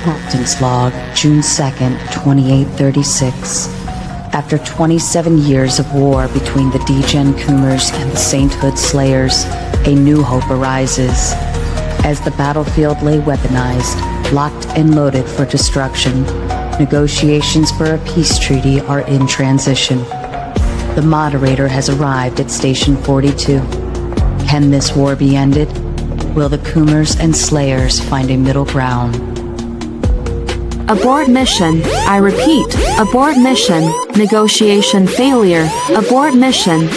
Captain's Log, June 2nd, 2836. After 27 years of war between the Degen Coomers and the Sainthood Slayers, a new hope arises. As the battlefield lay weaponized, locked and loaded for destruction, negotiations for a peace treaty are in transition. The moderator has arrived at Station 42. Can this war be ended? Will the Coomers and Slayers find a middle ground? Abort mission. I repeat, abort mission. Negotiation failure. Abort mission.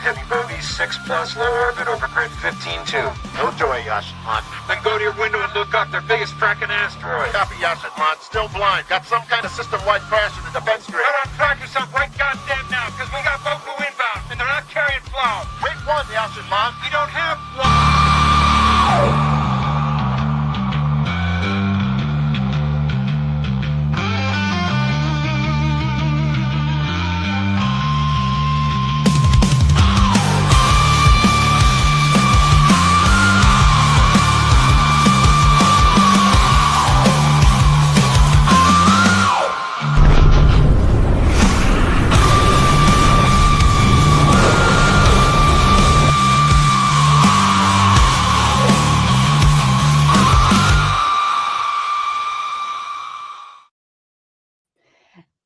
Heavy booties, 6+, low orbit, over grid 15-2. No joy, Yashinman. Then go to your window and look up their biggest fracking asteroid. Copy, Yashinman. Still blind. Got some kind of system-wide crash in the defense grid. Put on trackers up right goddamn now, because we got Boku inbound, and they're not carrying flour. Wait one, Yashinman. We don't have flour.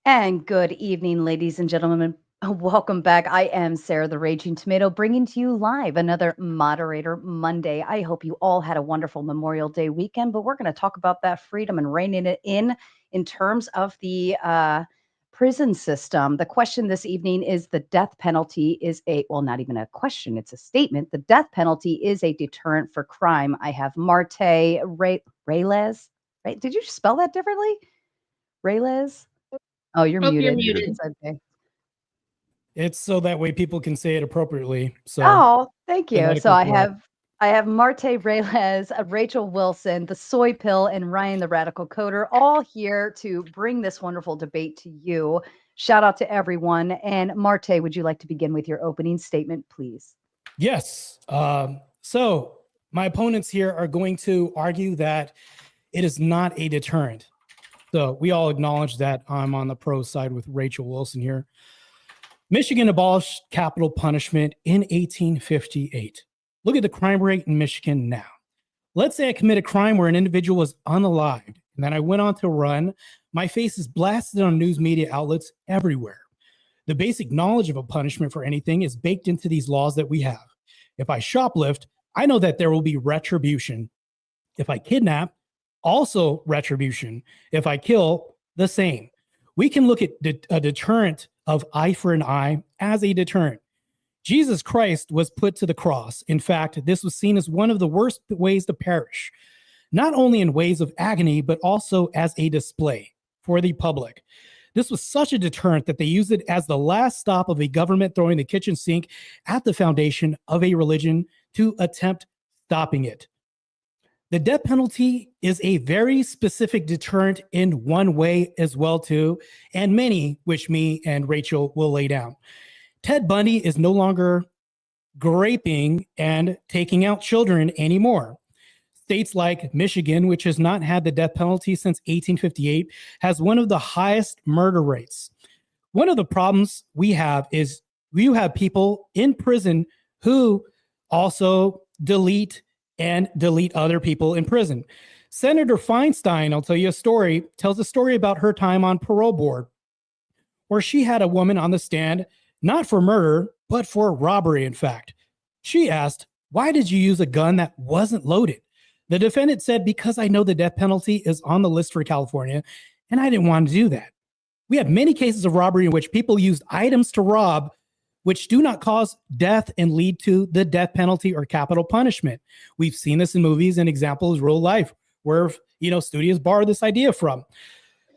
And good evening, ladies and gentlemen. Welcome back. I am Sarah the Raging Tomato, bringing to you live another Moderator Monday. I hope you all had a wonderful Memorial Day weekend, but we're going to talk about that freedom and reining it in terms of the prison system. The question this evening is the death penalty is not even a question, it's a statement. The death penalty is a deterrent for crime. I have Martae Ruelas. Right? Did you spell that differently? Ruelas? Oh, you're muted. You're muted. It's okay. It's so that way people can say it appropriately. So, oh, thank you. So I correct. have Martae Ruelas, Rachel Wilson, the Soy Pill, and Ryan the Radical Coder, all here to bring this wonderful debate to you. Shout out to everyone. And Martae, would you like to begin with your opening statement, please? Yes. So my opponents here are going to argue that it is not a deterrent. So we all acknowledge that I'm on the pro side with Rachel Wilson here. Michigan abolished capital punishment in 1858. Look at the crime rate in Michigan now. Let's say I commit a crime where an individual was unalived, and then I went on to run. My face is blasted on news media outlets everywhere. The basic knowledge of a punishment for anything is baked into these laws that we have. If I shoplift, I know that there will be retribution. If I kidnap, also retribution. If I kill, the same. We can look at a deterrent of eye for an eye as a deterrent. Jesus Christ was put to the cross. In fact, this was seen as one of the worst ways to perish, not only in ways of agony, but also as a display for the public. This was such a deterrent that they used it as the last stop of a government throwing the kitchen sink at the foundation of a religion to attempt stopping it. The death penalty is a very specific deterrent in one way as well, too, and many, which me and Rachel will lay down. Ted Bundy is no longer raping and taking out children anymore. States like Michigan, which has not had the death penalty since 1858, has one of the highest murder rates. One of the problems we have is you have people in prison who also delete other people in prison. Senator Feinstein, I'll tell you a story, tells a story about her time on parole board, where she had a woman on the stand, not for murder, but for robbery, in fact. She asked, "Why did you use a gun that wasn't loaded?" The defendant said, because I know the death penalty is on the list for California, and I didn't want to do that. We have many cases of robbery in which people used items to rob, which do not cause death and lead to the death penalty or capital punishment. We've seen this in movies, and examples real life where, studios borrow this idea from.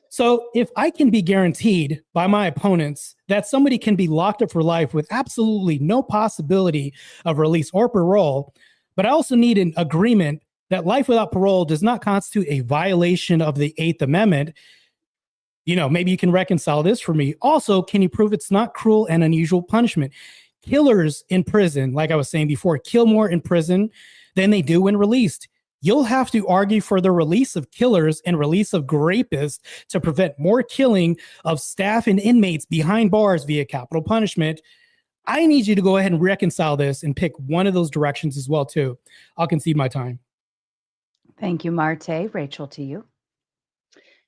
So if I can be guaranteed by my opponents that somebody can be locked up for life with absolutely no possibility of release or parole, but I also need an agreement that life without parole does not constitute a violation of the Eighth Amendment, maybe you can reconcile this for me. Also, can you prove it's not cruel and unusual punishment? Killers in prison, like I was saying before, kill more in prison than they do when released. You'll have to argue for the release of killers and release of rapists to prevent more killing of staff and inmates behind bars via capital punishment. I need you to go ahead and reconcile this and pick one of those directions as well, too. I'll concede my time. Thank you, Martae. Rachel, to you.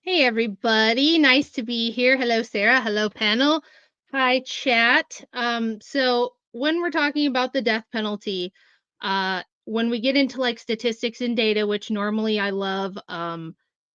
Hey, everybody. Nice to be here. Hello, Sarah. Hello, panel. Hi, chat. So when we're talking about the death penalty, when we get into like statistics and data, which normally I love,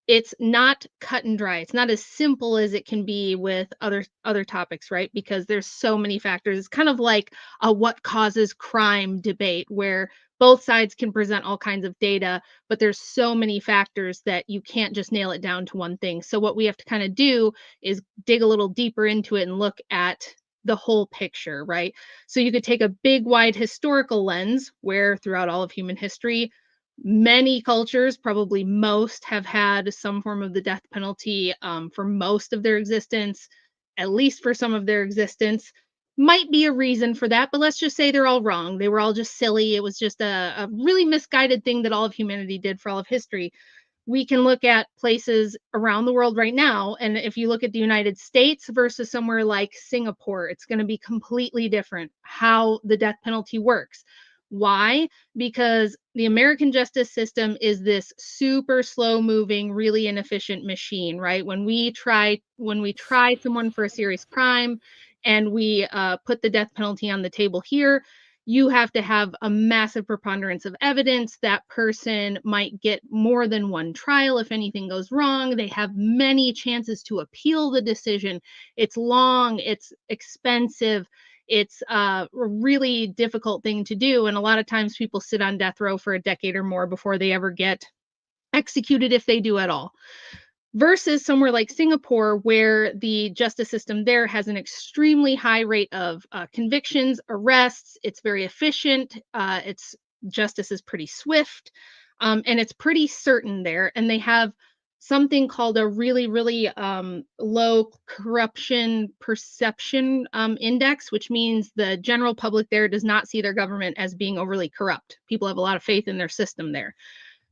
it's not cut and dry. It's not as simple as it can be with other topics, right? Because there's so many factors. It's kind of like a what causes crime debate where both sides can present all kinds of data, but there's so many factors that you can't just nail it down to one thing. So what we have to kind of do is dig a little deeper into it and look at the whole picture, right? So you could take a big, wide historical lens where throughout all of human history, many cultures, probably most, have had some form of the death penalty for most of their existence, at least for some of their existence. Might be a reason for that, but let's just say they're all wrong. They were all just silly. It was just a really misguided thing that all of humanity did for all of history. We can look at places around the world right now, and if you look at the United States versus somewhere like Singapore, it's going to be completely different how the death penalty works. Why? Because the American justice system is this super slow moving, really inefficient machine, right? When we try someone for a serious crime and we put the death penalty on the table here, you have to have a massive preponderance of evidence. That person might get more than one trial if anything goes wrong. They have many chances to appeal the decision. It's long, it's expensive. It's a really difficult thing to do. And a lot of times people sit on death row for a decade or more before they ever get executed, if they do at all. Versus somewhere like Singapore, where the justice system there has an extremely high rate of convictions, arrests. It's very efficient. Its justice is pretty swift, and it's pretty certain there. And they have something called a really, really low corruption perception index, which means the general public there does not see their government as being overly corrupt. People have a lot of faith in their system there.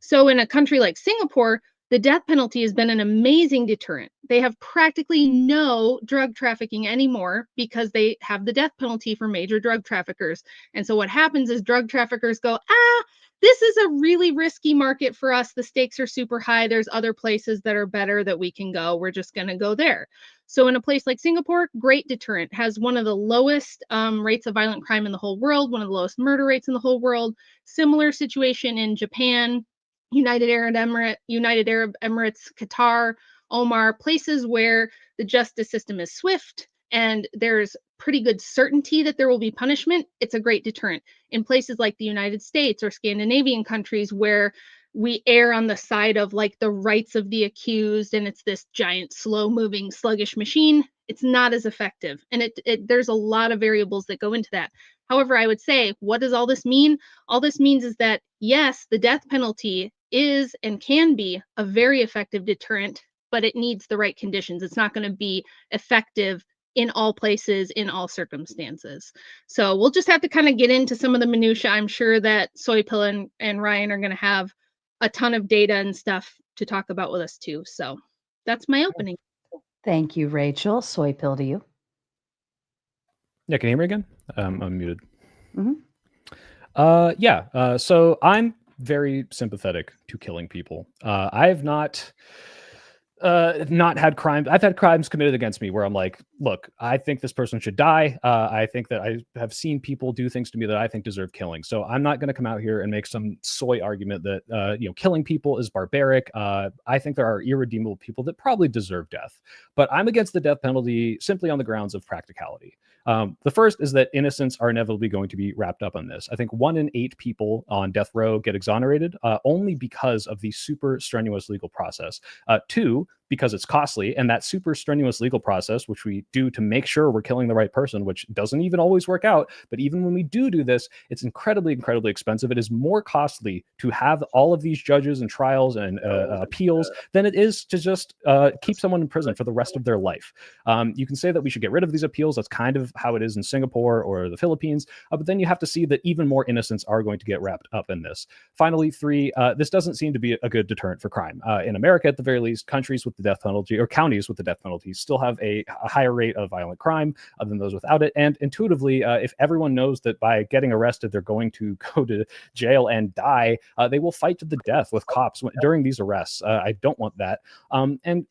So in a country like Singapore, the death penalty has been an amazing deterrent. They have practically no drug trafficking anymore because they have the death penalty for major drug traffickers. And so what happens is drug traffickers go, this is a really risky market for us. The stakes are super high. There's other places that are better that we can go. We're just going to go there. So in a place like Singapore, great deterrent, has one of the lowest rates of violent crime in the whole world, one of the lowest murder rates in the whole world. Similar situation in Japan, United Arab Emirates, Qatar, Oman, places where the justice system is swift and there's pretty good certainty that there will be punishment. It's a great deterrent. In places like the United States or Scandinavian countries where we err on the side of like the rights of the accused and it's this giant, slow moving, sluggish machine, it's not as effective. And there's a lot of variables that go into that. However, I would say, what does all this mean? All this means is that, yes, the death penalty is and can be a very effective deterrent, but it needs the right conditions. It's not going to be effective in all places, in all circumstances. So we'll just have to kind of get into some of the minutia. I'm sure that Soy Pill and Ryan are going to have a ton of data and stuff to talk about with us too. So that's my opening. Thank you, Rachel. Soy Pill to you. Yeah, can you hear me again? I'm muted. Mm-hmm. So I'm very sympathetic to killing people. I have not not had crimes. I've had crimes committed against me where I'm like, look, I think this person should die. I think that I have seen people do things to me that I think deserve killing. So I'm not going to come out here and make some soy argument that, killing people is barbaric. I think there are irredeemable people that probably deserve death, but I'm against the death penalty simply on the grounds of practicality. The first is that innocents are inevitably going to be wrapped up on this. I think 1 in 8 people on death row get exonerated only because of the super strenuous legal process. 2, because it's costly, and that super strenuous legal process, which we do to make sure we're killing the right person, which doesn't even always work out. But even when we do this, it's incredibly, incredibly expensive. It is more costly to have all of these judges and trials and appeals than it is to just keep someone in prison for the rest of their life. You can say that we should get rid of these appeals. That's kind of how it is in Singapore or the Philippines. But then you have to see that even more innocents are going to get wrapped up in this. Finally, 3, this doesn't seem to be a good deterrent for crime. In America, at the very least, countries with the death penalty, or counties with the death penalty, still have a higher rate of violent crime than those without it. And intuitively, if everyone knows that by getting arrested, they're going to go to jail and die, they will fight to the death with cops during these arrests. I don't want that. And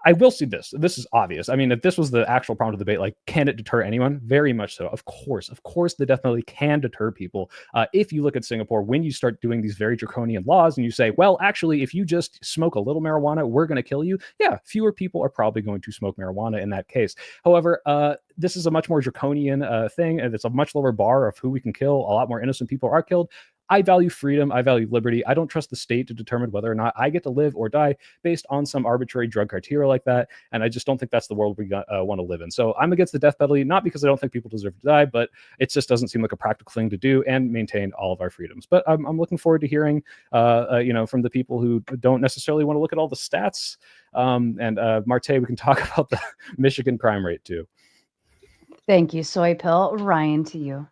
I will see this. This is obvious. I mean, if this was the actual problem of the debate, like, can it deter anyone? Very much so. Of course, the death penalty can deter people. If you look at Singapore, when you start doing these very draconian laws and you say, well, actually, if you just smoke a little marijuana, we're going to kill you. Yeah, fewer people are probably going to smoke marijuana in that case. However, this is a much more draconian thing, and it's a much lower bar of who we can kill. A lot more innocent people are killed. I value freedom. I value liberty. I don't trust the state to determine whether or not I get to live or die based on some arbitrary drug criteria like that. And I just don't think that's the world we want to live in. So I'm against the death penalty, not because I don't think people deserve to die, but it just doesn't seem like a practical thing to do and maintain all of our freedoms. But I'm looking forward to hearing, from the people who don't necessarily want to look at all the stats. And Martae, we can talk about the Michigan crime rate too. Thank you, Soy Pill. Ryan, to you.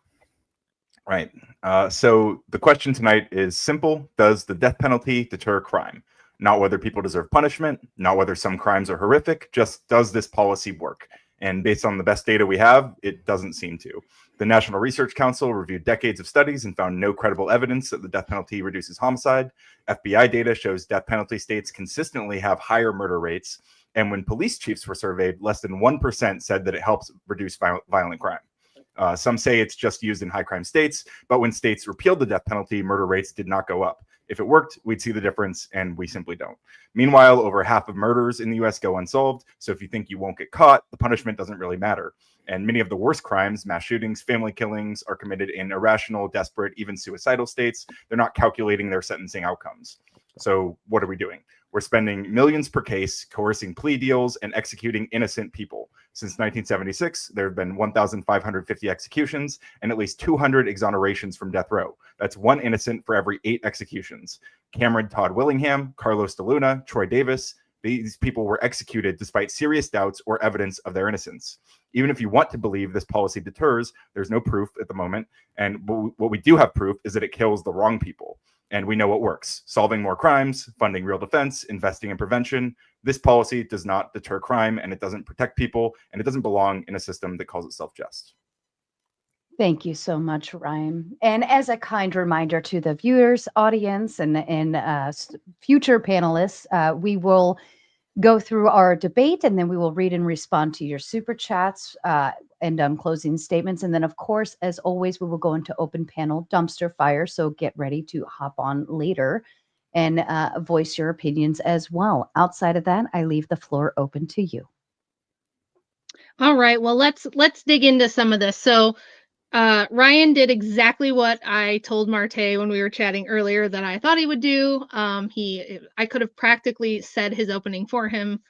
Right. So the question tonight is simple. Does the death penalty deter crime? Not whether people deserve punishment, not whether some crimes are horrific, just does this policy work? And based on the best data we have, it doesn't seem to. The National Research Council reviewed decades of studies and found no credible evidence that the death penalty reduces homicide. FBI data shows death penalty states consistently have higher murder rates. And when police chiefs were surveyed, less than 1% said that it helps reduce violent crime. Some say it's just used in high crime states, but when states repealed the death penalty, murder rates did not go up. If it worked, we'd see the difference, and we simply don't. Meanwhile, over half of murders in the US go unsolved, so if you think you won't get caught, the punishment doesn't really matter. And many of the worst crimes, mass shootings, family killings, are committed in irrational, desperate, even suicidal states. They're not calculating their sentencing outcomes. So what are we doing? We're spending millions per case, coercing plea deals, and executing innocent people. Since 1976, there have been 1,550 executions and at least 200 exonerations from death row. That's 1 innocent for every 8 executions. Cameron Todd Willingham, Carlos de Luna, Troy Davis, these people were executed despite serious doubts or evidence of their innocence. Even if you want to believe this policy deters, there's no proof at the moment. And what we do have proof is that it kills the wrong people. And we know what works: solving more crimes, funding real defense, investing in prevention. This policy does not deter crime, and it doesn't protect people, and it doesn't belong in a system that calls itself just. Thank you so much, Ryan. And as a kind reminder to the viewers, audience, and future panelists, we will go through our debate, and then we will read and respond to your super chats and closing statements. And then, of course, as always, we will go into open panel dumpster fire. So get ready to hop on later and voice your opinions as well. Outside of that, I leave the floor open to you. All right. Well, let's dig into some of this. So Ryan did exactly what I told Martae when we were chatting earlier that I thought he would do. I could have practically said his opening for him.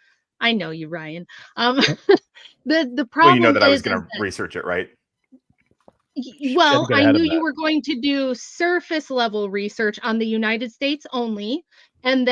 I know you, Ryan. The problem Well, you know that I was is going to research it, right? Well, I knew you were going to do surface level research on the United States only, and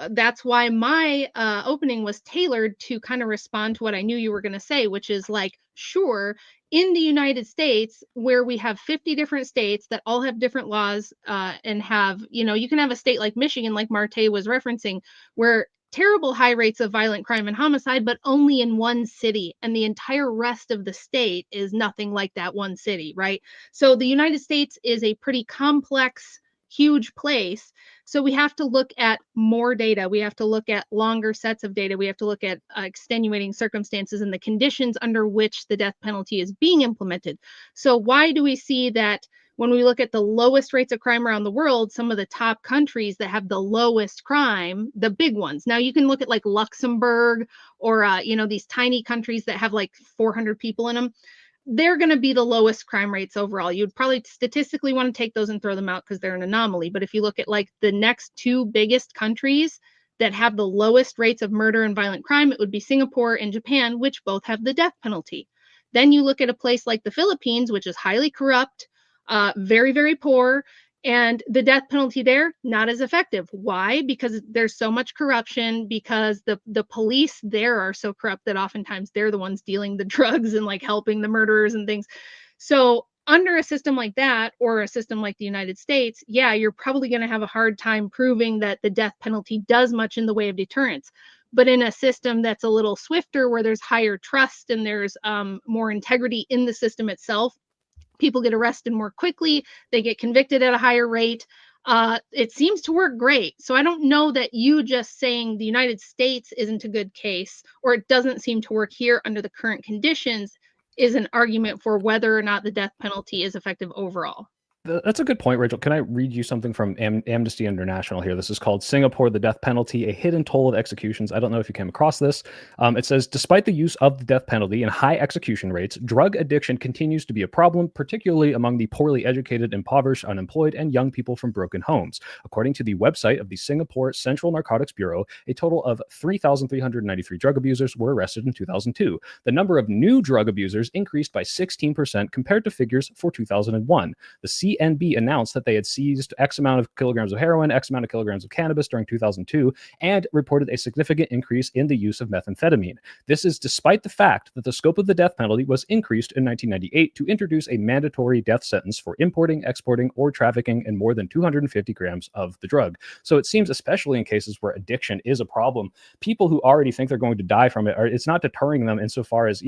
that's why my opening was tailored to kind of respond to what I knew you were going to say, which is like, sure, in the United States, where we have 50 different states that all have different laws and have, you can have a state like Michigan, like Martae was referencing, where terrible high rates of violent crime and homicide, but only in one city, and the entire rest of the state is nothing like that one city, right? So the United States is a pretty complex huge place. So we have to look at more data. We have to look at longer sets of data. We have to look at extenuating circumstances and the conditions under which the death penalty is being implemented. So why do we see that when we look at the lowest rates of crime around the world, some of the top countries that have the lowest crime, the big ones? Now you can look at like Luxembourg or these tiny countries that have like 400 people in them. They're going to be the lowest crime rates overall. You'd probably statistically want to take those and throw them out because they're an anomaly. But if you look at like the next two biggest countries that have the lowest rates of murder and violent crime, it would be Singapore and Japan, which both have the death penalty. Then you look at a place like the Philippines, which is highly corrupt, very, very poor, and the death penalty there, not as effective. Why? Because there's so much corruption, because the police there are so corrupt that oftentimes they're the ones dealing the drugs and like helping the murderers and things. So under a system like that, or a system like the United States, yeah, you're probably going to have a hard time proving that the death penalty does much in the way of deterrence. But in a system that's a little swifter, where there's higher trust and there's more integrity in the system itself, people get arrested more quickly, they get convicted at a higher rate. It seems to work great. So I don't know that you just saying the United States isn't a good case, or it doesn't seem to work here under the current conditions, is an argument for whether or not the death penalty is effective overall. That's a good point, Rachel. Can I read you something from Amnesty International here? This is called Singapore, the Death Penalty, a Hidden Toll of Executions. I don't know if you came across this. It says, despite the use of the death penalty and high execution rates, drug addiction continues to be a problem, particularly among the poorly educated, impoverished, unemployed, and young people from broken homes. According to the website of the Singapore Central Narcotics Bureau, a total of 3,393 drug abusers were arrested in 2002. The number of new drug abusers increased by 16% compared to figures for 2001. The CNB announced that they had seized X amount of kilograms of heroin, X amount of kilograms of cannabis during 2002, and reported a significant increase in the use of methamphetamine. This is despite the fact that the scope of the death penalty was increased in 1998 to introduce a mandatory death sentence for importing, exporting, or trafficking in more than 250 grams of the drug. So it seems, especially in cases where addiction is a problem, people who already think they're going to die from it, it's not deterring them insofar as,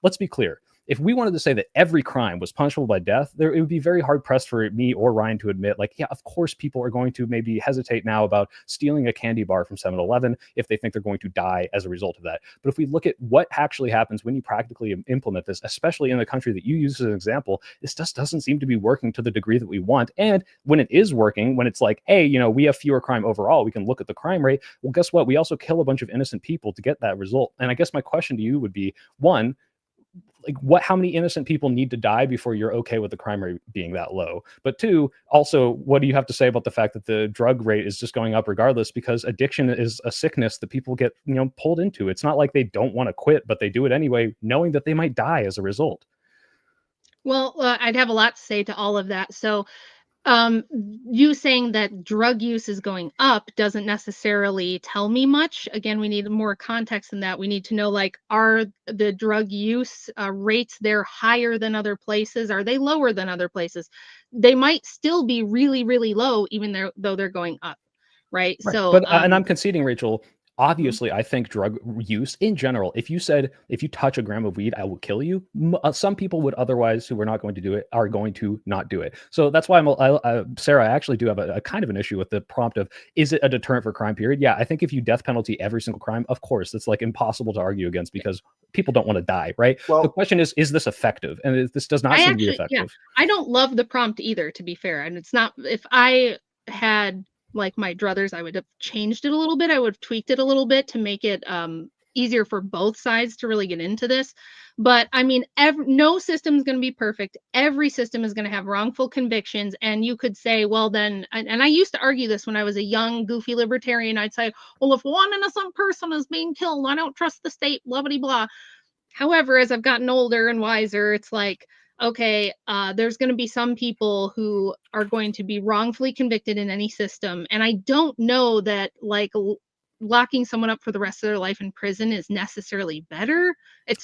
let's be clear. If we wanted to say that every crime was punishable by death, it would be very hard pressed for me or Ryan to admit, like, yeah, of course, people are going to maybe hesitate now about stealing a candy bar from 7-Eleven if they think they're going to die as a result of that. But if we look at what actually happens when you practically implement this, especially in the country that you use as an example, this just doesn't seem to be working to the degree that we want. And when it is working, when it's like, hey, we have fewer crime overall, we can look at the crime rate. Well, guess what? We also kill a bunch of innocent people to get that result. And I guess my question to you would be, one, like how many innocent people need to die before you're okay with the crime rate being that low? But two, also, what do you have to say about the fact that the drug rate is just going up regardless, because addiction is a sickness that people get, pulled into? It's not like they don't want to quit, but they do it anyway, knowing that they might die as a result. Well, I'd have a lot to say to all of that. So you saying that drug use is going up doesn't necessarily tell me much. Again, we need more context than that. We need to know, like, are the drug use rates there higher than other places? Are they lower than other places? They might still be really, really low, even though they're going up, right? So, but and I'm conceding, Rachel. Obviously, I think drug use in general, if you said, if you touch a gram of weed, I will kill you, some people would otherwise, who are not going to do it, are going to not do it. So that's why Sarah, I actually do have a kind of an issue with the prompt of, is it a deterrent for crime, period? Yeah, I think if you death penalty every single crime, of course, it's like impossible to argue against, because people don't want to die, right? Well, the question is this effective? And this does not seem to be effective. Yeah, I don't love the prompt either, to be fair. And it's not, if I had like my druthers, I would have changed it a little bit. I would have tweaked it a little bit to make it easier for both sides to really get into this. But I mean, no system is going to be perfect. Every system is going to have wrongful convictions. And you could say, well, then, and I used to argue this when I was a young, goofy libertarian. I'd say, well, if one innocent person is being killed, I don't trust the state, blah, blah, blah. However, as I've gotten older and wiser, it's like, okay, there's going to be some people who are going to be wrongfully convicted in any system. And I don't know that like locking someone up for the rest of their life in prison is necessarily better.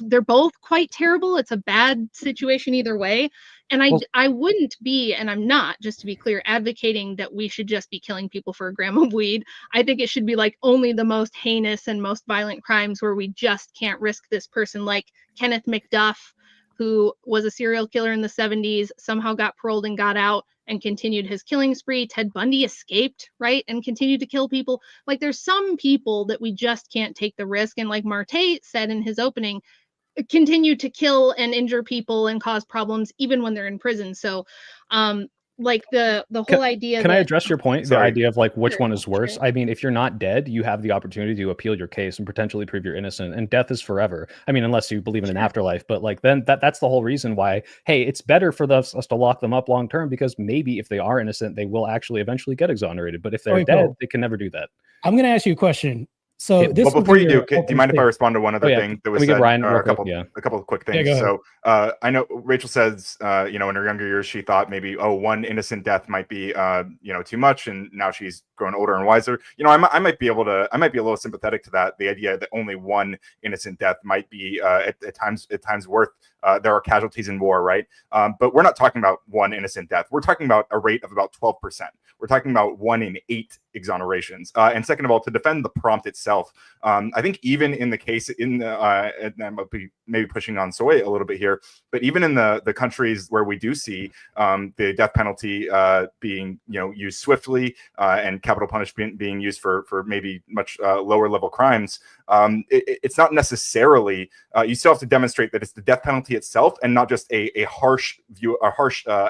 They're both quite terrible. It's a bad situation either way. And I wouldn't be, and I'm not, just to be clear, advocating that we should just be killing people for a gram of weed. I think it should be like only the most heinous and most violent crimes where we just can't risk this person, like Kenneth McDuff, who was a serial killer in the 70s, somehow got paroled and got out and continued his killing spree. Ted Bundy escaped, right, and continued to kill people. Like, there's some people that we just can't take the risk. And like Martae said in his opening, continue to kill and injure people and cause problems even when they're in prison. So like the whole idea Can I that, address your point? Sorry. The idea of like which Sure, one is worse. sure. I mean, if you're not dead, you have the opportunity to appeal your case and potentially prove you're innocent. And death is forever. I mean, unless you believe in an afterlife. But like then that's the whole reason why. Hey, it's better for us to lock them up long term, because maybe if they are innocent, they will actually eventually get exonerated. But if they're dead, they can never do that. I'm going to ask you a question. So Okay, this well, would before be you your do, do you opening mind if I statement. respond to one other thing that Can was we give said? Ryan A couple of quick things. go So I know Rachel says, in her younger years, she thought maybe, one innocent death might be, too much, and now she's grown older and wiser. I might be a little sympathetic to that. The idea that only one innocent death might be at times worth. There are casualties in war, right? But we're not talking about one innocent death. We're talking about a rate of about 12%. We're talking about 1 in 8 exonerations. And second of all, to defend the prompt itself, I think even in the case and I might be maybe pushing on Soy a little bit here, but even in the countries where we do see the death penalty being used swiftly and capital punishment being used for maybe much lower level crimes, it's not necessarily you still have to demonstrate that it's the death penalty itself and not just a harsh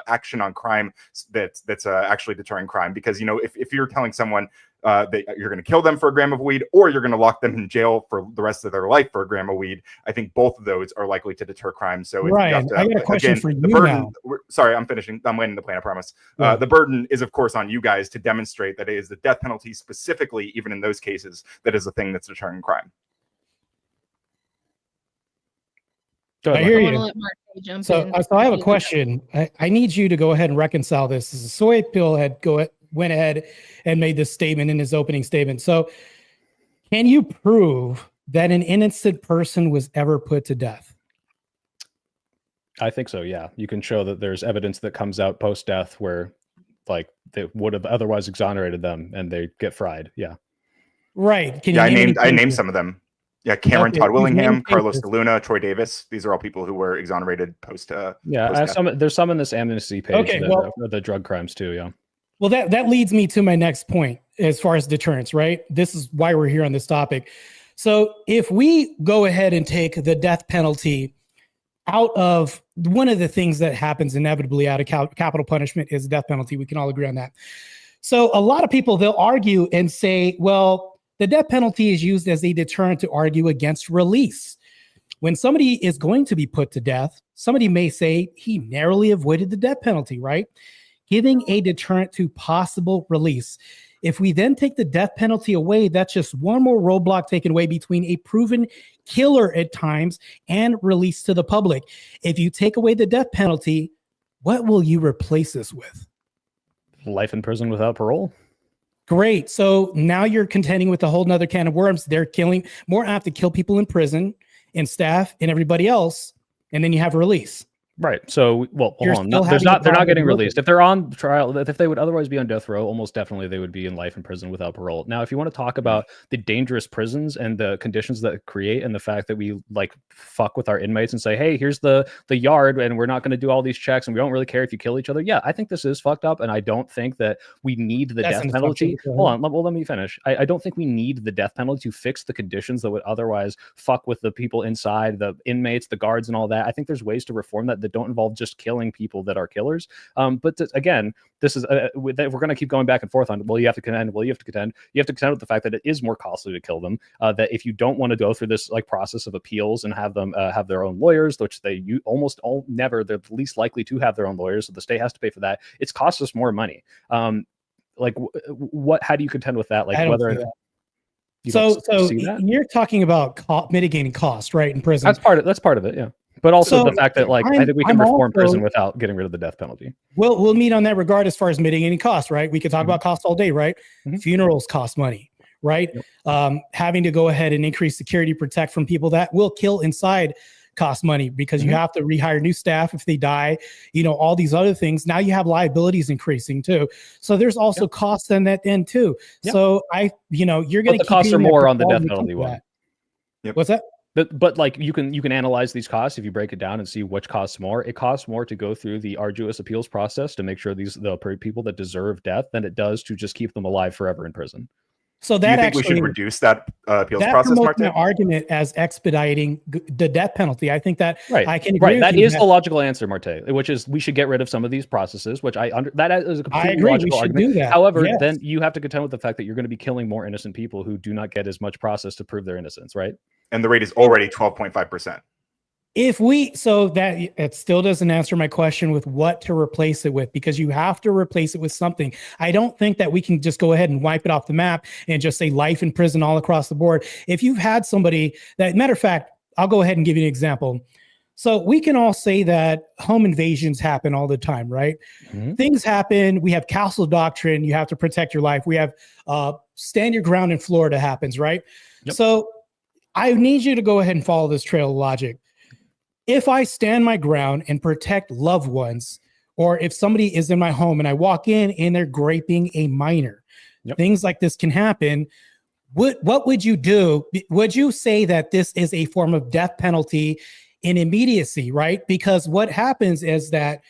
action on crime that's actually deterring crime. Because if you're telling someone that you're going to kill them for a gram of weed, or you're going to lock them in jail for the rest of their life for a gram of weed, I think both of those are likely to deter crime. So Ryan, I got a question for you now. Sorry, I'm finishing. I'm waiting to plan, I promise. The burden is, of course, on you guys to demonstrate that it is the death penalty specifically, even in those cases, that is the thing that's deterring crime. I hear you. Let Martae jump So in. I have a question. I need you to go ahead and reconcile this. Soy Pill went ahead and made this statement in his opening statement. So can you prove that an innocent person was ever put to death? I think so, yeah. You can show that there's evidence that comes out post-death where like they would have otherwise exonerated them and they get fried. Yeah. Right. Can I named some of them. Yeah, Cameron Okay, Todd Willingham, Carlos cases. de Luna, Troy Davis. These are all people who were exonerated post. There's some in this amnesty page Okay, well, the drug crimes too, yeah. Well, that leads me to my next point as far as deterrence, right? This is why we're here on this topic. So if we go ahead and take the death penalty out of one of the things that happens inevitably out of capital punishment is death penalty. We can all agree on that. So a lot of people, they'll argue and say, well, the death penalty is used as a deterrent to argue against release. When somebody is going to be put to death, somebody may say he narrowly avoided the death penalty, right? Giving a deterrent to possible release. If we then take the death penalty away, that's just one more roadblock taken away between a proven killer at times and release to the public. If you take away the death penalty, what will you replace this with? Life in prison without parole. Great. So now you're contending with a whole nother can of worms. They're killing, more apt to kill people in prison and staff and everybody else. And then you have release. Right. So, well, hold on. They're not getting released. If they're on trial, if they would otherwise be on death row, almost definitely they would be in life in prison without parole. Now, if you want to talk about the dangerous prisons and the conditions that create and the fact that we like fuck with our inmates and say, hey, here's the yard and we're not going to do all these checks and we don't really care if you kill each other. Yeah, I think this is fucked up. And I don't think that we need the death penalty. Hold on. Well, let me finish. I don't think we need the death penalty to fix the conditions that would otherwise fuck with the people inside, the inmates, the guards and all that. I think there's ways to reform that don't involve just killing people that are killers. Again, this is we're going to keep going back and forth on, well, you have to contend with the fact that it is more costly to kill them, that if you don't want to go through this like process of appeals and have them have their own lawyers, which they're the least likely to have their own lawyers, so the state has to pay for that. It's cost us more money. How do you contend with that? Like whether so you're talking about mitigating cost, right? In prison. That's part of it. Yeah. But also the fact that I think we can reform prison without getting rid of the death penalty. We'll meet on that regard as far as mitigating costs, right? We could talk about costs all day, right? Funerals cost money, right? Yep. Having to go ahead and increase security, protect from people that will kill inside cost money because you have to rehire new staff if they die, all these other things. Now you have liabilities increasing too. So there's also costs on that end too. Yep. So you're going to the costs are more on the death penalty one. Yep. What's that? But like you can analyze these costs if you break it down and see which costs more. It costs more to go through the arduous appeals process to make sure the people that deserve death than it does to just keep them alive forever in prison. So Do you that think we should actually reduce that appeals that process, promotes my Martae? argument as expediting the death penalty. I think that Right. I can agree with That you is the logical answer, Martae, which is we should get rid of some of these processes, which that is a completely agree, we logical should argument. do that, However, yes. then you have to contend with the fact that you're going to be killing more innocent people who do not get as much process to prove their innocence, right? And the rate is already 12.5%. So that it still doesn't answer my question with what to replace it with, because you have to replace it with something. I don't think that we can just go ahead and wipe it off the map and just say life in prison all across the board. If you've had somebody that, matter of fact, I'll go ahead and give you an example. So we can all say that home invasions happen all the time, right? Mm-hmm. Things happen. We have castle doctrine. You have to protect your life. We have stand your ground in Florida happens, right? Yep. So I need you to go ahead and follow this trail of logic. If I stand my ground and protect loved ones, or if somebody is in my home and I walk in and they're raping a minor, things like this can happen. What would you do? Would you say that this is a form of death penalty in immediacy, right? Because what happens is that,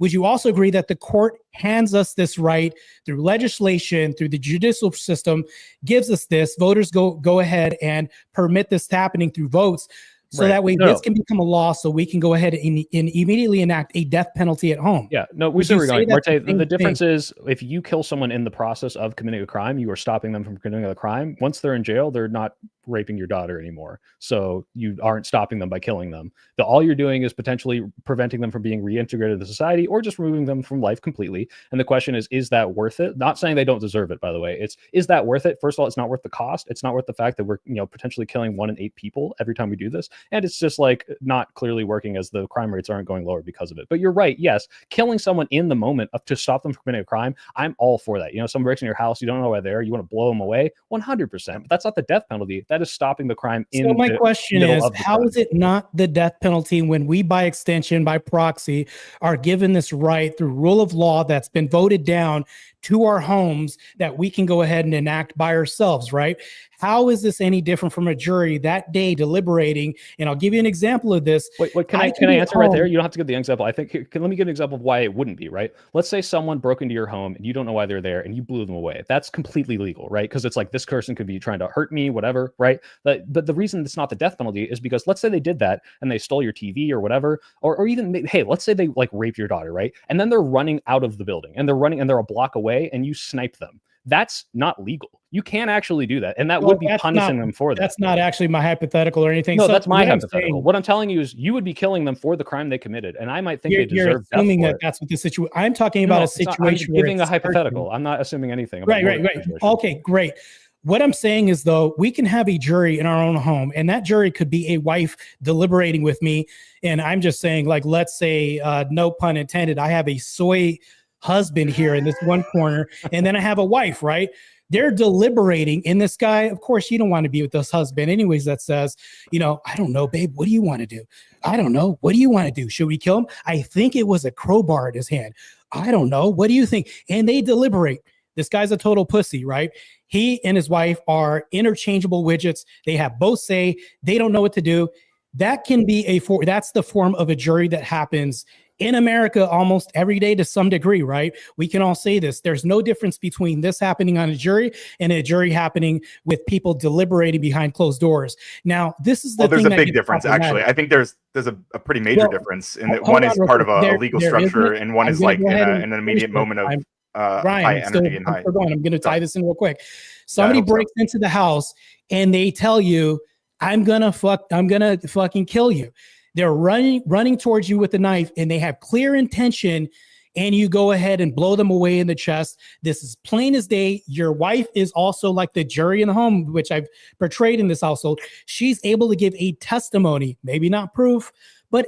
would you also agree that the court hands us this right through legislation, through the judicial system, gives us this, voters go ahead and permit this happening through votes. So that way this can become a law, so we can go ahead and immediately enact a death penalty at home. Yeah, no, we see where you're going. Martae, the difference is if you kill someone in the process of committing a crime, you are stopping them from committing a crime. Once they're in jail, they're not raping your daughter anymore. So you aren't stopping them by killing them. All you're doing is potentially preventing them from being reintegrated into society or just removing them from life completely. And the question is that worth it? Not saying they don't deserve it, by the way. Is that worth it? First of all, it's not worth the cost. It's not worth the fact that we're potentially killing 1 in 8 people every time we do this. And it's just like not clearly working, as the crime rates aren't going lower because of it. But you're right. Yes, killing someone in the moment to stop them from committing a crime, I'm all for that. Someone breaks in your house, you don't know why they're there, you want to blow them away, 100%. But that's not the death penalty. That is stopping the crime in. So my question is, how is it not the death penalty when we, by extension, by proxy, are given this right through rule of law that's been voted down to our homes that we can go ahead and enact by ourselves, right? How is this any different from a jury that day deliberating? And I'll give you an example of this. Wait, can I answer right there? You don't have to give the example. I think, let me give an example of why it wouldn't be, right? Let's say someone broke into your home and you don't know why they're there and you blew them away. That's completely legal, right? Because it's like, this person could be trying to hurt me, whatever, right? But the reason it's not the death penalty is because let's say they did that and they stole your TV or whatever, or even, hey, let's say they like rape your daughter, right? And then they're running out of the building and they're a block away and you snipe them. That's not legal. You can't actually do that. And that would be punishing them for that. That's not actually my hypothetical or anything. No, that's my hypothetical. What I'm telling you is you would be killing them for the crime they committed. And I might think they deserve death. You're assuming that that's what the situation. I'm talking about a situation where I'm giving a hypothetical. I'm not assuming anything. Right. Okay, great. What I'm saying is, though, we can have a jury in our own home, and that jury could be a wife deliberating with me. And I'm just saying, like, let's say, no pun intended, I have a soy husband here in this one corner, and then I have a wife, right? They're deliberating, and this guy, of course, you don't want to be with this husband anyways, that says, I don't know, babe, what do you want to do? I don't know. What do you want to do? Should we kill him? I think it was a crowbar in his hand. I don't know. What do you think? And they deliberate. This guy's a total pussy, right? He and his wife are interchangeable widgets. They have both say, they don't know what to do. That can be that's the form of a jury that happens in America almost every day to some degree, right? We can all say this. There's no difference between this happening on a jury and a jury happening with people deliberating behind closed doors. Now, this is the thing. There's a big difference, actually. I think there's a pretty major difference in that one is part of a legal structure and one is like in an immediate moment of high energy and high. I'm going to tie this in real quick. Somebody breaks into the house and they tell you, I'm gonna fucking kill you. They're running towards you with a knife and they have clear intention, and you go ahead and blow them away in the chest. This is plain as day. Your wife is also like the jury in the home, which I've portrayed in this household. She's able to give a testimony, maybe not proof, but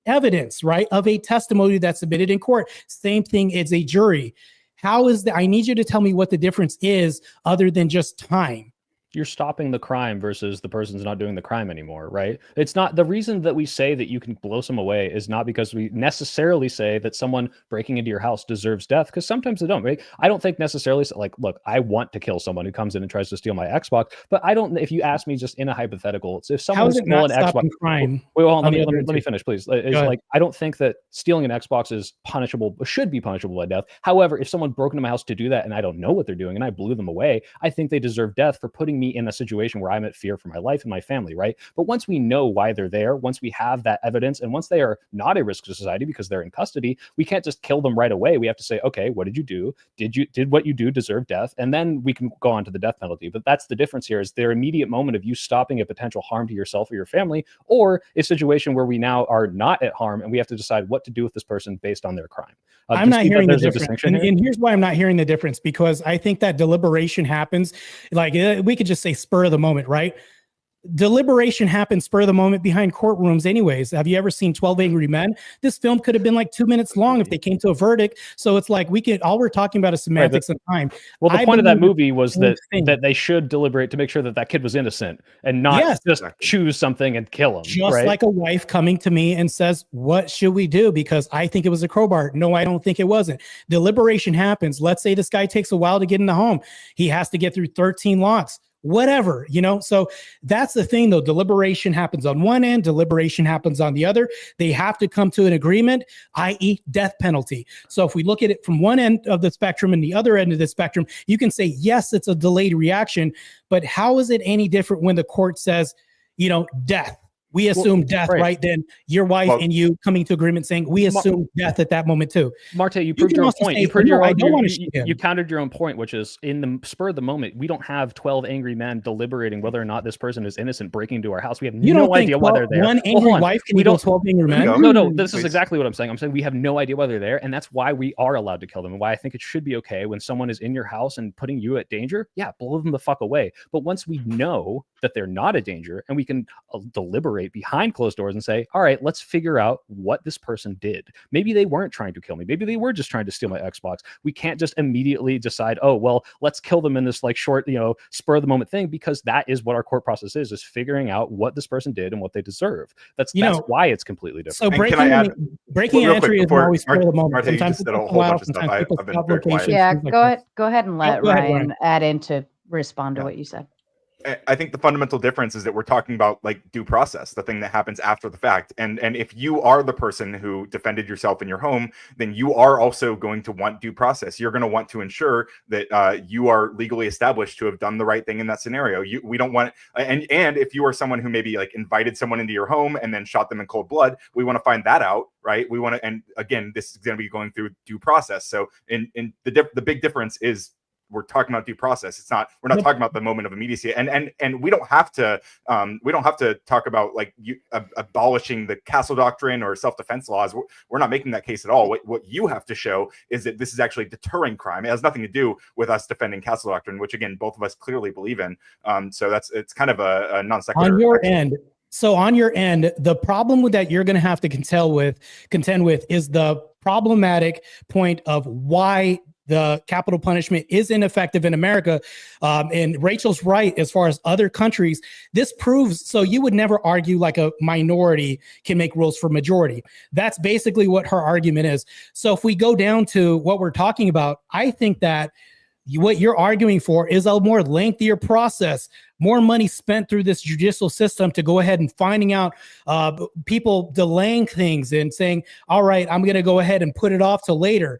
evidence, right, of a testimony that's submitted in court. Same thing as a jury. How is that? I need you to tell me what the difference is other than just time. You're stopping the crime versus the person's not doing the crime anymore, right? It's not the reason that we say that you can blow some away is not because we necessarily say that someone breaking into your house deserves death, because sometimes they don't, right? I don't think necessarily like, look, I want to kill someone who comes in and tries to steal my Xbox, but I don't. If you ask me, just in a hypothetical, it's if How someone is it stole not an Xbox. stopping crime? Wait, hold on, on the let other me end let me too? finish, please. Go It's ahead. like I don't think that stealing an Xbox is punishable, should be punishable by death. However, if someone broke into my house to do that and I don't know what they're doing and I blew them away, I think they deserve death for putting me in a situation where I'm at fear for my life and my family, right? But once we know why they're there, once we have that evidence, and once they are not a risk to society because they're in custody, we can't just kill them right away. We have to say, okay, what did you do? Did what you do deserve death? And then we can go on to the death penalty. But that's the difference here, is their immediate moment of you stopping a potential harm to yourself or your family, or a situation where we now are not at harm and we have to decide what to do with this person based on their crime. I'm not hearing the difference. Distinction And here's why I'm not hearing the difference, because I think that deliberation happens, like we could just say spur of the moment, right? Deliberation happens spur of the moment behind courtrooms anyways. Have you ever seen 12 Angry Men? This film could have been like 2 minutes long if they came to a verdict. So it's like all we're talking about is semantics and time. Well, the I point of that believe movie was that thing. that they should deliberate to make sure that that kid was innocent and not Yes. just choose something and kill him. Just right? like a wife coming to me and says, what should we do? Because I think it was a crowbar. No, I don't think it wasn't. Deliberation happens. Let's say this guy takes a while to get in the home. He has to get through 13 locks. Whatever, so that's the thing though. Deliberation happens on one end, deliberation happens on the other. They have to come to an agreement, i.e. death penalty. So if we look at it from one end of the spectrum and the other end of the spectrum, you can say, yes, it's a delayed reaction, but how is it any different when the court says, death? We assume death, right? Then your wife and you coming to agreement saying we assume death at that moment too. Martae, you proved your own point. You countered your own point, which is in the spur of the moment, we don't have 12 angry men deliberating whether or not this person is innocent breaking into our house. We have no idea why they're there. One angry wife can equal 12 angry men? No, this is exactly what I'm saying. I'm saying we have no idea why they're there, and that's why we are allowed to kill them, and why I think it should be okay when someone is in your house and putting you at danger. Yeah, blow them the fuck away. But once we know that they're not a danger, and we can deliberate behind closed doors and say, all right, let's figure out what this person did. Maybe they weren't trying to kill me. Maybe they were just trying to steal my Xbox. We can't just immediately decide, oh, well, let's kill them in this like short, spur of the moment thing, because that is what our court process is figuring out what this person did and what they deserve. That's why it's completely different. So breaking an entry is always spur of the moment. Sometimes it's a whole bunch of stuff. I've been very quiet. Yeah, go ahead and let Ryan add in to respond to what you said. I think the fundamental difference is that we're talking about like due process, the thing that happens after the fact. And if you are the person who defended yourself in your home, then you are also going to want due process. You're going to want to ensure that you are legally established to have done the right thing in that scenario. We don't want, and if you are someone who maybe like invited someone into your home and then shot them in cold blood, we want to find that out, right? We want to, and again, this is going to be going through due process. So in the big difference is, we're talking about due process. We're not talking about the moment of immediacy, and we don't have to talk about like abolishing the castle doctrine or self-defense laws. We're not making that case at all. What you have to show is that this is actually deterring crime. It has nothing to do with us defending castle doctrine, which again, both of us clearly believe in. So it's kind of a non sequitur. On your end. So on your end, the problem with that you're going to have to contend with is the problematic point of why the capital punishment is ineffective in America. And Rachel's right as far as other countries. This proves, so you would never argue like a minority can make rules for majority. That's basically what her argument is. So if we go down to what we're talking about, I think that what you're arguing for is a more lengthier process, more money spent through this judicial system to go ahead and finding out people delaying things and saying, all right, I'm going to go ahead and put it off till later,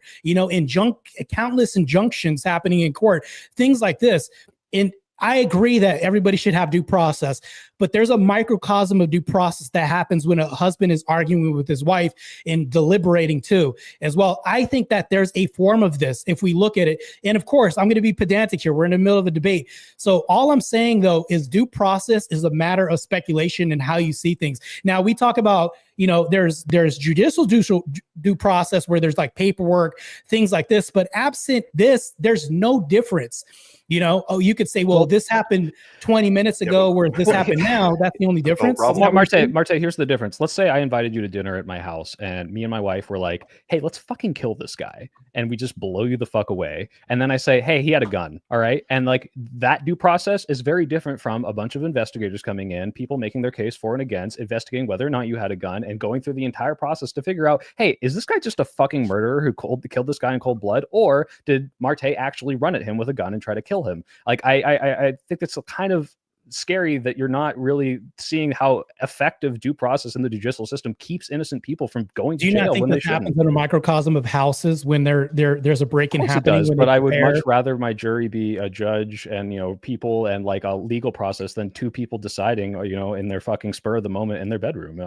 countless injunctions happening in court, things like this. And I agree that everybody should have due process, but there's a microcosm of due process that happens when a husband is arguing with his wife and deliberating too, as well. I think that there's a form of this if we look at it. And of course, I'm going to be pedantic here. We're in the middle of a debate. So all I'm saying though is due process is a matter of speculation and how you see things. Now we talk about, there's judicial due process where there's like paperwork, things like this, but absent this, there's no difference. You know, oh, you could say, well, Well- this happened 20 minutes Yeah, ago, but- where this happened now. That's the only difference. Rob, Is that what you're saying? Martae, here's the difference. Let's say I invited you to dinner at my house, and me and my wife were like, "Hey, let's fucking kill this guy," and we just blow you the fuck away. And then I say, "Hey, he had a gun." All right, and like that due process is very different from a bunch of investigators coming in, people making their case for and against, investigating whether or not you had a gun, and going through the entire process to figure out, hey, is this guy just a fucking murderer who killed this guy in cold blood, or did Martae actually run at him with a gun and try to kill him? Like, I think it's a kind of scary that you're not really seeing how effective due process in the judicial system keeps innocent people from going Do to you jail not think when they that happens shouldn't. in a microcosm of houses when there's a break-in Of course it happening? does, when but they I would prepare? much rather my jury be a judge and, you know, people and like a legal process than two people deciding, you know, in their fucking spur of the moment in their bedroom.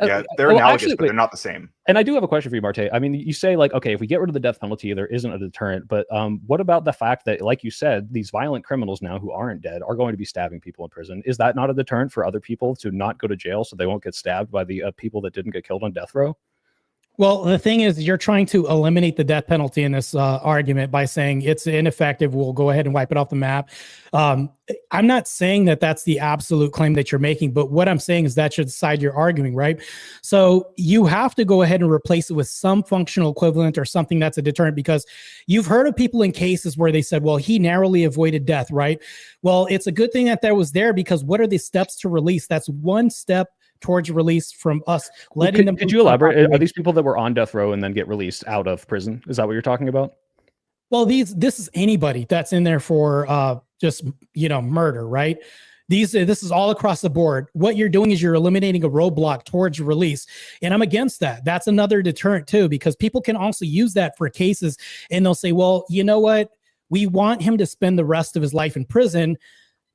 Yeah, they're well, analogous, actually, but they're not the same. And I do have a question for you, Martae. I mean, you say like, okay, if we get rid of the death penalty, there isn't a deterrent. But what about the fact that, like you said, these violent criminals now who aren't dead are going to be stabbing people in prison? Is that not a deterrent for other people to not go to jail so they won't get stabbed by the people that didn't get killed on death row? Well, the thing is, you're trying to eliminate the death penalty in this argument by saying it's ineffective. We'll go ahead and wipe it off the map. I'm not saying that that's the absolute claim that you're making, but what I'm saying is that's the side you're arguing, right? So you have to go ahead and replace it with some functional equivalent or something that's a deterrent, because you've heard of people in cases where they said, well, he narrowly avoided death, right? Well, it's a good thing that was there, because what are the steps to release? That's one step towards release from us letting them. Could you elaborate? Are these people that were on death row and then get released out of prison? Is that what you're talking about? Well, this is anybody that's in there for just, you know, murder, right? This is all across the board. What you're doing is you're eliminating a roadblock towards release, and I'm against that. That's another deterrent too, because people can also use that for cases, and they'll say, well, you know what? We want him to spend the rest of his life in prison,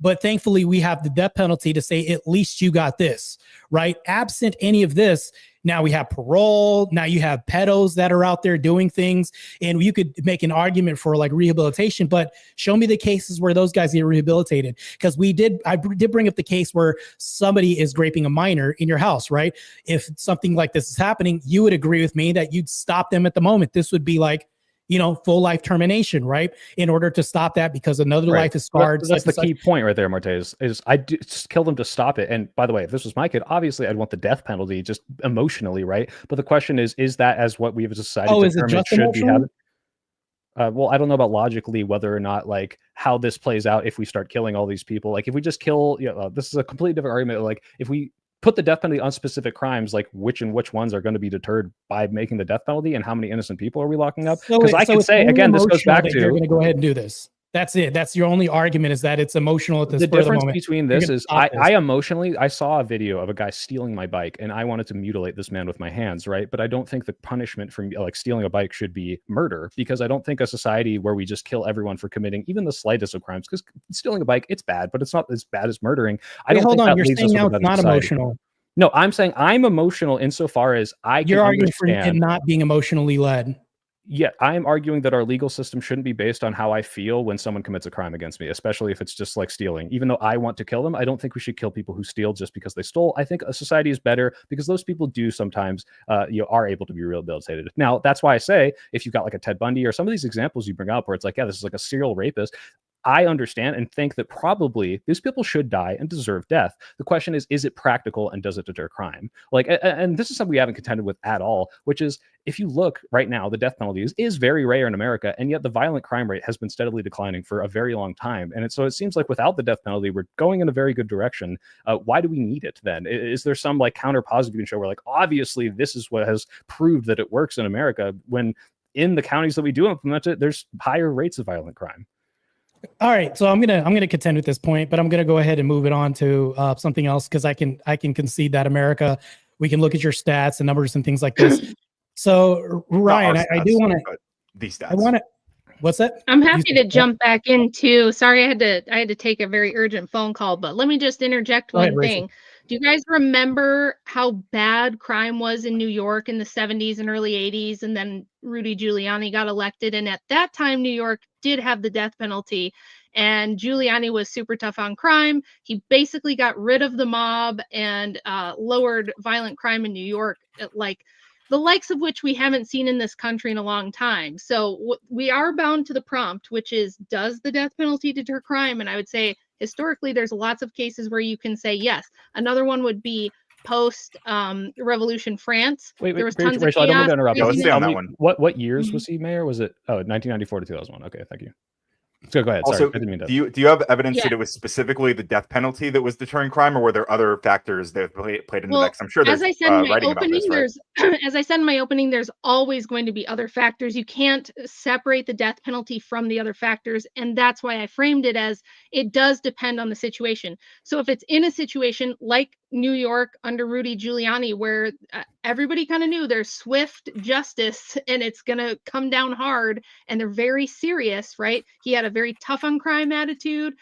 but thankfully we have the death penalty to say, at least you got this, right? Absent any of this, now we have parole. Now you have pedos that are out there doing things, and you could make an argument for like rehabilitation, but show me the cases where those guys get rehabilitated. Because I did bring up the case where somebody is raping a minor in your house, right? If something like this is happening, you would agree with me that you'd stop them at the moment. This would be like, you know, full life termination, right? In order to stop that, because another life is scarred. That's the key point right there, Martae, is I do just kill them to stop it. And by the way, if this was my kid, obviously I'd want the death penalty just emotionally, right? But the question is that as what we as a society determine should be having? Well, I don't know about logically whether or not like how this plays out if we start killing all these people. Like if we just kill, you know, this is a completely different argument. Like if we put the death penalty on specific crimes, like which ones are going to be deterred by making the death penalty, and how many innocent people are we locking up? Because I can say, again, this goes back to, you're going to go ahead and do this. That's it. That's your only argument, is that it's emotional at this the spur of the difference moment. between this is I emotionally, I saw a video of a guy stealing my bike and I wanted to mutilate this man with my hands, right? But I don't think the punishment for like stealing a bike should be murder, because I don't think a society where we just kill everyone for committing even the slightest of crimes, because stealing a bike, it's bad, but it's not as bad as murdering. I don't think that you're leaves us saying with now a it's better not society. emotional. No, I'm saying I'm emotional insofar as I can You're arguing for understand. it not being emotionally led. Yeah, I am arguing that our legal system shouldn't be based on how I feel when someone commits a crime against me, especially if it's just like stealing. Even though I want to kill them, I don't think we should kill people who steal just because they stole. I think a society is better because those people do sometimes, are able to be rehabilitated. Now, that's why I say if you've got like a Ted Bundy or some of these examples you bring up where it's like, yeah, this is like a serial rapist, I understand and think that probably these people should die and deserve death. The question is it practical and does it deter crime? Like, and this is something we haven't contended with at all, which is if you look right now, the death penalty is very rare in America, and yet the violent crime rate has been steadily declining for a very long time. And so it seems like without the death penalty, we're going in a very good direction. Why do we need it then? Is there some like counter positive you can show where like, obviously this is what has proved that it works in America, when in the counties that we do implement it, there's higher rates of violent crime? All right, so I'm gonna contend with this point, but I'm gonna go ahead and move it on to something else, because I can concede that America, we can look at your stats and numbers and things like this. So Ryan, I do want to. These stats. I want to. What's that? I'm happy to jump back in too. Sorry, I had to take a very urgent phone call, but let me just interject one thing. Do you guys remember how bad crime was in New York in the 70s and early 80s? And then Rudy Giuliani got elected. And at that time, New York did have the death penalty. And Giuliani was super tough on crime. He basically got rid of the mob and lowered violent crime in New York. Like the likes of which we haven't seen in this country in a long time. So we are bound to the prompt, which is, does the death penalty deter crime? And I would say historically, there's lots of cases where you can say yes. Another one would be post Revolution France. Wait, there was Rachel, tons Rachel, of I don't mean chaos. to interrupt. Yeah, let's But stay on tell that me, one. what years Mhm. was he mayor? Was it 1994 to 2001? Okay, thank you. So go ahead. Also, Sorry, I didn't mean to. do you have evidence Yeah. that it was specifically the death penalty that was deterring crime, or were there other factors that played into Well, that? 'Cause I'm sure there's as I said in my writing about opening, this, right? there's as I said in my opening, there's always going to be other factors. You can't separate the death penalty from the other factors, and that's why I framed it as it does depend on the situation. So if it's in a situation like New York under Rudy Giuliani, where everybody kind of knew there's swift justice and it's going to come down hard, and they're very serious, right? He had a very tough on crime attitude.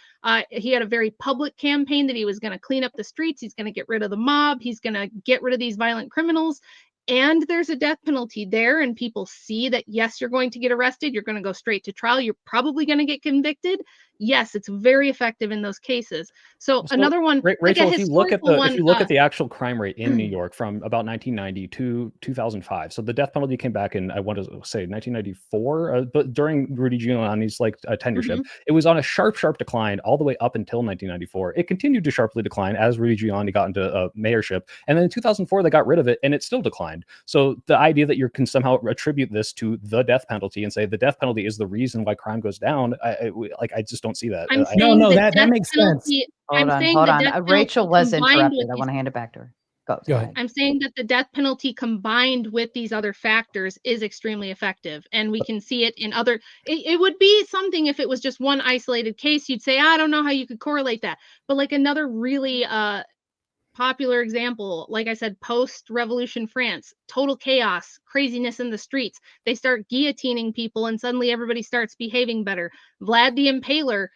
He had a very public campaign that he was going to clean up the streets. He's going to get rid of the mob. He's going to get rid of these violent criminals. And there's a death penalty there, and people see that, yes, you're going to get arrested. You're going to go straight to trial. You're probably going to get convicted. Yes, it's very effective in those cases. So another one, Rachel, like a if you look at the historical if you look one, at the actual crime rate in New York from about 1990 to 2005, so the death penalty came back in, I want to say 1994, but during Rudy Giuliani's tenureship, it was on a sharp decline all the way up until 1994. It continued to sharply decline as Rudy Giuliani got into mayorship, and then in 2004 they got rid of it, and it still declined. So the idea that you can somehow attribute this to the death penalty and say the death penalty is the reason why crime goes down, I just don't see that. I'm I- saying No, the that death makes sense. penalty. I'm saying Hold the on. death penalty Rachel was combined interrupted. with I these- want to hand it back to her. Go Go ahead. ahead. I'm saying that the death penalty combined with these other factors is extremely effective. And we can see it in other, it would be something if it was just one isolated case. You'd say, I don't know how you could correlate that. But like another really popular example, like I said, post-Revolution France, total chaos, craziness in the streets. They start guillotining people and suddenly everybody starts behaving better. Vlad the Impaler,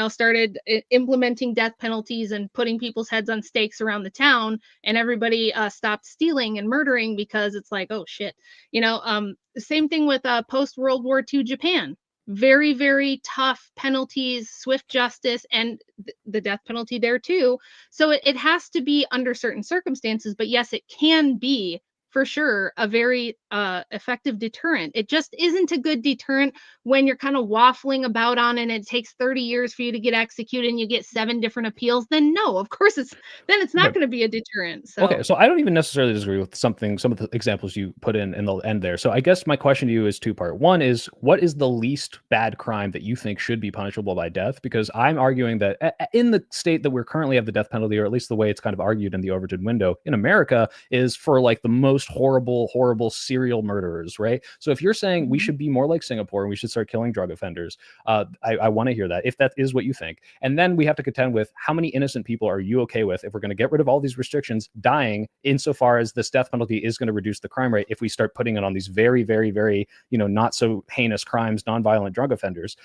started implementing death penalties and putting people's heads on stakes around the town, and everybody stopped stealing and murdering because it's like, oh shit. The same thing with post-World War II Japan. Very, very tough penalties, swift justice, and the death penalty there too. So it has to be under certain circumstances, but yes, it can be for sure a very effective deterrent. It just isn't a good deterrent when you're kind of waffling about on it and it takes 30 years for you to get executed and you get 7 different appeals. Then no, of course it's not going to be a deterrent. So Okay, so I don't even necessarily disagree with some of the examples you put in the end there. So I guess my question to you is two-part. One is, what is the least bad crime that you think should be punishable by death? Because I'm arguing that in the state that we're currently have the death penalty, or at least the way it's kind of argued in the Overton window in America, is for like the most horrible serial murderers, right? So if you're saying we should be more like Singapore and we should start killing drug offenders, I want to hear that, if that is what you think. And then we have to contend with how many innocent people are you okay with if we're going to get rid of all these restrictions dying, insofar as this death penalty is going to reduce the crime rate if we start putting it on these very not so heinous crimes, nonviolent drug offenders.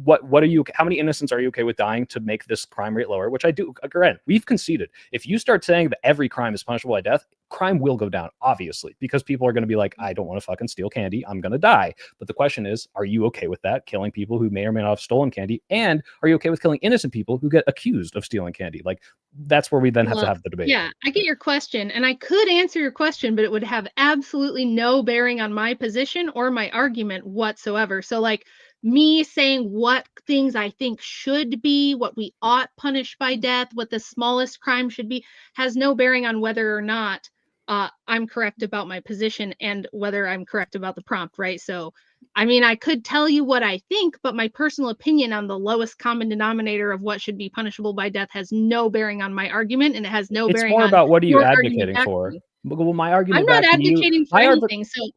How many innocents are you okay with dying to make this crime rate lower? Which I do. Again, we've conceded. If you start saying that every crime is punishable by death, crime will go down, obviously, because people are going to be like, I don't want to fucking steal candy. I'm going to die. But the question is, are you okay with that? Killing people who may or may not have stolen candy? And are you okay with killing innocent people who get accused of stealing candy? Like, that's where we then have to have the debate. Yeah, I get your question, and I could answer your question, but it would have absolutely no bearing on my position or my argument whatsoever. So like, me saying what things I think should be, what we ought punish by death, what the smallest crime should be, has no bearing on whether or not I'm correct about my position and whether I'm correct about the prompt, right? So, I mean, I could tell you what I think, but my personal opinion on the lowest common denominator of what should be punishable by death has no bearing on my argument, and it has no It's bearing more on about what are you your argument advocating back to for? me. Well, my argument I'm not back to you, advocating for anything, so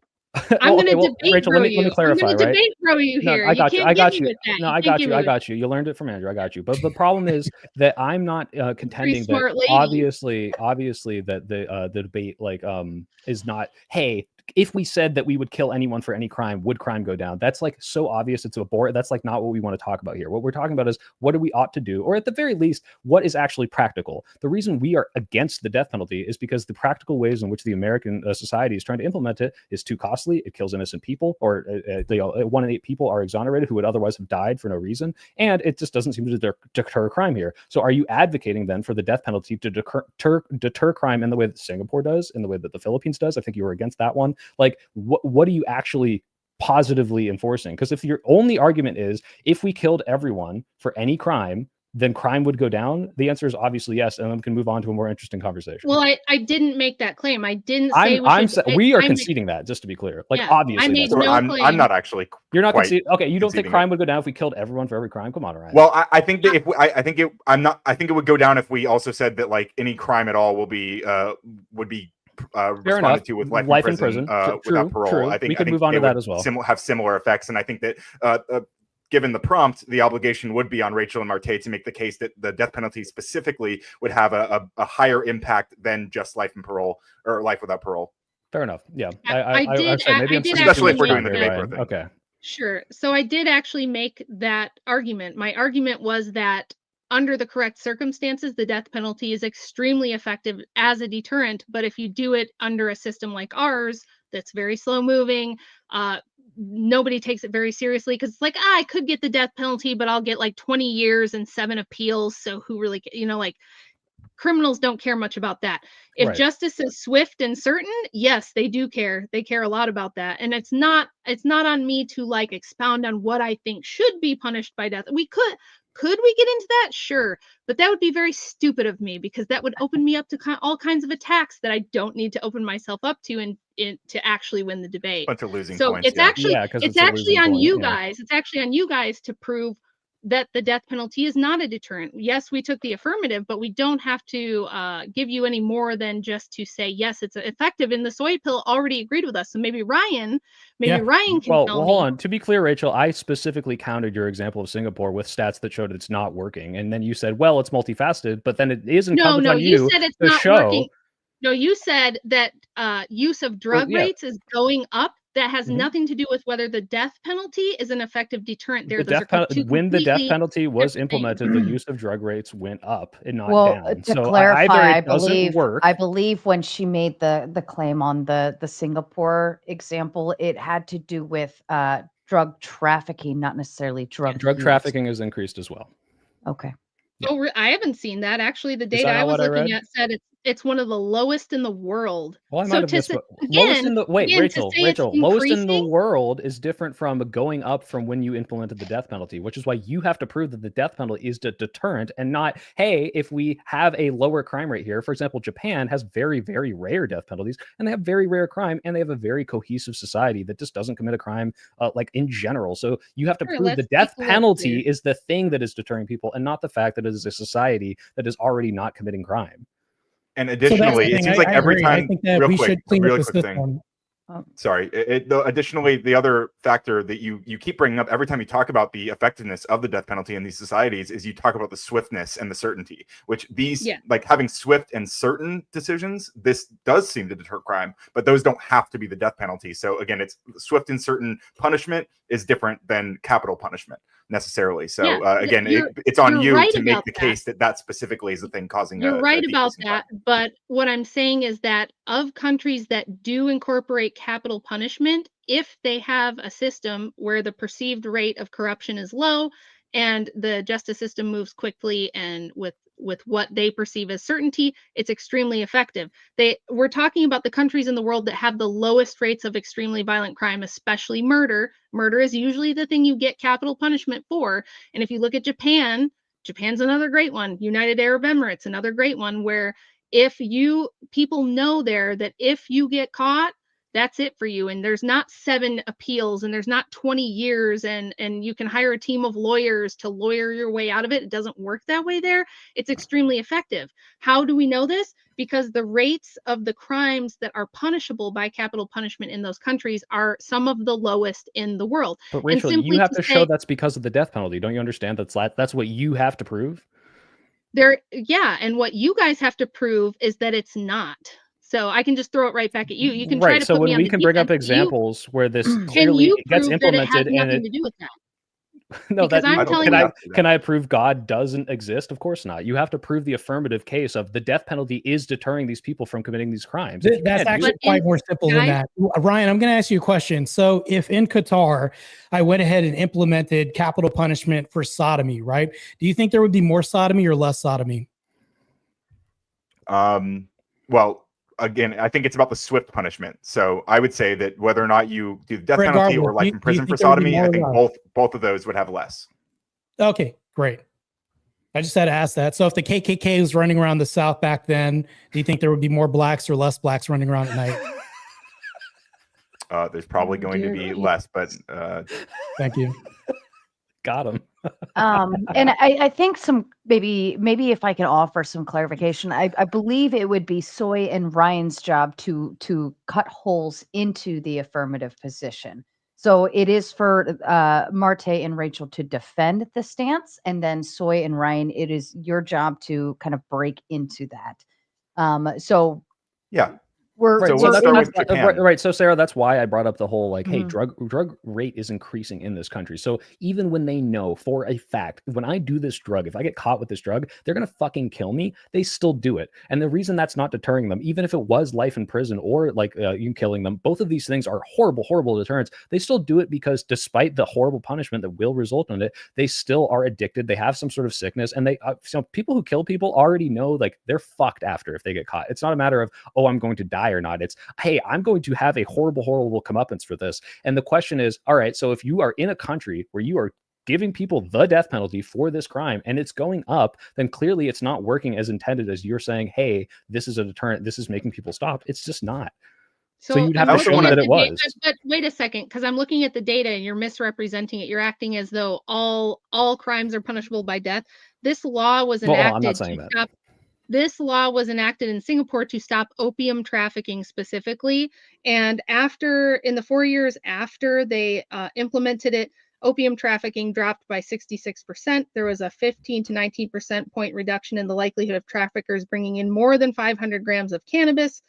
I'm well, going to okay, well, debate Rachel, bro let me you. clarify, I'm going to right? debate bro you No, here. I got you. Can't I get got me you. with that. No, You I can't got get you. me I with got you. You learned it from Andrew. I got you. But the problem is that I'm not contending that smart lady. obviously that the debate is not, hey, if we said that we would kill anyone for any crime, would crime go down? That's like so obvious. It's abhorrent. That's like not what we want to talk about here. What we're talking about is what do we ought to do, or at the very least, what is actually practical. The reason we are against the death penalty is because the practical ways in which the American society is trying to implement it is too costly. It kills innocent people, or 1 in 8 people are exonerated who would otherwise have died for no reason, and it just doesn't seem to deter crime here. So are you advocating then for the death penalty to deter crime in the way that Singapore does, in the way that the Philippines does? I think you were against that one. down. Like, what are you actually positively enforcing? Because if your only argument is if we killed everyone for any crime, then crime would go down, the answer is obviously yes, and then we can move on to a more interesting conversation. Well, I didn't make that claim. I didn't say we are conceding that, just to be clear. Like, Yeah, obviously, I made that's no I'm claim. not actually. You're not quite conceding. Okay, you don't think conceding crime it. would go down if we killed everyone for every crime? Come on, Ryan. Well, I think that if I think it, I'm not. I think it would go down if we also said that like any crime at all would be responded to with life in prison without parole. True. I think we could I think move on they to that would as well. have similar effects, and I think that given the prompt, the obligation would be on Rachel and Martae to make the case that the death penalty specifically would have a higher impact than just life in parole or life without parole. Fair enough. Yeah, I did especially if we're doing the debate. Ryan. Okay. Sure. So I did actually make that argument. My argument was that under the correct circumstances, the death penalty is extremely effective as a deterrent. But if you do it under a system like ours, that's very slow moving, nobody takes it very seriously because it's like, I could get the death penalty, but I'll get like 20 years and 7 appeals. So who really, like criminals don't care much about that. If justice is swift and certain, yes, they do care. They care a lot about that. And it's not on me to like expound on what I think should be punished by death. We could we get into that? Sure. But that would be very stupid of me because that would open me up to all kinds of attacks that I don't need to open myself up to and to actually win the debate. Bunch of losing so points. it's actually on you yeah. guys. It's actually on you guys to prove that the death penalty is not a deterrent. Yes, we took the affirmative, but we don't have to give you any more than just to say, yes, it's effective. And the soy pill already agreed with us. So maybe Ryan can tell me. Hold on. To be clear, Rachel, I specifically countered your example of Singapore with stats that showed it's not working. And then you said, well, it's multifaceted, but then it is incumbent on you said it's to not show. Working. No, you said that use of drug rates is going up. That has nothing to do with whether the death penalty is an effective deterrent. When the death penalty was implemented, the use of drug rates went up and not down. To So clarify, either I believe when she made the claim on the Singapore example, it had to do with drug trafficking, not necessarily drug use. trafficking has increased as well. Okay. Yeah. Oh, I haven't seen that. Actually, the data I was looking at said it's one of the lowest in the world. Well, I might have lowest in the Rachel, lowest in the world is different from going up from when you implemented the death penalty, which is why you have to prove that the death penalty is a deterrent and not, hey, if we have a lower crime rate here, for example, Japan has very, very rare death penalties and they have very rare crime and they have a very cohesive society that just doesn't commit a crime like in general. So you have to prove the death penalty is the thing that is deterring people and not the fact that it is a society that is already not committing crime. And additionally, it seems like every time, I think that we should clean up this one. Sorry. Additionally, the other factor that you keep bringing up every time you talk about the effectiveness of the death penalty in these societies is you talk about the swiftness and the certainty, which like having swift and certain decisions, this does seem to deter crime, but those don't have to be the death penalty. So again, it's swift and certain punishment is different than capital punishment necessarily. So again, it's on you to make the case that specifically is the thing causing. You're right about that, but what I'm saying is that of countries that do incorporate capital punishment, if they have a system where the perceived rate of corruption is low and the justice system moves quickly and with what they perceive as certainty, it's extremely effective. We're talking about the countries in the world that have the lowest rates of extremely violent crime, especially murder. Murder is usually the thing you get capital punishment for. And if you look at Japan's another great one. United Arab Emirates, another great one, where people know there that if you get caught, that's it for you. And there's not 7 appeals and there's not 20 years and you can hire a team of lawyers to lawyer your way out of it. It doesn't work that way there. It's extremely effective. How do we know this? Because the rates of the crimes that are punishable by capital punishment in those countries are some of the lowest in the world. But Rachel, you have to show that's because of the death penalty. Don't you understand that's what you have to prove? And what you guys have to prove is that it's not. So I can just throw it right back at you. You can try to put me on the defense. So when we can bring up examples where this clearly gets implemented and nothing to do with that. No, can I prove God doesn't exist? Of course not. You have to prove the affirmative case of the death penalty is deterring these people from committing these crimes. That's actually quite more simple than that. Ryan, I'm going to ask you a question. So if in Qatar, I went ahead and implemented capital punishment for sodomy, right? Do you think there would be more sodomy or less sodomy? Well, again, I think it's about the swift punishment. So I would say that whether or not you do the death penalty or Regardless, life do in you prison for think there would be sodomy, more I or think less? both of those would have less. Okay, great. I just had to ask that. So if the KKK was running around the South back then, do you think there would be more blacks or less blacks running around at night? There's probably Oh, going to dear be God. less, but Thank you. Got him. And I think maybe if I can offer some clarification, I believe it would be Soy and Ryan's job to cut holes into the affirmative position. So it is for Martae and Rachel to defend the stance, and then Soy and Ryan, it is your job to kind of break into that. So yeah. we're So Right. So let's that's, start that's with Japan. right. So Sarah, that's why I brought up the whole like, hey, Mhm. drug rate is increasing in this country. So even when they know for a fact, when I do this drug, if I get caught with this drug, they're gonna fucking kill me. They still do it, and the reason that's not deterring them, even if it was life in prison or like you killing them, both of these things are horrible deterrents. They still do it because despite the horrible punishment that will result in it, they still are addicted. They have some sort of sickness, and they so people who kill people already know like they're fucked after if they get caught. It's not a matter of, oh, I'm going to die or not. It's, hey, I'm going to have a horrible comeuppance for this. And the question is, all right, so if you are in a country where you are giving people the death penalty for this crime and it's going up, then clearly it's not working as intended as you're saying, hey, this is a deterrent, this is making people stop. It's just not. So you'd have I'm to show looking them at that it the data, was. but wait a second, because I'm looking at the data and you're misrepresenting it. You're acting as though all crimes are punishable by death. This law was Well, I'm not enacted saying to that. stop. This law was enacted in Singapore to stop opium trafficking specifically. And in the 4 years after they implemented it, opium trafficking dropped by 66%. There was a 15 to 19% point reduction in the likelihood of traffickers bringing in more than 500 grams of cannabis,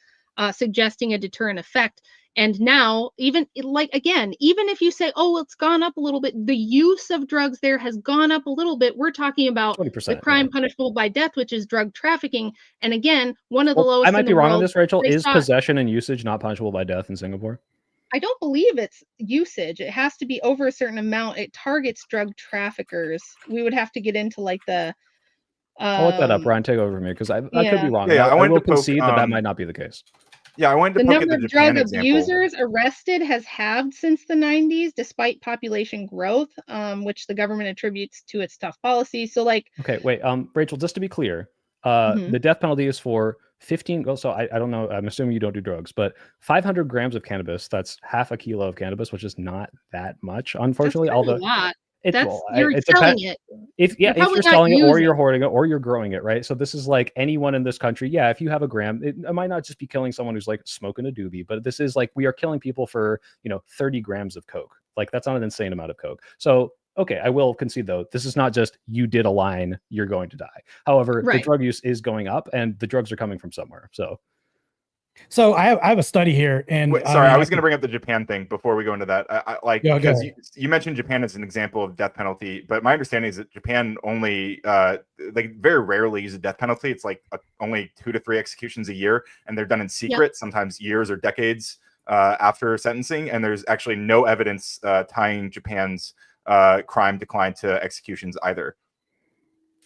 suggesting a deterrent effect. And now, even if you say, oh, it's gone up a little bit, the use of drugs there has gone up a little bit. We're talking about 20%, the crime punishable by death, which is drug trafficking. And again, one of the Well, lowest I might in be the wrong on world. this, Rachel. They Is saw- possession and usage not punishable by death in Singapore? I don't believe it's usage. It has to be over a certain amount. It targets drug traffickers. We would have to get into like the. I'll look that up. Ryan, take over from me because I could be Yeah. wrong. Yeah, and I I wanted will to poke, concede that might not be the case. Yeah, I wanted to The poke at number the of Japan drug example. abusers arrested has halved since the 90s, despite population growth, which the government attributes to its tough policy. So, like, Okay, wait, Rachel, just to be clear, Mhm. the death penalty is for 15. Well, so I don't know. I'm assuming you don't do drugs, but 500 grams of cannabis, that's half a kilo of cannabis, which is not that much, unfortunately. That's kind of a lot. You're It selling depends. it. If You're if probably you're not selling it or using. you're hoarding it or you're growing it, right? So this is like anyone in this country. Yeah, if you have a gram, it might not just be killing someone who's like smoking a doobie, but this is like we are killing people for 30 grams of coke. Like that's not an insane amount of coke. So okay, I will concede though, this is not just you did a line, you're going to die. However, the Right. drug use is going up, and the drugs are coming from somewhere. So I have a study here, and Wait, sorry, I was going to bring up the Japan thing before we go into that. Because you mentioned Japan as an example of death penalty, but my understanding is that Japan only very rarely use a death penalty. It's like only 2 to 3 executions a year, and they're done in secret, sometimes years or decades after sentencing. And there's actually no evidence tying Japan's crime decline to executions either.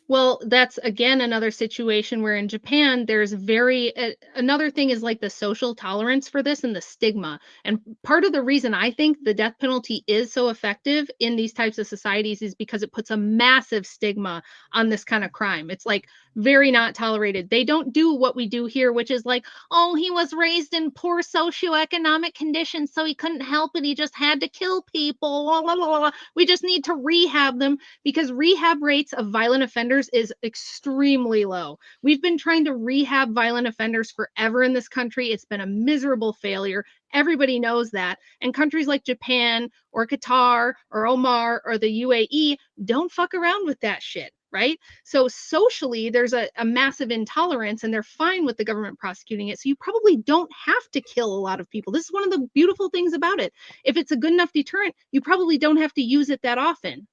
Well, that's again another situation where in Japan there's another thing is like the social tolerance for this and the stigma. And part of the reason I think the death penalty is so effective in these types of societies is because it puts a massive stigma on this kind of crime. It's like very not tolerated. They don't do what we do here, which is like, oh, he was raised in poor socioeconomic conditions, so he couldn't help it. He just had to kill people. Blah, blah, blah, blah. We just need to rehab them because rehab rates of violent offenders is extremely low. We've been trying to rehab violent offenders forever in this country. It's been a miserable failure. Everybody knows that. And countries like Japan or Qatar or Oman or the UAE don't fuck around with that shit. Right? So socially, there's a massive intolerance and they're fine with the government prosecuting it. So you probably don't have to kill a lot of people. This is one of the beautiful things about it. If it's a good enough deterrent, you probably don't have to use it that often.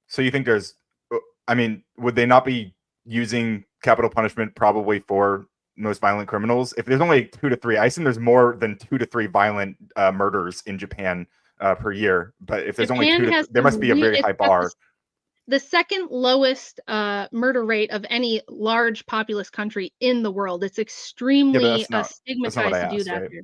So you think would they not be using capital punishment probably for most violent criminals? If there's only 2 to 3, I assume there's more than 2 to 3 violent murders in Japan per year. But if there's only 2 to 3, there must be a very high bar. the second lowest murder rate of any large populous country in the world. It's Yeah, but extremely that's not what stigmatized I to do asked, that right? here.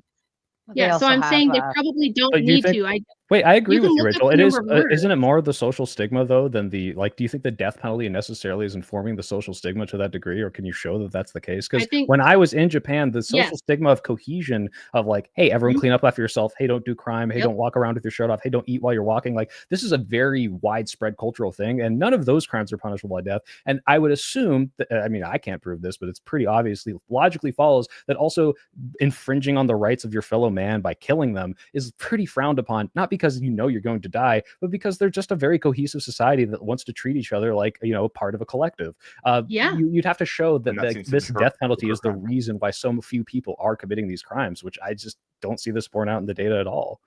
They Yeah, so also I'm have saying they probably don't But you need think to. Wait, I agree You can with you, look up Rachel. the It is, number of murders. isn't it more the social stigma though than the like? Do you think the death penalty necessarily is informing the social stigma to that degree, or can you show that that's the case? I Because think when I was in Japan, the social yes. stigma of cohesion of like, hey, everyone Mhm. clean up after yourself. Hey, don't do crime. Hey, Yep. don't walk around with your shirt off. Hey, don't eat while you're walking. Like this is a very widespread cultural thing, and none of those crimes are punishable by death. And I would assume that I mean I can't prove this, but it's pretty obviously logically follows that also infringing on the rights of your fellow man by killing them is pretty frowned upon, not because you know you're going to die, but because they're just a very cohesive society that wants to treat each other like, you know, part of a collective. Yeah. You'd have to show that And that seems to this be death her penalty is the crime. reason why so few people are committing these crimes, which I just don't see this borne out in the data at all.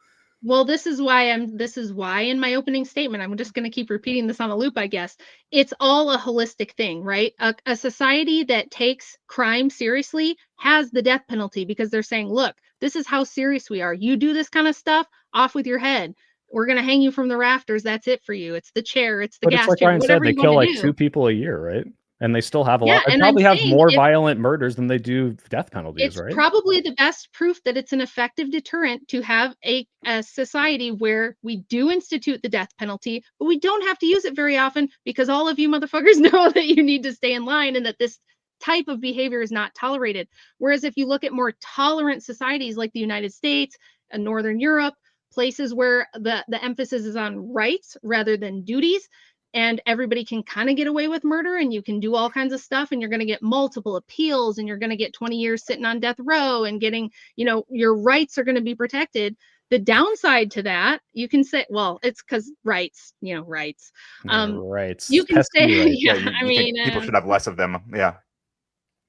Well, this is why in my opening statement, I'm just going to keep repeating this on a loop, I guess. It's all a holistic thing, right? A society that takes crime seriously has the death penalty because they're saying, look, this is how serious we are. You do this kind of stuff, off with your head. We're going to hang you from the rafters. That's it for you. It's the chair, it's the But it's gas like chair, Ryan said, whatever they you want kill to like do. 2 people a year, right? And they still have a Yeah, lot. They and I'm probably have saying more violent murders than they do death penalties, it's right? probably the best proof that it's an effective deterrent to have a society where we do institute the death penalty, but we don't have to use it very often because all of you motherfuckers know that you need to stay in line and that this type of behavior is not tolerated. Whereas if you look at more tolerant societies like the United States and Northern Europe, places where the emphasis is on rights rather than duties, and everybody can kind of get away with murder and you can do all kinds of stuff and you're going to get multiple appeals and you're going to get 20 years sitting on death row and getting, your rights are going to be protected. The downside to that, you can say, well, it's because rights, rights. Yeah, Um, right. you can say, Pesky, right? Yeah, yeah, I you think mean, people should have less of them? Yeah.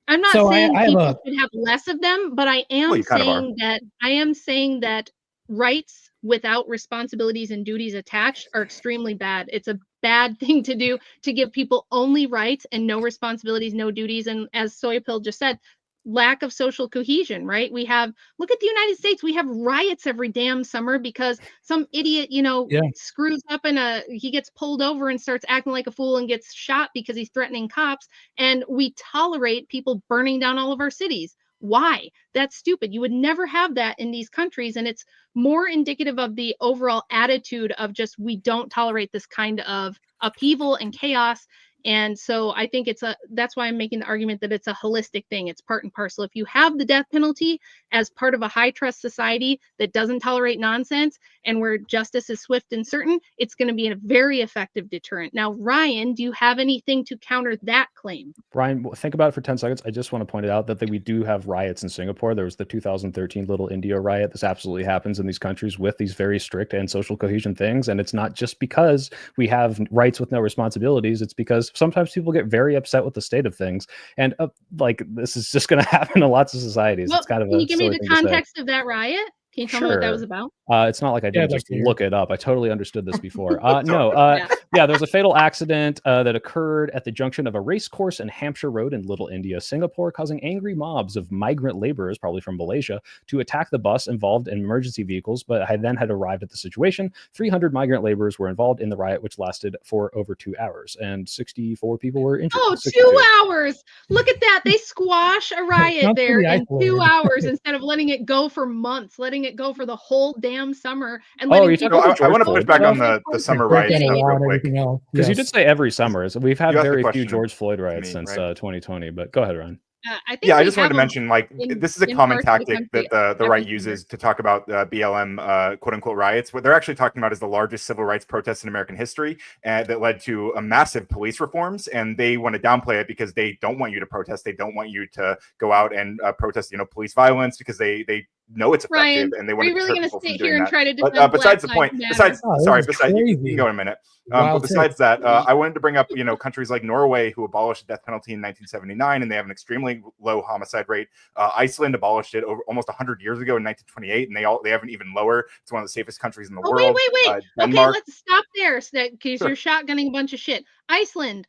I'm not So saying I have people a should have less of them, but Well, you kind of are. I am saying that rights without responsibilities and duties attached are extremely bad. It's a bad thing to do to give people only rights and no responsibilities, no duties. And as Soy Pill just said, lack of social cohesion, right? Look at the United States. We have riots every damn summer because some idiot, yeah. screws up he gets pulled over and starts acting like a fool and gets shot because he's threatening cops. And we tolerate people burning down all of our cities. Why? That's stupid. You would never have that in these countries. And it's more indicative of the overall attitude of just we don't tolerate this kind of upheaval and chaos. And so I think that's why I'm making the argument that it's a holistic thing. It's part and parcel. If you have the death penalty as part of a high trust society that doesn't tolerate nonsense and where justice is swift and certain, it's going to be a very effective deterrent. Now, Ryan, do you have anything to counter that claim? Ryan, think about it for 10 seconds. I just want to point out that we do have riots in Singapore. There was the 2013 Little India riot. This absolutely happens in these countries with these very strict and social cohesion things. And it's not just because we have rights with no responsibilities. It's because sometimes people get very upset with the state of things. And like this is just going to happen in lots of societies. Well, It's kind of can a you give me silly the thing to say. context of that riot? Can you tell me what that was about? It's not like I Yeah, didn't I'd like just to hear. look it up. I totally understood this before. No, Yeah. yeah, there was a fatal accident that occurred at the junction of a race course and Hampshire Road in Little India, Singapore, causing angry mobs of migrant laborers, probably from Malaysia, to attack the bus involved in emergency vehicles, but then had arrived at the situation. 300 migrant laborers were involved in the riot, which lasted for over 2 hours, and 64 people were injured. Oh, 62. 2 hours. Look at that. They squash a riot Sounds there pretty in 2 isolated. hours instead of letting it go for months, letting it go for the whole damn summer and Oh, letting you're people. talking about I George want to push Floyd back on stuff? the summer Break riot down the stuff law real and quick. everything else. Because you Yes. did say every summer. So we've had You asked the very few question George Floyd to riots me, since right? 2020, but go ahead, Ryan. I think Yeah, I we just wanted have to them mention, like, in- this is a in common parts of the tactic country that the every right summer. uses to talk about BLM quote unquote riots. What they're actually talking about is the largest civil rights protests in American history that led to a massive police reforms. And they want to downplay it because they don't want you to protest. They don't want you to go out and protest, police violence, because they know it's effective Ryan, and they are want you to really deter going to people from sit doing here and that. try to But defend besides the Black point, Lives Matter? you can go in a minute. But Wild besides that, I wanted to bring up, countries like Norway, who abolished the death penalty in 1979, and they have an extremely low homicide rate. Iceland abolished it almost 100 years ago in 1928, and they have an even lower. It's one of the safest countries in the Oh, world. wait. Okay, Denmark. let's stop there because Sure. you're shotgunning a bunch of shit. Iceland,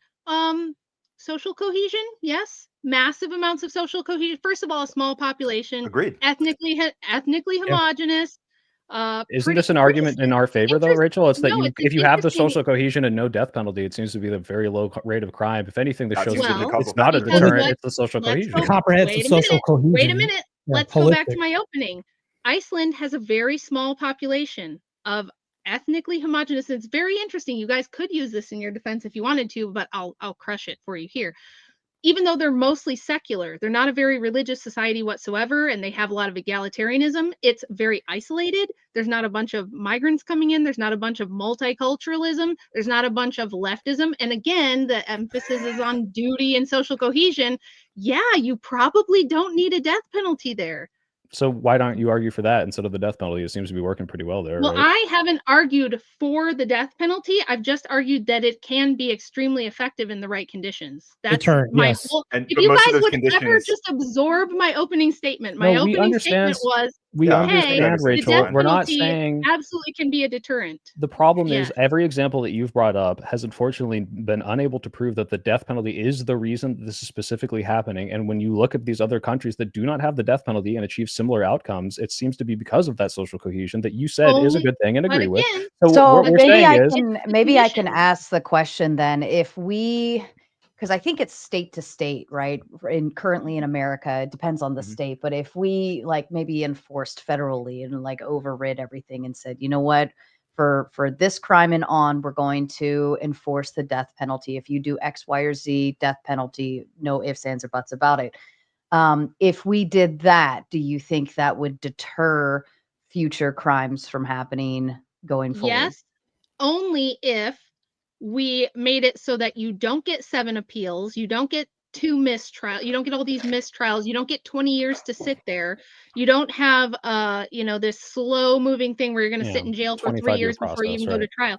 social cohesion, yes, massive amounts of social cohesion. First of all, a small population, Agreed. ethnically Yeah. homogenous. Isn't this an argument in our favor, though, Rachel? It's that No, it's if you have the interesting- social cohesion and no death penalty, it seems to be the very low rate of crime. If anything, this That shows seems to be that the causal it's not a factor. deterrent; Let's- it's the social let's cohesion. go- Comprehensive Wait a social minute. cohesion. Wait a minute. Yeah, Let's go back holistic. to my opening. Iceland has a very small population of ethnically homogenous. It's very interesting. You guys could use this in your defense if you wanted to, but I'll crush it for you here. Even though they're mostly secular, they're not a very religious society whatsoever, and they have a lot of egalitarianism. It's very isolated. There's not a bunch of migrants coming in. There's not a bunch of multiculturalism. There's not a bunch of leftism. And again, the emphasis is on duty and social cohesion. Yeah, you probably don't need a death penalty there. So why don't you argue for that instead of the death penalty? It seems to be working pretty well there. Well, right? I haven't argued for the death penalty. I've just argued that it can be extremely effective in the right conditions. That's Deterrent, my yes. whole. And If but you most guys of those would ever conditions, just absorb my opening statement, my No, we opening statement understand. was, We Yeah, understand, hey, the Rachel. death We're not penalty saying absolutely can be a deterrent. the problem is Yes. every example that you've brought up has unfortunately been unable to prove that the death penalty is the reason that this is specifically happening. And when you look at these other countries that do not have the death penalty and achieve similar outcomes, it seems to be because of that social cohesion that you said is a Only- good thing and But agree with. again, So what we're maybe saying I is, can maybe I can conditions. ask the question then, if we, because I think it's state to state, right? Currently in America, it depends on the Mhm. state, but if we like maybe enforced federally and like overrid everything and said, you know what, for this crime and on, we're going to enforce the death penalty. If you do X, Y, or Z, death penalty, no ifs, ands, or buts about it. If we did that, do you think that would deter future crimes from happening going forward? yes, only if we made it so that you don't get 7 appeals, you don't get 2 mistrials, you don't get all these mistrials, you don't get 20 years to sit there, you don't have this slow moving thing where you're going to sit in jail for 3 25-year years before you process, even go to right? trial.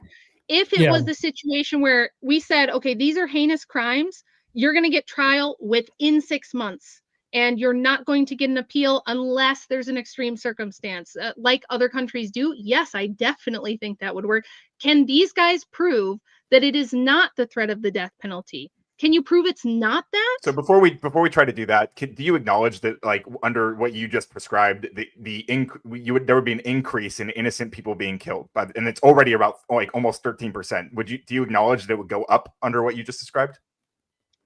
If it Yeah. was the situation where we said, okay, these are heinous crimes, you're going to get trial within 6 months. And you're not going to get an appeal unless there's an extreme circumstance, like other countries do. Yes, I definitely think that would work. Can these guys prove that it is not the threat of the death penalty? Can you prove it's not that? so before we try to do that, do you acknowledge that, like, under what you just prescribed, there would be an increase in innocent people being killed, and it's already about like almost 13%. Do you acknowledge that it would go up under what you just described?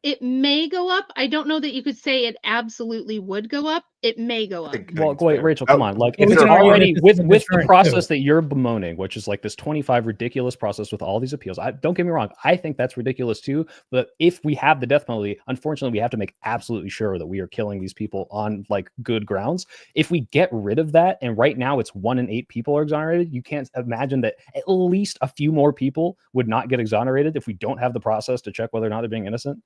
It may go up. I don't know that you could say it absolutely would go up. It may go up. Well, wait, Rachel, come on. Like, Well, if we it's can argue already that this with is a the deterrent, process too. that you're bemoaning, which is like this 25 ridiculous process with all these appeals. Don't get me wrong. I think that's ridiculous too. But if we have the death penalty, unfortunately, we have to make absolutely sure that we are killing these people on like good grounds. If we get rid of that, and right now it's 1 in 8 people are exonerated, you can't imagine that at least a few more people would not get exonerated if we don't have the process to check whether or not they're being innocent.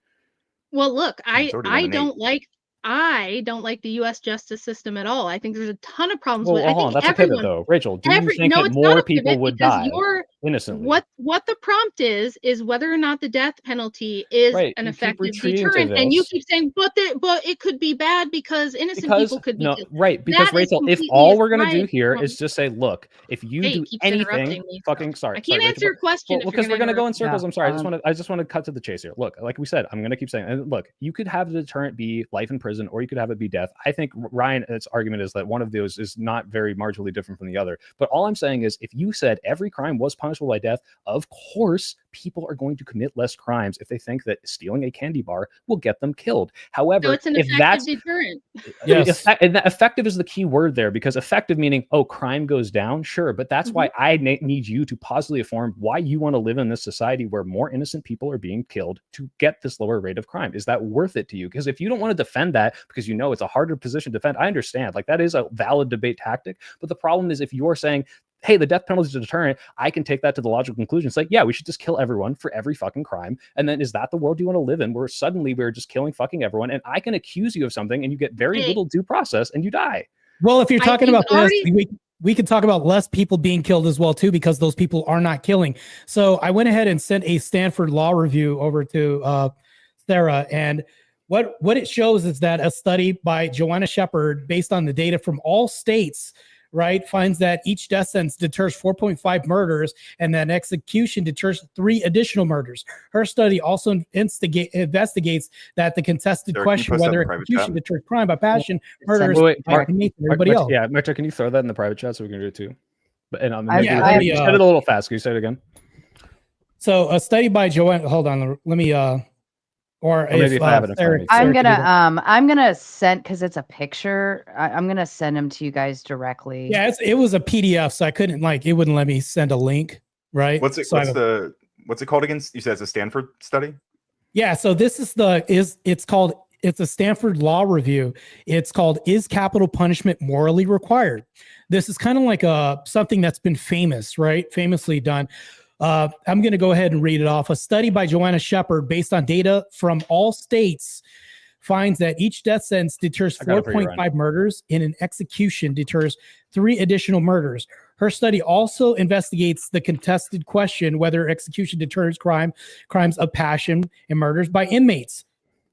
Well, look, It's already 1 in 8. I don't like the U.S. justice system at all. I think there's a ton of problems Well, with it. I hold on. think That's a pivot, everyone, though. Rachel, do you think no, that it's more not a people pivot would because die you're innocently? what the prompt is whether or not the death penalty is Right, an you keep effective retreating to deterrent, and you this. keep saying, but it could be bad because innocent people could be no, killed. right, because That is Rachel, if completely all we're gonna do aside here from- is just say, look, if you Hey, do keeps interrupting anything, me, fucking so sorry, I can't Rachel, answer your question if because you're we're gonna go in interrupt. circles. Yeah, I'm sorry, I just want to cut to the chase here. Look, like we said, I'm gonna keep saying, and look, you could have the deterrent be life in prison, or you could have it be death. I think Ryan's argument is that one of those is not very marginally different from the other. But all I'm saying is, if you said every crime was punishable by death, of course people are going to commit less crimes if they think that stealing a candy bar will get them killed. However, So it's an if effective that's deterrent. Yes. and that effective is the key word there, because effective meaning, oh, crime goes down, sure, but that's why I need you to positively affirm why you want to live in this society where more innocent people are being killed to get this lower rate of crime. Is that worth it to you? Because if you don't want to defend that because you know it's a harder position to defend, I understand, like, that is a valid debate tactic. But the problem is, if you're saying, hey, the death penalty is a deterrent, I can take that to the logical conclusion. It's like, yeah, we should just kill everyone for every fucking crime. And then is that the world you want to live in, where suddenly we're just killing fucking everyone, and I can accuse you of something and you get very little due process and you die? Well, if you're I talking think about this, already- we can talk about less people being killed as well too, because those people are not killing. So I went ahead and sent a Stanford law review over to Sarah, and what it shows is that a study by Joanna Shepard, based on the data from all states, right, finds that each death sentence deters 4.5 murders, and that execution deters 3 additional murders. Her study also investigates that the contested Sarah, can you question post that in whether the private execution chat? deters crime by passion, murders Wait, by Nathan, everybody else. Yeah, Marta, can you throw that in the private chat so we can do it too? And I- maybe I- you said it a little fast. Can you say it again? So a study by Joanna. Hold on. Let me. Or maybe if I have it in front of me. I'm Sarah, I'm gonna send because it's a picture. I'm gonna send them to you guys directly. yeah, it was a PDF, so I couldn't it wouldn't let me send a link, right? What's it? So What's it called again? You said it's a Stanford study. Yeah, so this is it's a Stanford Law Review. It's called "Is Capital Punishment Morally Required?" This is kind of like something that's been famously done. I'm going to go ahead and read it off. A study by Joanna Shepard, based on data from all states, finds that each death sentence deters 4.5 murders, and an execution deters 3 additional murders. Her study also investigates the contested question whether execution deters crimes of passion and murders by inmates.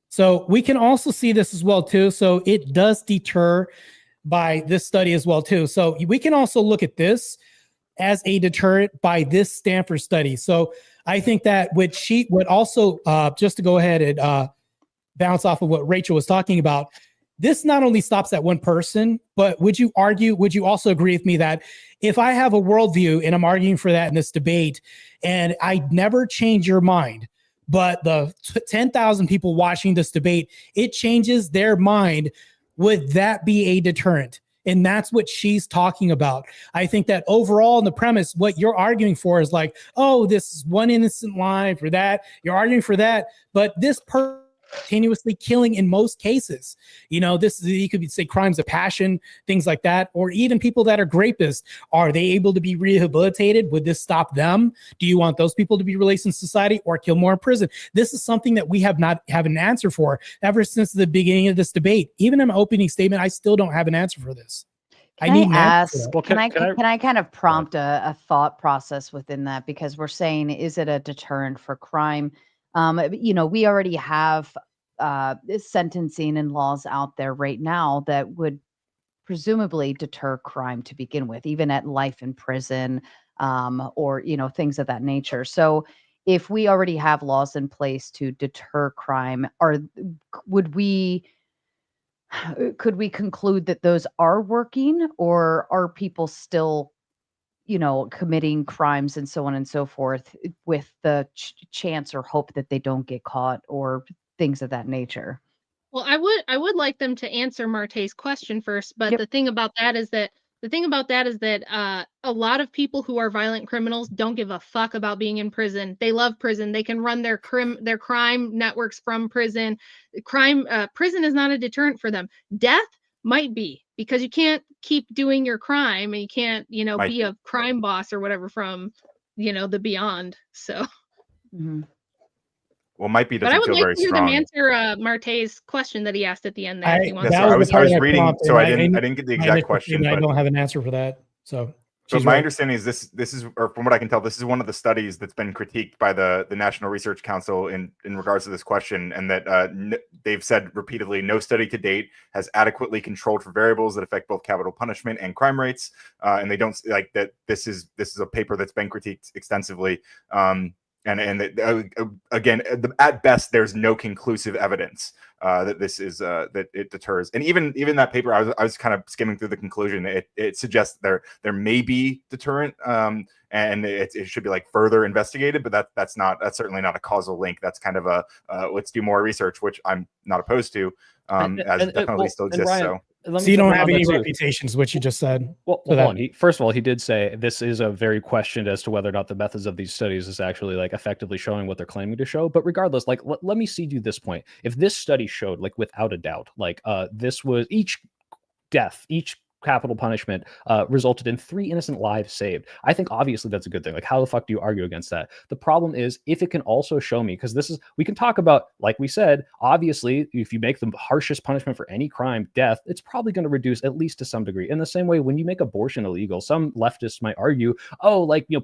So we can also see this as well too. So it does deter by this study as well too. So we can also look at this as a deterrent by this Stanford study. So I think that would also just to go ahead and bounce off of what Rachel was talking about, this not only stops at one person, but would you also agree with me that if I have a worldview and I'm arguing for that in this debate, and I never change your mind, but the 10,000 people watching this debate, it changes their mind, would that be a deterrent? And that's what she's talking about. I think that overall in the premise, what you're arguing for is like, oh, this is one innocent life or that. You're arguing for that. But this person continuously killing in most cases, this is, you could say crimes of passion, things like that, or even people that are rapists. Are they able to be rehabilitated? Would this stop them? Do you want those people to be released in society or kill more in prison? This is something that we have not have an answer for ever since the beginning of this debate. Even in my opening statement, I still don't have an answer for this. Can I ask? Can I kind of prompt a thought process within that? Because we're saying, is it a deterrent for crime? We already have sentencing and laws out there right now that would presumably deter crime to begin with, even at life in prison, or things of that nature. So, if we already have laws in place to deter crime, would we? Could we conclude that those are working, or are people still, committing crimes and so on and so forth with the chance or hope that they don't get caught or things of that nature? Well, I would like them to answer Martae's question first, but Yep. the thing about that is that a lot of people who are violent criminals don't give a fuck about being in prison. They love prison. They can run their crime networks from prison. Prison is not a deterrent for them. Death might be, because you can't keep doing your crime, and you can't, be a crime boss or whatever from, the beyond. So. Well, might be But I doesn't would feel like very to hear them strong. answer Martae's question that he asked at the end there. If he wants Yes, to. I was reading, so I didn't get the exact question. I don't have an answer for that. So, but my understanding is this is, or from what I can tell, this is one of the studies that's been critiqued by the National Research Council in regards to this question, and that they've said repeatedly, no study to date has adequately controlled for variables that affect both capital punishment and crime rates, and they don't like that. This is a paper that's been critiqued extensively. Again, at best, there's no conclusive evidence that this is that it deters. And even that paper, I was kind of skimming through the conclusion. It suggests there may be deterrent, and it should be like further investigated. But that's certainly not a causal link. That's kind of a let's do more research, which I'm not opposed to, as it definitely still exists. Ryan, so you don't have any reputations, what you just said. Well, hold on. First of all, he did say this is a very questioned as to whether or not the methods of these studies is actually like effectively showing what they're claiming to show. But regardless, like let me cede you this point. If this study showed, like without a doubt, like this was each capital punishment resulted in 3 innocent lives saved, I think obviously that's a good thing. Like, how the fuck do you argue against that? The problem is if it can also show me, because we can talk about, like we said, obviously, if you make the harshest punishment for any crime, death, it's probably going to reduce at least to some degree. In the same way, when you make abortion illegal, some leftists might argue,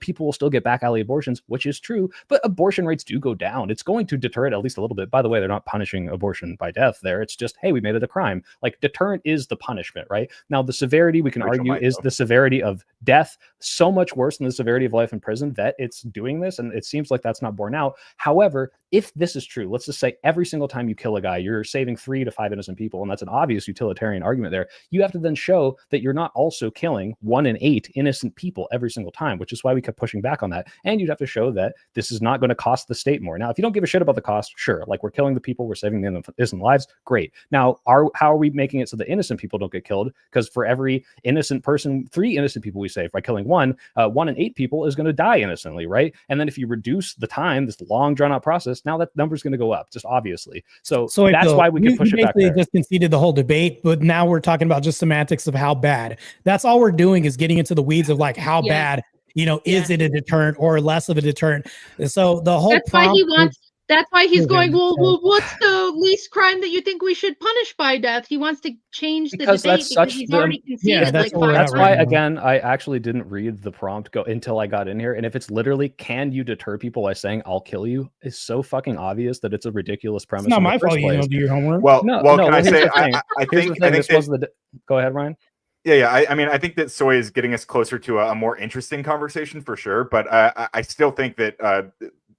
people will still get back alley abortions, which is true, but abortion rates do go down. It's going to deter it at least a little bit. By the way, they're not punishing abortion by death there. It's just, hey, we made it a crime. Like, deterrent is the punishment, right? Now, the severity, we can argue, is the severity of death so much worse than the severity of life in prison that it's doing this, and it seems like that's not borne out. However, if this is true, let's just say every single time you kill a guy, you're saving 3 to 5 innocent people, and that's an obvious utilitarian argument there. You have to then show that you're not also killing 1 in 8 innocent people every single time, which is why we kept pushing back on that. And you'd have to show that this is not going to cost the state more. Now, if you don't give a shit about the cost, sure, like we're killing the people, we're saving the innocent lives, great. Now, how are we making it so that innocent people don't get killed? Because for every innocent person, 3 innocent people we save by killing 1, 1 in 8 people is going to die innocently, right? And then if you reduce the time, this long drawn out process, now that number is going to go up, just obviously. So that's why we can push it back there. Just conceded the whole debate, but now we're talking about just semantics of how bad. That's all we're doing is getting into the weeds of like how bad, is it a deterrent or less of a deterrent? So the whole that's why he's going, well, what's the least crime that you think we should punish by death? He wants to change the debate because he's already conceded that's why, again, I actually didn't read the prompt until I got in here. And if it's literally, can you deter people by saying, I'll kill you? It's so fucking obvious that it's a ridiculous premise. It's not my fault you don't do your homework. Well, can I say, I think this was the... Go ahead, Ryan. Yeah. I mean, I think that soy is getting us closer to a more interesting conversation for sure. But I still think that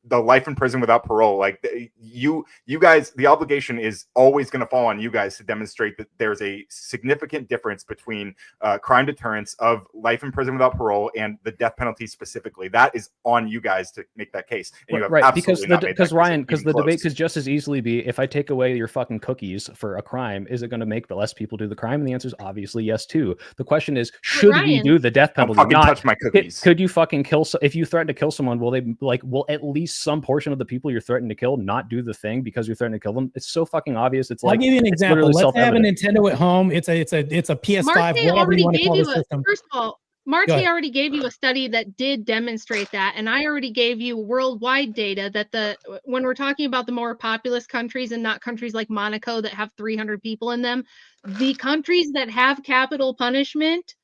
the life in prison without parole, like you guys, the obligation is always going to fall on you guys to demonstrate that there's a significant difference between crime deterrence of life in prison without parole and the death penalty specifically. That is on you guys to make that case. And you have because the debate could just as easily be, if I take away your fucking cookies for a crime, is it going to make less people do the crime? And the answer is obviously yes too. The question is, should we do the death penalty? Don't fucking touch my cookies. Could you fucking kill? If you threaten to kill someone, will at least some portion of the people you're threatening to kill not do the thing because you're threatening to kill them? It's so fucking obvious. It's I'll give you an example. Let's have a Nintendo at home. It's a PS5. Martae whatever you want to call the system. First of all, Martae already gave you a study that did demonstrate that, and I already gave you worldwide data that when we're talking about the more populous countries and not countries like Monaco that have 300 people in them, the countries that have capital punishment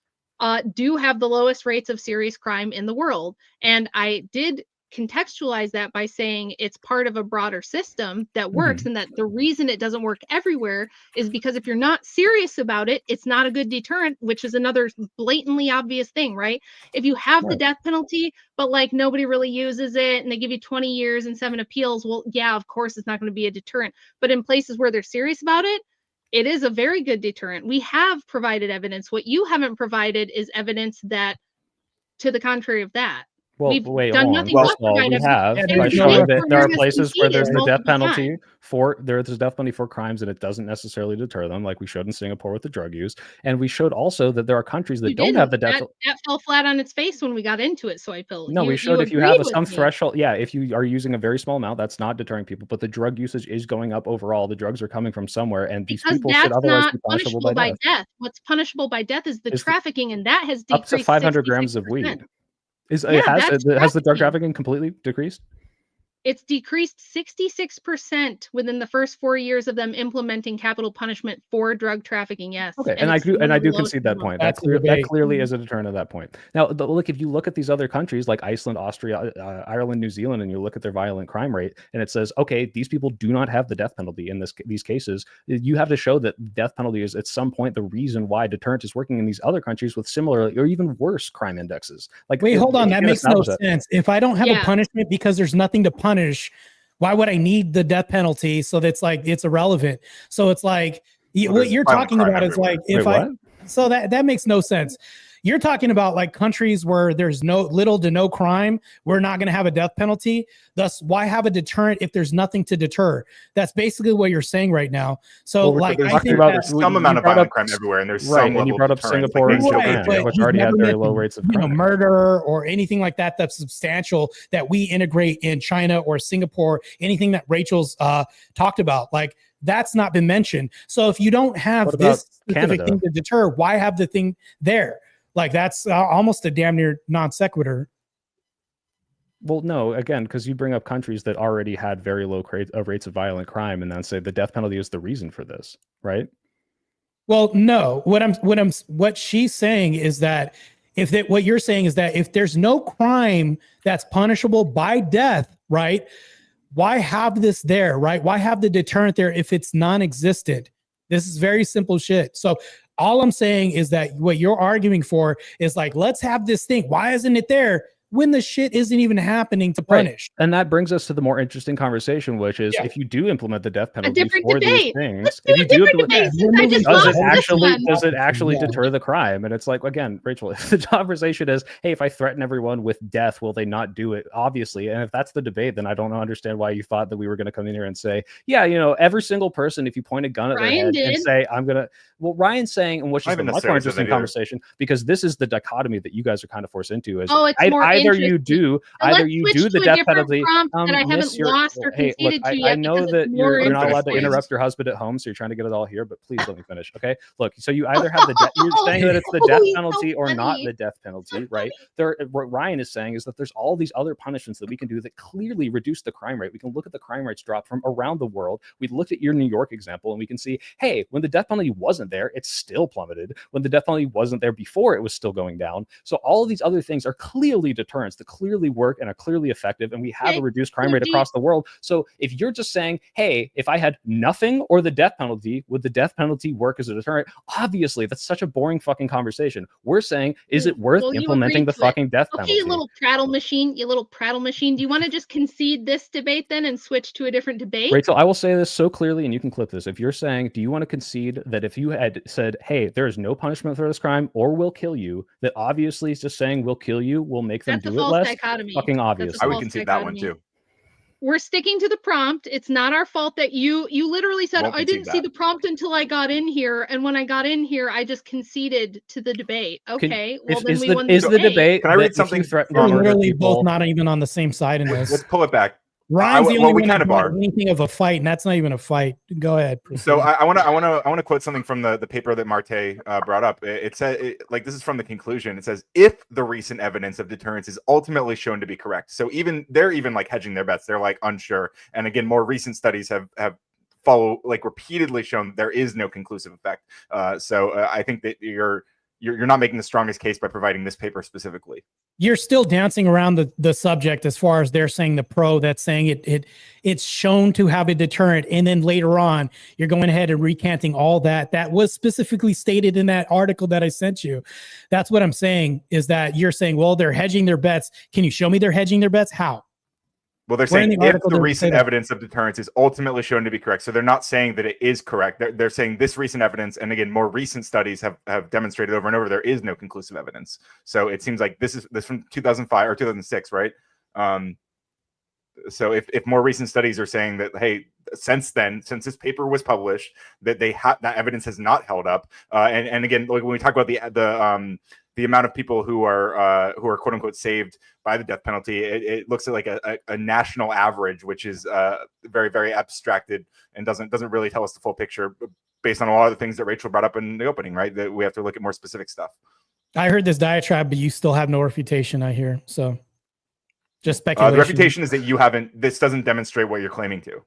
do have the lowest rates of serious crime in the world. And I did contextualize that by saying it's part of a broader system that works, and that the reason it doesn't work everywhere is because if you're not serious about it, it's not a good deterrent, which is another blatantly obvious thing, right? If you have the death penalty, but like nobody really uses it and they give you 20 years and 7 appeals, well, yeah, of course it's not going to be a deterrent. But in places where they're serious about it, it is a very good deterrent. We have provided evidence. What you haven't provided is evidence that to the contrary of that. Well, we have by showing that there are places where there's the death penalty there's death penalty for crimes and it doesn't necessarily deter them, like we showed in Singapore with the drug use. And we showed also that there are countries that don't have the death penalty. That fell flat on its face when we got into it, Soy Pill. No, we showed if you have some threshold, if you are using a very small amount, that's not deterring people, but the drug usage is going up overall. The drugs are coming from somewhere, and these people should otherwise be punishable by death. What's punishable by death is the trafficking, and that has decreased up to 500 grams of weed. Has the drug trafficking completely decreased? It's decreased 66% within the first 4 years of them implementing capital punishment for drug trafficking. Yes. Okay, and I do concede that point. That clearly is a deterrent at that point. Now, look, if you look at these other countries like Iceland, Austria, Ireland, New Zealand, and you look at their violent crime rate, and it says, okay, these people do not have the death penalty in these cases. You have to show that death penalty is at some point the reason why deterrent is working in these other countries with similar or even worse crime indexes. Like, wait, hold on, that makes no sense. If I don't have a punishment because there's nothing to punish, why would I need the death penalty? So that's like, it's irrelevant. So it's like, what you're talking about is like, so that makes no sense. You're talking about like countries where there's little to no crime. We're not going to have a death penalty. Thus, why have a deterrent if there's nothing to deter? That's basically what you're saying right now. So I think there's some amount of violent crime everywhere, and there's some level. And you brought up Singapore and Japan, which already had very low rates of crime. Murder or anything like that that's substantial that we integrate in China or Singapore. Anything that Rachel's talked about, like that's not been mentioned. So if you don't have this specific thing to deter, why have the thing there? Like that's almost a damn near non sequitur. Well, no, again, because you bring up countries that already had very low rates of violent crime, and then say the death penalty is the reason for this, right? Well, no. What she's saying is that what you're saying is that if there's no crime that's punishable by death, right? Why have this there, right? Why have the deterrent there if it's non-existent? This is very simple shit. So all I'm saying is that what you're arguing for is like, let's have this thing. Why isn't it there? when the shit isn't even happening to Right. punish. And that brings us to the more interesting conversation, which is Yeah. if you do implement the death A penalty different for these debate. things, Let's if do you a do different implement, debate since I just does lost it this one. actually Yeah. deter the crime? And it's like, again, Rachel, if the conversation is, hey, if I threaten everyone with death, will they not do it? Obviously. And if that's the debate, then I don't understand why you thought that we were going to come in here and say, yeah, every single person, if you point a gun at their Ryan head did. and say, I'm going to, well, Ryan's saying, and which I is the haven't much more necessarily said that interesting either. conversation, because this is the dichotomy that you guys are kind of forced into is Oh, it's more either you interesting. do, So either let's you switch do the to a death different penalty. prompt that I haven't Miss, lost or hey, look, conceded to I yet know because that it's more you're not finish, allowed to please. interrupt your husband at home, so you're trying to get it all here, but please let me finish. Okay. Look, so you either have you're saying that it's the Oh, death he's so penalty or not funny. the death penalty, right? What Ryan is saying is that there's all these other punishments that we can do that clearly reduce the crime rate. We can look at the crime rates drop from around the world. We looked at your New York example and we can see, hey, when the death penalty wasn't there, it's still plummeted. When the death penalty wasn't there before, it was still going down. So all of these other things are clearly deterrents that clearly work and are clearly effective. And we have Okay, a reduced so crime rate do you- across the world. So if you're just saying, hey, if I had nothing or the death penalty, would the death penalty work as a deterrent? Obviously, that's such a boring fucking conversation. We're saying, is it worth Well, you implementing agreed the to it. fucking death Okay, penalty? you little prattle machine. Do you want to just concede this debate then and switch to a different debate? Rachel, I will say this so clearly, and you can clip this. If you're saying, do you want to concede that if you had said, hey, there is no punishment for this crime or we'll kill you, that obviously just saying we'll kill you will make them That's a do it false less? dichotomy. Fucking That's obvious. a I would false concede that one dichotomy. too. We're sticking to the prompt. It's not our fault that you literally said, Won't I concede didn't see that. the prompt until I got in here. And when I got in here, I just conceded to the debate. Okay, well, then we won the the debate Can I that read if something you threaten We're to from- murder literally people, both not even on the same side in this. Let's pull it back. Ryan's the well, only we one kind that of are. brought anything of a fight, and that's not even a fight. Go ahead. Proceed. So I want to quote something from the paper that Martae brought up. It said, like, this is from the conclusion. It says, if the recent evidence of deterrence is ultimately shown to be correct. So they're even like hedging their bets. They're like unsure. And again, more recent studies have repeatedly shown there is no conclusive effect. So I think that you're not making the strongest case by providing this paper specifically. You're still dancing around the subject as far as they're saying the pro that's saying it's shown to have a deterrent, and then later on you're going ahead and recanting all that was specifically stated in that article that I sent you. That's what I'm saying, is that you're saying, well, they're hedging their bets. Can you show me they're hedging their bets? How? Well, they're Where in saying the if article the does it say recent that? evidence of deterrence is ultimately shown to be correct. So they're not saying that it is correct. They're saying this recent evidence, and again, more recent studies have demonstrated over and over there is no conclusive evidence. So it seems like this from 2005 or 2006, right? So if more recent studies are saying that, hey, since this paper was published, that that evidence has not held up, and again, like when we talk about the amount of people who are quote unquote saved by the death penalty, it looks at like a national average, which is very, very abstracted and doesn't really tell us the full picture based on a lot of the things that Rachel brought up in the opening, right? That we have to look at more specific stuff. I heard this diatribe, but you still have no refutation, I hear. So just speculation. The refutation is that this doesn't demonstrate what you're claiming to.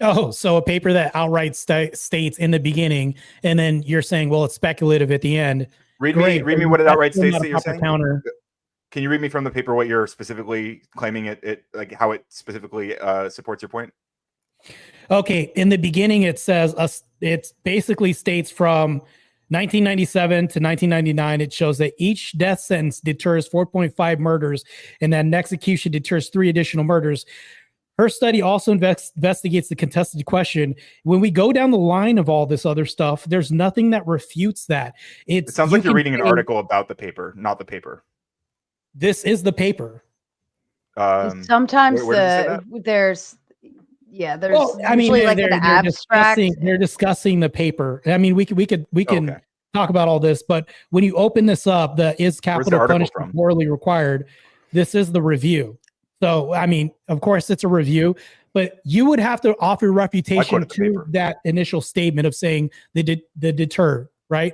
Oh, so a paper that outright states in the beginning, and then you're saying, well, it's speculative at the end. Read me what it outright states that you're saying. Counter. Can you read me from the paper what you're specifically claiming it like how it specifically supports your point? Okay, in the beginning it says it basically states from 1997 to 1999, it shows that each death sentence deters 4.5 murders, and that an execution deters 3 additional murders. Her study also investigates the contested question. When we go down the line of all this other stuff, there's nothing that refutes that. It sounds like you're reading an article about the paper, not the paper. This is the paper. Sometimes there's usually like an abstract. They're discussing the paper. I mean, we can Okay. talk about all this, but when you open this up, is capital punishment morally required? This is the review. So, I mean, of course, it's a review, but you would have to offer refutation to that initial statement of saying the deter, right?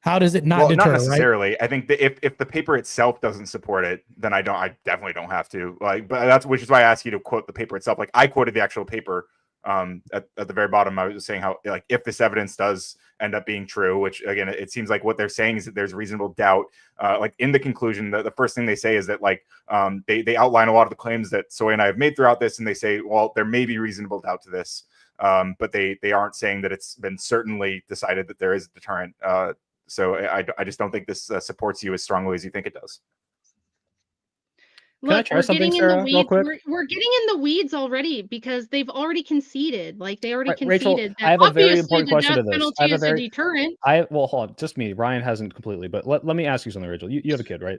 How does it not deter? Not necessarily. Right? I think that if the paper itself doesn't support it, then I definitely don't have to. But which is why I asked you to quote the paper itself. Like I quoted the actual paper. At the very bottom, I was saying how, like, if this evidence does end up being true, which again, it seems like what they're saying is that there's reasonable doubt. Like in the conclusion, the first thing they say is that they outline a lot of the claims that Soy and I have made throughout this, and they say, well, there may be reasonable doubt to this, but they aren't saying that it's been certainly decided that there is a deterrent. So I just don't think this supports you as strongly as you think it does. Can I Look, try we're something, getting in the Sarah, real weeds. quick? We're getting in the weeds already because they've already conceded. Like they already Right, Rachel, conceded I that have a very obviously important the question death to this. I penalty have a is a very, deterrent. well, hold on, just me. Ryan hasn't completely, but let me ask you something, Rachel. You have a kid, right?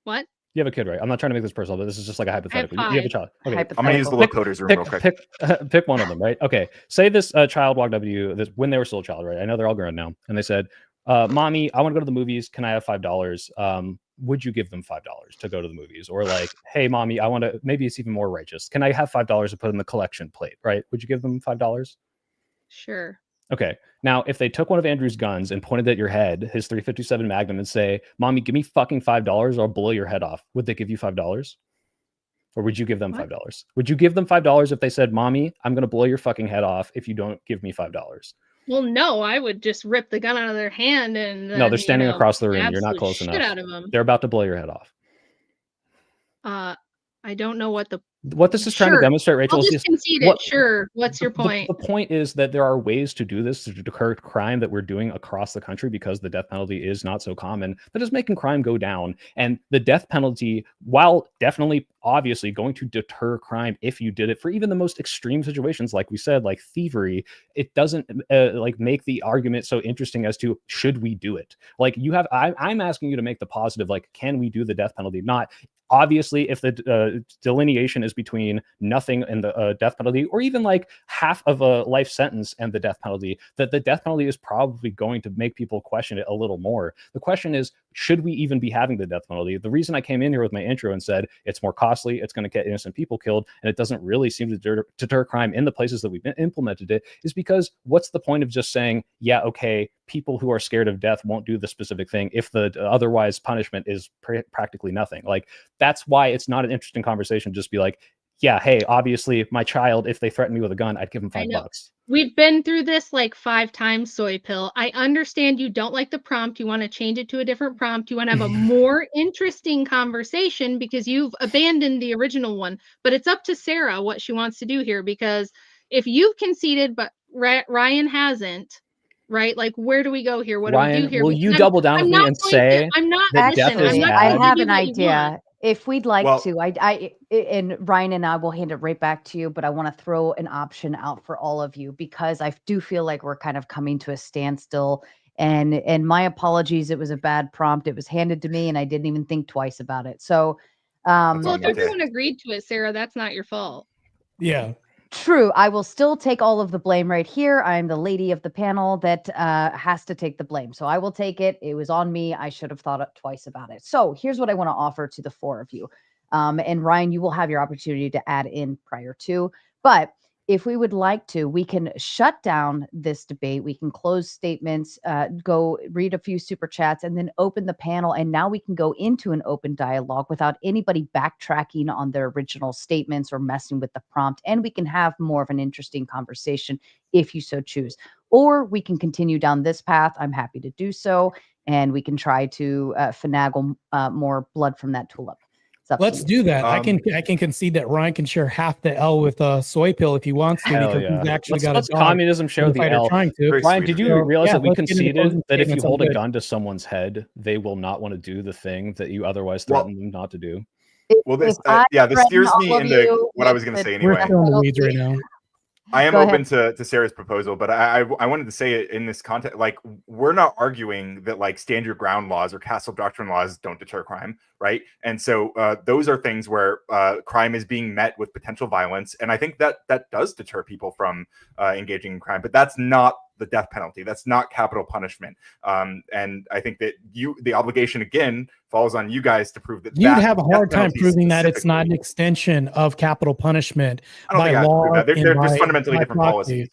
What? You have a kid, right? I'm not trying to make this personal, but this is just like a hypothetical. You have a 5. child. Okay. I'm gonna use the little coders room real quick. Pick one of them, right? Okay. Say this child walked up to you when they were still a child, right? I know they're all grown now, and they said, "Mommy, I want to go to the movies. Can I have $5? Would you give them $5 to go to the movies?" Or like, "Hey, mommy, I want to." Maybe it's even more righteous. Can I have $5 to put in the collection plate? Right? Would you give them $5? Sure. Okay. Now, if they took one of Andrew's guns and pointed at your head, his 357 Magnum, and say, "Mommy, give me fucking $5 or I'll blow your head off," would they give you $5? Or would you give them $5? Would you give them $5 if they said, "Mommy, I'm going to blow your fucking head off if you don't give me $5? Well, no, I would just rip the gun out of their hand and No, they're then, standing across the room. You're not absolute close shit enough. out of them. They're about to blow your head off. I don't know what this is trying to demonstrate, Rachel, I'll is just concede it. Sure. What's your point? The point is that there are ways to do this, to deter crime that we're doing across the country because the death penalty is not so common, that is making crime go down. And the death penalty, while definitely obviously going to deter crime if you did it for even the most extreme situations, like we said, like thievery, it doesn't like make the argument so interesting as to should we do it. Like I'm asking you to make the positive, like, can we do the death penalty? Not obviously, if the delineation is between nothing and the death penalty, or even like half of a life sentence and the death penalty, that the death penalty is probably going to make people question it a little more. The question is, should we even be having the death penalty? The reason I came in here with my intro and said it's more costly, it's going to get innocent people killed, and it doesn't really seem to deter crime in the places that we've implemented it, is because what's the point of just saying, yeah, okay, people who are scared of death won't do the specific thing if the otherwise punishment is practically nothing? Like, that's why it's not an interesting conversation. Just be like, yeah, hey, obviously my child, if they threaten me with a gun, I'd give them $5. We've been through this like 5 times, Soy Pill. I understand you don't like the prompt. You want to change it to a different prompt. You want to have a more interesting conversation because you've abandoned the original one. But it's up to Sarah what she wants to do here, because if you've conceded, but Ryan hasn't, right? Like, where do we go here? What Ryan, do we do here? will you double down with me and say I'm not that death is Actually, bad? I have an idea. If we'd like to, and Ryan and I will hand it right back to you, but I want to throw an option out for all of you because I do feel like we're kind of coming to a standstill. And my apologies, it was a bad prompt. It was handed to me, and I didn't even think twice about it. So, well, if everyone agreed to it, Sarah, that's not your fault. Yeah. True. I will still take all of the blame right here. I'm the lady of the panel that has to take the blame. So I will take it. It was on me. I should have thought twice about it. So here's what I want to offer to the 4 of you. And Ryan, you will have your opportunity to add in prior to. But if we would like to, we can shut down this debate. We can close statements, go read a few super chats, and then open the panel. And now we can go into an open dialogue without anybody backtracking on their original statements or messing with the prompt. And we can have more of an interesting conversation if you so choose. Or we can continue down this path. I'm happy to do so. And we can try to finagle more blood from that tulip. Let's do that. I can concede that Ryan can share half the L with Soy Pill if he wants to, because he's actually got let's a dog. communism share the L. Ryan, did you realize that we conceded that if you hold a gun to someone's head, they will not want to do the thing that you otherwise threatened them not to do? Well, this steers me into what I was going to say anyway. We're still in the weeds right now. I am open to Sarah's proposal, but I wanted to say it in this context. Like, we're not arguing that like stand your ground laws or castle doctrine laws don't deter crime, right? And so those are things where crime is being met with potential violence, and I think that does deter people from engaging in crime. But that's not the death penalty. That's not capital punishment. And I think that the obligation again falls on you guys to prove that. You'd have a hard time proving that it's not an extension of capital punishment by law. They're just fundamentally different policies.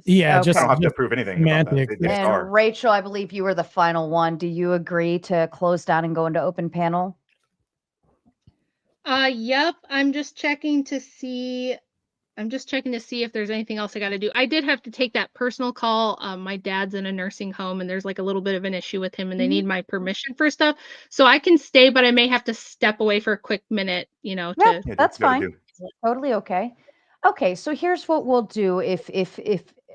Yeah, Okay. just I don't have to prove anything about that. They just And are. Rachel, I believe you were the final one. Do you agree to close down and go into open panel? Yep. I'm just checking to see if there's anything else I got to do. I did have to take that personal call. My dad's in a nursing home and there's like a little bit of an issue with him and they need my permission for stuff. So I can stay, but I may have to step away for a quick minute, That's fine. Totally okay. Okay, so here's what we'll do if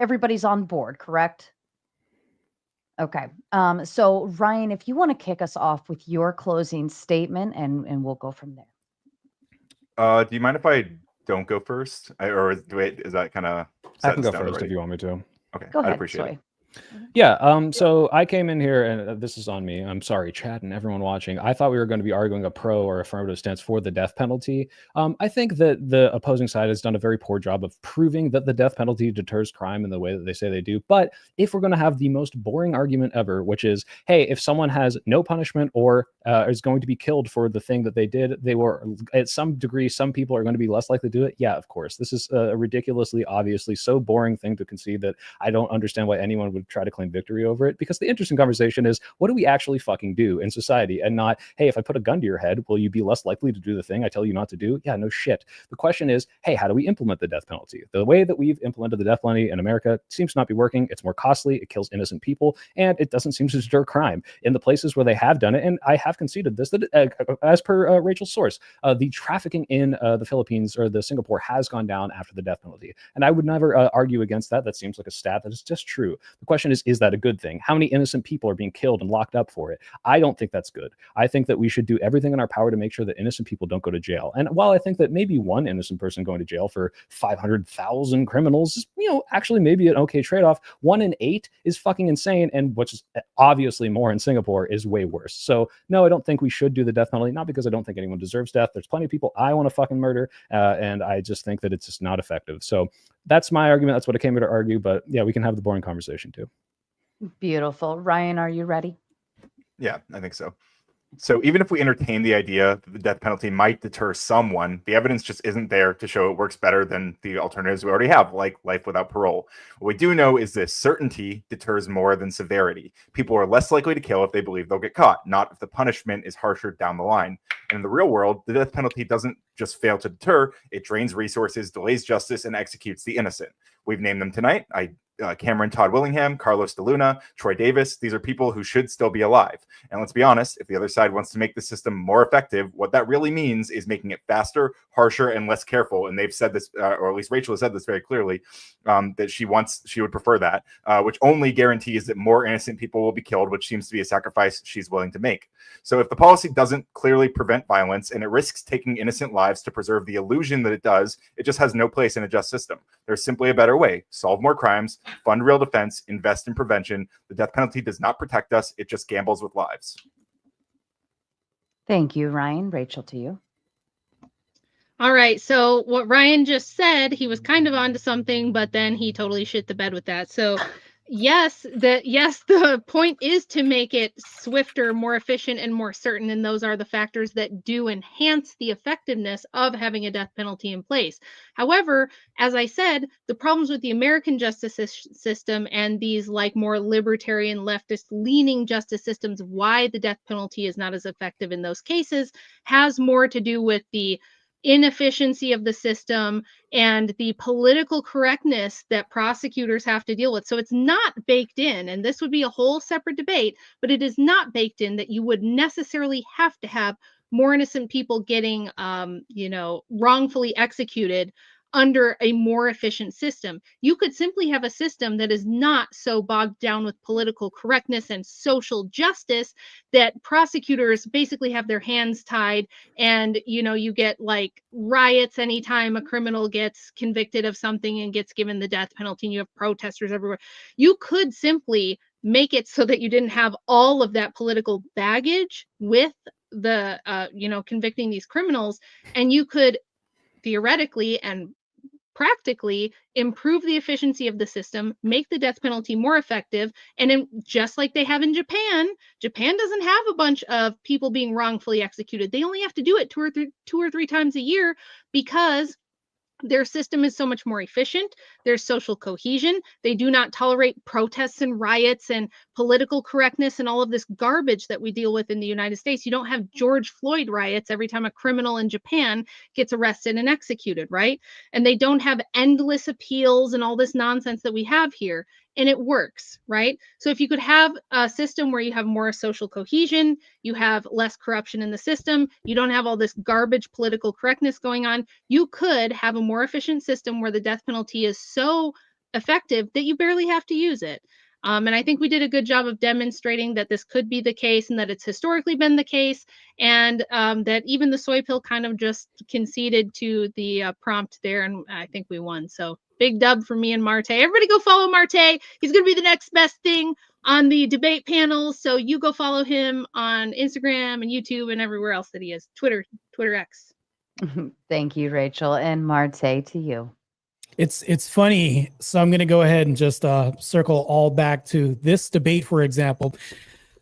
everybody's on board, correct? Okay. So Ryan, if you want to kick us off with your closing statement, and we'll go from there. Do you mind if I don't go first? Or is that kind of I set can in go stone first already? if you want me to. Okay, Go I'd ahead, appreciate it. Soy. Yeah, so I came in here, and this is on me. I'm sorry, chat and everyone watching. I thought we were going to be arguing a pro or affirmative stance for the death penalty. I think that the opposing side has done a very poor job of proving that the death penalty deters crime in the way that they say they do. But if we're going to have the most boring argument ever, which is, hey, if someone has no punishment or is going to be killed for the thing that they did, they were at some degree, some people are going to be less likely to do it. Yeah, of course. This is a ridiculously, obviously, so boring thing to concede that I don't understand why anyone would try to claim victory over it, because the interesting conversation is, what do we actually fucking do in society, and not, hey, if I put a gun to your head, will you be less likely to do the thing I tell you not to do? Yeah, no shit. The question is, hey, how do we implement the death penalty? The way that we've implemented the death penalty in America seems to not be working. It's more costly, it kills innocent people, and it doesn't seem to deter crime. In the places where they have done it, and I have conceded this, that as per Rachel's source, the trafficking in the Philippines or the Singapore has gone down after the death penalty, and I would never argue against that. That seems like a stat that is just true. The question is that a good thing? How many innocent people are being killed and locked up for it? I don't think that's good. I think that we should do everything in our power to make sure that innocent people don't go to jail. And while I think that maybe one innocent person going to jail for 500,000 criminals is, actually maybe an okay trade-off, 1 in 8 is fucking insane, and which is obviously more in Singapore is way worse. So no, I don't think we should do the death penalty, not because I don't think anyone deserves death. There's plenty of people I want to fucking murder, and I just think that it's just not effective. So that's my argument. That's what I came here to argue. But yeah, we can have the boring conversation too. Beautiful. Ryan, are you ready? Yeah, I think so. So even if we entertain the idea that the death penalty might deter someone, the evidence just isn't there to show it works better than the alternatives we already have, like life without parole. What we do know is this: certainty deters more than severity. People are less likely to kill if they believe they'll get caught, not if the punishment is harsher down the line. And in the real world, the death penalty doesn't just fail to deter, it drains resources, delays justice, and executes the innocent. We've named them tonight. Cameron Todd Willingham, Carlos De Luna, Troy Davis. These are people who should still be alive. And let's be honest, if the other side wants to make the system more effective, what that really means is making it faster, harsher, and less careful. And they've said this, or at least Rachel has said this very clearly, that she would prefer that, which only guarantees that more innocent people will be killed, which seems to be a sacrifice she's willing to make. So if the policy doesn't clearly prevent violence and it risks taking innocent lives to preserve the illusion that it does, it just has no place in a just system. There's simply a better way: solve more crimes, fund real defense, invest in prevention. The death penalty does not protect us. It just gambles with lives. Thank you, Ryan. Rachel, to you. All right. So what Ryan just said, he was kind of onto something, but then he totally shit the bed with that. So yes, the point is to make it swifter, more efficient, and more certain. And those are the factors that do enhance the effectiveness of having a death penalty in place. However, as I said, the problems with the American justice system and these like more libertarian, leftist leaning justice systems, why the death penalty is not as effective in those cases, has more to do with the inefficiency of the system and the political correctness that prosecutors have to deal with. So it's not baked in, and this would be a whole separate debate, but it is not baked in that you would necessarily have to have more innocent people getting wrongfully executed under a more efficient system. You could simply have a system that is not so bogged down with political correctness and social justice that prosecutors basically have their hands tied, and you get like riots anytime a criminal gets convicted of something and gets given the death penalty, and you have protesters everywhere. You could simply make it so that you didn't have all of that political baggage with the convicting these criminals, and you could theoretically and practically improve the efficiency of the system, make the death penalty more effective. And just like they have in Japan, Japan doesn't have a bunch of people being wrongfully executed. They only have to do it two or three times a year because their system is so much more efficient. There's social cohesion. They do not tolerate protests and riots and political correctness and all of this garbage that we deal with in the United States. You don't have George Floyd riots every time a criminal in Japan gets arrested and executed, right? And they don't have endless appeals and all this nonsense that we have here. And it works, right? So if you could have a system where you have more social cohesion, you have less corruption in the system, you don't have all this garbage political correctness going on, you could have a more efficient system where the death penalty is so effective that you barely have to use it. And I think we did a good job of demonstrating that this could be the case and that it's historically been the case, and that even the soy pill kind of just conceded to the prompt there, and I think we won. So big dub for me and Martae. Everybody go follow Martae. He's going to be the next best thing on the debate panels. So you go follow him on Instagram and YouTube and everywhere else that he is. Twitter X. Thank you, Rachel. And Martae, to you. It's funny. So I'm going to go ahead and just circle all back to this debate, for example.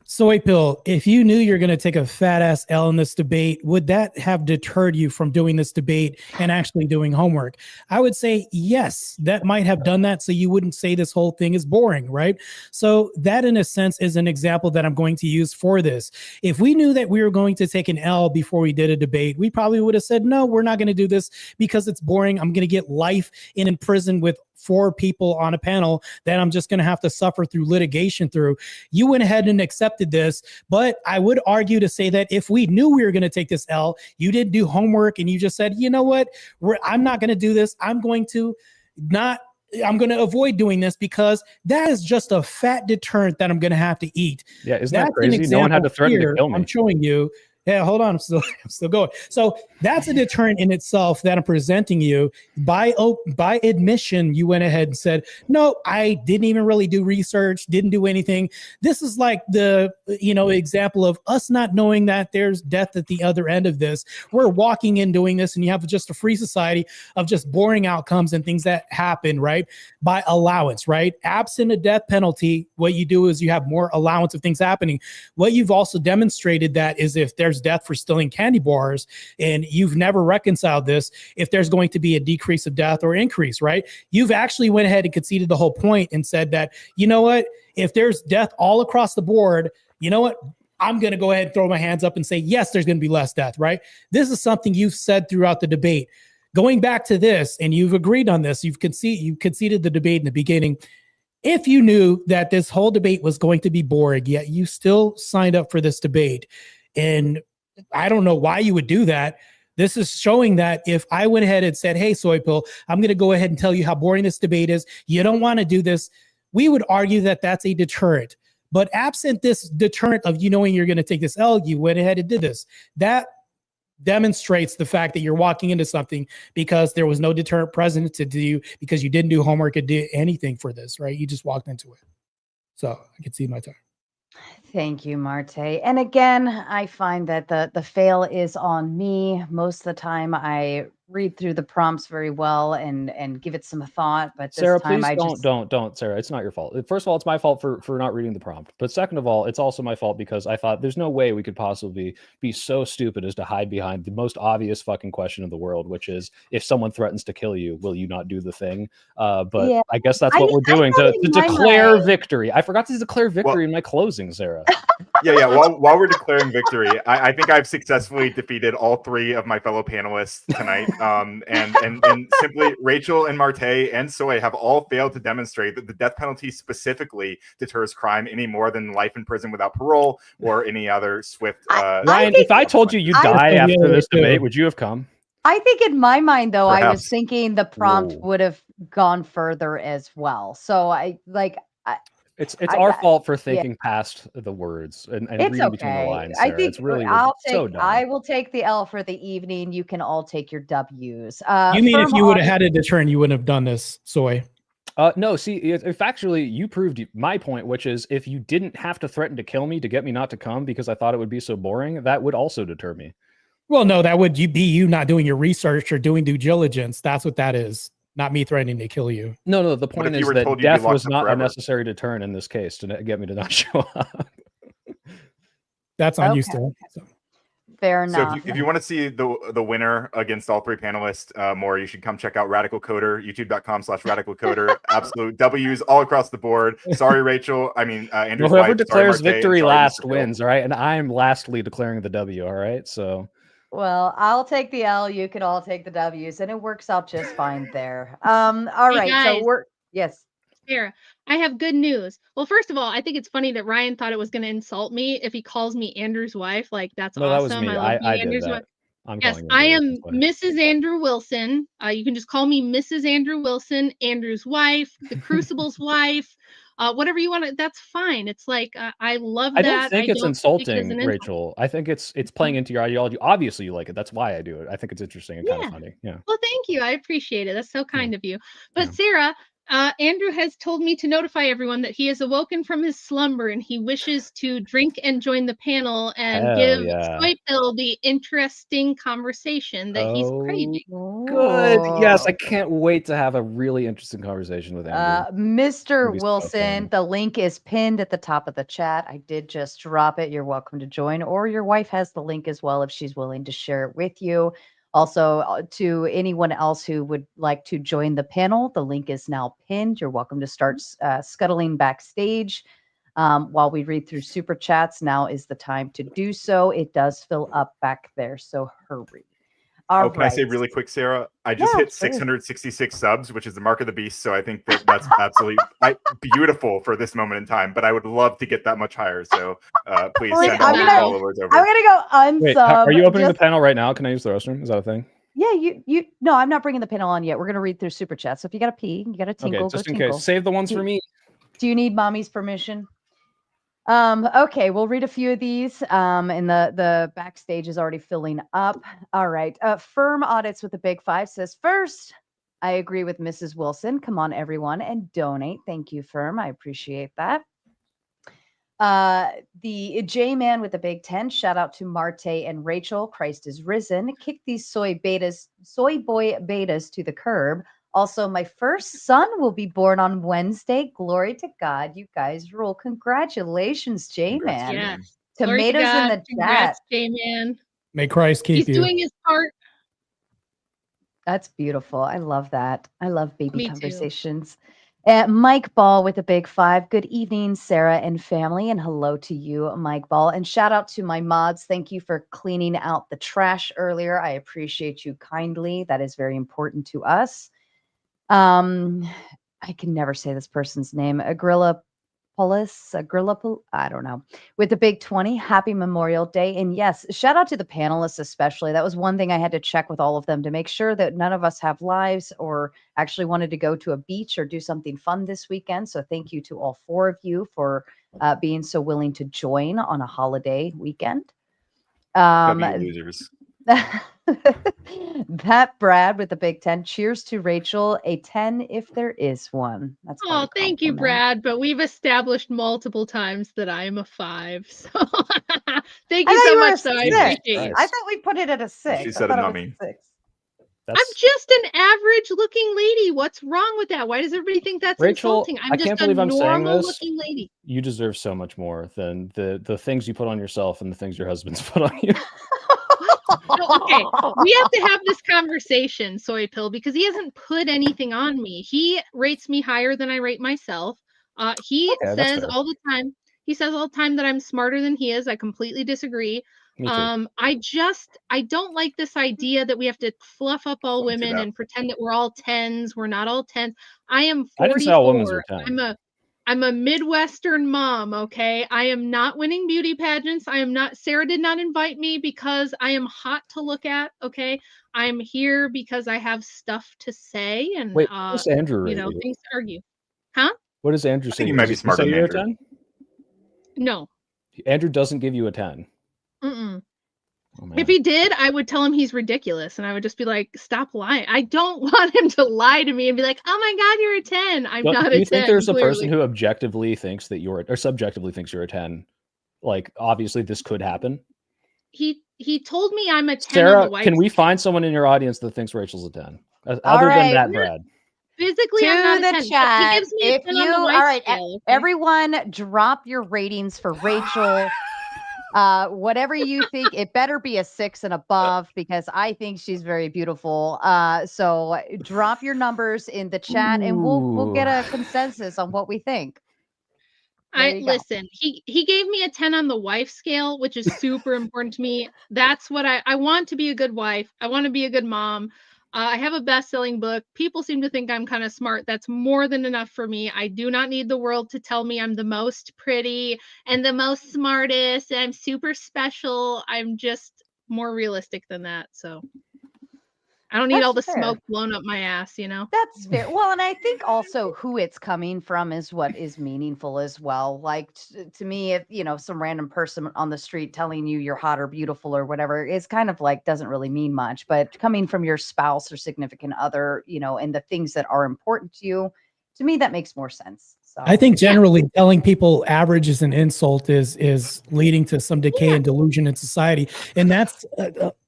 Soy Pill, if you knew you're going to take a fat ass L in this debate, would that have deterred you from doing this debate and actually doing homework? I would say yes, that might have done that. So you wouldn't say this whole thing is boring, right? So that in a sense is an example that I'm going to use for this. If we knew that we were going to take an L before we did a debate, we probably would have said, no, we're not going to do this because it's boring. I'm going to get life in prison with 4 people on a panel that I'm just going to have to suffer through litigation through. You went ahead and accepted this, but I would argue to say that if we knew we were going to take this L, you didn't do homework and you just said, you know what, I'm not going to do this. I'm going to avoid doing this because that is just a fat deterrent that I'm going to have to eat. Yeah, isn't that crazy? No one had to threaten to kill me. I'm showing you. Yeah, hold on. I'm still going. So that's a deterrent in itself that I'm presenting you. By admission, you went ahead and said, no, I didn't even really do research, didn't do anything. This is like the, example of us not knowing that there's death at the other end of this. We're walking in doing this, and you have just a free society of just boring outcomes and things that happen, right? By allowance, right? Absent a death penalty, what you do is you have more allowance of things happening. What you've also demonstrated that is if there's death for stealing candy bars and you've never reconciled this, if there's going to be a decrease of death or increase, right? You've actually went ahead and conceded the whole point and said that, you know what, if there's death all across the board, you know what, I'm going to go ahead and throw my hands up and say, yes, there's going to be less death, right? This is something you've said throughout the debate. Going back to this, and you've agreed on this, you conceded the debate in the beginning. If you knew that this whole debate was going to be boring, yet you still signed up for this debate, and I don't know why you would do that. This is showing that if I went ahead and said, hey, Soy Pill, I'm going to go ahead and tell you how boring this debate is. You don't want to do this. We would argue that that's a deterrent. But absent this deterrent of you knowing you're going to take this L, you went ahead and did this. That demonstrates the fact that you're walking into something because there was no deterrent present to do because you didn't do homework or do anything for this, right? You just walked into it. So I can see my time. Thank you, Martae. And again, I find that the fail is on me. Most of the time I read through the prompts very well and give it some thought, but this Sarah, time please don't, Sarah. It's not your fault. First of all, it's my fault for not reading the prompt. But second of all, it's also my fault because I thought there's no way we could possibly be so stupid as to hide behind the most obvious fucking question in the world, which is if someone threatens to kill you, will you not do the thing? But yeah, I guess that's what we're doing to declare victory. I forgot to declare victory in my closing, Sarah. Yeah. While we're declaring victory, I think I've successfully defeated all 3 of my fellow panelists tonight. And simply Rachel and Martae and Soy have all failed to demonstrate that the death penalty specifically deters crime any more than life in prison without parole or any other swift. Ryan, if I told you you'd die after this debate, would you have come? I think in my mind, though, perhaps. I was thinking the prompt would have gone further as well. So It's our fault for thinking past the words and reading between the lines. Sarah. I think it's really so dumb. I will take the L for the evening. You can all take your W's. You mean if you would have had a deterrent, you wouldn't have done this, Soy? No, see, if actually you proved my point, which is if you didn't have to threaten to kill me to get me not to come because I thought it would be so boring, that would also deter me. Well, no, that would be you not doing your research or doing due diligence. That's what that is. Not me threatening to kill you. No, the point is that death was not a necessary deterrent in this case to get me to not show up. That's on you still. So. Fair enough. So if you want to see the winner against all 3 panelists more, you should come check out Radical Coder, youtube.com/Radical Coder. Absolute W's all across the board. Sorry, Rachel. I mean, Andrew's whoever wife, declares sorry, Martae, victory last wins, all right? And I'm lastly declaring the W, all right? So... Well, I'll take the L. You can all take the W's, and it works out just fine there. All right. Guys, so yes. Sarah, I have good news. Well, first of all, I think it's funny that Ryan thought it was going to insult me if he calls me Andrew's wife. Like, that's awesome. That was me. I did that. Yes, I am Mrs. Andrew Wilson. You can just call me Mrs. Andrew Wilson, Andrew's wife, the Crucible's wife. whatever you want to, that's fine. It's like, I love I that. don't think it's don't take it as insulting, an insult. Rachel. I think it's playing into your ideology. Obviously, you like it. That's why I do it. I think it's interesting and kind of Yeah. funny. Yeah. Well, thank you. I appreciate it. That's so kind of you. But Yeah. Sarah, Andrew has told me to notify everyone that he has awoken from his slumber and he wishes to drink and join the panel and Hell give yeah. Soy Pill the interesting conversation that he's craving. Good. Yes, I Ooh. can't wait to have a really interesting conversation with Andrew. It'll Mr. be so Wilson, fun. the link is pinned at the top of the chat. I did just drop it. You're welcome to join, or your wife has the link as well if she's willing to share it with you. Also, to anyone else who would like to join the panel, the link is now pinned. You're welcome to start scuttling backstage while we read through super chats. Now is the time to do so. It does fill up back there, so hurry. All Can I say right. really quick, Sarah? I just Yeah, hit sure. 666 subs, which is the mark of the beast. So I think that's absolutely beautiful for this moment in time. But I would love to get that much higher. So please Like, send all I'm your gonna- followers over. I'm gonna go unsub. Wait, are you opening just- the panel right now? Can I use the restroom? Is that a thing? Yeah, you. No, I'm not bringing the panel on yet. We're gonna read through super chat. So if you got to pee, you got to tinkle, Okay, just go in tinkle. case. Save the ones for me. Do you need mommy's permission? Okay, we'll read a few of these. And the backstage is already filling up. All right. Firm Audits with a big 5 says, first, I agree with Mrs. Wilson. Come on, everyone, and donate. Thank you, Firm. I appreciate that. The J Man with the big 10, shout out to Martae and Rachel. Christ is risen. Kick these soy boy betas to the curb. Also, my first son will be born on Wednesday. Glory to God. You guys rule. Congratulations, J Man. Yeah. Tomatoes in the chat. Congrats, J-Man. May Christ keep He's you. doing his part. That's beautiful. I love that. I love baby Me too. conversations. Mike Ball with a big 5. Good evening, Sarah and family. And hello to you, Mike Ball. And shout out to my mods. Thank you for cleaning out the trash earlier. I appreciate you kindly. That is very important to us. I can never say this person's name. I don't know. With the big 20, happy Memorial Day. And yes, shout out to the panelists, especially. That was one thing I had to check with all of them to make sure that none of us have lives or actually wanted to go to a beach or do something fun this weekend. So thank you to all 4 of you for being so willing to join on a holiday weekend. W losers. That Brad with the big 10. Cheers to Rachel. A 10 if there is one. That's quite Oh, a thank you, compliment. Brad. But we've established multiple times that I am a 5. So thank I you thought so you were much. a So I 6. appreciate it. I thought we put it at a 6. She I said thought it, it not was me. a 6. I'm just an average looking lady. What's wrong with that? Why does everybody think that's Rachel, insulting? I'm I just can't a believe I'm saying normal this. looking lady. You deserve so much more than the things you put on yourself and the things your husband's put on you. No, okay, we have to have this conversation, Soy Pill, because he hasn't put anything on me. He rates me higher than I rate myself. He Okay, that's says fair. all the time. He says all the time that I'm smarter than he is. I completely disagree. Me too. I don't like this idea that we have to fluff up all Don't do women that. and pretend that we're all 10s. We're not all 10s. I am I didn't say all women's 44. were 10. I'm a Midwestern mom, okay? I am not winning beauty pageants. I am not, Sarah did not invite me because I am hot to look at, okay? I'm here because I have stuff to say and, Wait, what does Andrew rate you? things to argue. Huh? What does Andrew I say? think you might be Does he smarter say than you're Andrew. a 10? No. Andrew doesn't give you a 10. Mm-mm. Oh, man. If he did, I would tell him he's ridiculous and I would just be like, stop lying. I don't want him to lie to me and be like, oh my God, you're a 10. I'm not a 10. Do you think there's a clearly. person who objectively thinks that you're, or subjectively thinks you're a 10? Like, obviously this could happen. He told me I'm a 10 on Sarah, the white can we scale. find someone in your audience that thinks Rachel's a 10? All Other right. than that, Brad. Physically, I'm not To a 10. the But he chat. gives me a If 10 you, on the all white right, scale. Okay? everyone drop your ratings for Rachel. Whatever you think, it better be a 6 and above because I think she's very beautiful. So drop your numbers in the chat and we'll get a consensus on what we think. There you go. Listen, he gave me a 10 on the wife scale, which is super important to me. That's what I want to be a good wife. I want to be a good mom. I have a best-selling book. People seem to think I'm kind of smart. That's more than enough for me. I do not need the world to tell me I'm the most pretty and the most smartest. And I'm super special. I'm just more realistic than that. So I don't need all the That's fair. smoke blown up my ass, you know? That's fair. Well, and I think also who it's coming from is what is meaningful as well. Like to me, if some random person on the street telling you you're hot or beautiful or whatever, it's kind of like doesn't really mean much. But coming from your spouse or significant other, and the things that are important to me, that makes more sense. So I think generally telling people average is an insult is leading to some decay and delusion in society, and that's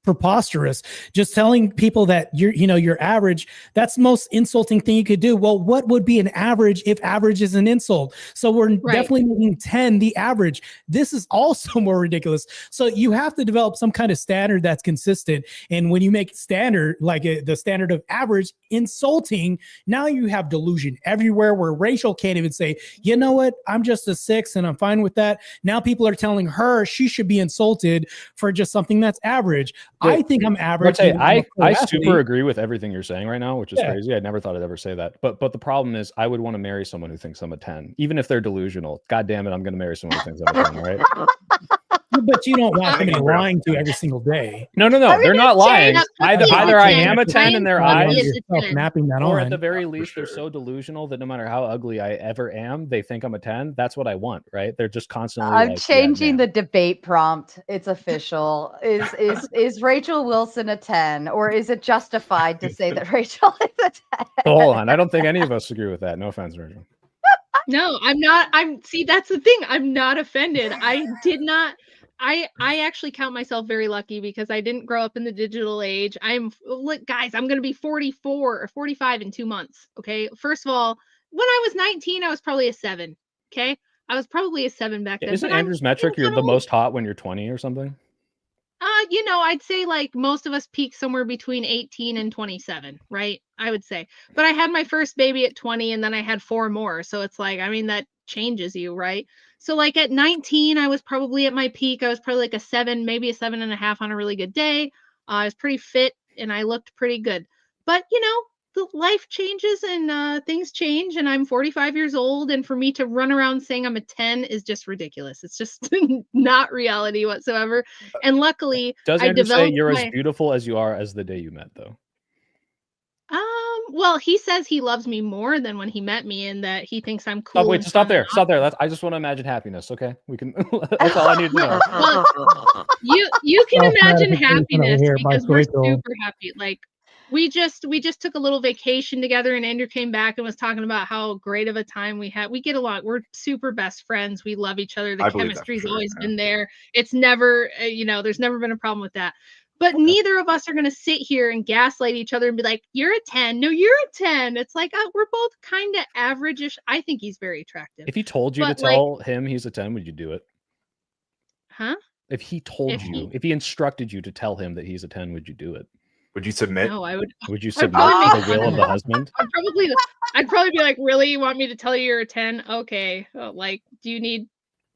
preposterous. Just telling people that you're average, that's the most insulting thing you could do. Well, what would be an average if average is an insult? So we're definitely making 10 the average. This is also more ridiculous. So you have to develop some kind of standard that's consistent. And when you make standard like the standard of average insulting, now you have delusion everywhere where Rachel can't even say, you know what, I'm just a 6 and I'm fine with that. Now people are telling her she should be insulted for just something that's average. I think I'm average. I super agree with everything you're saying right now, which is crazy. I never thought I'd ever say that. But the problem is I would want to marry someone who thinks I'm a 10, even if they're delusional. God damn it, I'm going to marry someone who thinks I'm a 10, right? But you don't want somebody lying to you every single day. No, they're not lying. Either I am a 10 in their eyes, mapping that or on. at the very least, they're so delusional that no matter how ugly I ever am, they think I'm a 10. That's what I want, right? They're just constantly. I'm changing the debate prompt. It's official. Is Rachel Wilson a 10, or is it justified to say that Rachel is a 10? Hold on, I don't think any of us agree with that. No offense, Rachel. No, I'm not. See, that's the thing. I'm not offended. I did not. I actually count myself very lucky because I didn't grow up in the digital age. Look, guys, I'm going to be 44 or 45 in 2 months. Okay. First of all, when I was 19, I was probably a 7. Okay. I was probably a 7 back then. Isn't Andrew's metric you're the most hot when you're 20 or something? I'd say like most of us peak somewhere between 18 and 27, right? I would say. But I had my first baby at 20 and then I had 4 more. So it's like, I mean, that changes you, right? So like at 19, I was probably at my peak. I was probably like a 7, maybe a 7.5 on a really good day. I was pretty fit and I looked pretty good. But the life changes and things change, and I'm 45 years old, and for me to run around saying I'm a 10 is just ridiculous. It's just not reality whatsoever. And luckily, does Andrew say you're as beautiful as you are as the day you met, though? Well, he says he loves me more than when he met me, and that he thinks I'm cool. Oh, wait, stop there. I just want to imagine happiness. Okay, we can. That's all I need to know. Well, you can imagine happiness because we're super happy. Like we just took a little vacation together, and Andrew came back and was talking about how great of a time we had. We get along. We're super best friends. We love each other. The chemistry's always been there. It's never, there's never been a problem with that. But neither of us are going to sit here and gaslight each other and be like, you're a 10. No, you're a 10. It's like, we're both kind of average-ish. I think he's very attractive. If he told you to tell him he's a 10, would you do it? Huh? If he told you, if he instructed you to tell him that he's a 10, would you do it? Would you submit? No, I would. Would you submit to the will of the husband? I'd probably be like, really? You want me to tell you you're a 10? Okay. Like, do you need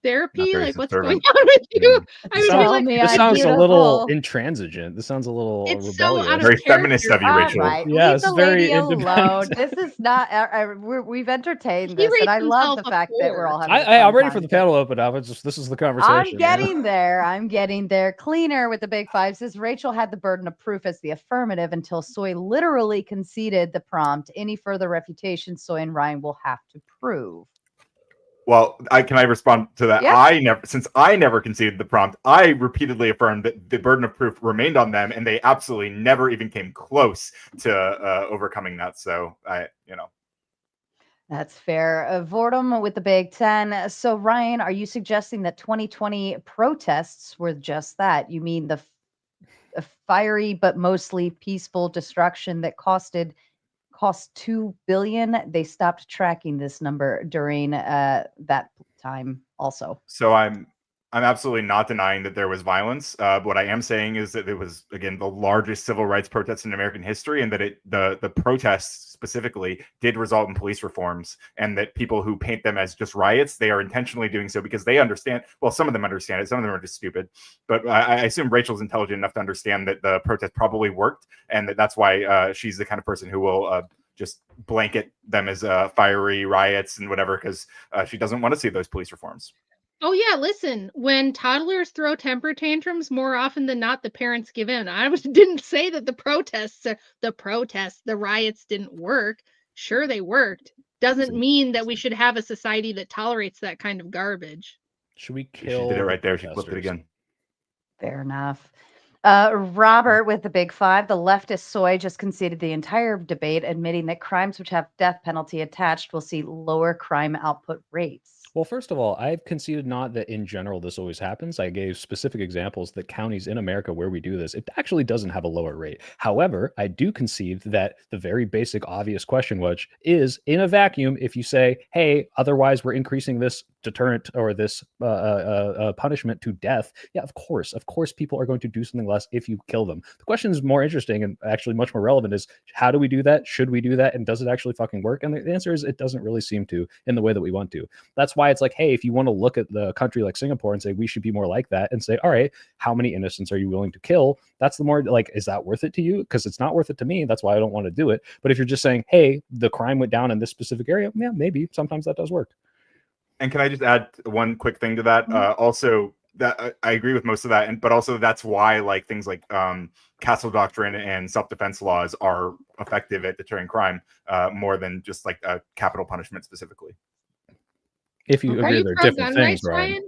therapy? Like, what's going on with you? This sounds a little intransigent. This sounds a little rebellious. Very feminist of you, Rachel. Right. Yeah, Leave it's the very lady alone. independent. This is not. We've entertained this, and I love the fact that we're all having. I'm ready for the panel to open up. This is the conversation. I'm getting there. Cleaner with the big 5 says Rachel had the burden of proof as the affirmative until Soy literally conceded the prompt. Any further refutation, Soy and Ryan will have to prove. Well, can I respond to that? Yeah. Since I never conceded the prompt, I repeatedly affirmed that the burden of proof remained on them, and they absolutely never even came close to overcoming that. So That's fair. Vordum with the big 10. So Ryan, are you suggesting that 2020 protests were just that? You mean the fiery but mostly peaceful destruction that cost $2 billion? They stopped tracking this number during that time also. So I'm absolutely not denying that there was violence. What I am saying is that it was, again, the largest civil rights protest in American history, and that the protests specifically did result in police reforms, and that people who paint them as just riots, they are intentionally doing so because they understand. Well, some of them understand it. Some of them are just stupid. But I assume Rachel's intelligent enough to understand that the protest probably worked, and that's why she's the kind of person who will just blanket them as fiery riots and whatever, because she doesn't want to see those police reforms. Oh yeah, listen, when toddlers throw temper tantrums, more often than not, the parents give in. Didn't say that the riots didn't work. Sure, they worked. Doesn't mean that we should have a society that tolerates that kind of garbage. Should we She kill did it the right there. She flipped it protesters? again. Fair enough. Robert with the big five. The leftist soy just conceded the entire debate, admitting that crimes which have death penalty attached will see lower crime output rates. Well, first of all, I've conceded not that in general this always happens. I gave specific examples that counties in America where we do this, it actually doesn't have a lower rate. However, I do concede that the very basic, obvious question, which is in a vacuum, if you say, hey, otherwise we're increasing this deterrent or this punishment to death, yeah, of course, people are going to do something less if you kill them. The question is more interesting and actually much more relevant is how do we do that? Should we do that? And does it actually fucking work? And the answer is it doesn't really seem to in the way that we want to. That's why it's like, hey, if you want to look at the country like Singapore and say we should be more like that and say, all right, how many innocents are you willing to kill? That's the more like, is that worth it to you? Because it's not worth it to me. That's why I don't want to do it. But if you're just saying, hey, the crime went down in this specific area, yeah, maybe sometimes that does work. And can I just add one quick thing to that? Also, that I agree with most of that, but also that's why like things like castle doctrine and self-defense laws are effective at deterring crime more than just like capital punishment specifically. If you Are agree, you they're pro different gun things, rights, Ryan. Ryan?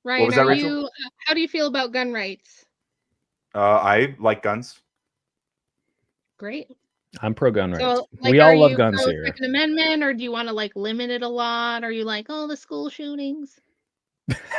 What Ryan, was that, are Rachel? you? How do you feel about gun rights? I like guns. Great. I'm pro gun rights. So, like, We are all love you guns pro here. Second Amendment, or do you want to like limit it a lot? Are you like, oh, the school shootings?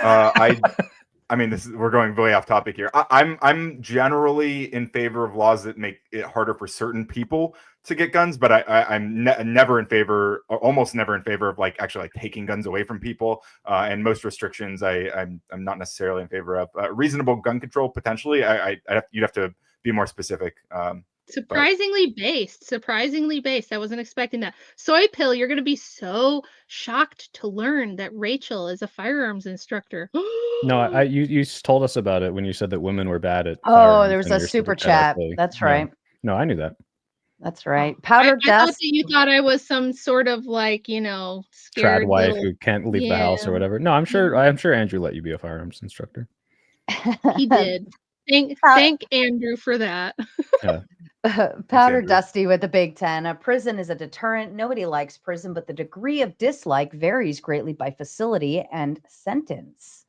I mean, we're going way off topic here. I'm generally in favor of laws that make it harder for certain people to get guns, but I'm never in favor, or almost never in favor of like actually like taking guns away from people. And most restrictions, I'm not necessarily in favor of. Reasonable gun control potentially. You'd have to be more specific. Surprisingly based. I wasn't expecting that. Soy Pill, you're going to be so shocked to learn that Rachel is a firearms instructor. No, you told us about it when you said that women were bad at Oh, firearms there was and a you're super chat, chat. actually. That's Yeah. right. No, I knew that. That's right. I Powder thought that dust. you thought I was some sort of like, Trad scared wife little. who can't leave the Yeah, house or whatever. No, I'm sure Andrew let you be a firearms instructor. he did. Thank Andrew for that. Yeah. Powder Andrew. Dusty with the Big Ten. A prison is a deterrent. Nobody likes prison, but the degree of dislike varies greatly by facility and sentence.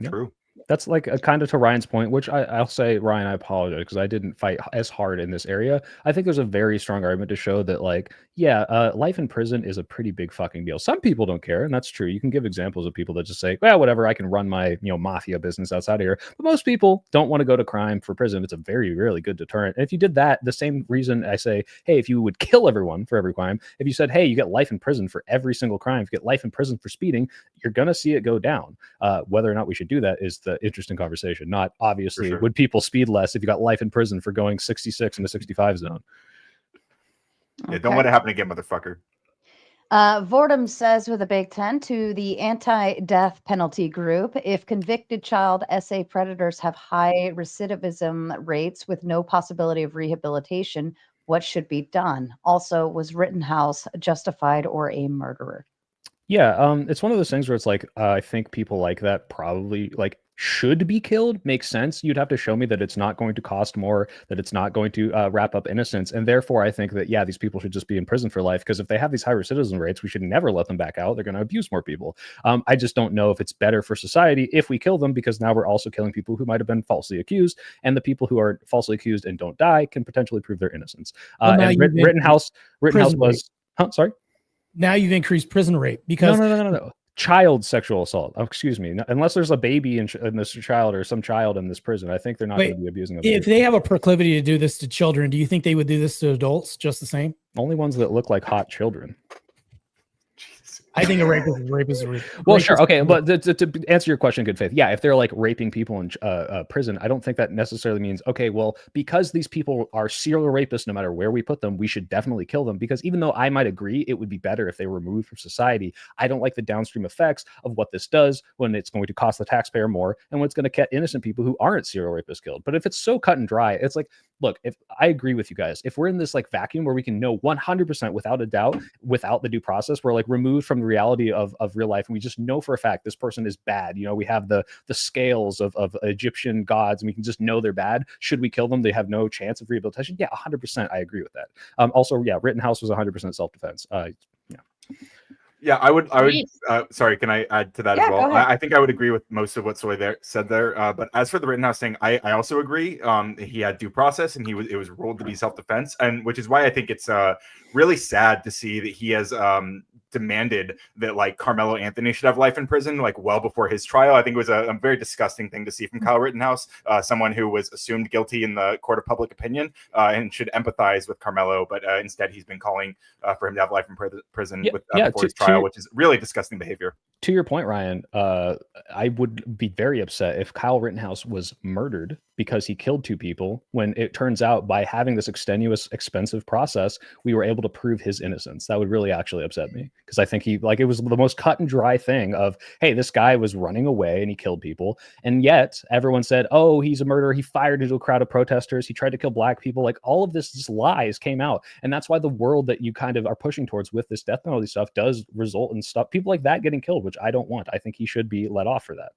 Yeah. True. That's like a kind of to Ryan's point, which I'll say, Ryan, I apologize because I didn't fight as hard in this area. I think there's a very strong argument to show that, like, yeah, life in prison is a pretty big fucking deal. Some people don't care, and that's true. You can give examples of people that just say, well, whatever, I can run my, mafia business outside of here. But most people don't want to go to crime for prison. It's a very, really good deterrent. And if you did that, the same reason I say, hey, if you would kill everyone for every crime, if you said, hey, you get life in prison for every single crime, if you get life in prison for speeding, you're going to see it go down. Whether or not we should do that is the interesting conversation. Not obviously, sure. Would people speed less if you got life in prison for going 66 in a 65 zone? Yeah, don't let it happen again, motherfucker. Vordum says with a Big Ten to the anti-death penalty group, if convicted child SA predators have high recidivism rates with no possibility of rehabilitation, what should be done? Also, was Rittenhouse justified or a murderer? Yeah, it's one of those things where it's like, I think people like that probably like should be killed. Makes sense. You'd have to show me that it's not going to cost more, that it's not going to wrap up innocence. And therefore, I think that, yeah, these people should just be in prison for life, because if they have these high recidivism rates, we should never let them back out. They're going to abuse more people. I just don't know if it's better for society if we kill them, because now we're also killing people who might have been falsely accused, and the people who are falsely accused and don't die can potentially prove their innocence. And Rittenhouse was, sorry? Now you've increased prison rate because no. Child sexual assault. Oh, excuse me. Unless there's a baby in this child or some child in this prison, I think they're not going to be abusing them. If they have a proclivity to do this to children, do you think they would do this to adults just the same? Only ones that look like hot children. I think a rapist is a rapist. Well, sure. Okay. But to answer your question in good faith, yeah, if they're like raping people in prison, I don't think that necessarily means, okay, well, because these people are serial rapists, no matter where we put them, we should definitely kill them. Because even though I might agree it would be better if they were removed from society, I don't like the downstream effects of what this does when it's going to cost the taxpayer more and when it's going to get innocent people who aren't serial rapists killed. But if it's so cut and dry, it's like look, if I agree with you guys, if we're in this like vacuum where we can know 100% without a doubt, without the due process, we're like removed from the reality of real life, and we just know for a fact this person is bad. You know, we have the scales of Egyptian gods, and we can just know they're bad. Should we kill them? They have no chance of rehabilitation. Yeah, 100%. I agree with that. Also, yeah, Rittenhouse was 100% self-defense. Yeah, I would. Nice. Sorry, can I add to that Yeah, as well? go ahead. I think I would agree with most of what Soy said there. But as for the Rittenhouse thing, I also agree. He had due process, and it was ruled to be self-defense, and which is why I think it's really sad to see that he has demanded that like Carmelo Anthony should have life in prison, like well before his trial. I think it was a very disgusting thing to see from Kyle Rittenhouse, someone who was assumed guilty in the court of public opinion and should empathize with Carmelo, but instead he's been calling for him to have life in prison before his trial, which is really disgusting behavior. To your point, Ryan, I would be very upset if Kyle Rittenhouse was murdered because he killed 2 people, when it turns out by having this extenuous, expensive process, we were able to prove his innocence. That would really actually upset me, because I think it was the most cut and dry thing of, hey, this guy was running away and he killed people. And yet everyone said, oh, he's a murderer. He fired into a crowd of protesters. He tried to kill black people. Like all of this just lies came out. And that's why the world that you kind of are pushing towards with this death penalty stuff does result in stuff, people like that getting killed, which I don't want. I think he should be let off for that.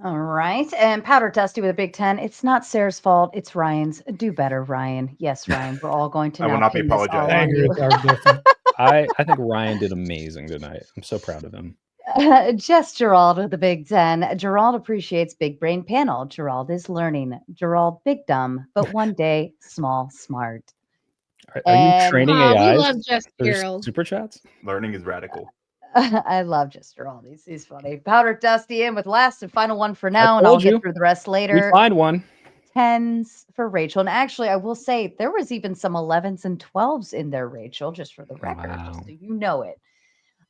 All right. And Powder Dusty with a big 10. It's not Sarah's fault. It's Ryan's. Do better, Ryan. Yes, Ryan. We're all going to I will now not be pin this all apologizing. I on agree you. with our different. I think Ryan did amazing tonight. I'm so proud of him. Just Gerald with the big 10. Gerald appreciates big brain panel. Gerald is learning. Gerald, big dumb, but one day small smart. Are you And- training We AIs? love Just for Gerald. super chats? Learning is radical. I love Just Gerald. He's funny. Powder Dusty in with last and final one for now, and told I'll get you. through the rest We later. find one. 10s for Rachel. And actually, I will say there was even some 11s and 12s in there, Rachel, just for the record, Wow. just so you know it.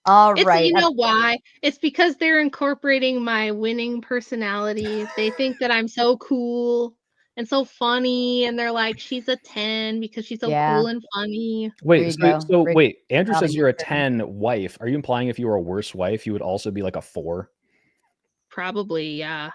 All It's right. you know why? It's because they're incorporating my winning personality. They think that I'm so cool and so funny, and they're like, she's a 10 because she's so Yeah. cool and funny. There you Wait, go. so Rick, wait, Andrew proud of says you, you're a Rick. 10 wife. Are you implying if you were a worse wife, you would also be like a 4? Probably, yeah.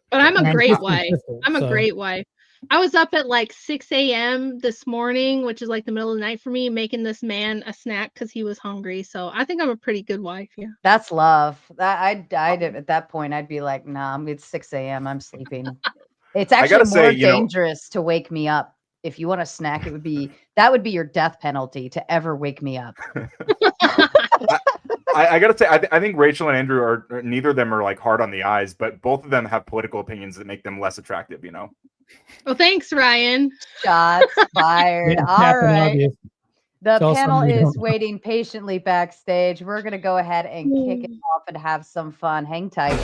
But I'm a And great he's wife. consistent, I'm a so- great wife. I was up at like 6 a.m. this morning, which is like the middle of the night for me, making this man a snack because he was hungry. So I think I'm a pretty good wife. Yeah. That's love. I'd at that point. I'd be like, nah, it's 6 a.m. I'm sleeping. It's I actually gotta more say, you know- dangerous to wake me up. If you want a snack, that would be your death penalty to ever wake me up. I gotta say, I think Rachel and Andrew are neither of them are like hard on the eyes, but both of them have political opinions that make them less attractive. You know. Well, thanks, Ryan. Shots fired. Yeah, All Captain right. Obvious. The Tell panel somebody is don't- waiting patiently backstage. We're going to go ahead and kick it off and have some fun. Hang tight.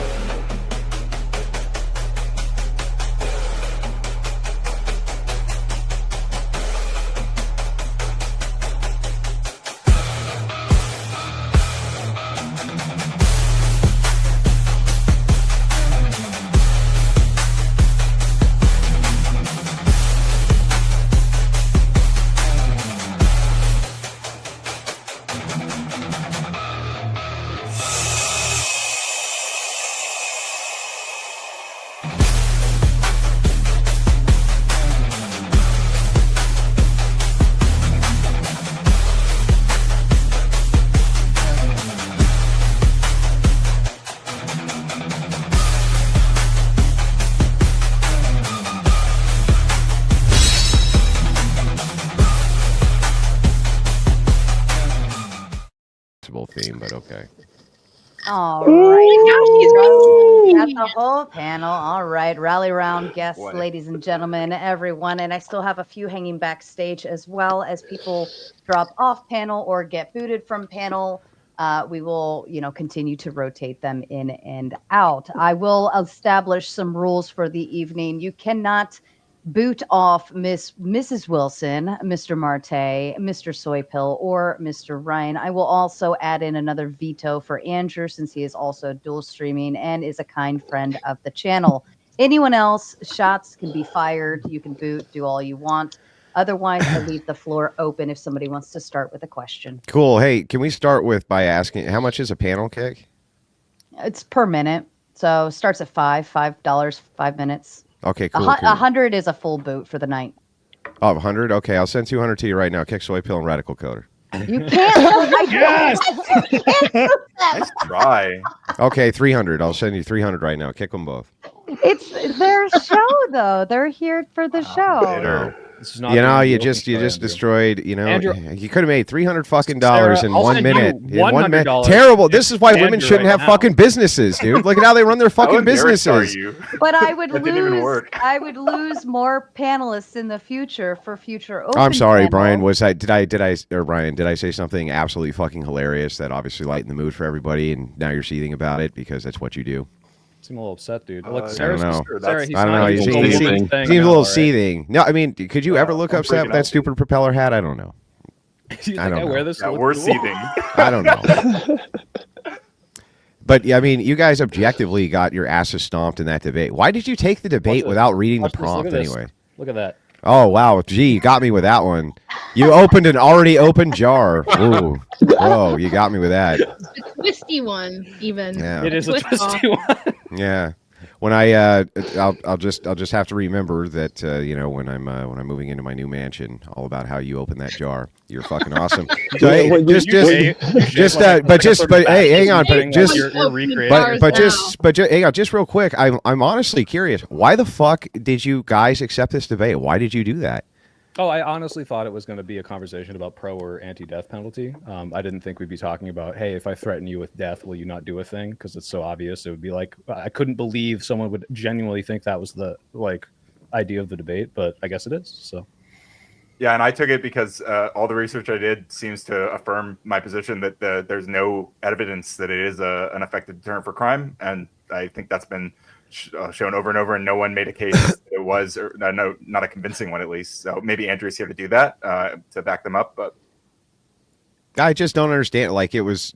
Theme, but okay. All right. Gosh, Got the whole panel. All right. Rally round guests, Boy. ladies and gentlemen, everyone. And I still have a few hanging backstage as well as people drop off panel or get booted from panel. We will, continue to rotate them in and out. I will establish some rules for the evening. You cannot boot off Mrs. Wilson, Mr. Martae, Mr. Soy Pill, or Mr. Ryan. I will also add in another veto for Andrew since he is also dual streaming and is a kind friend of the channel. Anyone else, shots can be fired. You can boot, do all you want. Otherwise, I leave the floor open if somebody wants to start with a question. Cool. Hey, can we start by asking how much is a panel kick? It's per minute. So starts at $5, 5 minutes. Okay, cool. 100 is a full boot for the night. Oh, 100? Okay, I'll send 200 to you right now. Kick, soy pill, and radical coder. You can't. Yes! Nice try. Okay, 300. I'll send you 300 right now. Kick them both. It's their show, though. They're here for the show. Bitter. This is not You the know, end you of the just open story, Andrew. destroyed. You know, Andrew- you could have made $300 fucking dollars in I'll 1 send you minute. In 1 minute. $100 Terrible. This is why Andrew women shouldn't right have now. fucking businesses, dude. Look at how they run their How fucking embarrassed are businesses. you? But I would That didn't even lose. work. I would lose more panelists in the future for future open. I'm sorry, panel. Brian. Brian, did I say something absolutely fucking hilarious that obviously lightened the mood for everybody, and now you're seething about it because that's what you do? Seem a little upset, dude. I Look, don't Sarah's know. sister, Sarah, he's I don't not know. He even seems doing a anything little now, all right? seething. No, I mean, could you ever look I'm up that freaking out. stupid propeller hat? I don't know. You think I don't I know. wear this? to Yeah, look we're cool? seething. I don't know. But yeah, I mean, you guys objectively got your asses stomped in that debate. Why did you take the debate Watch without reading the Watch this, look prompt at this. anyway? Look at that. Oh wow, gee, you got me with that one. You opened an already open jar. Ooh, whoa, you got me with that. The twisty one, even. Yeah. It is a Twist twisty one. Yeah. When I'll just have to remember that you know, when I'm moving into my new mansion, all about how you open that jar. You're fucking awesome. So hey, but hey, hang on, but just you're recreating. but hang on, just real quick. I'm honestly curious. Why the fuck did you guys accept this debate? Why did you do that? Oh, I honestly thought it was going to be a conversation about pro or anti-death penalty. I didn't think we'd be talking about, hey, if I threaten you with death, will you not do a thing? Because it's so obvious. It would be like, I couldn't believe someone would genuinely think that was the idea of the debate, but I guess it is. So. Yeah, and I took it because all the research I did seems to affirm my position that there's no evidence that it is an effective deterrent for crime, and I think that's been shown over and over, and no one made a case that it was, or no, not a convincing one at least. So maybe Andrew's here to do that to back them up, but I just don't understand. Like it was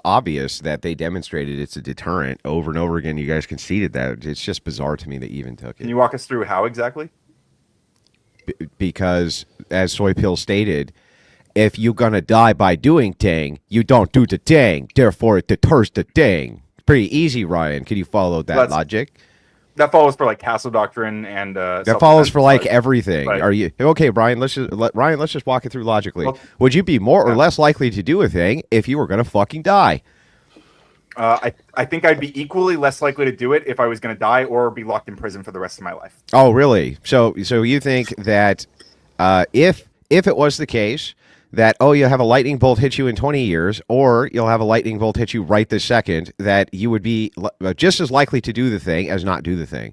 obvious that they demonstrated it's a deterrent over and over again. You guys conceded that. It's just bizarre to me that you even took it. Can you walk us through how exactly? Because as Soy Pill stated, if you're gonna die by doing thing, you don't do the thing. Therefore, it deters the thing. Pretty easy, Ryan. Can you follow that logic? That follows for like castle doctrine and that follows for like everything. Right. Are you okay, Brian? Let's just walk it through logically. Well, would you be more or less likely to do a thing if you were gonna fucking die? I think I'd be equally less likely to do it if I was going to die or be locked in prison for the rest of my life. Oh, really? So you think that if it was the case that, oh, you'll have a lightning bolt hit you in 20 years, or you'll have a lightning bolt hit you right this second, that you would be just as likely to do the thing as not do the thing?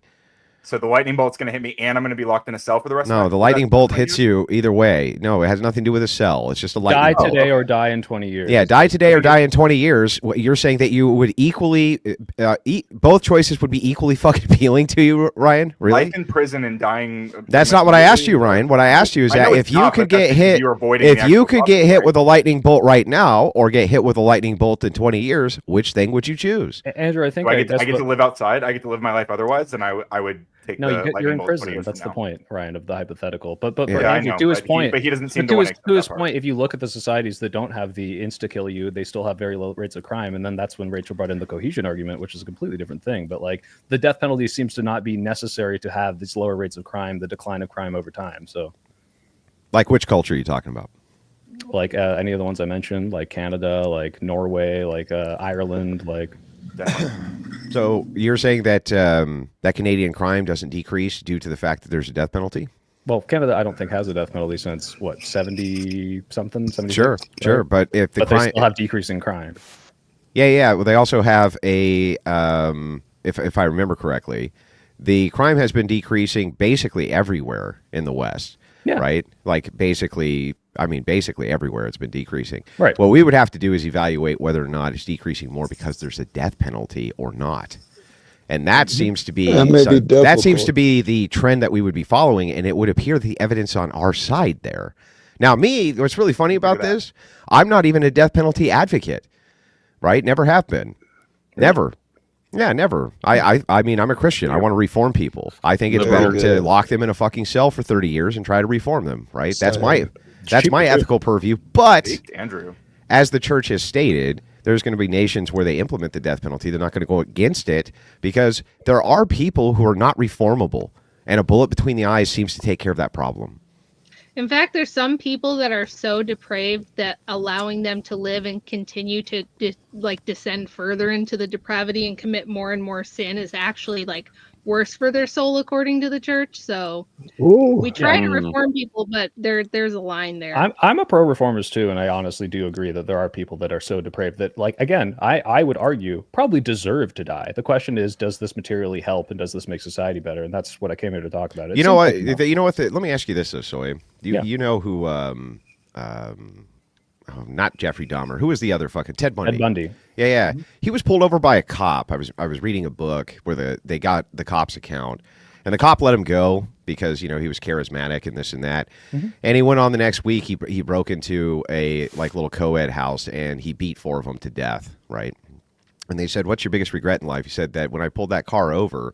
So the lightning bolt's going to hit me, and I'm going to be locked in a cell for the rest of my life? No, the lightning bolt hits you either way. No, it has nothing to do with a cell. It's just a lightning bolt. Die today or die in 20 years. Yeah, die today or die in 20 years. You're saying that you would equally, both choices would be equally fucking appealing to you, Ryan? Really? Life in prison and dying. That's not what I asked you, Ryan. What I asked you is that if you could get hit, with a lightning bolt right now, or get hit with a lightning bolt in 20 years, which thing would you choose? Andrew, I think I get to live outside. I get to live my life otherwise, and I would take. No, you're in prison. That's the point, Ryan, of the hypothetical. But Andrew, to his point, but he doesn't seem to his point. If you look at the societies that don't have the insta kill you, they still have very low rates of crime, and then that's when Rachel brought in the cohesion argument, which is a completely different thing. But like the death penalty seems to not be necessary to have these lower rates of crime, the decline of crime over time. So, like which culture are you talking about? Like any of the ones I mentioned, like Canada, like Norway, like Ireland, like. So you're saying that that Canadian crime doesn't decrease due to the fact that there's a death penalty? Well, Canada, I don't think has a death penalty since what 70 something. 76, sure, right? but if the they still have decreasing crime. Yeah. Well, they also have a if I remember correctly, the crime has been decreasing basically everywhere in the West. Yeah. Right? Like basically everywhere it's been decreasing. Right. What we would have to do is evaluate whether or not it's decreasing more because there's a death penalty or not. And that seems to be that seems to be the trend that we would be following, and it would appear the evidence on our side there. Now, what's really funny about this, I'm not even a death penalty advocate. Right? Never have been. Never. Yeah, never. I mean, I'm a Christian. I want to reform people. I think it's better to lock them in a fucking cell for 30 years and try to reform them, right? That's my ethical purview. But Andrew, as the church has stated, there's going to be nations where they implement the death penalty. They're not going to go against it because there are people who are not reformable, And a bullet between the eyes seems to take care of that problem. In fact, there's some people that are so depraved that allowing them to live and continue to descend further into the depravity and commit more and more sin is actually like worse for their soul, according to the church. So we try to reform people, but there's a line there. I'm a pro reformers too, and I honestly do agree that there are people that are so depraved that, like, again, I would argue probably deserve to die. The question is, does this materially help, and does this make society better? And that's what I came here to talk about. You know what? Let me ask you this, though, Soy. You know who? Not Jeffrey Dahmer. Who was the other fucking Ted Bundy? Ted Bundy. Yeah. He was pulled over by a cop. I was reading a book where they got the cop's account, and the cop let him go because he was charismatic and this and that. And he went on the next week. He broke into a little co-ed house and he beat 4 of them to death. Right. And they said, "What's your biggest regret in life?" He said that when I pulled that car over,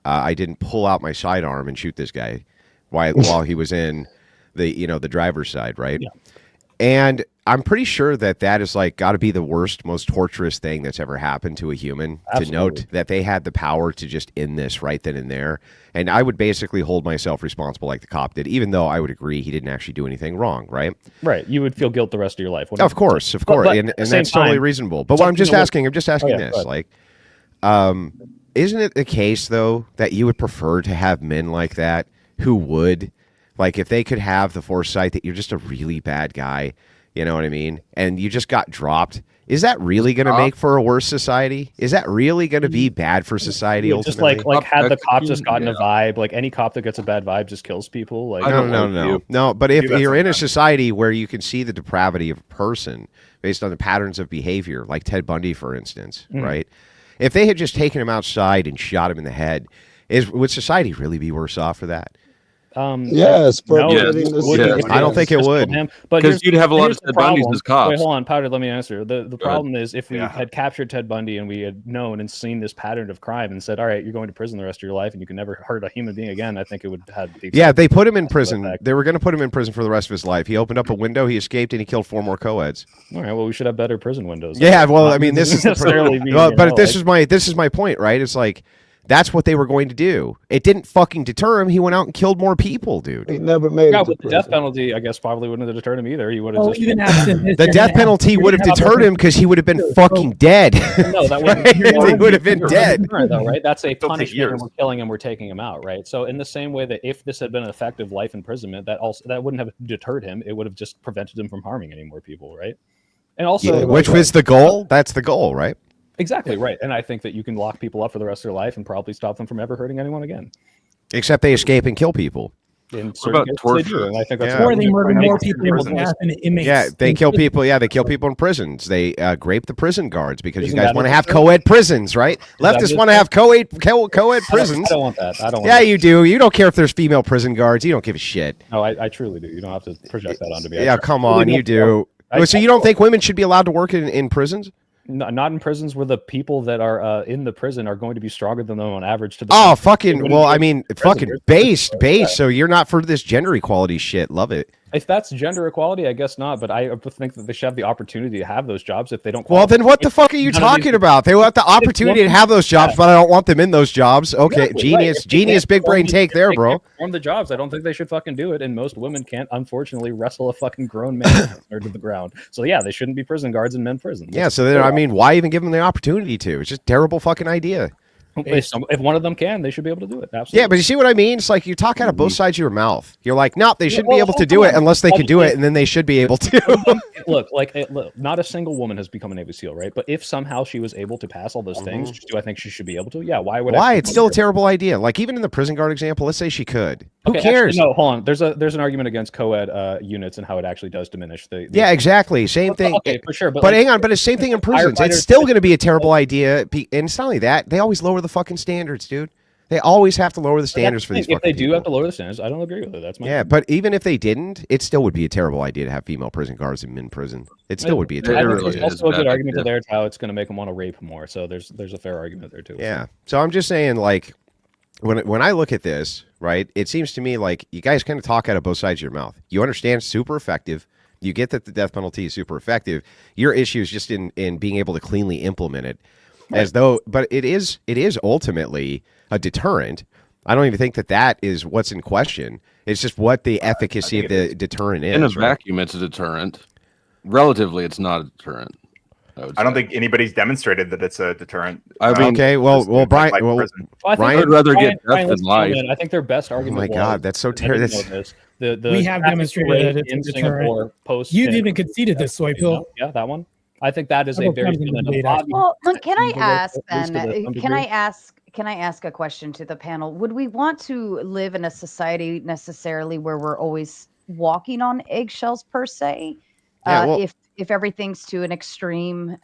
I didn't pull out my sidearm and shoot this guy while he was in the driver's side. Right. Yeah. And I'm pretty sure that is got to be the worst, most torturous thing that's ever happened to a human. Absolutely. To note that they had the power to just end this right then and there. And I would basically hold myself responsible like the cop did, even though I would agree he didn't actually do anything wrong, right? Right. You would feel guilt the rest of your life. Of course. And that's totally reasonable. But I'm just asking this. Isn't it the case, though, that you would prefer to have men like that who would, if they could have the foresight that you're just a really bad guy, you know what I mean? And you just got dropped. Is that really going to make for a worse society? Is that really going to be bad for society ultimately? Just had the cop just gotten a vibe, like any cop that gets a bad vibe just kills people. Like, no. But if you're in a society where you can see the depravity of a person based on the patterns of behavior, like Ted Bundy, for instance, right? If they had just taken him outside and shot him in the head, would society really be worse off for that? Yes, I don't think it would. Because you'd have a lot of Ted Bundys as cops. Wait, hold on, Powder, let me answer. The problem is if we had captured Ted Bundy and we had known and seen this pattern of crime and said, all right, you're going to prison the rest of your life and you can never hurt a human being again, I think it would have... they put him in prison. They were going to put him in prison for the rest of his life. He opened up a window, he escaped, and he killed 4 more co-eds. All right, well, we should have better prison windows. Yeah, well, I mean, this is this is my point, right? It's like, that's what they were going to do. It didn't fucking deter him. He went out and killed more people, dude. He never made it. With the death penalty, I guess probably wouldn't have deterred him either. He would have the death penalty would have deterred him because he would have been fucking dead. No, that wouldn't. He would have been dead. Though, right? That's a punishment, and we're killing him. We're taking him out, right? So in the same way that if this had been an effective life imprisonment, that wouldn't have deterred him. It would have just prevented him from harming any more people, right? And also, which was the goal. That's the goal, right? Exactly right. And I think that you can lock people up for the rest of their life and probably stop them from ever hurting anyone again. Except they escape and kill people. What about torture? I think that's or they murder more people than inmates. Yeah, they kill people. Yeah, they kill people in prisons. They grape the prison guards because you guys want to have co-ed prisons, right? Leftists want to have co-ed prisons. I don't want that. I don't. Yeah, you do. You don't care if there's female prison guards. You don't give a shit. No, I truly do. You don't have to project that onto me. Yeah, come on, you do. So you don't think women should be allowed to work in prisons? Not in prisons where the people that are in the prison are going to be stronger than them on average. Fucking based. So you're not for this gender equality shit. Love it. If that's gender equality, I guess not. But I think that they should have the opportunity to have those jobs if they don't. Well, then what the fuck are you talking about? They want the opportunity to have those jobs, but I don't want them in those jobs. Okay, genius, big brain take there, bro. Perform the jobs. I don't think they should fucking do it, and most women can't, unfortunately, wrestle a fucking grown man to the ground. So yeah, they shouldn't be prison guards in men's prisons. Yeah, so then, I mean, why even give them the opportunity to? It's just a terrible fucking idea. If one of them can, they should be able to do it. Absolutely. Yeah, but you see what I mean? It's like you talk out of both sides of your mouth. You're like, no, they shouldn't be able to do it unless they can do it, and then they should be able to. Look, not a single woman has become a Navy SEAL, right? But if somehow she was able to pass all those things, do I think she should be able to? Yeah. Why? It's still a terrible idea. Like even in the prison guard example, let's say she could. Who cares? Actually, no, hold on. There's an argument against co-ed units and how it actually does diminish the. Yeah, exactly. Same thing. Okay, for sure. But hang on. But it's the same thing in prisons. It's still going to be a terrible idea. And it's not only that. They always lower the fucking standards, dude. They always have to lower the standards for these fucking people. If they do have to lower the standards, I don't agree with it. That's my opinion. But even if they didn't, it still would be a terrible idea to have female prison guards in men prison. It still would be a terrible idea. There's also a good argument there how it's going to make them want to rape more. So there's a fair argument there too. Yeah. So I'm just saying, like, when I look at this, right, it seems to me like you guys kind of talk out of both sides of your mouth. You understand it's super effective. You get that the death penalty is super effective. Your issue is just in being able to cleanly implement it, but it is ultimately a deterrent. I don't even think that is what's in question. It's just what the efficacy of the deterrent is. In a vacuum, it's a deterrent. Relatively, it's not a deterrent. I don't think anybody's demonstrated that it's a deterrent. I mean, okay, well, Brian, Ryan would rather get death than life. I think their best argument. Oh my God, that's so terrible. We have demonstrated that it's a deterrent. You've even conceded this, Soy Pill. Yeah, that one. I think that is a very well. Can I ask then? Can I ask a question to the panel? Would we want to live in a society necessarily where we're always walking on eggshells per se? If everything's to an extreme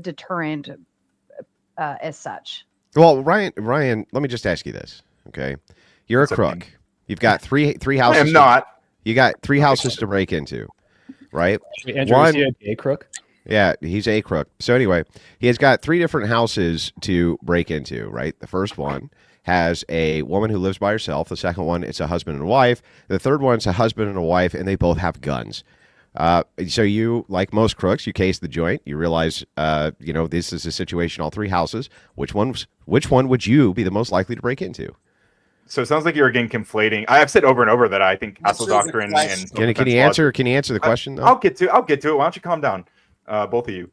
deterrent as such. Well, Ryan, let me just ask you this, okay? You're a crook. You've got three houses. I am not. You got 3 houses to break into, right? Andrew, is he a crook? Yeah, he's a crook. So anyway, he has got 3 different houses to break into, right? The first one has a woman who lives by herself. The second one, it's a husband and a wife. The third one's a husband and a wife, and they both have guns. So you, like most crooks, you case the joint. You realize, this is a situation. All 3 houses. Which one would you be the most likely to break into? So it sounds like you're again conflating. I have said over and over that I think castle doctrine and can you answer the question though? I'll get to it. Why don't you calm down, both of you?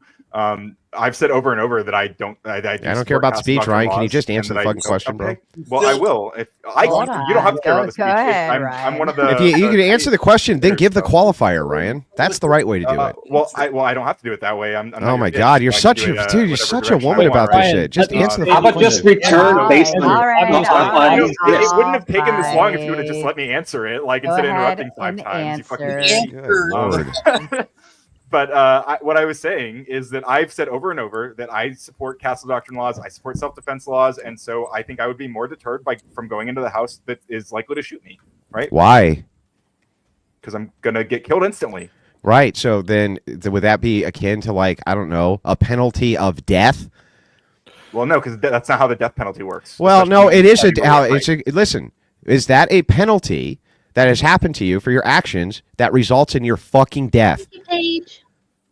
I've said over and over that I don't care about speech, Ryan. Can you just answer the fucking question, bro? Well, I will. You don't have to care about the speech. I'm one of the. If you can answer the question, then give the qualifier, Ryan. That's the right way to do it. I don't have to do it that way. Oh my God, you're such a dude. You're such a woman about this shit. Just answer the. How about just return based on? It wouldn't have taken this long if you would have just let me answer it, like instead of interrupting 5 times. You fucking. But what I was saying is that I've said over and over that I support castle doctrine laws, I support self-defense laws, and so I think I would be more deterred from going into the house that is likely to shoot me. Right? Why? Because I'm gonna get killed instantly. Right. So then, would that be akin to a penalty of death? Well, no, because that's not how the death penalty works. Well, no, it is listen. Is that a penalty that has happened to you for your actions that results in your fucking death?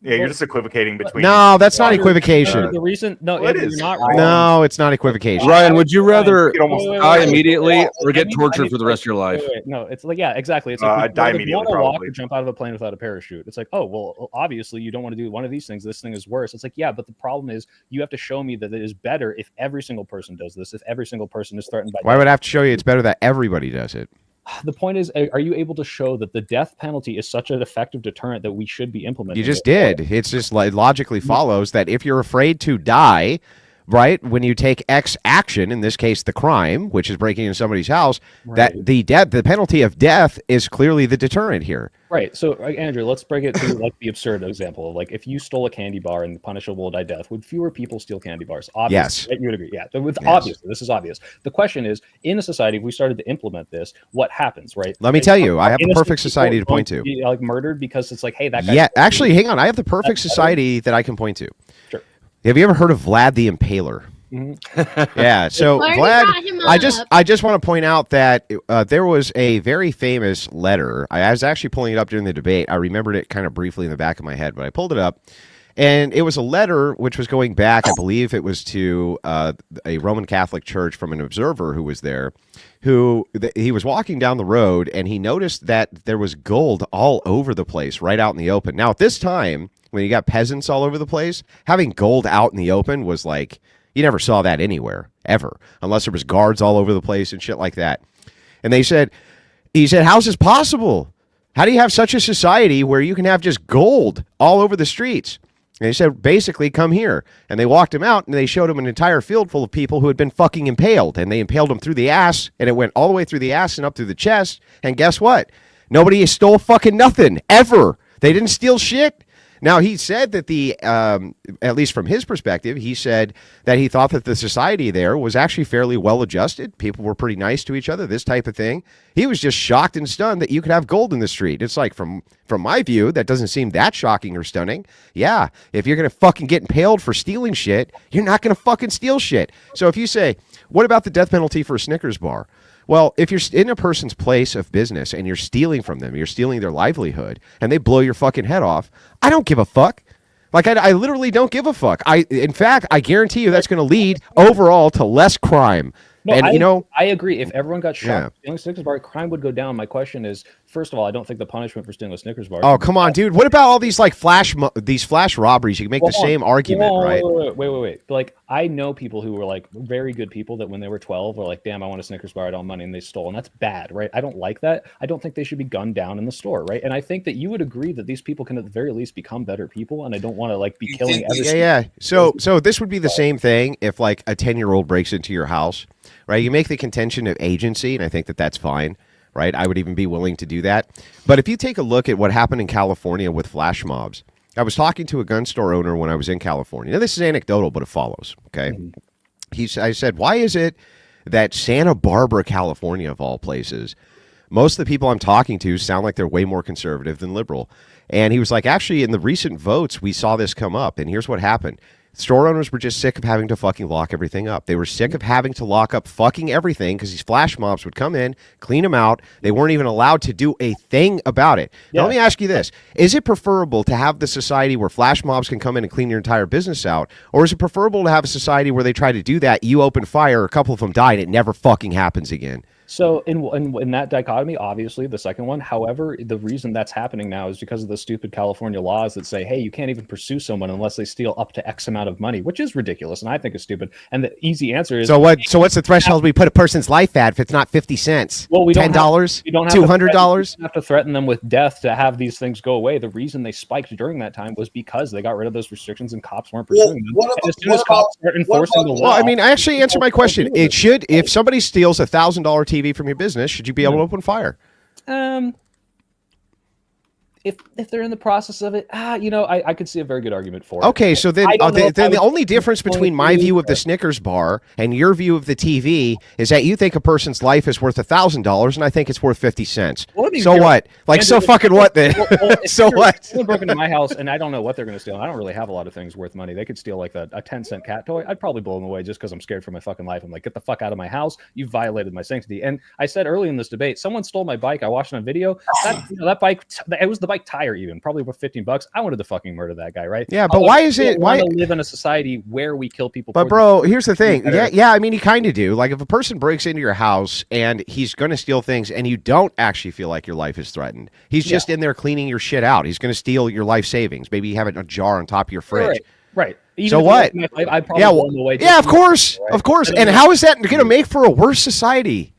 Yeah, you're just equivocating between. No, that's not equivocation. The reason, it is. Not no, it's not equivocation. Ryan, would you rather die immediately or get tortured for the rest of your life? No, it's like exactly. It's like die immediately. You want to walk or jump out of a plane without a parachute. It's like, oh well, obviously you don't want to do one of these things. This thing is worse. It's like, yeah, but the problem is you have to show me that it is better if every single person does this. If every single person is threatened by. Why would I have to show you it's better that everybody does it? The point is, are you able to show that the death penalty is such an effective deterrent that we should be implementing? You just did. It's just logically follows that if you're afraid to die, right, when you take X action, in this case the crime, which is breaking into somebody's house, that the penalty of death is clearly the deterrent here. Right. So, Andrew, let's break it to like the absurd example. Like, if you stole a candy bar and the punishable will die death, would fewer people steal candy bars? Obviously, yes. Right? You would agree. Yeah. Obviously, this is obvious. The question is, in a society, if we started to implement this, what happens, right? Let me tell you, I have the perfect society to point to. Be, murdered because it's like, hey, that guy. Yeah, actually, hang on. I have the perfect society that I can point to. Sure. Have you ever heard of Vlad the Impaler? Mm-hmm. Yeah, so Vlad, I just want to point out that there was a very famous letter. I was actually pulling it up during the debate. I remembered it kind of briefly in the back of my head, but I pulled it up, and it was a letter which was going back. I believe it was to a Roman Catholic church from an observer who was there. He was walking down the road, and he noticed that there was gold all over the place, right out in the open. Now, at this time, when you got peasants all over the place, having gold out in the open was like. You never saw that anywhere, ever, unless there was guards all over the place and shit like that. And he said, how's this possible? How do you have such a society where you can have just gold all over the streets? And he said, basically, come here. And they walked him out, and they showed him an entire field full of people who had been fucking impaled. And they impaled him through the ass, and it went all the way through the ass and up through the chest. And guess what? Nobody stole fucking nothing, ever. They didn't steal shit. Now, he said that at least from his perspective, he said that he thought that the society there was actually fairly well adjusted. People were pretty nice to each other, this type of thing. He was just shocked and stunned that you could have gold in the street. It's like, from my view, that doesn't seem that shocking or stunning. Yeah, if you're going to fucking get impaled for stealing shit, you're not going to fucking steal shit. So if you say, what about the death penalty for a Snickers bar? Well, if you're in a person's place of business and you're stealing from them, you're stealing their livelihood, and they blow your fucking head off, I don't give a fuck. Like, I literally don't give a fuck. In fact, I guarantee you that's going to lead overall to less crime. No, And I agree. If everyone got shot Yeah. for stealing a Snickers bar, crime would go down. My question is, first of all, I don't think the punishment for stealing a Snickers bar. Oh, come on, dude. What about all these like flash robberies? You can make the same argument, right? Wait. Like, I know people who were like very good people that when they were 12 were like, damn, I want a Snickers bar, I don't have money, and they stole. And that's bad, right? I don't like that. I don't think they should be gunned down in the store, right? And I think that you would agree that these people can at the very least become better people, and I don't want to like be killing everything. Yeah. So this would be the same thing if like a 10-year-old breaks into your house, right? You make the contention of agency, and I think that that's fine. Right, I would even be willing to do that. But if you take a look at what happened in California with flash mobs, I was talking to a gun store owner when I was in California. Now, this is anecdotal, but it follows. Okay, I said, why is it that Santa Barbara, California, of all places, most of the people I'm talking to sound like they're way more conservative than liberal? And he was like, actually, in the recent votes, we saw this come up, and here's what happened. Store owners were just sick of having to fucking lock everything up. They were sick of having to lock up fucking everything because these flash mobs would come in, clean them out. They weren't even allowed to do a thing about it. Now, let me ask you this. Is it preferable to have the society where flash mobs can come in and clean your entire business out? Or is it preferable to have a society where they try to do that, you open fire, a couple of them die, and it never fucking happens again? So in that dichotomy, obviously the second one. However, the reason that's happening now is because of the stupid California laws that say, hey, you can't even pursue someone unless they steal up to X amount of money, which is ridiculous and I think is stupid. And the easy answer is, so what's the threshold we put a person's life at if it's not 50 cents? Well, we don't $10, we don't have $200. You have to threaten them with death to have these things go away. The reason they spiked during that time was because they got rid of those restrictions and cops weren't pursuing them. And as soon as cops start enforcing the law, Well, I mean, I actually answered my question. It should, if somebody steals $1,000 TV from your business, should you be able to open fire? If they're in the process of it, I could see a very good argument for it. Okay, so then the only difference between my view of the Snickers bar and your view of the TV is that you think a person's life is worth $1,000 and I think it's worth 50 cents. So what? Like, so fucking what then? So what? Someone broke into my house and I don't know what they're going to steal. And I don't really have a lot of things worth money. They could steal like a 10-cent cat toy. I'd probably blow them away just because I'm scared for my fucking life. I'm like, get the fuck out of my house. You've violated my sanctity. And I said early in this debate, someone stole my bike. I watched it on video. That bike, it was the bike tire even, probably worth $15. I wanted to fucking murder that guy, right? Yeah, but why is it? Why live in a society where we kill people? But bro, here's the thing. Yeah. I mean, you kind of do. Like, if a person breaks into your house and he's going to steal things, and you don't actually feel like your life is threatened, he's just in there cleaning your shit out. He's going to steal your life savings. Maybe you have it in a jar on top of your fridge. Right. Even so what? I'd probably blow him away. Yeah, of course, of course. And how is that going to make for a worse society?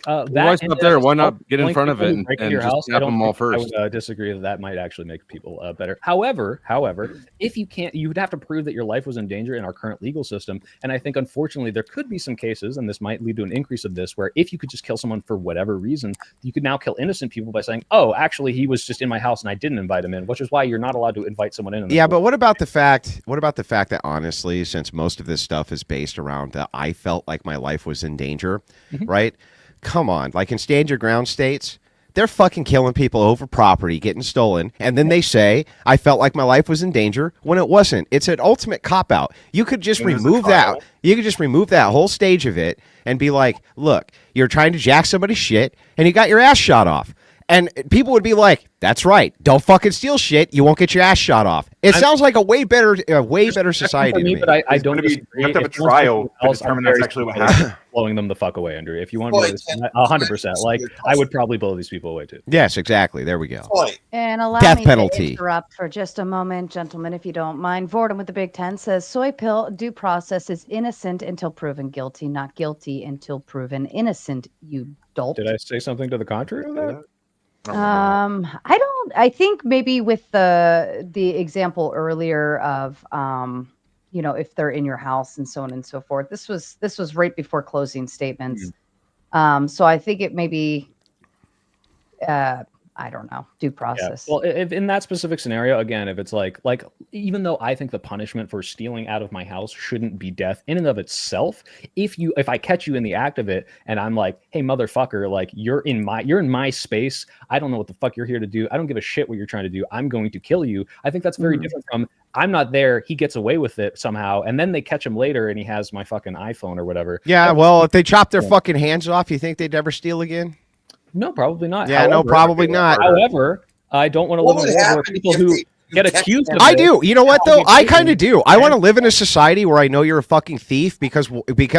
Why stop there? Why not get in front of it and just snap them all first? I would disagree that might actually make people better. However, if you can't, you would have to prove that your life was in danger in our current legal system. And I think, unfortunately, there could be some cases, and this might lead to an increase of this, where if you could just kill someone for whatever reason, you could now kill innocent people by saying, oh, actually, he was just in my house and I didn't invite him in, which is why you're not allowed to invite someone in. Yeah, but what about the fact that, honestly, since most of this stuff is based around that I felt like my life was in danger, right? Come on, like in stand your ground states, they're fucking killing people over property getting stolen, and then they say I felt like my life was in danger when it wasn't. It's an ultimate cop out. You could just remove that. You could just remove that whole stage of it and be like, look, you're trying to jack somebody's shit and you got your ass shot off. And people would be like, that's right. Don't fucking steal shit. You won't get your ass shot off. It sounds like a way better society to me. But I don't disagree. You have to have a trial to determine that's actually what happened. Blowing them the fuck away, Andrew. If you want to do this, 100%. Like, I would probably blow these people away too. Yes, exactly. There we go. And allow Death me penalty. to interrupt for just a moment, gentlemen, if you don't mind. Vorden with the Big Ten says Soy Pill due process is innocent until proven guilty, not guilty until proven innocent. You dolt. Did I say something to the contrary of that? I think maybe with the example earlier of if they're in your house and so on and so forth. This was right before closing statements. So I think it may be I don't know, due process. Yeah. Well, if in that specific scenario, again, if it's like even though I think the punishment for stealing out of my house shouldn't be death in and of itself, if I catch you in the act of it and I'm like, hey, motherfucker, like you're in my space. I don't know what the fuck you're here to do. I don't give a shit what you're trying to do. I'm going to kill you. I think that's very different from I'm not there. He gets away with it somehow. And then they catch him later and he has my fucking iPhone or whatever. Yeah. Well, if they chop their fucking hands off, you think they'd never steal again? No, probably not. Yeah, no, probably not. However, I don't want to live in a world where people who get accused of I it. do. You know what though? I kind of do. I want to live in a society where I know you're a fucking thief because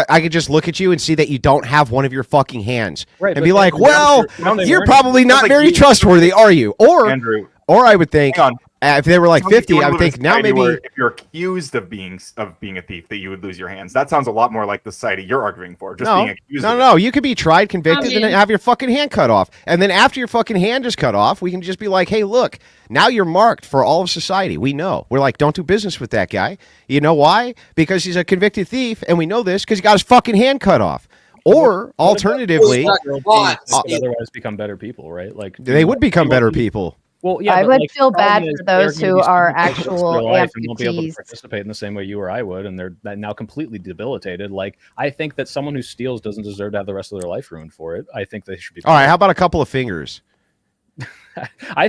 I could just look at you and see that you don't have one of your fucking hands and be like, well, you're probably not very trustworthy, are you? Or Andrew, or I would think if they were like 50, I would think now maybe if you're accused of being a thief, that you would lose your hands. That sounds a lot more like the society you're arguing for. Just being accused. No. You could be tried, convicted, and then have your fucking hand cut off. And then after your fucking hand is cut off, we can just be like, hey, look, now you're marked for all of society. We know. We're like, don't do business with that guy. You know why? Because he's a convicted thief, and we know this because he got his fucking hand cut off. Or alternatively, otherwise become better people, right? Like they would become better people. Well, yeah, I would like, feel bad for those who are actual and won't be able to amputees. participate in the same way you or I would, and they're now completely debilitated. Like, I think that someone who steals doesn't deserve to have the rest of their life ruined for it. I think they should be. All right, how about a couple of fingers?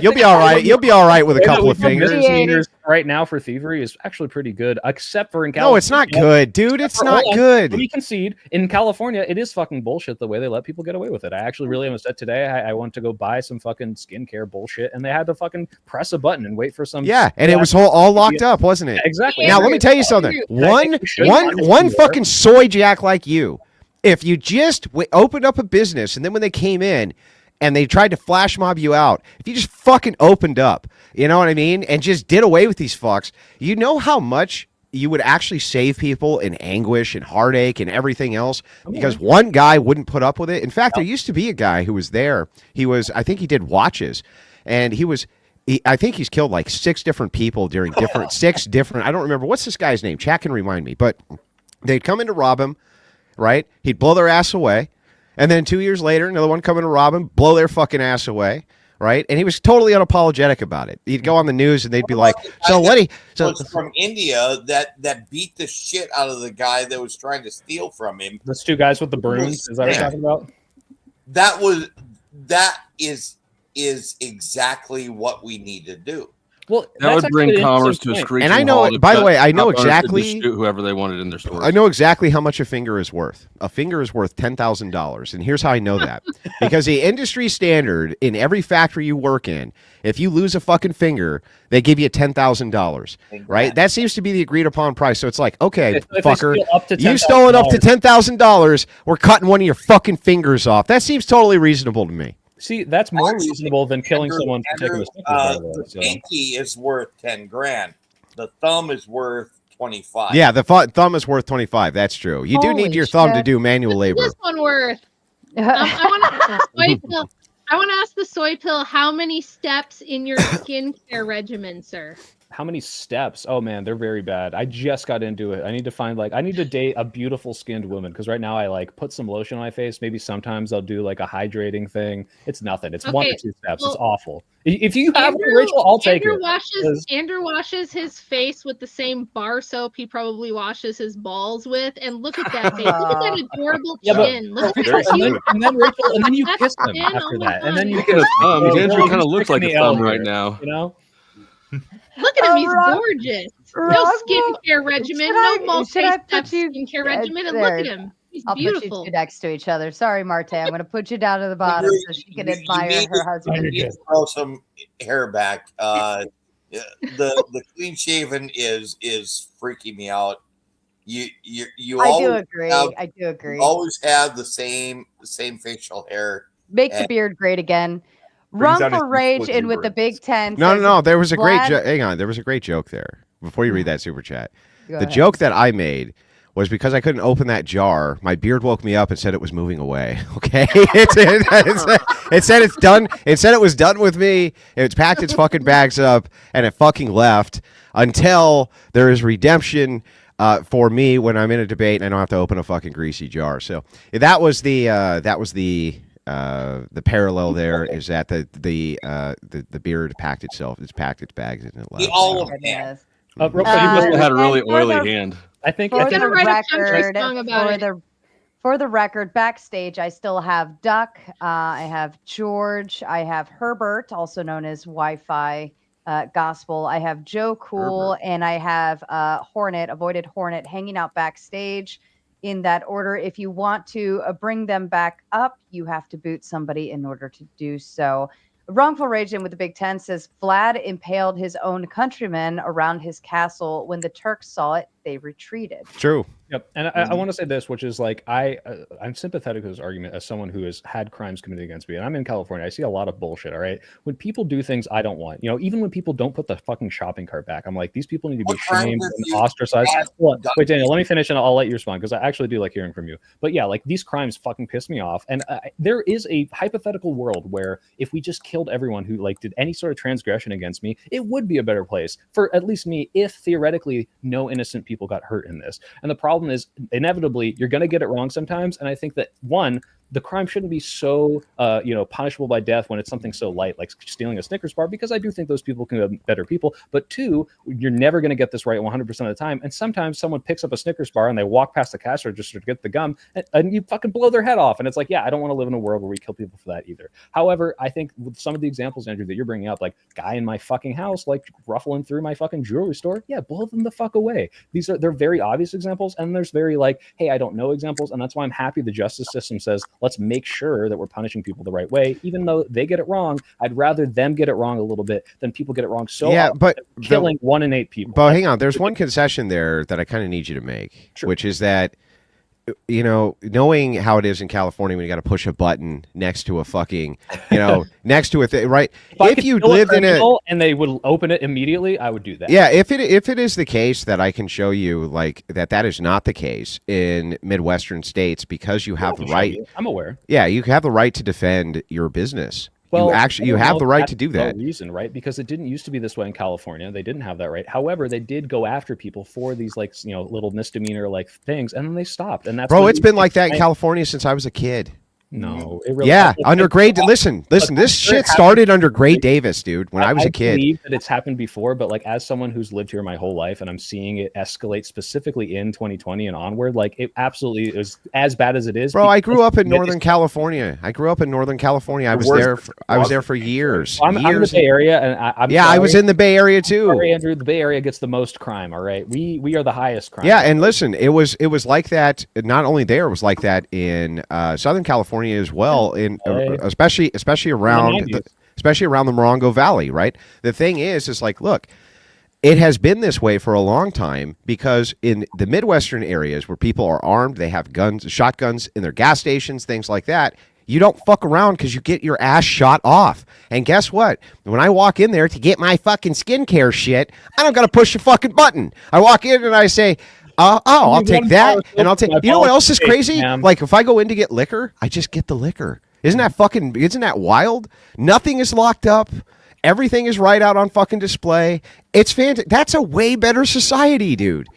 You'll think be all right. You'll be all right with a couple of fingers. Right now for thievery is actually pretty good, except for in No, California. it's not good, dude. It's not good. Let me concede. In California, it is fucking bullshit the way they let people get away with it. I actually really am upset today. I went to go buy some fucking skincare bullshit, and they had to fucking press a button and wait for some. Yeah, and it was all locked up, wasn't it? Exactly. Now let me tell you something. One fucking soy jack like you, if you just opened up a business, and then when they came in and they tried to flash mob you out, if you just fucking opened up, you know what I mean, and just did away with these fucks, you know how much you would actually save people in anguish and heartache and everything else because one guy wouldn't put up with it. In fact, there used to be a guy who was there. I think he did watches, and I think he's killed like six different people during six different, I don't remember, what's this guy's name? Chat can remind me, but they'd come in to rob him, right? He'd blow their ass away. And then 2 years later, another one coming to rob him, blow their fucking ass away, right? And he was totally unapologetic about it. He'd go on the news and they'd be like, was from India that beat the shit out of the guy that was trying to steal from him. Those two guys with the brooms, is that what you're talking about? That is exactly what we need to do. Well, that would bring commerce to a screeching halt. And I know, by the way, I know exactly whoever they wanted in their store. I know exactly how much a finger is worth. A finger is worth $10,000, and here's how I know that: because the industry standard in every factory you work in, if you lose a fucking finger, they give you $10,000, right? That seems to be the agreed upon price. So it's like, okay, fucker, you stole it up to $10,000. We're cutting one of your fucking fingers off. That seems totally reasonable to me. See, that's more reasonable than killing someone for taking a sticker. The pinky is worth $10,000. The thumb is worth $25,000. Yeah, the thumb is worth $25,000. That's true. You do need your thumb to do manual labor. What's this one worth? I want to ask the soy pill how many steps in your skincare regimen, sir? How many steps? Oh man, they're very bad. I just got into it. I need to date a beautiful skinned woman because right now I like put some lotion on my face. Maybe sometimes I'll do like a hydrating thing. It's nothing. It's 1 or 2 steps. It's awful. If you have Rachel, I'll take it. Andrew washes his face with the same bar soap he probably washes his balls with, and look at that face. Look at that adorable chin. Look at that cute. And then Rachel, and then you kiss him after that, and then you get a thumb. Andrew kind of looks like a thumb right now. You know. Look at him, he's gorgeous. No skincare regimen, no multi-step skincare regimen, and look at him. He's beautiful. I'll put you two next to each other. Sorry, Martae. I'm going to put you down to the bottom so she can admire her husband. You need to throw some hair back. The clean shaven is freaking me out. You I do agree. You always have the same facial hair. Make the beard great again. Run for Rage in with the Big Ten. No. There was a great joke. Hang on. There was a great joke there. Before you read that super chat, the joke that I made was because I couldn't open that jar. My beard woke me up and said it was moving away. Okay, it said it's done. It said it was done with me. It's packed its fucking bags up and it fucking left until there is redemption for me when I'm in a debate and I don't have to open a fucking greasy jar. So that was the parallel there is that the beard packed itself. It's packed its bags and it left. All of them. Real quick, he must have had a really oily hand. I think for the record, backstage, I still have Duck. I have George. I have Herbert, also known as Wi-Fi Gospel. I have Joe Cool, and I have Hornet, Avoided Hornet, hanging out backstage. In that order, if you want to bring them back up, you have to boot somebody in order to do so. Wrongful Raging with the Big Ten says Vlad impaled his own countrymen around his castle. When the Turks saw it, they retreated. True. Yep. And I want to say this, which is like, I'm sympathetic to this argument as someone who has had crimes committed against me. And I'm in California. I see a lot of bullshit. All right. When people do things I don't want, even when people don't put the fucking shopping cart back, I'm like, these people need to be shamed and ostracized. Wait, Daniel, let me finish and I'll let you respond because I actually do like hearing from you. But yeah, like these crimes fucking piss me off. And there is a hypothetical world where if we just killed everyone who like did any sort of transgression against me, it would be a better place for at least me if theoretically no innocent people got hurt in this. And the problem is inevitably you're going to get it wrong sometimes. And I think that the crime shouldn't be so, punishable by death when it's something so light, like stealing a Snickers bar, because I do think those people can be better people. But two, you're never going to get this right 100% of the time. And sometimes someone picks up a Snickers bar and they walk past the cash register to get the gum and you fucking blow their head off. And it's like, yeah, I don't want to live in a world where we kill people for that either. However, I think with some of the examples, Andrew, that you're bringing up, like guy in my fucking house, like ruffling through my fucking jewelry store. Yeah, blow them the fuck away. They're very obvious examples. And there's very like, hey, I don't know examples. And that's why I'm happy the justice system says, let's make sure that we're punishing people the right way, even though they get it wrong. I'd rather them get it wrong a little bit than people get it wrong but killing 1 in 8 people. But hang on, there's one concession there that I kind of need you to make, which is that knowing how it is in California when you got to push a button next to a fucking, next to a thing, right? If you lived in a and they would open it immediately, I would do that. Yeah, if it is the case that I can show you like that is not the case in Midwestern states because you have the right. I'm aware. Yeah, you have the right to defend your business. Well, you have the right to do that. Reason, right? Because it didn't used to be this way in California. They didn't have that right. However, they did go after people for these like little misdemeanor like things, and then they stopped. And that's it's been like that in California since I was a kid. No, it really under Gray. Listen. This shit started under Gray Davis, dude. When I was a kid, I believe that it's happened before, but like as someone who's lived here my whole life, and I'm seeing it escalate specifically in 2020 and onward, like it absolutely is as bad as it is. Bro, I grew up in Northern California. I was there. I was there for years. I'm in the Bay Area, and I was in the Bay Area too. Sorry, Andrew, the Bay Area gets the most crime. All right, we are the highest crime. Yeah, and listen, it was like that. Not only there, it was like that in Southern California as well, in especially around the Morongo Valley, right? The thing is like, look, it has been this way for a long time because in the Midwestern areas where people are armed, they have guns, shotguns in their gas stations, things like that. You don't fuck around because you get your ass shot off. And guess what? When I walk in there to get my fucking skincare shit, I don't got to push a fucking button. I walk in and I say, I'll take that, and I'll take. You know what else is crazy? Like if I go in to get liquor, I just get the liquor. Isn't that wild? Nothing is locked up. Everything is right out on fucking display. It's fantastic. That's a way better society, dude.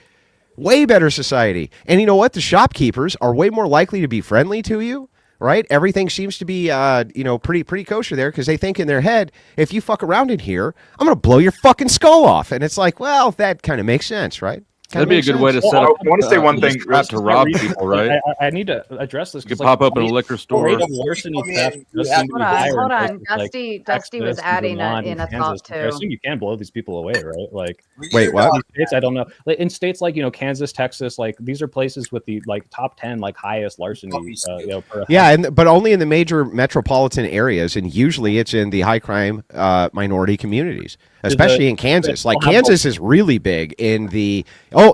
Way better society. And you know what? The shopkeepers are way more likely to be friendly to you. Right? Everything seems to be, pretty kosher there because they think in their head, if you fuck around in here, I'm going to blow your fucking skull off. And it's like, well, that kind of makes sense, right? That'd be a good way to set up. I want to say one thing to rob people, right? I need to address this. You could pop up in a liquor store. Hold on. Dusty was adding in a thought too. I assume you can blow these people away, right? Like, wait, what? States, I don't know. In states like Kansas, Texas, like these are places with the like top 10 like highest larceny. But only in the major metropolitan areas, and usually it's in the high crime minority communities. Especially in Kansas. Like Kansas is really big in the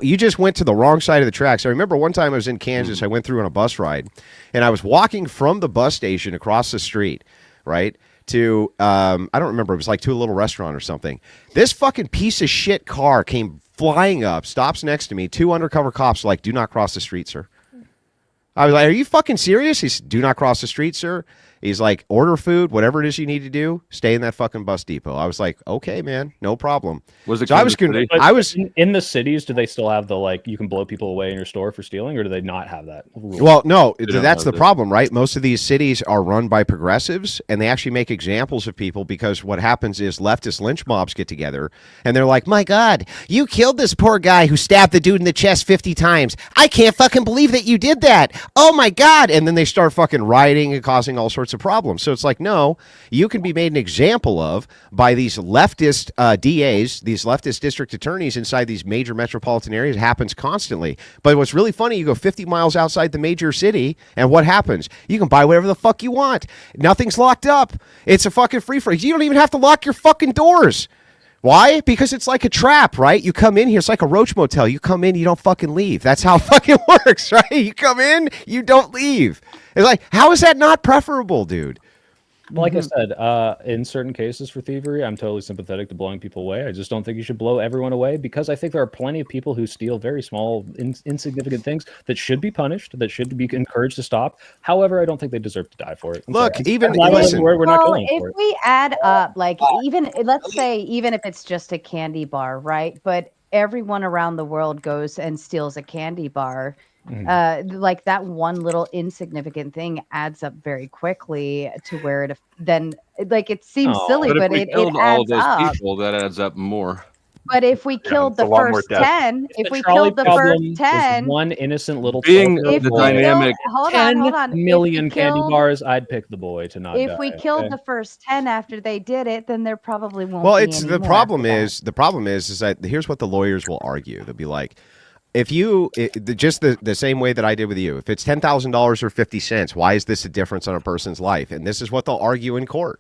you just went to the wrong side of the tracks. I remember one time I was in Kansas, I went through on a bus ride, and I was walking from the bus station across the street, right? To I don't remember, it was like to a little restaurant or something. This fucking piece of shit car came flying up, stops next to me, 2 undercover cops like, do not cross the street, sir. I was like, are you fucking serious? He said, do not cross the street, sir. He's like, order food, whatever it is you need to do, stay in that fucking bus depot. I was like, okay, man, no problem. Was it? So I was in the cities. Do they still have the like you can blow people away in your store for stealing, or do they not have that rule? Well, no, that's the problem, right? Most of these cities are run by progressives, and they actually make examples of people because what happens is leftist lynch mobs get together, and they're like, my God, you killed this poor guy who stabbed the dude in the chest 50 times. I can't fucking believe that you did that. oh my God. And then they start fucking rioting and causing all sorts of problems. So it's like, no, you can be made an example of by these leftist DAs, these leftist district attorneys inside these major metropolitan areas. It happens constantly. But what's really funny, you go 50 miles outside the major city, and what happens? You can buy whatever the fuck you want. Nothing's locked up. It's a fucking free for. You don't even have to lock your fucking doors. Why? Because it's like a trap, right? You come in here, it's like a roach motel. You come in, you don't fucking leave. That's how it fucking works, right? You come in, you don't leave. It's like, how is that not preferable, dude? Well, like I said, in certain cases for thievery, I'm totally sympathetic to blowing people away. I just don't think you should blow everyone away, because I think there are plenty of people who steal very small, insignificant things that should be punished, that should be encouraged to stop. However, I don't think they deserve to die for it. Look, sorry. even we're not going for it. If we add up, like, even let's say, even if it's just a candy bar, right? But everyone around the world goes and steals a candy bar. Like that one little insignificant thing adds up very quickly to where it then, like, it seems silly, but it all adds of those up. people, that adds up more. But if we killed the first 10, if we trolley killed the first problem 10, one innocent little Being trolley the boy, dynamic, hold 10 on. million If we candy killed- bars, I'd pick the boy to not die. If we killed okay? the first 10 after they did it, then there probably won't Well, be it's any the more problem after is the problem is that here's what the lawyers will argue. They'll be like, if you just the same way that I did with you, if it's $10,000 or 50 cents, why is this a difference on a person's life? And this is what they'll argue in court.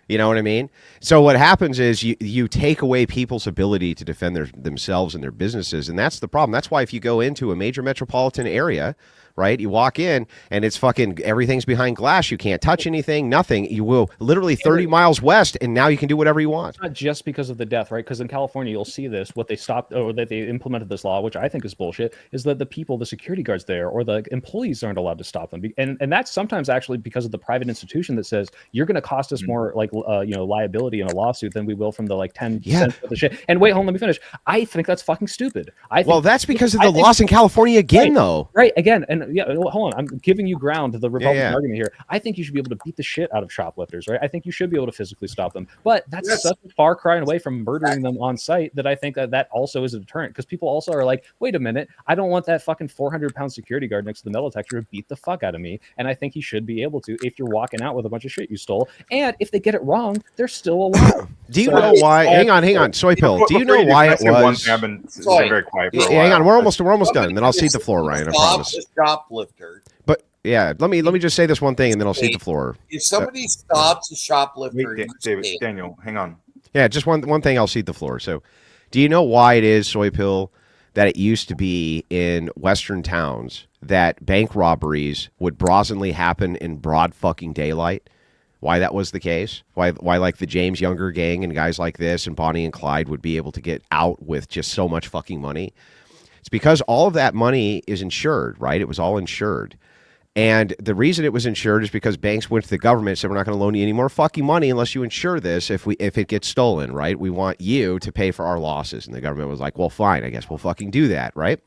You know what I mean? So what happens is you take away people's ability to defend themselves and their businesses, and that's the problem. That's why if you go into a major metropolitan area, right, you walk in and it's fucking everything's behind glass. You can't touch anything, nothing. You will literally 30 miles west, and now you can do whatever you want. It's not just because of the death, right? Because in California, you'll see this. What they stopped, or that they implemented this law, which I think is bullshit, is that the people, the security guards there, or the employees aren't allowed to stop them. And that's sometimes actually because of the private institution that says you're going to cost us more, like liability in a lawsuit than we will from the like 10 cents of the shit. And wait, hold on, let me finish. I think that's fucking stupid. Well, that's because of the loss in California again, though. Right, again, and yeah, hold on. I'm giving you ground to the Republican argument here. I think you should be able to beat the shit out of shoplifters, right? I think you should be able to physically stop them. But that's such a far cry away from murdering them on site that I think that also is a deterrent, because people also are like, wait a minute, I don't want that fucking 400-pound security guard next to the metal detector to beat the fuck out of me. And I think he should be able to if you're walking out with a bunch of shit you stole. And if they get it wrong, they're still alive. Do you know why? Hang on, Soy Pill. Do you know why it was? I've been very quiet for a while. Hang on, we're almost done, and then I'll cede the floor, Ryan. I promise. Shoplifter. But yeah, let me just say this one thing, and then I'll cede the floor. If somebody stops a shoplifter, David, Daniel, hang on. Yeah, just one thing. I'll cede the floor. So, do you know why it is, Soy Pill, that it used to be in Western towns that bank robberies would brazenly happen in broad fucking daylight? Why that was the case? Why like the James Younger gang and guys like this and Bonnie and Clyde would be able to get out with just so much fucking money? It's because all of that money is insured, right? It was all insured. And the reason it was insured is because banks went to the government and said, we're not going to loan you any more fucking money unless you insure this if it gets stolen, right? We want you to pay for our losses. And the government was like, well, fine, I guess we'll fucking do that, right?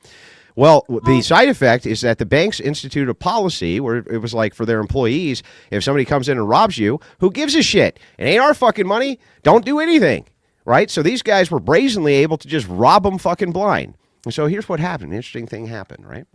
Well, the side effect is that the banks instituted a policy where it was like for their employees, if somebody comes in and robs you, who gives a shit? It ain't our fucking money. Don't do anything, right? So these guys were brazenly able to just rob them fucking blind. And so here's what happened. An interesting thing happened, right?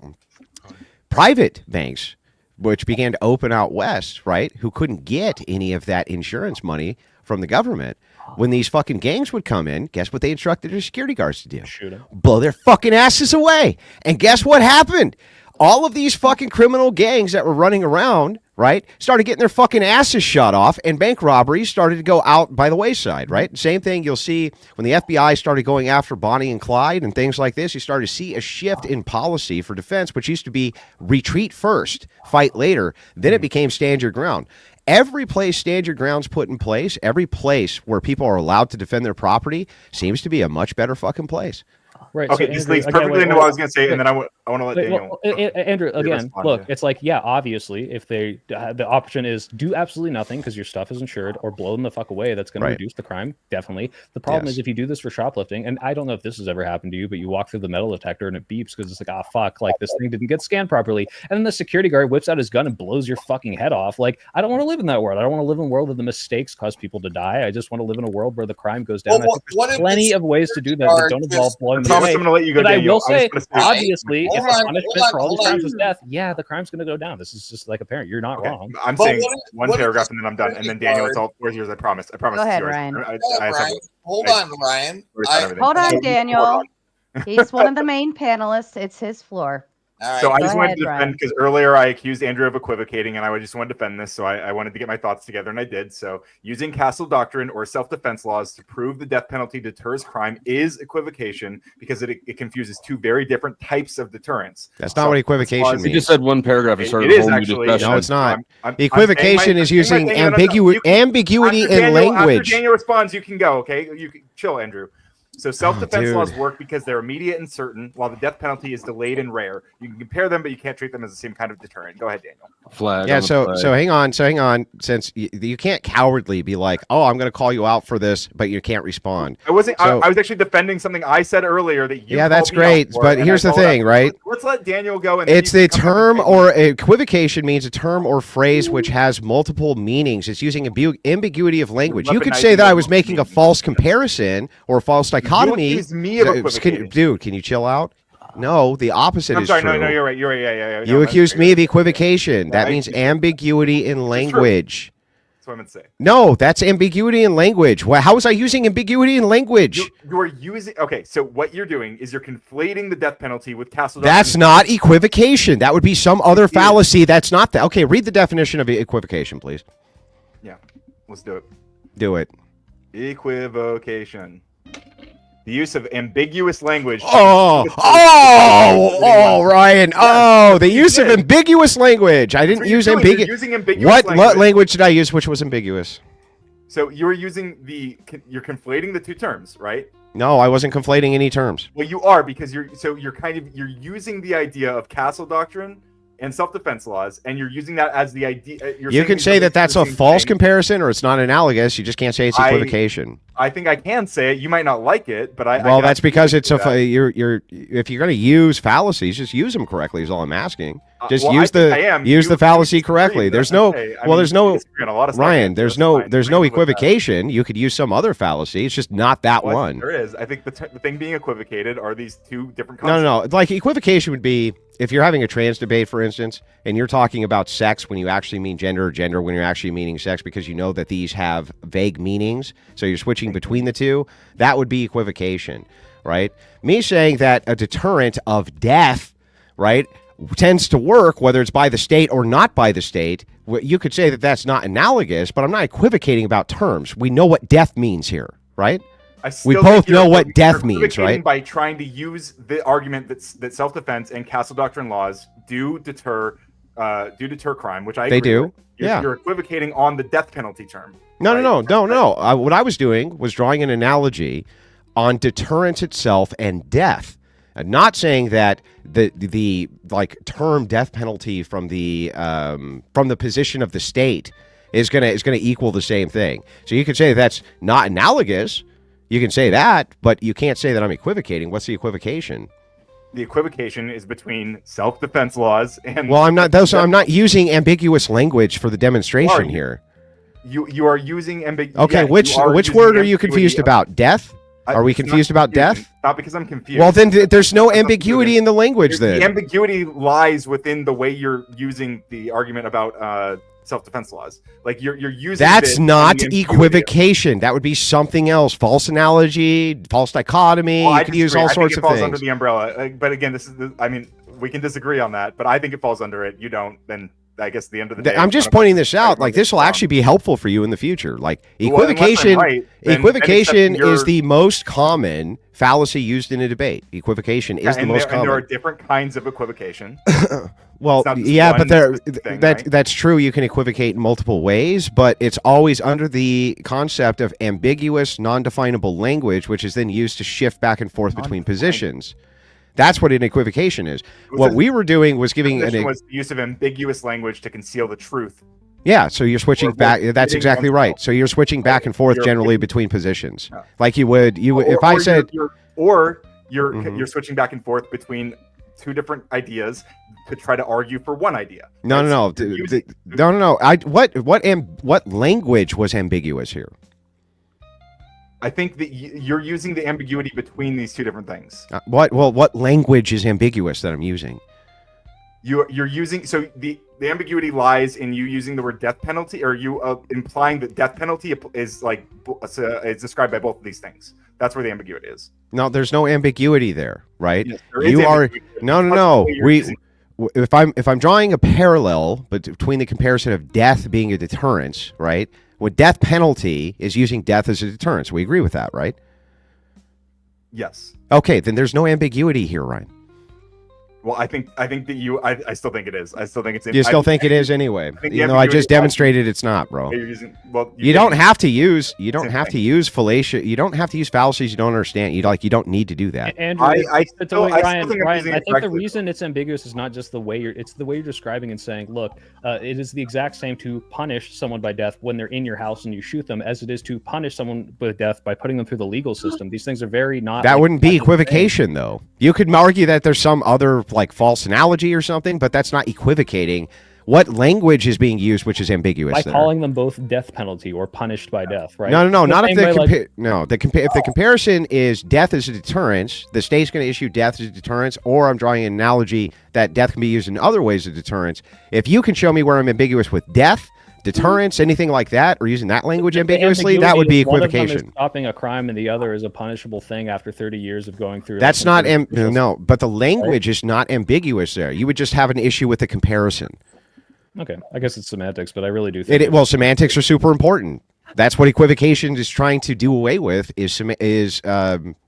Private banks, which began to open out west, right, who couldn't get any of that insurance money from the government. When these fucking gangs would come in, guess what they instructed their security guards to do? Shoot them. Blow their fucking asses away. And guess what happened? All of these fucking criminal gangs that were running around, right, started getting their fucking asses shot off, and bank robberies started to go out by the wayside, right? Same thing you'll see when the FBI started going after Bonnie and Clyde and things like this. You started to see a shift in policy for defense, which used to be retreat first, fight later. Then it became stand your ground. Every place stand your ground's put in place, every place where people are allowed to defend their property seems to be a much better fucking place. Right. Okay, so this Andrew, leads again, perfectly into what I was going to say, and then I want to let Daniel. Andrew, again, respond look, to. it's like, yeah, obviously, if they the option is do absolutely nothing because your stuff is insured, or blow them the fuck away, that's going to reduce the crime, definitely. The problem is if you do this for shoplifting, and I don't know if this has ever happened to you, but you walk through the metal detector and it beeps because it's like, ah, fuck, like this thing didn't get scanned properly, and then the security guard whips out his gun and blows your fucking head off. Like, I don't want to live in that world. I don't want to live in a world where the mistakes cause people to die. I just want to live in a world where the crime goes down. I think there's plenty of ways to do that that don't involve blowing them promise I'm going to let you go, But Daniel. I will say, say obviously, if the Hold on, punishment for all these hold on. crimes is death, yeah, the crime's going to go down. This is just like apparent. You're not wrong. I'm But saying what one if paragraph it's and then I'm done. And then really Daniel, hard? it's all yours. I promise. I promise. Go it's ahead, yours. Ryan. Hold on, Ryan. Hold on, Daniel. He's one of the main panelists. It's his floor. All right. So I Go just wanted ahead, to defend Ryan. because earlier I accused Andrew of equivocating, and I just wanted to defend this. So I wanted to get my thoughts together, and I did. So using castle doctrine or self-defense laws to prove the death penalty deters crime is equivocation because it confuses two very different types of deterrence. That's not what equivocation You means. just said one paragraph. And started It a is whole new actually. discussion. No, it's not. I'm Equivocation is using ambiguity in language. After Daniel responds, you can go. Okay, you can chill, Andrew. So self-defense dude. laws work because they're immediate and certain, while the death penalty is delayed and rare. You can compare them, but you can't treat them as the same kind of deterrent. Go ahead, Daniel. Flag. Yeah, on the so flag. hang on. Since you can't cowardly be like, oh, I'm going to call you out for this, but you can't respond. I wasn't. So- I was actually defending something I said earlier that you. Yeah, that's called me out great. for, But and here's I the followed thing, up. right? Let's let Daniel go. And then It's you the can come term back and or equivocation means a term or phrase which has multiple meanings. It's using ambiguity of language. You could say that I was making a false comparison or a false dichotomy. accuse me of equivocating. Dude, can you chill out? No, the opposite I'm is sorry. true. No, you're right. You're right. Yeah. You accused me of equivocation. That means ambiguity in language. That's what I meant to say. No, that's ambiguity in language. How was I using ambiguity in language? You are using. Okay, so what you're doing is you're conflating the death penalty with castle. That's not equivocation. That would be some other fallacy. That's not that. Okay, read the definition of equivocation, please. Yeah, let's do it. Do it. Equivocation. The use of ambiguous language. Ryan. Oh, the use of ambiguous language. I didn't use ambiguous. Using ambiguous What language did I use which was ambiguous? So you were using you're conflating the two terms, right? No, I wasn't conflating any terms. Well, you are because you're using the idea of castle doctrine and self-defense laws, and you're using that as the idea. You can say that that's a false comparison or it's not analogous. You just can't say it's equivocation. I think I can say it. You might not like it, but Well, that's because it's if you're going to use fallacies, just use them correctly. Is all I'm asking. Just use the fallacy correctly. There's no Ryan. There's no equivocation. You could use some other fallacy. It's just not that one. There is. I think the thing being equivocated are these two different concepts. No. Like equivocation would be if you're having a trans debate, for instance, and you're talking about sex when you actually mean gender, or gender when you're actually meaning sex, because you know that these have vague meanings. So you're switching between the two. That would be equivocation, right? Me saying that a deterrent of death, right, tends to work, whether it's by the state or not by the state. You could say that that's not analogous, but I'm not equivocating about terms. We know what death means here, right? We both know what death means, right? By trying to use the argument that self-defense and castle doctrine laws do deter crime, which I agree They do. with. Yeah. You're equivocating on the death penalty term. No. What I was doing was drawing an analogy on deterrence itself and death. Not saying that the like term death penalty from the position of the state is gonna equal the same thing. So you could say that's not analogous. You can say that, but you can't say that I'm equivocating. What's the equivocation? The equivocation is between self-defense laws and. Well, I'm not using ambiguous language for the demonstration here. You are using ambiguous. Okay, which word are you confused about? Death? Are we confused about death? Not because I'm confused. Well, then there's no ambiguity in the language. Then the ambiguity lies within the way you're using the argument about self-defense laws. Like you're using. That's not equivocation. That would be something else. False analogy, false dichotomy. You could use all sorts of things. It falls things. under the umbrella. But again, we can disagree on that. But I think it falls under it. You don't. Then I guess at the end of the day, I'm just pointing this out. Like this will actually be helpful for you in the future. Like equivocation. Equivocation is the most common fallacy used in a debate. Equivocation is the most common. And there are different kinds of equivocation. Well, yeah, but that's true. You can equivocate in multiple ways, but it's always under the concept of ambiguous, non-definable language, which is then used to shift back and forth between positions. That's what an equivocation is. What we were doing was giving was the use of ambiguous language to conceal the truth. Yeah, so you're switching back. That's exactly right. So you're switching back and forth generally between positions, like you would. If I said, you're switching back and forth between two different ideas to try to argue for one idea. No. What language was ambiguous here? I think that you're using the ambiguity between these two different things. What language is ambiguous that I'm using? You're using, so the ambiguity lies in you using the word death penalty, or you implying that death penalty is is described by both of these things. That's where the ambiguity is. No, there's no ambiguity there, right? Yes, there is ambiguity. No. If I'm drawing a parallel between the comparison of death being a deterrence, right? Well, death penalty is using death as a deterrence. We agree with that, right? Yes. Okay, then there's no ambiguity here, Ryan. Well, I think that I still think it is. I still think it's. You still think it is anyway, even though I just demonstrated it's not, bro. You don't have to use fallacious. You don't have to use fallacies you don't understand. You don't need to do that. Andrew, Ryan, I think the reason it's ambiguous is not just the way it's the way you're describing and saying, look, it is the exact same to punish someone by death when they're in your house and you shoot them as it is to punish someone with death by putting them through the legal system. These things are very not. That wouldn't be equivocation, though. You could argue that there's some other false analogy or something, but that's not equivocating. What language is being used which is ambiguous by there? calling them both death penalty or punished by death, right? No, not if if the comparison is death as a deterrence, the state's going to issue death as a deterrence, or I'm drawing an analogy that death can be used in other ways as deterrence. If you can show me where I'm ambiguous with death, deterrence, anything like that, or using that language ambiguously, that would be equivocation. One of them is stopping a crime, and the other is a punishable thing after 30 years of going through. That's not no, but the language is not ambiguous there. You would just have an issue with the comparison. Okay, I guess it's semantics, but I really do think semantics are super important. That's what equivocation is trying to do away with is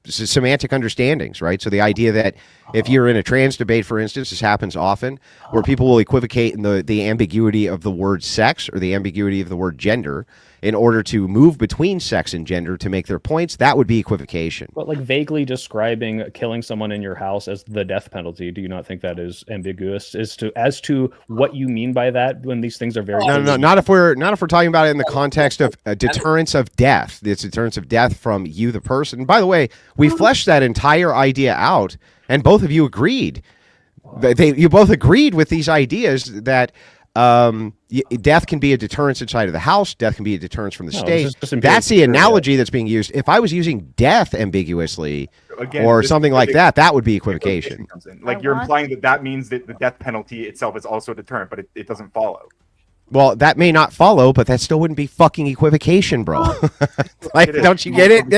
semantic understandings, right? So the idea that if you're in a trans debate, for instance, this happens often, where people will equivocate in the ambiguity of the word sex or the ambiguity of the word gender in order to move between sex and gender to make their points, that would be equivocation. But vaguely describing killing someone in your house as the death penalty, do you not think that is ambiguous as to what you mean by that when these things are very No, not if we're talking about it in the context of a deterrence of death. It's a deterrence of death from you, the person. By the way, we fleshed that entire idea out, and both of you agreed. You both agreed with these ideas that death can be a deterrence inside of the house. Death can be a deterrence from the state. That's the analogy that's being used. If I was using death ambiguously or something like that, that would be equivocation. You're implying that means that the death penalty itself is also a deterrent, but it doesn't follow. Well, that may not follow, but that still wouldn't be fucking equivocation, bro. Don't you get it?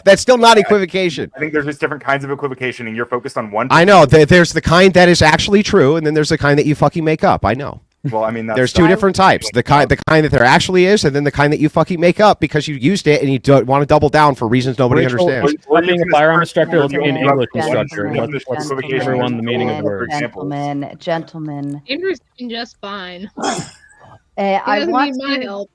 That's still not equivocation. I think there's just different kinds of equivocation, and you're focused on one. I know. There's the kind that is actually true, and then there's the kind that you fucking make up. I know. Well, I mean, there's two different types: the kind that there actually is, and then the kind that you fucking make up because you used it and you don't want to double down for reasons nobody understands. I'm being a firearm instructor in English instructor. Let's teach everyone the meaning of the word. Gentlemen. Andrew's doing just fine. I want need my help.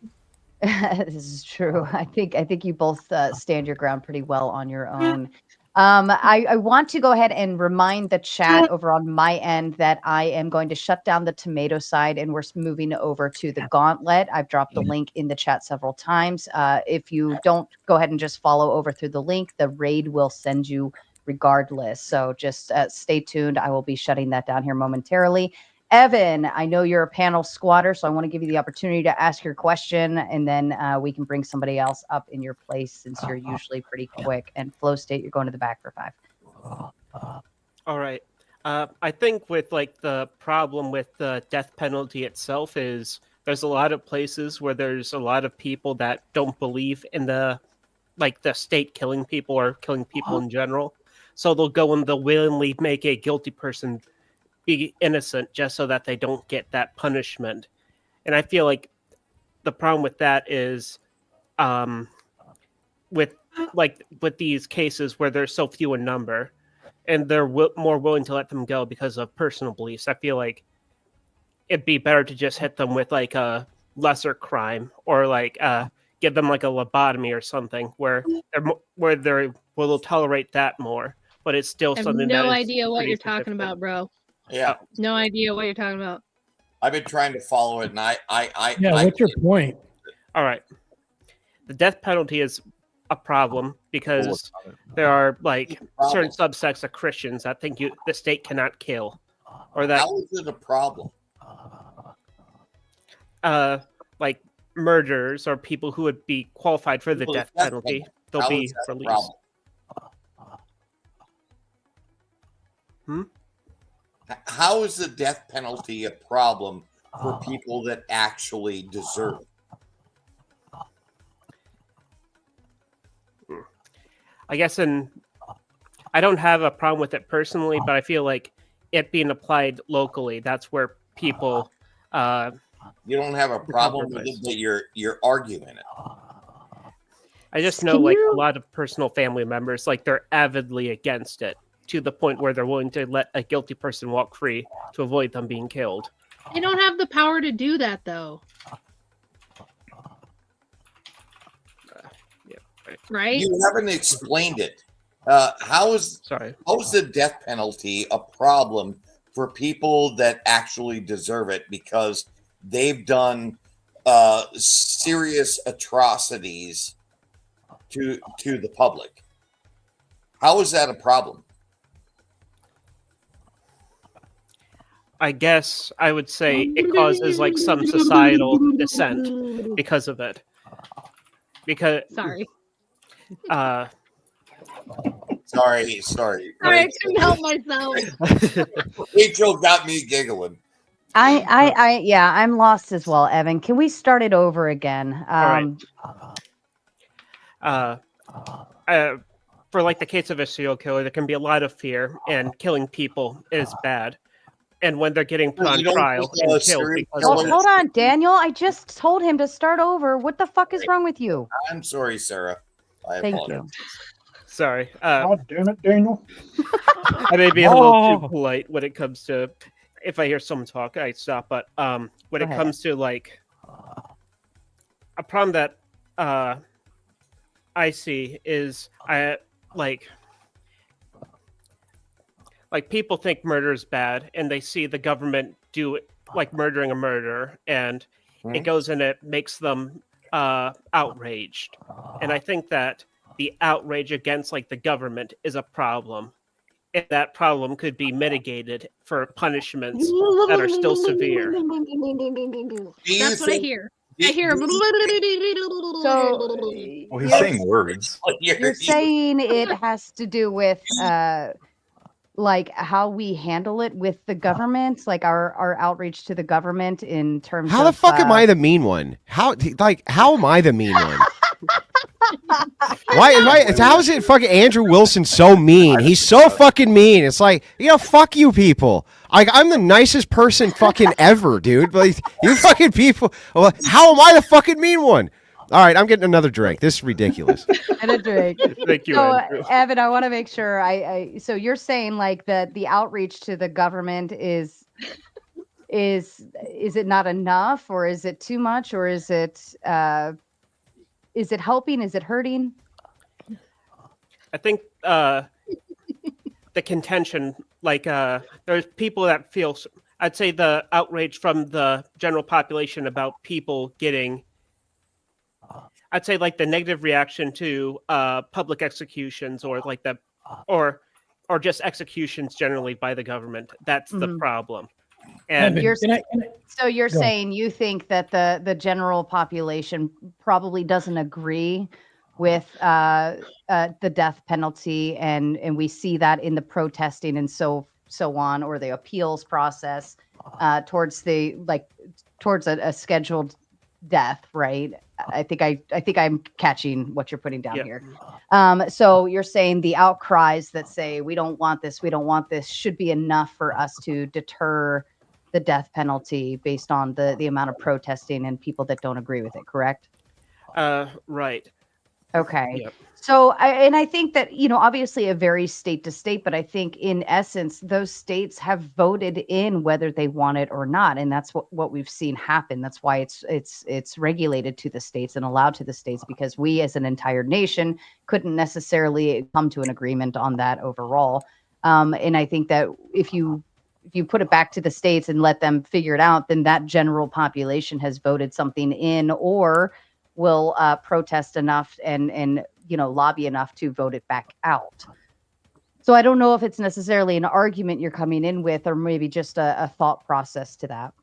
This is true. I think you both stand your ground pretty well on your own. I want to go ahead and remind the chat over on my end that I am going to shut down the tomato side and we're moving over to the gauntlet. I've dropped the link in the chat several times. If you don't go ahead and just follow over through the link, the raid will send you regardless. So just stay tuned. I will be shutting that down here momentarily. Evan, I know you're a panel squatter, so I want to give you the opportunity to ask your question, and then we can bring somebody else up in your place since you're usually pretty quick. And Flow State, you're going to the back for 5. All right. I think with the problem with the death penalty itself is there's a lot of places where there's a lot of people that don't believe in the state killing people or killing people in general. So they'll go and they'll willingly make a guilty person be innocent just so that they don't get that punishment. And I feel like the problem with that is with these cases where they're so few in number and they're more willing to let them go because of personal beliefs. I feel like it'd be better to just hit them with a lesser crime or give them a lobotomy or something where they will tolerate that more, but it's still something. No idea what you're talking about, bro. Yeah. No idea what you're talking about. I've been trying to follow it, and what's your point? All right. The death penalty is a problem because there are certain subsects of Christians that think the state cannot kill, or that. How is it a problem? Murderers or people who would be qualified for the death penalty. they'll be released. How is the death penalty a problem for people that actually deserve it? I guess I don't have a problem with it personally, but I feel like it being applied locally, that's where people you don't have a problem with it, but you're arguing it. I just know like a lot of personal family members, like they're avidly against it to the point where they're willing to let a guilty person walk free to avoid them being killed. They don't have the power to do that, though. Right? You haven't explained it. How is the death penalty a problem for people that actually deserve it because they've done serious atrocities to the public? How is that a problem? I guess I would say it causes like some societal dissent because of it. Because sorry. Sorry. I couldn't help myself. Rachel got me giggling. I'm lost as well, Evan. Can we start it over again? For like the case of a serial killer, there can be a lot of fear, and killing people is bad. And when they're getting put on trial and killed, hold on, Daniel. I just told him to start over. What the fuck is wrong with you? I'm sorry, Sarah. Thank you. Sorry. God damn it, Daniel. I may be a little too polite when it comes to if I hear someone talk, I stop. But when it comes to like a problem that I see is like people think murder is bad, and they see the government do it, like murdering a murderer, and it goes and it makes them outraged. And I think that the outrage against like the government is a problem, and that problem could be mitigated for punishments that are still severe. That's what I hear. I hear. So he's saying words. You're saying it has to do with like how we handle it with the government, like our outreach to the government in terms How of the fuck am I the mean one? How am I the mean one? How is it fucking Andrew Wilson so mean? He's so fucking mean. It's like, fuck you people. Like, I'm the nicest person fucking ever, dude. Like, you fucking people. How am I the fucking mean one? All right, I'm getting another drink. This is ridiculous. And a drink. Thank you, so, Andrew. Evan, I want to make sure so you're saying like that the outreach to the government is it not enough, or is it too much, or is it helping? Is it hurting? I think the contention, like there's people that feel, I'd say the outrage from the general population about people getting, I'd say like the negative reaction to public executions or like or just executions generally by the government. That's the problem. And you're saying you think that the general population probably doesn't agree with the death penalty, and we see that in the protesting and so on, or the appeals process towards a scheduled death, right? I think I'm catching what you're putting down here. So you're saying the outcries that say we don't want this should be enough for us to deter the death penalty based on the amount of protesting and people that don't agree with it, correct? Right. Okay. Yep. So, I think that, obviously it varies state to state, but I think in essence, those states have voted in whether they want it or not. And that's what we've seen happen. That's why it's regulated to the states and allowed to the states, because we as an entire nation couldn't necessarily come to an agreement on that overall. And I think that if you put it back to the states and let them figure it out, then that general population has voted something in or will protest enough and lobby enough to vote it back out. So I don't know if it's necessarily an argument you're coming in with, or maybe just a thought process to that.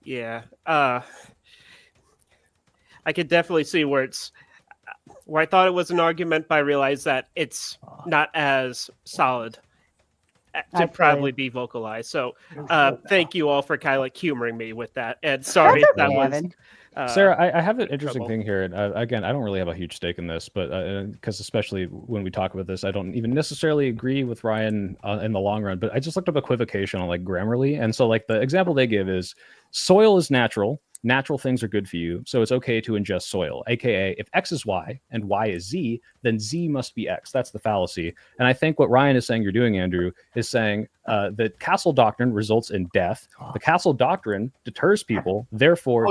Yeah. I could definitely see where where I thought it was an argument, but I realized that it's not as solid to probably be vocalized. So thank you all for kind of like humoring me with that. And sorry if that was... Sarah, I have an interesting thing here. And again, I don't really have a huge stake in this, but because especially when we talk about this, I don't even necessarily agree with Ryan in the long run. But I just looked up equivocation on like Grammarly, and so like the example they give is soil is natural. Natural things are good for you, so it's okay to ingest soil. AKA, if X is Y and Y is Z, then Z must be X. That's the fallacy. And I think what Ryan is saying you're doing, Andrew, is saying that castle doctrine results in death. The castle doctrine deters people, therefore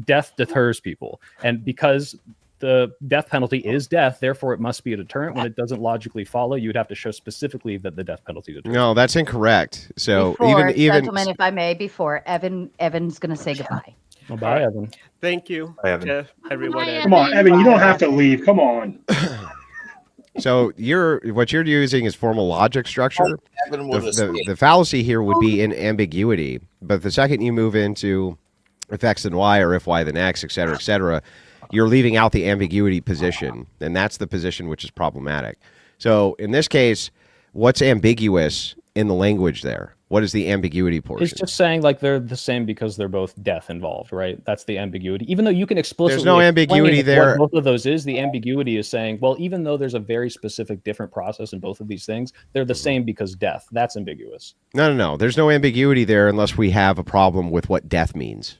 death deters people. And because the death penalty is death, therefore it must be a deterrent. When it doesn't logically follow, you would have to show specifically that the death penalty deters. No, that's incorrect. So Before, even gentlemen, if I may, before Evan's going to say goodbye. Well, bye, Evan. Thank you, Evan. everyone. Come on, Evan, you don't have to leave. Come on. So what you're using is formal logic structure. The fallacy here would be in ambiguity, but the second you move into if X then Y or if Y then X, et cetera, you're leaving out the ambiguity position, and that's the position which is problematic. So in this case, what's ambiguous in the language there? What is the ambiguity portion? It's just saying like they're the same because they're both death involved, right? That's the ambiguity. Even though you can explicitly there's no ambiguity there. What both of those is, the ambiguity is saying, well, even though there's a very specific different process in both of these things, they're the same because death. That's ambiguous. No. There's no ambiguity there unless we have a problem with what death means.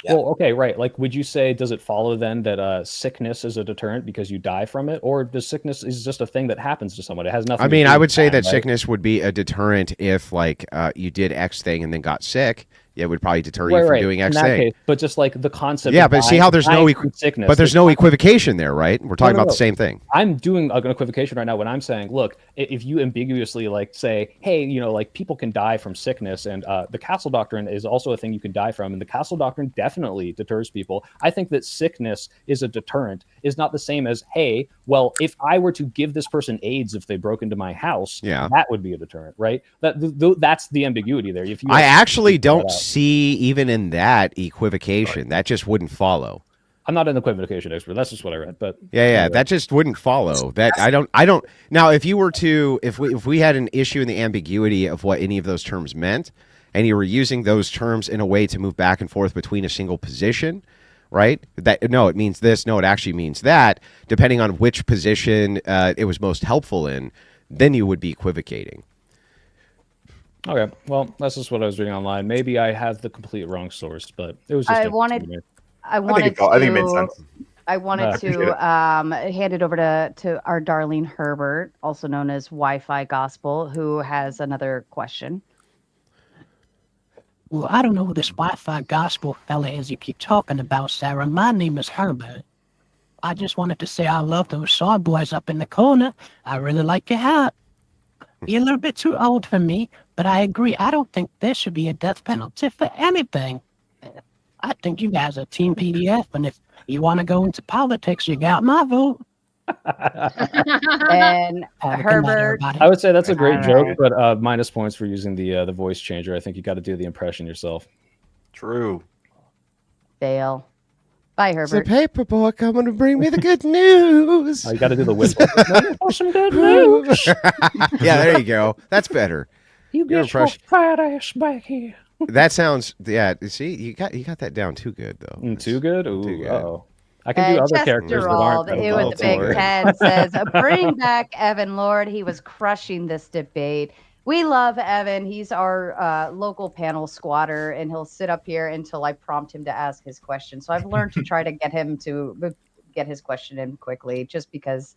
Well, okay, right. Like, would you say, does it follow then that sickness is a deterrent because you die from it? Or does sickness is just a thing that happens to someone? It has nothing to do with I would say that right? sickness would be a deterrent if, like, you did X thing and then got sick. It would probably deter you from doing X thing. Case, but just like the concept. Yeah, but see how there's no sickness. But there's no equivocation there, right? We're talking about the same thing. I'm doing an equivocation right now when I'm saying, look, if you ambiguously like say, hey, you know, like people can die from sickness, and the castle doctrine is also a thing you can die from, and the castle doctrine definitely deters people. I think that sickness is a deterrent is not the same as, hey, well, if I were to give this person AIDS if they broke into my house, that would be a deterrent, right? That's the ambiguity there. If you I actually don't see even in that equivocation. That just wouldn't follow. I'm not an equivocation expert. That's just what I read. But yeah, that just wouldn't follow. That I don't. Now, if you were to, if we had an issue in the ambiguity of what any of those terms meant, and you were using those terms in a way to move back and forth between a single position, right? That no, it means this. No, it actually means that. Depending on which position it was most helpful in, then you would be equivocating. Okay, well, that's just what I was reading online. Maybe I have the complete wrong source, but it was just. I wanted to hand it over to our darling Herbert, also known as Wi-Fi Gospel, who has another question. Well, I don't know who this Wi-Fi Gospel fella is you keep talking about, Sarah. My name is Herbert. I just wanted to say I love those soy boys up in the corner. I really like your hat. You're a little bit too old for me, but I agree. I don't think there should be a death penalty for anything. I think you guys are Team PDF, and if you want to go into politics, you got my vote. And Herbert, I would say that's a great joke, but minus points for using the voice changer. I think you got to do the impression yourself. True. Fail. Bye, Herbert. It's a paperboy coming to bring me the good news. Oh, you got to do the whistle. Some good news. Yeah, there you go. That's better. You get your fat ass back here. That sounds. Yeah. See, you got that down too good though. Too good. Ooh. Too good. Uh-oh. I can do other characters that aren't. It with the big pen says, "Bring back Evan Lord. He was crushing this debate." We love Evan. He's our local panel squatter, and he'll sit up here until I prompt him to ask his question. So I've learned to try to get him to get his question in quickly, just because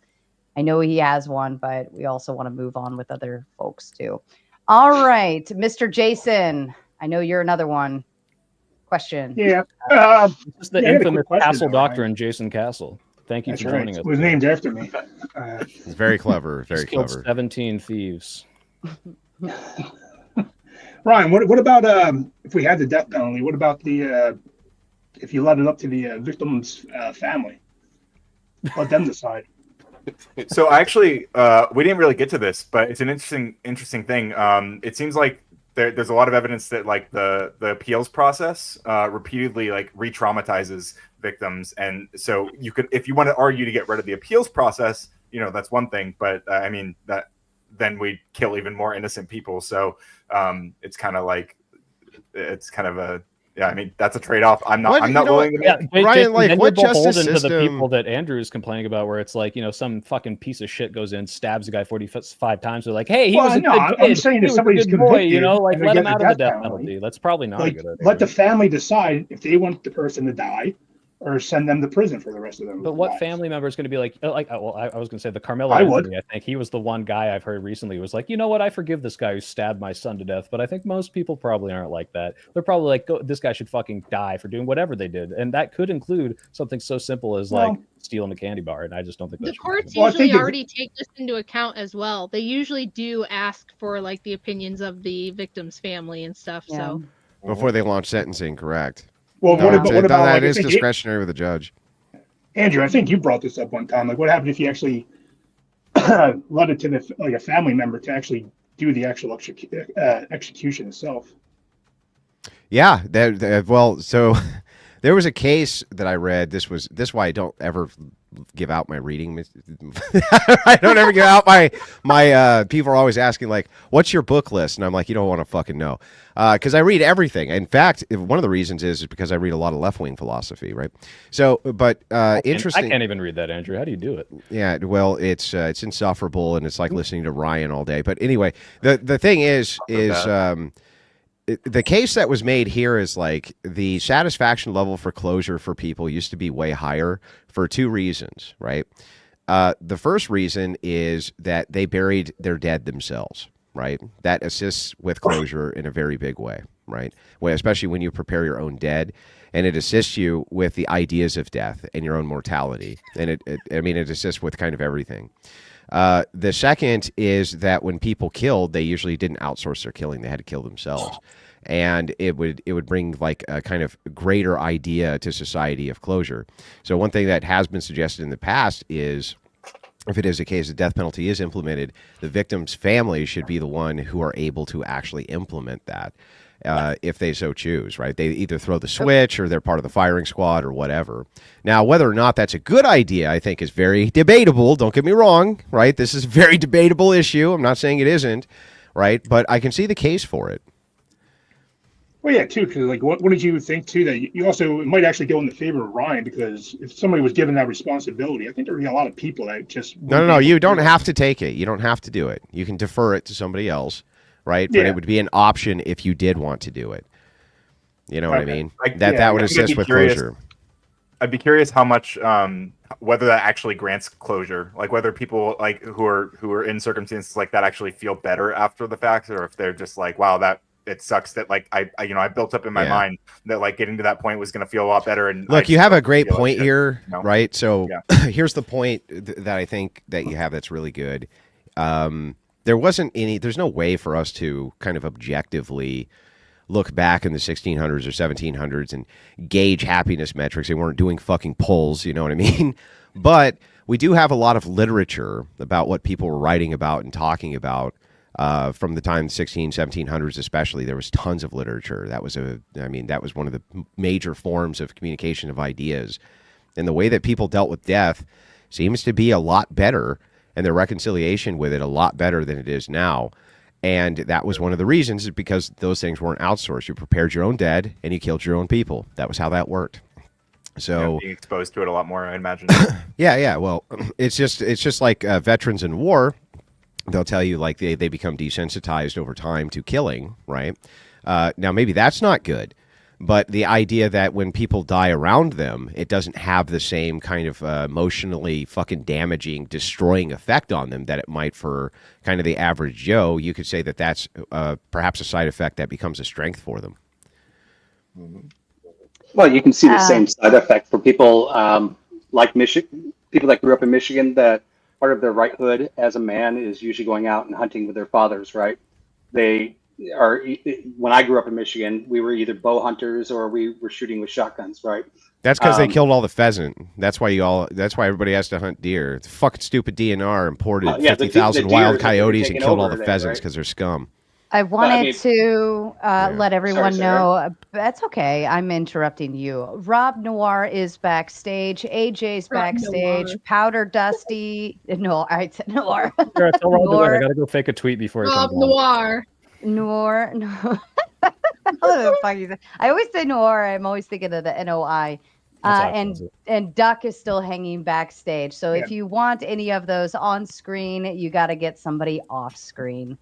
I know he has one, but we also want to move on with other folks too. All right, Mr. Jason, I know you're another one. Question. Yeah. This is the infamous Castle Doctrine, Jason Castle. Thank you for joining us. It was named after me. It's very clever. Very killed clever. 17 thieves. Ryan, what about if we had the death penalty? What about the if you let it up to the victim's family? Let them decide. So actually, we didn't really get to this, but it's an interesting thing. It seems like there's a lot of evidence that like the appeals process repeatedly like re-traumatizes victims, and so you could, if you want to argue to get rid of the appeals process, that's one thing, but I mean that then we kill even more innocent people. So it's kind of a I mean, that's a trade-off. I'm not willing to make. Ryan, like, what justice system? To the people that Andrew is complaining about, where it's like, some fucking piece of shit goes in, stabs a guy 45 times. They're like, hey, he was a good kid. I'm saying if somebody's good boy, convicted, like let him out of the death penalty. That's probably not a good idea. Let the family decide if they want the person to die, or send them to prison for the rest of them. But what family member is going to be like, well, I was going to say the Carmelo Anthony, I think he was the one guy I've heard recently who was like, you know what, I forgive this guy who stabbed my son to death, but I think most people probably aren't like that. They're probably like, this guy should fucking die for doing whatever they did. And that could include something so simple as like stealing a candy bar. And I just don't think the courts usually already take this into account as well. They usually do ask for like the opinions of the victim's family and stuff. Yeah. So before they launch sentencing, correct. Well, what about that is discretionary with the judge. Andrew, I think you brought this up one time. Like, what happened if you actually led it to a family member to actually do the actual execution itself? Yeah, so there was a case that I read. This is why I don't ever give out my reading. I don't ever give out my people are always asking like, what's your book list? And I'm like, you don't want to fucking know. Because I read everything. In fact, one of the reasons is because I read a lot of left-wing philosophy, right? So, but interesting. I can't even read that, Andrew. How do you do it? Yeah, well, it's insufferable, and it's like listening to Ryan all day. But anyway, the thing is the case that was made here is like the satisfaction level for closure for people used to be way higher for two reasons, right? The first reason is that they buried their dead themselves, right? That assists with closure in a very big way, right? Especially when you prepare your own dead, and it assists you with the ideas of death and your own mortality. And it assists with kind of everything. The second is that when people killed, they usually didn't outsource their killing; they had to kill themselves, and it would bring like a kind of greater idea to society of closure. So one thing that has been suggested in the past is, if it is a case the death penalty is implemented, the victim's family should be the one who are able to actually implement that. If they so choose, right? They either throw the switch or they're part of the firing squad or whatever. Now, whether or not that's a good idea, I think is very debatable. Don't get me wrong, right? This is a very debatable issue. I'm not saying it isn't, right? But I can see the case for it. Well, yeah, too, because like, what did you think, too, that you also, it might actually go in the favor of Ryan, because if somebody was given that responsibility, I think there would be a lot of people that just... No, you don't have to take it. You don't have to do it. You can defer it to somebody else. Right, but it would be an option if you did want to do it. You know what I mean? That would assist with closure. I'd be curious how much, whether that actually grants closure, like whether people like who are in circumstances like that actually feel better after the fact, or if they're just like, wow, that it sucks that like I built up in my mind that like getting to that point was going to feel a lot better. And look, you have a great point here, right? So here's the point that I think that you have that's really good. There's no way for us to kind of objectively look back in the 1600s or 1700s and gauge happiness metrics. They weren't doing fucking polls, you know what I mean? But we do have a lot of literature about what people were writing about and talking about from the time 1700s especially. There was tons of literature. That was one of the major forms of communication of ideas. And the way that people dealt with death seems to be a lot better, and their reconciliation with it a lot better than it is now. And that was one of the reasons, is because those things weren't outsourced. You prepared your own dead and you killed your own people. That was how that worked. So being exposed to it a lot more, I imagine. Yeah. Well, it's just like veterans in war. They'll tell you like they become desensitized over time to killing, right? Now maybe that's not good. But the idea that when people die around them, it doesn't have the same kind of emotionally fucking damaging, destroying effect on them that it might for kind of the average Joe, you could say that that's perhaps a side effect that becomes a strength for them. Well, you can see the same side effect for people like Michigan, people that grew up in Michigan, that part of their righthood as a man is usually going out and hunting with their fathers, right? When I grew up in Michigan, we were either bow hunters or we were shooting with shotguns, right? That's because they killed all the pheasant. That's why everybody has to hunt deer. The fucking stupid DNR imported 50,000 wild coyotes and killed all the pheasants because they're scum. I wanted mean- to let everyone Sarah. know. That's okay. I'm interrupting you. Rob Noir is backstage. AJ's backstage. Noir. Powder Dusty. No, I said Noir. Sarah, tell Rob to wait. I Noir. gotta go fake a tweet before he Rob comes on. Noir. Noir. No. What the fuck you say? I always say Noir. I'm always thinking of the NOI. And Duck is still hanging backstage. So if you want any of those on screen, you got to get somebody off screen.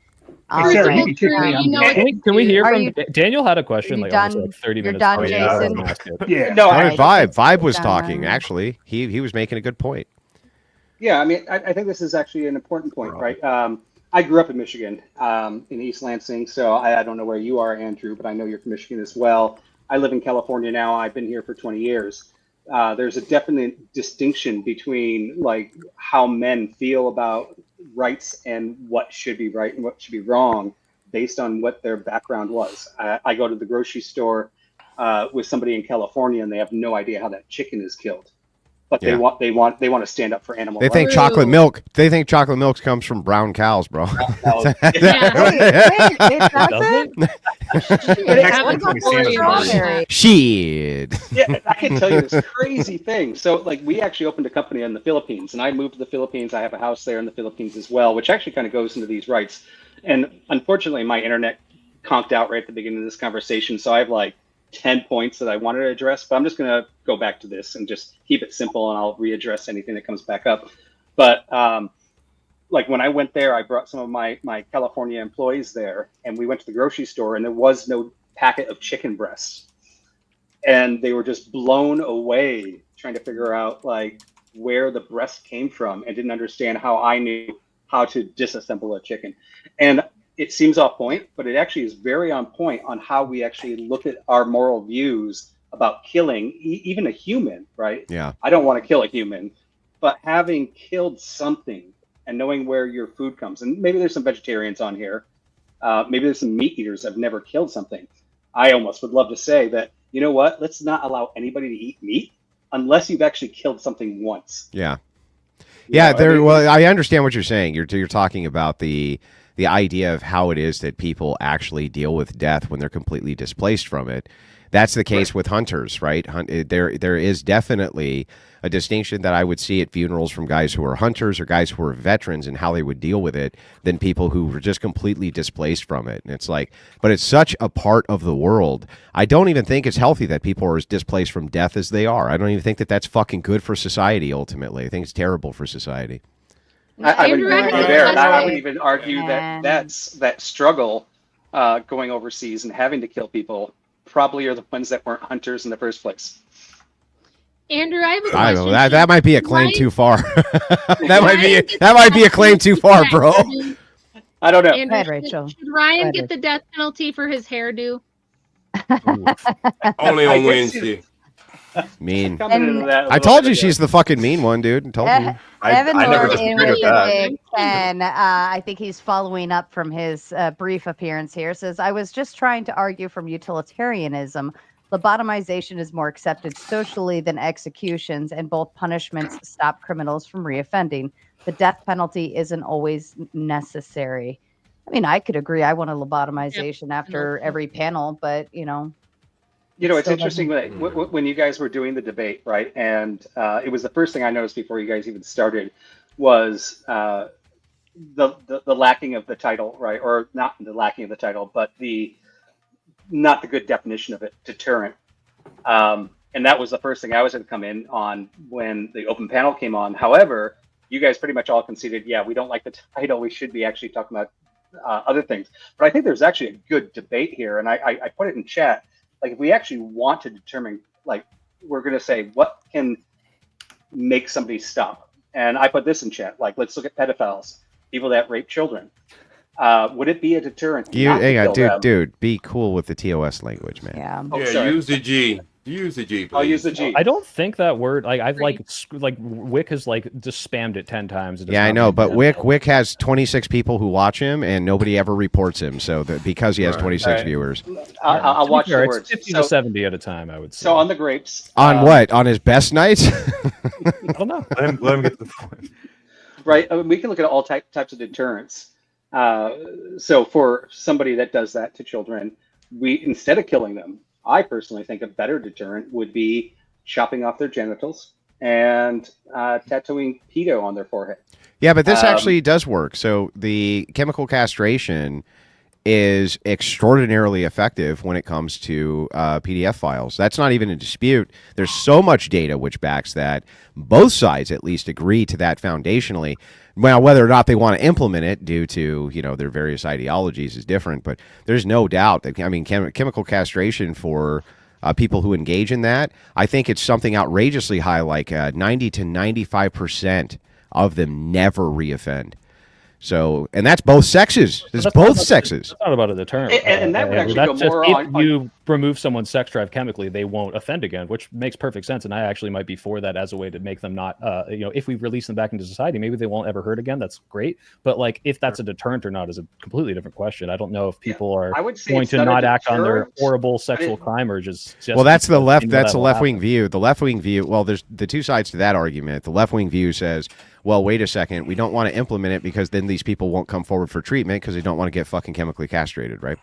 Sarah, right. you can kick me. Can we hear Are from you- Daniel? Had a question you like done- almost like 30 you're minutes. done, ago. Jason? Ask it. Yeah. No, I mean, Vibe was done talking. then. Actually, he was making a good point. Yeah, I mean, I think this is actually an important point, right? I grew up in Michigan, in East Lansing, so I don't know where you are, Andrew, but I know you're from Michigan as well. I live in California now. I've been here for 20 years. There's a definite distinction between like how men feel about rights and what should be right and what should be wrong based on what their background was. I go to the grocery store with somebody in California and they have no idea how that chicken is killed. But Yeah. they want to stand up for animal They rights. think chocolate milk. They think chocolate milk comes from brown cows, bro. cows. Shit. Yeah, I can tell you this crazy thing. So, like, we actually opened a company in the Philippines, and I moved to the Philippines. I have a house there in the Philippines as well, which actually kind of goes into these rights. And unfortunately, my internet conked out right at the beginning of this conversation, so I have like 10 points that I wanted to address, but I'm just going to go back to this and just keep it simple, and I'll readdress anything that comes back up. But like when I went there, I brought some of my California employees there, and we went to the grocery store, and there was no packet of chicken breasts. And they were just blown away trying to figure out like where the breast came from and didn't understand how I knew how to disassemble a chicken. And it seems off point, but it actually is very on point on how we actually look at our moral views about killing even a human, right? Yeah. I don't want to kill a human, but having killed something and knowing where your food comes, and maybe there's some vegetarians on here, maybe there's some meat eaters that have never killed something. I almost would love to say that, you know what, let's not allow anybody to eat meat unless you've actually killed something once. Yeah. You know, I mean, Well, I understand what you're saying. You're talking about the idea of how it is that people actually deal with death when they're completely displaced from it. That's the case with hunters, right? There is definitely a distinction that I would see at funerals from guys who are hunters or guys who are veterans and how they would deal with it than people who were just completely displaced from it. And it's like, but it's such a part of the world. I don't even think it's healthy that people are as displaced from death as they are. I don't even think that that's fucking good for society, ultimately. I think it's terrible for society. I would Andrew, agree I with have you a there, and I question. would even argue that that struggle going overseas and having to kill people probably are the ones that weren't hunters in the first place. Andrew, I have a question. I don't know. That might be a claim Ryan- too far. that might be a claim too far, bro. I don't know. Andrew, Go ahead, Rachel. should Ryan ahead, get the death penalty for his hairdo? Only I on guess Wednesday. Mean. Coming into that a I little told bit you ago. she's the fucking mean one, dude. I told you. Evan I never Moore disagreed in with that. Big Ten. I think he's following up from his brief appearance here. Says, I was just trying to argue from utilitarianism. Lobotomization is more accepted socially than executions, and both punishments stop criminals from reoffending. The death penalty isn't always necessary. I mean, I could agree. I want a lobotomization after every panel, but you know. You know, it's Still interesting when you guys were doing the debate, right? And it was the first thing I noticed before you guys even started was the lacking of the title, right? Or not the lacking of the title, but not the good definition of it, deterrent. And that was the first thing I was going to come in on when the open panel came on. However, you guys pretty much all conceded, yeah, we don't like the title. We should be actually talking about other things. But I think there's actually a good debate here, and I put it in chat. Like, if we actually want to determine, like, we're going to say what can make somebody stop. And I put this in chat. Like, let's look at pedophiles, people that rape children. Would it be a deterrent? Dude, be cool with the TOS language, man. Yeah. Yeah, use the G. Use the G, please. I'll use the G. I don't think that word. Like I've like Wick has like just spammed it 10 times. Yeah, I know, but Wick has 26 people who watch him, and nobody ever reports him. So because he has 26 viewers. I'll watch the It's words. 50 to 70 at a time, I would say. So on the grapes. On what? On his best nights? I don't know. Let him get to the point. Right. We can look at all types of deterrents. So for somebody that does that to children, instead of killing them, I personally think a better deterrent would be chopping off their genitals and tattooing pedo on their forehead. Yeah, but this actually does work. So the chemical castration is extraordinarily effective when it comes to PDF files. That's not even a dispute. There's so much data which backs that. Both sides at least agree to that foundationally. Well, whether or not they want to implement it due to, you know, their various ideologies is different, but there's no doubt that, I mean, chemical castration for people who engage in that, I think it's something outrageously high, like 90 to 95% of them never reoffend. So, and that's both sexes. It's both sexes. That's not about a deterrent. And that would actually go more if you remove someone's sex drive chemically, they won't offend again, which makes perfect sense. And I actually might be for that as a way to make them not, you know, if we release them back into society, maybe they won't ever hurt again. That's great. But like, if that's a deterrent or not is a completely different question. I don't know if people are going to not act on their horrible sexual crime or just well, that's the left. That's the left wing view. The left wing view. Well, there's the two sides to that argument. The left wing view says, well, wait a second, we don't want to implement it because then these people won't come forward for treatment because they don't want to get fucking chemically castrated, right?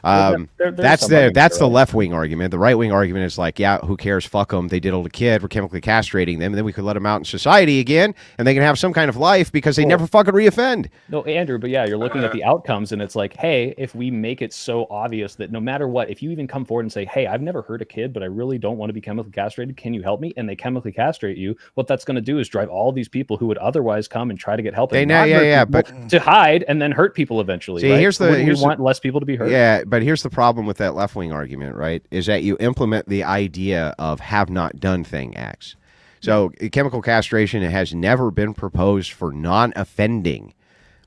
That's the left wing argument. The right wing argument is like, yeah, who cares? Fuck them. They diddled a kid. We're chemically castrating them, and then we could let them out in society again, and they can have some kind of life because they never fucking reoffend. No, Andrew, but yeah, you're looking at the outcomes, and it's like, hey, if we make it so obvious that no matter what, if you even come forward and say, hey, I've never hurt a kid, but I really don't want to be chemically castrated, can you help me? And they chemically castrate you. What that's going to do is drive all these people who would otherwise come and try to get help but to hide and then hurt people eventually. See, right? here's we want less people to be hurt. Yeah, but here's the problem with that left-wing argument, right, is that you implement the idea of have not done thing X. So chemical castration has never been proposed for non-offending,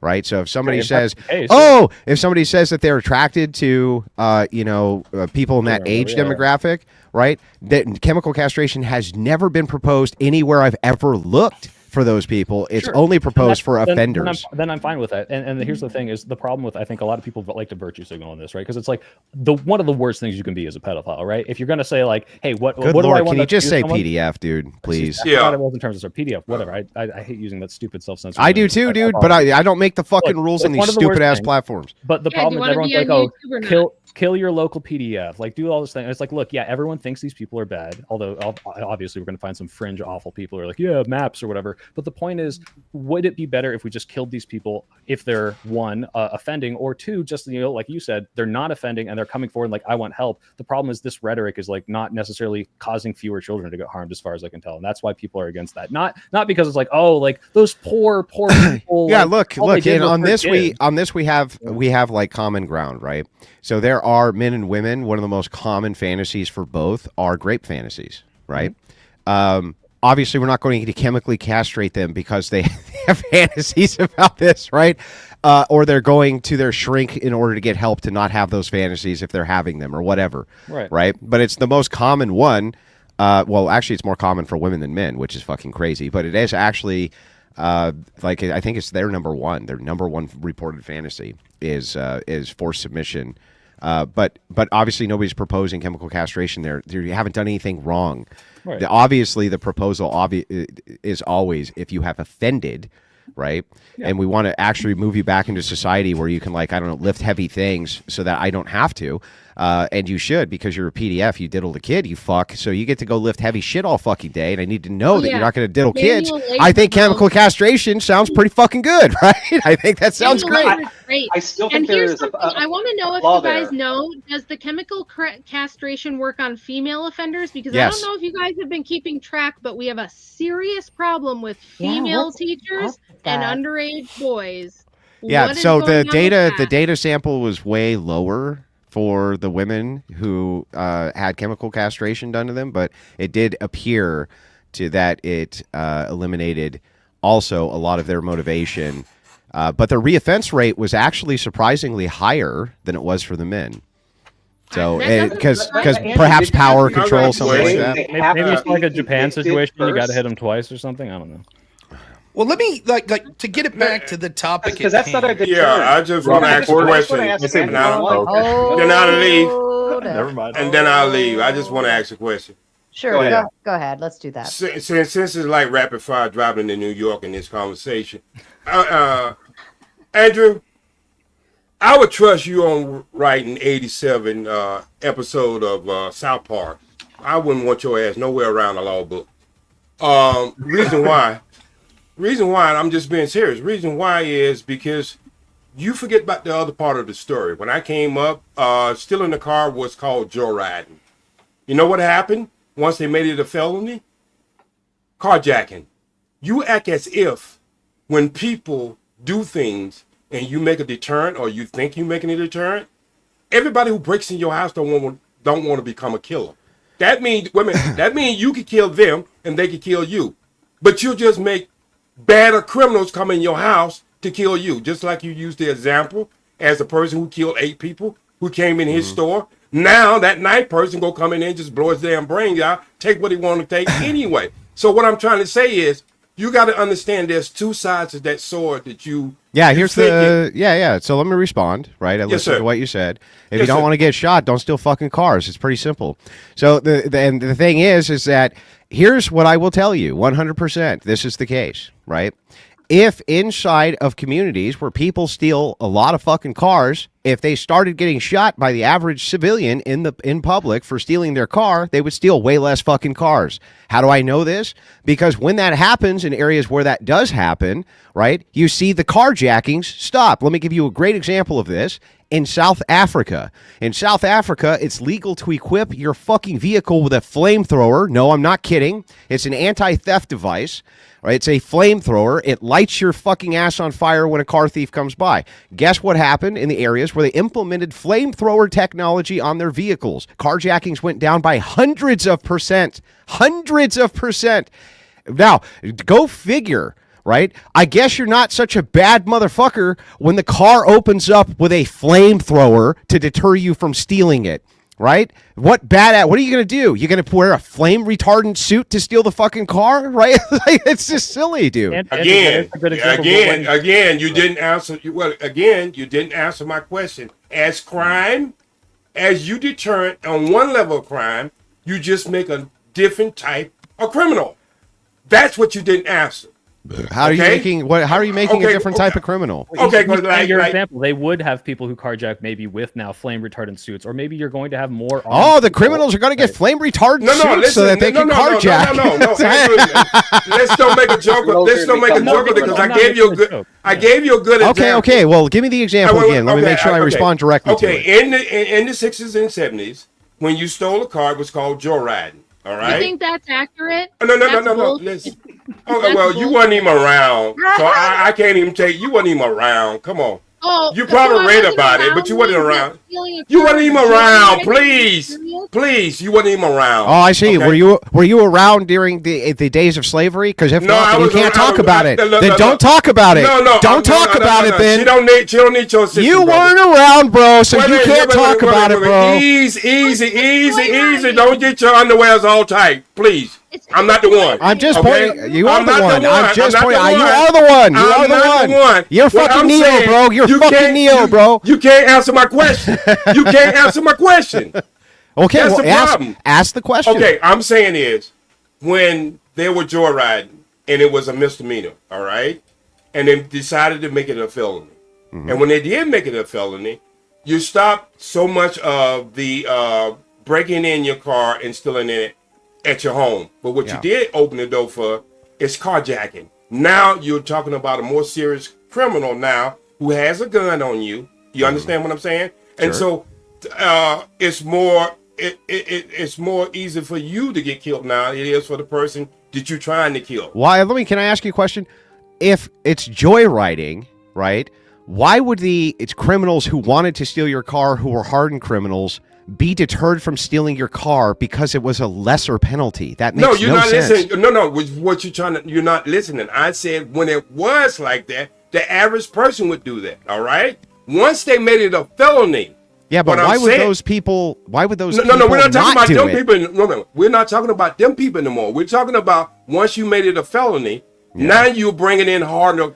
right? So if somebody says, if somebody says that they're attracted to, people in that age demographic, right, that chemical castration has never been proposed anywhere I've ever looked. For those people, it's only proposed for offenders. Then I'm fine with that. And here's the thing: is the problem with I think a lot of people like to virtue signal on this, right? Because it's like one of the worst things you can be is a pedophile, right? If you're going to say like, "Hey, what do I want?" Can you just say PDF, dude, please? Yeah, I thought it was in terms of PDF, whatever. I hate using that stupid self-censor. I do too, dude. But I don't make the fucking rules on these stupid ass platforms. But the problem is everyone's like, "Oh, kill your local PDF, like do all this thing." It's like, look, yeah, everyone thinks these people are bad. Although obviously we're going to find some fringe awful people who are like, yeah, maps or whatever. But the point is, would it be better if we just killed these people if they're one, offending, or two, just, you know, like you said, they're not offending and they're coming forward like, I want help. The problem is this rhetoric is like not necessarily causing fewer children to get harmed, as far as I can tell, and that's why people are against that. Not because it's like, oh, like those poor people. Yeah, look, and on this we have like common ground, right? So there are men and women. One of the most common fantasies for both are grape fantasies, right? Obviously, we're not going to chemically castrate them because they have fantasies about this, right? Or they're going to their shrink in order to get help to not have those fantasies if they're having them or whatever, right? But it's the most common one. Well, actually, it's more common for women than men, which is fucking crazy. But it is actually, like, I think it's their number one. Their number one reported fantasy is forced submission. But obviously nobody's proposing chemical castration there. You haven't done anything wrong. Right. Obviously, the proposal is always if you have offended, right? Yeah. And we want to actually move you back into society where you can, like, I don't know, lift heavy things so that I don't have to. And you should, because you're a PDF. You diddled a kid, you fuck. So you get to go lift heavy shit all fucking day. And I need to know that you're not going to diddle kids. I think chemical castration sounds pretty fucking good, right? I think that sounds great. I still think there is I want to know if you guys know, does the chemical castration work on female offenders? Because I don't know if you guys have been keeping track, but we have a serious problem with female teachers and underage boys. Yeah, so the data sample was way lower for the women who had chemical castration done to them, but it did appear to that it eliminated also a lot of their motivation. But the reoffense rate was actually surprisingly higher than it was for the men. So, because perhaps power control, something like that. Maybe it's like a Japan situation. You got to hit them twice or something. I don't know. Well, let me like to get it back to the topic. Because that's not a good. Yeah, I just want to ask a question. Then I'll leave. Never mind. And then I'll leave. I just want to ask a question. Sure, go ahead. Let's do that. Since it's like rapid fire driving to New York in this conversation, Andrew, I would trust you on writing 87 episode of South Park. I wouldn't want your ass nowhere around the law book. Reason why, I'm just being serious. Reason why is because you forget about the other part of the story. When I came up, stealing the car was called joyriding. You know what happened once they made it a felony? Carjacking. You act as if when people do things and you make a deterrent or you think you're making a deterrent, everybody who breaks in your house don't want to become a killer. That means that means you could kill them and they could kill you. But you'll just make badder criminals come in your house to kill you. Just like you used the example as a person who killed 8 people who came in his store. Now that 9th person go come in and just blow his damn brains out, take what he want to take anyway. So what I'm trying to say is you got to understand there's 2 sides of that sword that you. Yeah, here's the So let me respond. Right, I listened to what you said. If you don't want to get shot, don't steal fucking cars. It's pretty simple. So the thing is that here's what I will tell you: 100%. This is the case, right? If inside of communities where people steal a lot of fucking cars, if they started getting shot by the average civilian in public for stealing their car, they would steal way less fucking cars. How do I know this? Because when that happens in areas where that does happen, right, you see the carjackings stop. Let me give you a great example of this. In South Africa. In South Africa, it's legal to equip your fucking vehicle with a flamethrower. No, I'm not kidding. It's an anti-theft device. Right? It's a flamethrower. It lights your fucking ass on fire when a car thief comes by. Guess what happened in the areas where they implemented flamethrower technology on their vehicles? Carjackings went down by hundreds of percent. Hundreds of percent. Now, go figure. Right? I guess you're not such a bad motherfucker when the car opens up with a flamethrower to deter you from stealing it. Right? What are you going to do? You're going to wear a flame retardant suit to steal the fucking car? Right? It's just silly, dude. Again, you didn't answer. You didn't answer my question. As crime, as you deterrent on one level of crime, you just make a different type of criminal. That's what you didn't answer. How are you making a different type of criminal? Okay, in your example, they would have people who carjack maybe with now flame retardant suits, or maybe you're going to have more. The criminals are going to get flame retardant suits so that they can carjack. No. Let's don't make a joke. Let's don't make a joke because I gave you a good example. Okay. Well, give me the example again. Let me make sure I respond directly to it. In the 60s and 70s, when you stole a car, it was called joyriding. All right. You think that's accurate? No. Listen. Well, you wasn't even around, so I can't even take. You wasn't even around. Come on. Oh, you probably read about it, but you wasn't around. You wasn't even around. Please, you wasn't even around. Oh, I see. Okay? Were you around during the days of slavery? Because if not, then you can't talk about it. Then don't talk about it. Don't talk about it. Then she don't need your assistance. You weren't around, bro, so you can't talk about it, bro. Easy. Don't get your underwears all tight, please. I'm not the one. I'm just pointing. You are the one. I'm just pointing. You are the one. You are the one. You're fucking Neo, bro. You're fucking Neo, bro. You can't answer my question. You can't answer my question. Okay, that's the problem. Ask the question. Okay, I'm saying is when they were joyriding and it was a misdemeanor, all right, and they decided to make it a felony, and when they did make it a felony, you stopped so much of the breaking in your car and stealing it at your home. But what you did open the door for is carjacking. Now you're talking about a more serious criminal now who has a gun on you. You understand what I'm saying? Sure. And so it's more easy for you to get killed now than it is for the person that you're trying to kill. Why? Can I ask you a question? If it's joyriding, right? Why would it's criminals who wanted to steal your car, who were hardened criminals, be deterred from stealing your car because it was a lesser penalty? That makes no sense. No, you're not listening. No, what you're not listening. I said when it was like that, the average person would do that. All right. Once they made it a felony. Yeah, but why would those people? Why would those? No, we're not talking about them people. No, we're not talking about them people anymore. We're talking about once you made it a felony. Yeah. Now you're bringing in hardened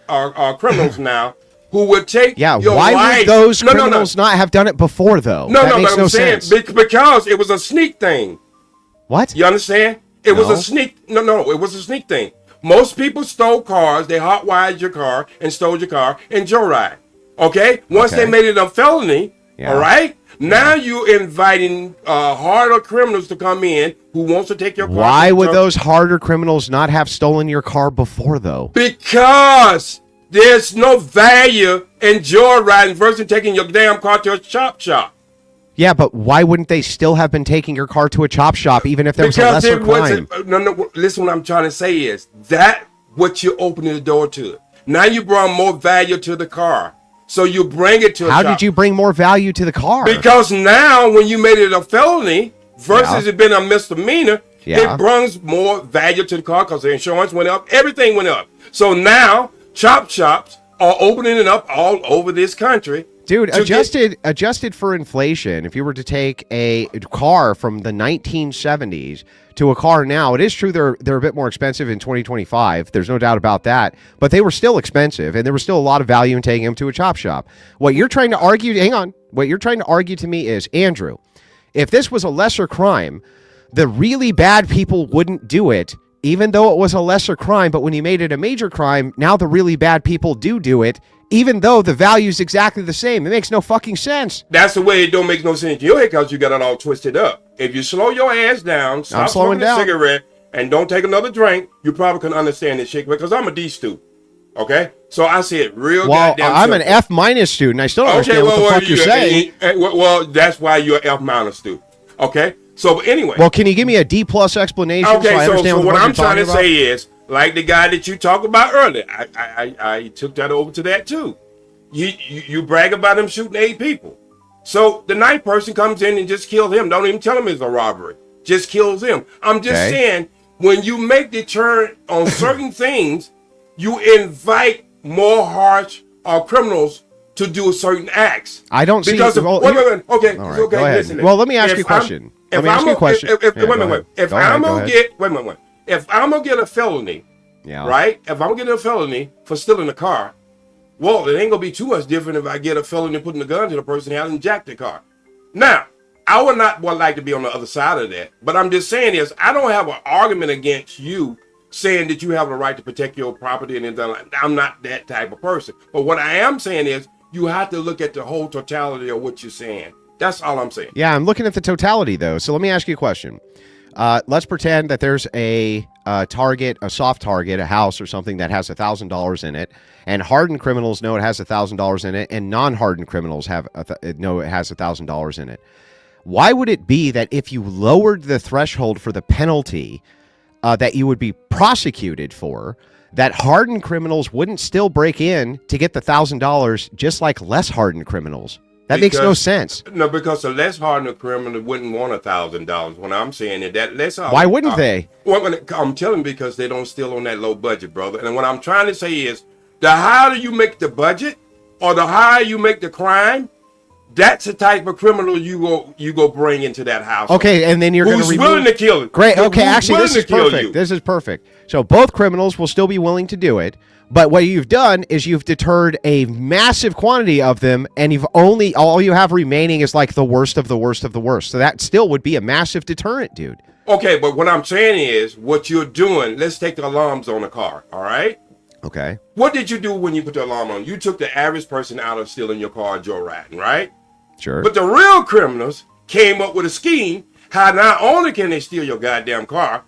criminals now. Who would take your why life. Would those criminals not have done it before, though? That makes no sense. Because it was a sneak thing. What? You understand? It was a sneak. No, it was a sneak thing. Most people stole cars. They hotwired your car and stole your car and joyride. Okay, once they made it a felony, Yeah. all right. Now you're inviting harder criminals to come in who wants to take your car. Why would those harder criminals not have stolen your car before, though? Because there's no value in joyriding versus taking your damn car to a chop shop. Yeah, but why wouldn't they still have been taking your car to a chop shop, even if there was a lesser crime? No. Listen, what I'm trying to say is that what you're opening the door to. Now you brought more value to the car. So you bring it to a How shop. did you bring more value to the car? Because now when you made it a felony versus it being a misdemeanor, it brings more value to the car because the insurance went up, everything went up. So now chop shops are opening it up all over this country. Dude, adjusted for inflation, if you were to take a car from the 1970s to a car now, it is true they're a bit more expensive in 2025. There's no doubt about that. But they were still expensive, and there was still a lot of value in taking them to a chop shop. What you're trying to argue, hang on, what you're trying to argue to me is, Andrew, if this was a lesser crime, the really bad people wouldn't do it, even though it was a lesser crime. But when you made it a major crime, now the really bad people do it, even though the value is exactly the same. It makes no fucking sense. That's the way it don't make no sense in your head because you got it all twisted up. If you slow your ass down, stop smoking a cigarette, and don't take another drink, you probably can understand this shit because I'm a D student. Okay? So I see it real goddamn I'm simple. an F- student. I still don't understand what the fuck you're saying. Well, that's why you're an F- student. Okay? So, but anyway. Well, can you give me a D+ explanation Okay, so I understand so what I'm trying to about? say is, like the guy that you talked about earlier, I took that over to that too. You brag about him shooting 8 people. So the 9th person comes in and just kills him. Don't even tell him it's a robbery. Just kills him. I'm just saying, when you make the turn on certain things, you invite more harsh criminals to do certain acts. I don't see. Wait. Okay, all okay, right, listen. well, let me ask you a question. If I'm gonna get a felony, right? If I'm getting a felony for stealing a car, well, it ain't gonna be too much different if I get a felony putting a gun to the person who hasn't jacked the car. Now, I would not like to be on the other side of that, but I'm just saying is I don't have an argument against you saying that you have the right to protect your property and anything like that. I'm not that type of person. But what I am saying is you have to look at the whole totality of what you're saying. That's all I'm saying. Yeah, I'm looking at the totality, though. So let me ask you a question. Let's pretend that there's a target, a soft target, a house or something that has $1,000 in it, and hardened criminals know it has $1,000 in it, and non-hardened criminals know it has $1,000 in it. Why would it be that if you lowered the threshold for the penalty that you would be prosecuted for, that hardened criminals wouldn't still break in to get the $1,000 just like less hardened criminals? That makes no sense. No, because a less hardened criminal wouldn't want $1,000. What I'm saying is that less. Why wouldn't they? Well, I'm telling you because they don't steal on that low budget, brother. And what I'm trying to say is, the higher you make the budget, or the higher you make the crime, that's the type of criminal you go bring into that house. Okay, and then you're going to remove. Who's willing to kill it? Great. Okay, actually, this is perfect. This is perfect. So both criminals will still be willing to do it. But what you've done is you've deterred a massive quantity of them, and all you have remaining is like the worst of the worst of the worst. So that still would be a massive deterrent, dude. Okay, but what I'm saying is what you're doing, let's take the alarms on the car, all right? Okay. What did you do when you put the alarm on? You took the average person out of stealing your car joyriding, right? Sure. But the real criminals came up with a scheme how not only can they steal your goddamn car,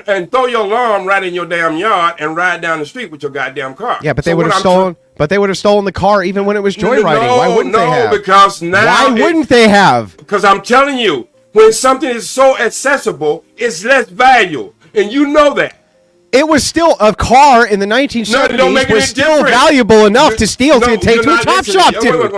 and throw your alarm right in your damn yard and ride down the street with your goddamn car. Yeah, but they would have stolen. But they would have stolen the car even when it was joyriding. Why wouldn't they have? Because now. Why wouldn't they have? Because I'm telling you, when something is so accessible, it's less valuable, and you know that. It was still a car in the 1970s was still valuable enough to steal to take to a chop shop, dude.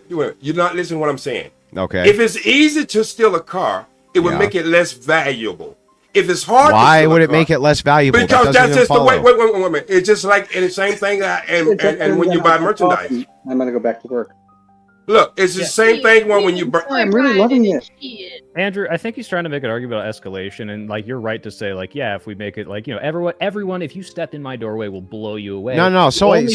Wait. You're not listening to what I'm saying. Okay. If it's easy to steal a car, it would make it less valuable. If it's hard, why would it make it less valuable? Because that's just the way. Wait a minute. It's just like the same thing. And when you buy merchandise, I'm gonna go back to work. Look, it's the same thing when you burn. I'm really loving this. Andrew, I think he's trying to make an argument about escalation, and like you're right to say, like, yeah, if we make it like, you know, everyone, if you step in my doorway, will blow you away. No. No. You don't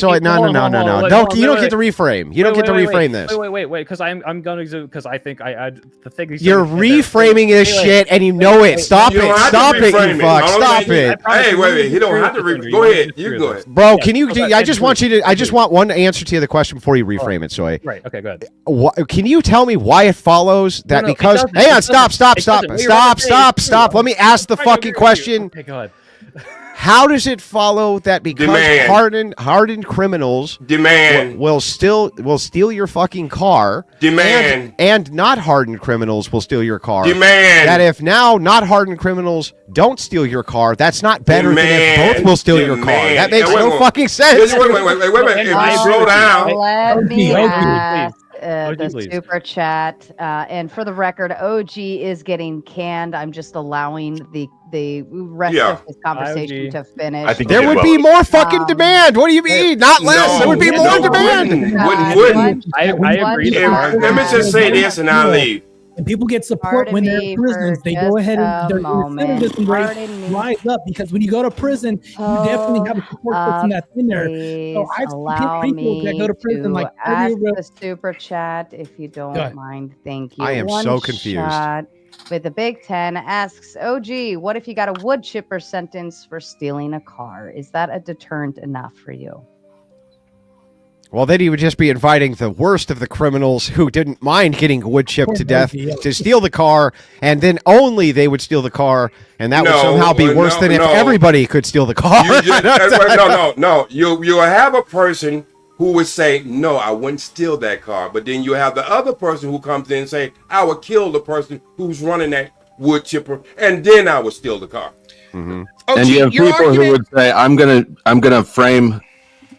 get to reframe. You don't get to reframe this. Wait. Because I'm going to, because I think the thing. You're reframing this shit, and you know it. Stop it. Stop it. You fuck. Stop it. Hey, wait. He don't have to reframe. Go ahead. You go ahead, bro. Can you? I just want you to. I just want one answer to the question before you reframe it, Soy. Right. Okay. Go ahead. Can you tell me why it follows that? Because hang on. Stop. Stop. Let me ask the fucking question. Okay, go ahead. How does it follow that because hardened criminals will steal your fucking car? And not hardened criminals will steal your car. That if now not hardened criminals don't steal your car, that's not better than if both will steal your car. That makes no fucking sense. Wait. If you slow down. Let me ask OG, the please. super chat. And for the record, OG is getting canned. I'm just allowing the rest of this conversation to finish. I think there would be more fucking demand. What do you mean? Not less. There would be more demand. Wouldn't. I agree. Let me just say this and I'll leave. And people get support when they're in prisons. They go ahead and their recidivism rate rise up because when you go to prison, you definitely have a support system that's in there. So I've seen people that go to prison like ask the super chat if you don't mind. Thank you. I am so confused. Shot with the Big Ten asks OG, what if you got a wood chipper sentence for stealing a car? Is that a deterrent enough for you? Well, then he would just be inviting the worst of the criminals who didn't mind getting wood chipped to death to steal the car, and then only they would steal the car, and that would somehow be worse than if everybody could steal the car. You'll have a person who would say, no, I wouldn't steal that car. But then you have the other person who comes in and say, I would kill the person who's running that wood chipper, and then I would steal the car. Mm-hmm. And you have people who would say, I'm gonna frame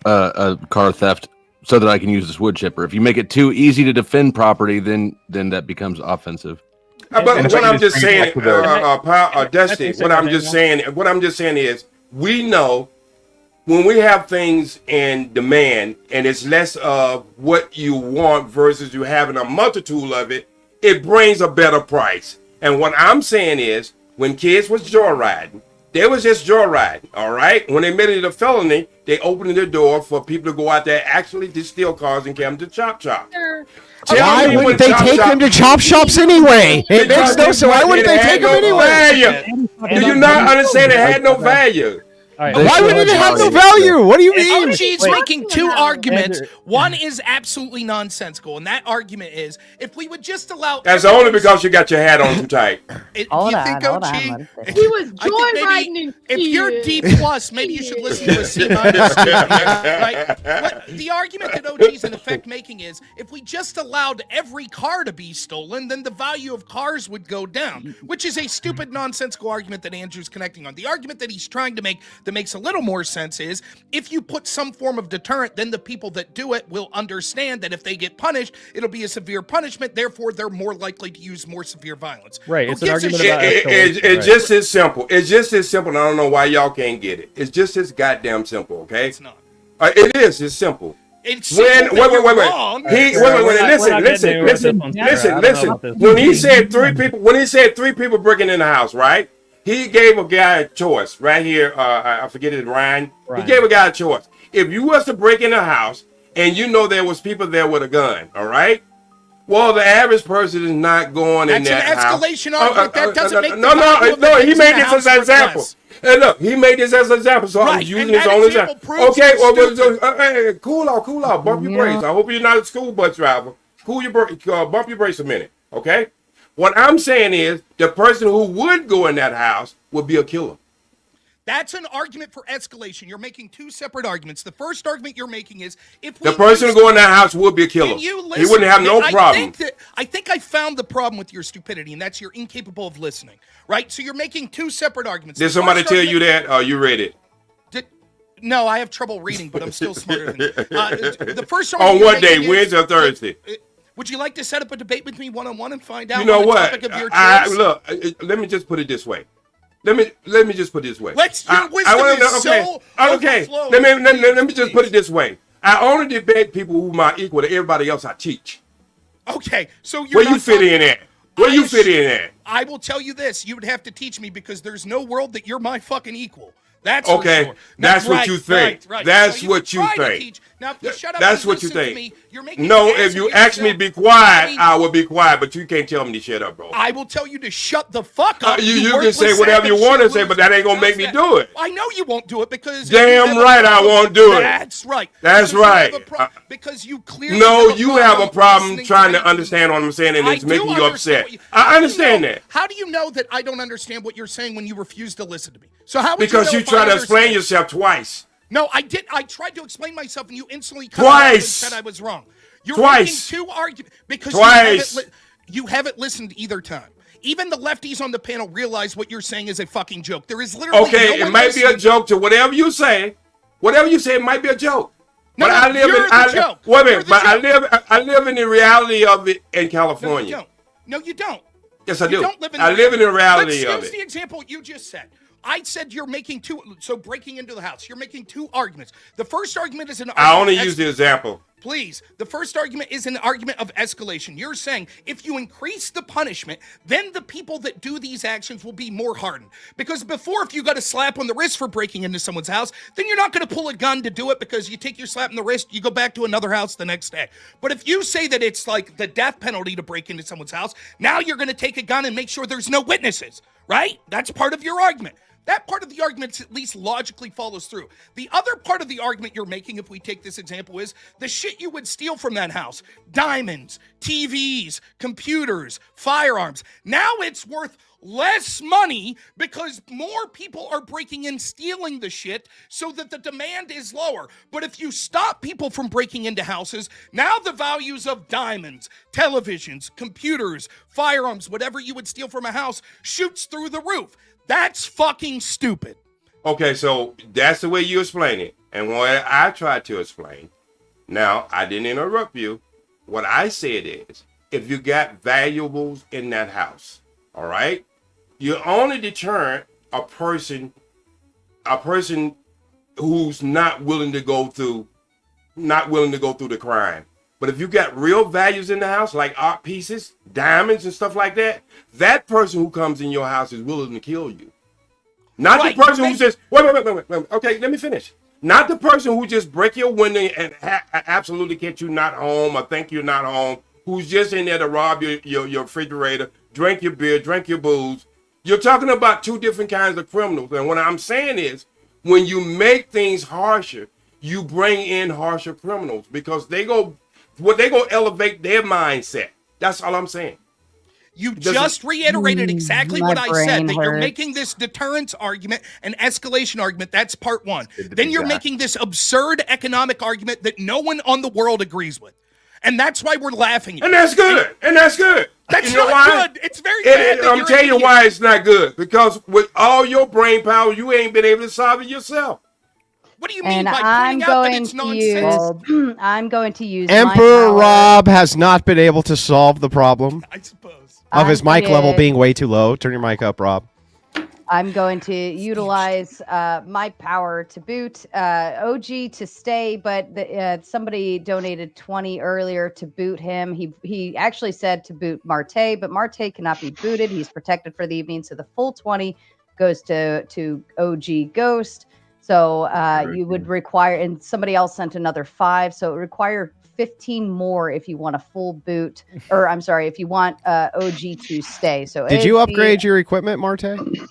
a car theft so that I can use this wood chipper. If you make it too easy to defend property, then that becomes offensive. But what I'm just saying, Dusty, what I'm just saying is, we know when we have things in demand and it's less of what you want versus you having a multitude of it, it brings a better price. And what I'm saying is, when kids was joyriding, they was just joyriding, all right? When they made it a felony, they opened the door for people to go out there actually to steal cars and carry them to Chop Shop. Why wouldn't they take them to chop shops anyway? It makes no sense. Why wouldn't they take them anyway? Do you not understand it had no value? Right. Why would it have no value? What do you mean? OG's making two arguments. One is absolutely nonsensical, and that argument is if we would just allow. That's only because you got your hat on too tight. He was joyriding. If you're D plus, maybe you should listen to a C minus. Right? The argument that OG's in effect making is if we just allowed every car to be stolen, then the value of cars would go down, which is a stupid, nonsensical argument that Andrew's connecting on. The argument that he's trying to make that makes a little more sense is if you put some form of deterrent, then the people that do it will understand that if they get punished, it'll be a severe punishment. Therefore, they're more likely to use more severe violence. Right. It's an argument about it's just as simple. It's just as simple. And I don't know why y'all can't get it. It's just as goddamn simple. Okay. It's not. It is. It's simple. It's wait. Listen. When he said three people breaking in the house, right? He gave a guy a choice right here. I forget it, Ryan. He gave a guy a choice. If you was to break in a house and you know there was people there with a gun, all right? Well, the average person is not going in that house. That's an escalation argument. That doesn't make no. He made this as an example. And look, he made this as an example, so I was using his own example. Okay, well, cool out. Bump your brakes. I hope you're not a school bus driver. Bump your brakes a minute, okay? What I'm saying is the person who would go in that house would be a killer. That's an argument for escalation. You're making two separate arguments. The first argument you're making is if the person who go in that house would be a killer. He wouldn't have no problem. I think I found the problem with your stupidity, and that's you're incapable of listening. Right? So you're making two separate arguments. Did somebody tell you that? Or you read it? No, I have trouble reading, but I'm still smarter than you. The first argument on what day? Wednesday or Thursday? Would you like to set up a debate with me one-on-one and find out? You know what? Topic of your choice? Look, let me just put it this way. Let me just put it this way. Your wisdom is so overflowing. Let me just put it this way. I only debate people who are equal to everybody else I teach. Okay, so you're where you fit in at? Where you fit in at? I will tell you this: you would have to teach me because there's no world that you're my fucking equal. That's okay. For sure. That's what you think. Right. That's so what you think. Now, if you shut up That's and what you listen to think. me, you're making no, if you ask me to be quiet, I will be quiet. But you can't tell me to shut up, bro. I will tell you to shut the fuck up. You can say whatever you want to say, but that ain't gonna make me do it. I know you won't do it because damn right I won't do it. That's right. That's right. Because you clearly no, you have a problem trying to understand what I'm saying, and it's making you upset. I understand that. How do you know that I don't understand what you're saying when you refuse to listen to me? So how? Because you try to explain yourself twice. No, I did. I tried to explain myself, and you instantly cut twice and said I was wrong. You're twice. making two arguments because twice. You haven't listened either time. Even the lefties on the panel realize what you're saying is a fucking joke. There is literally okay. No it might be a joke to whatever you say. Whatever you say, it might be a joke. No, but I live in wait a minute. But I live in the reality of it in California. No, you don't. Yes, I do. Don't live in I live in the reality of it. Use the example you just said. I said you're making two. So breaking into the house, you're making two arguments. The first argument is an argument. I only use the example. Please. The first argument is an argument of escalation. You're saying if you increase the punishment, then the people that do these actions will be more hardened. Because before, if you got a slap on the wrist for breaking into someone's house, then you're not going to pull a gun to do it because you take your slap on the wrist, you go back to another house the next day. But if you say that it's like the death penalty to break into someone's house, now you're going to take a gun and make sure there's no witnesses, right? That's part of your argument. That part of the argument at least logically follows through. The other part of the argument you're making, if we take this example, is the shit you would steal from that house. Diamonds, TVs, computers, firearms. Now it's worth less money because more people are breaking in, stealing the shit so that the demand is lower. But if you stop people from breaking into houses, now the values of diamonds, televisions, computers, firearms, whatever you would steal from a house shoots through the roof. That's fucking stupid. Okay, so that's the way you explain it. And what I tried to explain, now I didn't interrupt you. What I said is, if you got valuables in that house, all right, you only deter a person who's not willing to go through the crime. But if you got real values in the house, like art pieces, diamonds and stuff like that, that person who comes in your house is willing to kill you. Not the person who just, wait. Okay, let me finish. Not the person who just break your window and absolutely get you not home or think you're not home, who's just in there to rob your refrigerator, drink your beer, drink your booze. You're talking about two different kinds of criminals. And what I'm saying is, when you make things harsher, you bring in harsher criminals because they go elevate their mindset. That's all I'm saying. You just reiterated exactly what I said, that you're making this deterrence argument and escalation argument. That's part one. Then you're making this absurd economic argument that no one on the world agrees with. And that's why we're laughing at you. And that's good. That's you know not why? good. It's very bad. I'm telling you why it's not good. Because with all your brain power, you ain't been able to solve it yourself. What do you mean by pointing out that it's nonsense? I'm going to use Emperor Rob has not been able to solve the problem. I suppose. Of his mic level being way too low. Turn your mic up, Rob. I'm going to utilize my power to boot OG to stay, but somebody donated 20 earlier to boot him. He actually said to boot Martae, but Martae cannot be booted. He's protected for the evening, so the full 20 goes to OG Ghost. So you would require, and somebody else sent another 5, so it would require 15 more if you want a full boot, or I'm sorry, if you want OG to stay. So did you upgrade your equipment, Martae?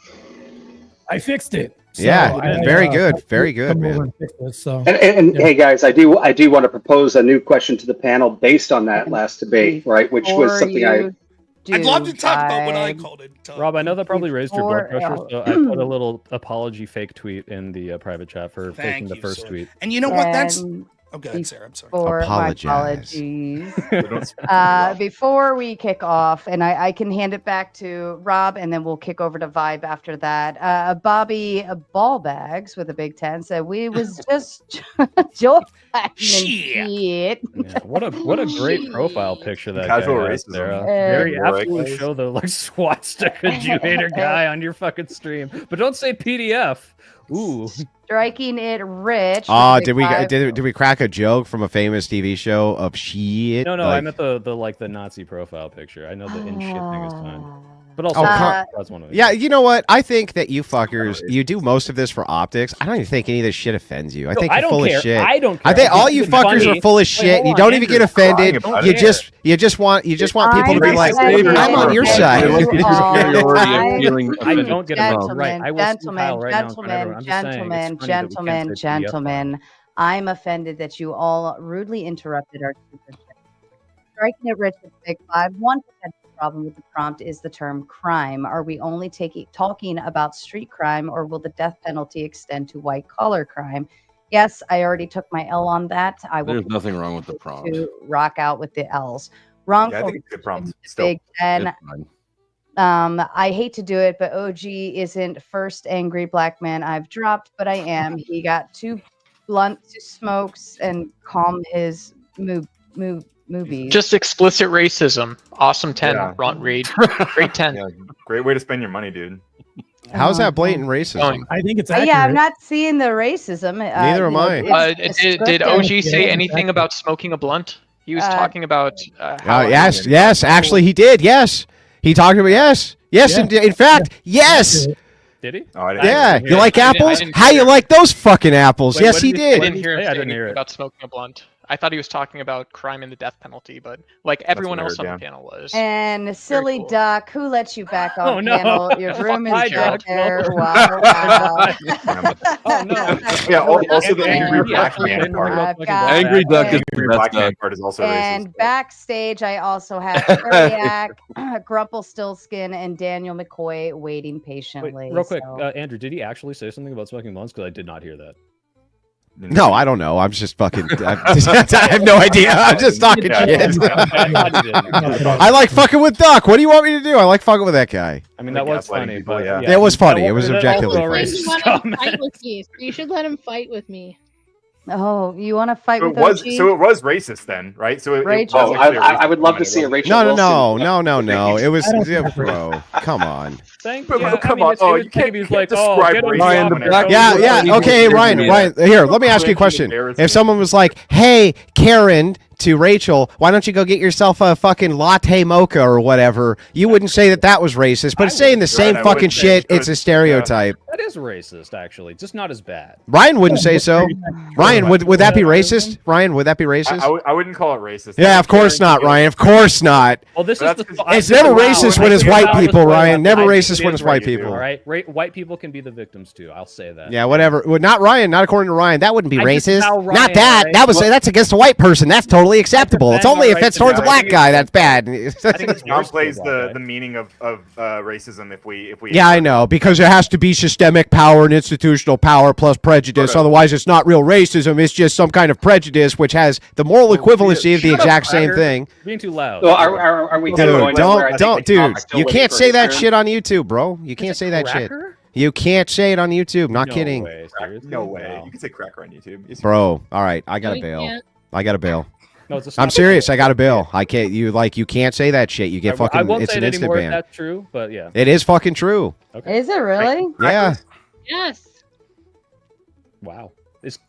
I fixed it. So very good, man. And hey guys, I do want to propose a new question to the panel based on that last debate, right? Which was something I'd love to talk about what I called it. Rob, I know that probably raised your blood pressure, so I put a little apology fake tweet in the private chat for faking the first tweet. And you know what? That's okay, Sarah. I'm sorry. My apologies. Before we kick off, and I can hand it back to Rob, and then we'll kick over to Vibe after that. Bobby Ballbags with a big 10 said we was just joy. Yeah, what a great profile picture that guy has there. Very absolutely show the like swastika Jew hater guy on your fucking stream. But don't say PDF. Ooh. Striking it rich. Oh, did we crack a joke from a famous TV show of shit? No, I Like, meant the Nazi profile picture. I know the in shit thing is fine, but also that's one of it. yeah, you know what? I think that you fuckers, you do most of this for optics. I don't even think any of this shit offends you. I think I you're don't full care. of shit. I don't I care. think all you It's fuckers funny. are full of shit. hold You on, don't even get Andrew's offended. crying about You it. just want people to be like, offended I'm on your that side. you all- I don't get it right. I will sue Gentlemen, Kyle right now in front of everyone. I'm just saying, it's funny that we can't say PDF file. gentlemen. I'm offended that you all rudely interrupted our speaker. Striking it rich with Big Five. One potential problem with the prompt is the term crime. Are we only talking about street crime, or will the death penalty extend to white collar crime? Yes, I already took my L on that. I will There's nothing wrong with the prompt. to rock out with the L's. Wrong. Yeah, I think it's a good prompt. Still. Big Ten. It's fine. I hate to do it, but OG isn't first angry black man I've dropped, but I am. He got too blunt to smokes and calm his movies. Just explicit racism. Awesome 10, Yeah. Ron Reed. Great 10. Yeah, great way to spend your money, dude. How's that blatant racism? I think it's yeah, I'm not seeing the racism. Neither am I. Did OG say anything about smoking a blunt? He was talking about. Yes, actually he did. Yes, he talked about yes. In fact, yes. Did he? Oh, Yeah, you like I apples? didn't How hear you it. like those fucking apples? Wait, Yes, what he did did. I didn't hear him Yeah, I say didn't hear anything it. about smoking a blunt. I thought he was talking about crime and the death penalty, but like everyone what I else heard, on the yeah. panel was. And silly cool. duck, who let you back on Oh, no. panel? Your room Hi, is back Doug. there. Wow. Oh no. Yeah, also the And angry he black actually man didn't part. know I've about got- fucking Angry black. Duck is the Angry best black man duck. part is also And racist. backstage, I also have Ariak, Grumpelstiltskin, and Daniel McCoy waiting Wait, patiently. real quick, so- Andrew, did he actually say something about smoking blunts? Because I did not hear that. No, I don't know. I'm just fucking. I have no idea. I'm just talking shit. I like fucking with Duck. What do you want me to do? I like fucking with that guy. I mean, that was funny, but yeah. It was funny. It was That objectively also funny. You should let him fight with me. You should let him fight with me. Oh, you want to fight So with it was OG? so it was racist then, right? So it Rachel. was Oh, actually a racist I would love to comment. see a It Rachel No. Wilson. It was, I don't yeah, think bro. Come on. Thank But you. come on. Oh, you can't like, describe get him racism Ryan, the on black- it. Yeah. Okay, Ryan. Here, let me ask you a question. If someone was like, "Hey, Karen," to Rachel, why don't you go get yourself a fucking latte mocha or whatever? You wouldn't say that was racist, but saying the same I fucking wouldn't say shit, it it's a should, stereotype. That is racist, actually. Just not as bad. Ryan wouldn't say so. Ryan, would that be racist? Ryan, would that be racist? I wouldn't call it racist. Yeah, of course not, Ryan. Of course not. Well, this But is that's the. 'cause It's never Wow, racist I when it's figured white out this people, way. Ryan. Never I racist think when it it's is white racist, people. All right, white people can be the victims too. I'll say that. Yeah, whatever. Well, not Ryan. Not according to Ryan. That wouldn't be I just racist. know Not Ryan, that. right? That's against a white person. That's totally acceptable. It's defend only my if it's rights towards a now. I black think guy it's- that's bad. I think it's worse for a downplays black guy. the meaning of racism if we. Yeah, I know, because it has to be systemic power and institutional power plus prejudice. Sort of. Otherwise, it's not real racism. It's just some kind of prejudice, which has the moral equivalency of the Shut up, exact same Cracker. thing. You're being too loud. Well, are we Dude, going to where I think the dude. comic's still You living can't for say his that turn? shit on YouTube, bro. You can't say that shit. Cracker? You can't say it on YouTube. Not kidding. Way, seriously? No way. Wow. You can say cracker on YouTube. Yes, Bro, all right, I got No, to you bail. can't. I got to bail. No, it's a I'm stop. serious. I got a bill. I can't. You can't say that shit. You get I fucking. won't It's say an it instant anymore if ban. that's true, but yeah. It is fucking true. Okay. Is it really? Yeah. Yes. Wow.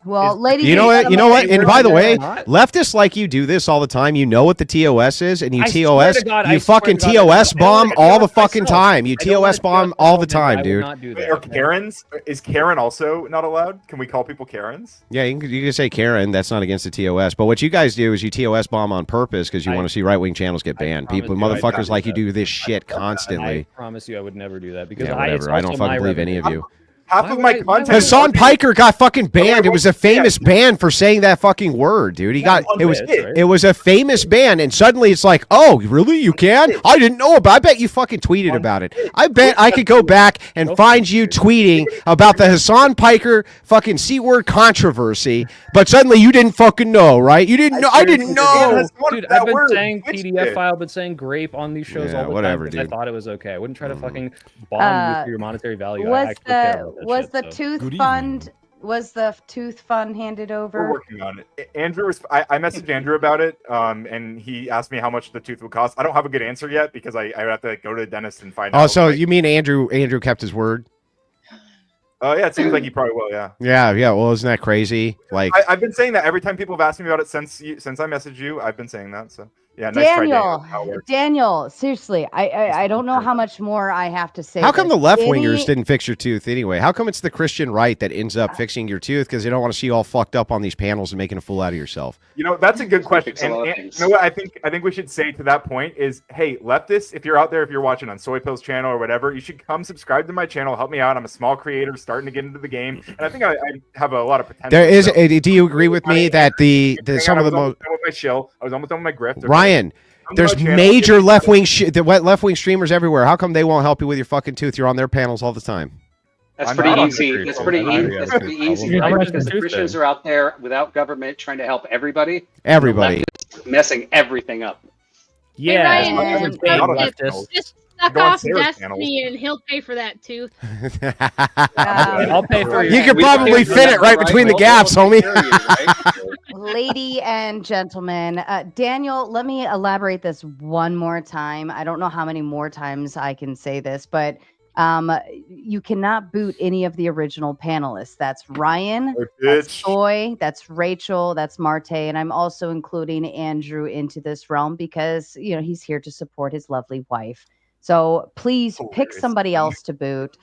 Well, ladies You and know what? gentlemen, You know what? And by the way, not. leftists like you do this all the time. You know what the TOS is, and you I swear TOS. to God, You I swear fucking to God, TOS I don't bomb wanna all do the it fucking myself. time. You I don't wanna TOS bomb do it all the myself, time, I would dude. not do that. Are Karens? Is Karen also not allowed? Can we call people Karens? Yeah, you can say Karen. That's not against the TOS. But what you guys do is you TOS bomb on purpose because you want to see right wing channels get banned. People, promise you I motherfuckers don't like do you do this shit constantly. I promise you I would never do that because Yeah, it's whatever. I don't also fucking my believe any revenue. of you. Half of my content. Hassan Piker got fucking banned. It was a famous ban for saying that fucking word, dude. He got it was a famous ban, and suddenly it's like, oh, really? You can? I didn't know about. I bet you fucking tweeted about it. I bet I could go back and find you tweeting about the Hassan Piker fucking C word controversy, but suddenly you didn't fucking know, right? You didn't know. I didn't know. Dude, I've been saying PDF file, been saying grape on these shows Yeah, all the whatever, time because dude. I thought it was okay. I wouldn't try to fucking bomb you for your monetary value. I Was actually care about that was shit, the so. tooth fund handed We're over? working on it. Andrew was. I messaged Andrew about it, and he asked me how much the tooth would cost. I don't have a good answer yet because I have to go to the dentist and find out. Oh, so you mean Andrew kept his word? Oh yeah, it seems like he probably will. Yeah. Yeah. Well, isn't that crazy? Like, I've been saying that every time people have asked me about it since I messaged you. I've been saying that. So yeah, nice try, Daniel. Seriously, I don't know how much more I have to say. how come the left wingers didn't fix your tooth anyway? How come it's the Christian right that ends up fixing your tooth because they don't want to see you all fucked up on these panels and making a fool out of yourself? You know, that's a good question. And you know what I think we should say to that point is, hey, leftists, if you're out there, if you're watching on Soy Pill's channel or whatever, you should come subscribe to my channel. Help me out. I'm a small creator starting to get into the game, and I think I have a lot of potential. There is. Do you agree with me that the some of the most with my shill, I was almost done with my grift. Ryan? There's major left-wing streamers everywhere. How come they won't help you with your fucking tooth? You're on their panels all the time. That's pretty easy. That's pretty easy. The Christians are out there without government trying to help everybody. Everybody. Messing everything up. Yeah. Hey, Ryan, just suck off Destiny and he'll pay for that too. I'll pay for you could probably fit it right between the gaps, homie. Lady and gentlemen, Daniel, let me elaborate this one more time. I don't know how many more times I can say this, but you cannot boot any of the original panelists. That's Ryan, that's Soy, that's Rachel, that's Martae, and I'm also including Andrew into this realm because he's here to support his lovely wife. So please pick somebody else to boot.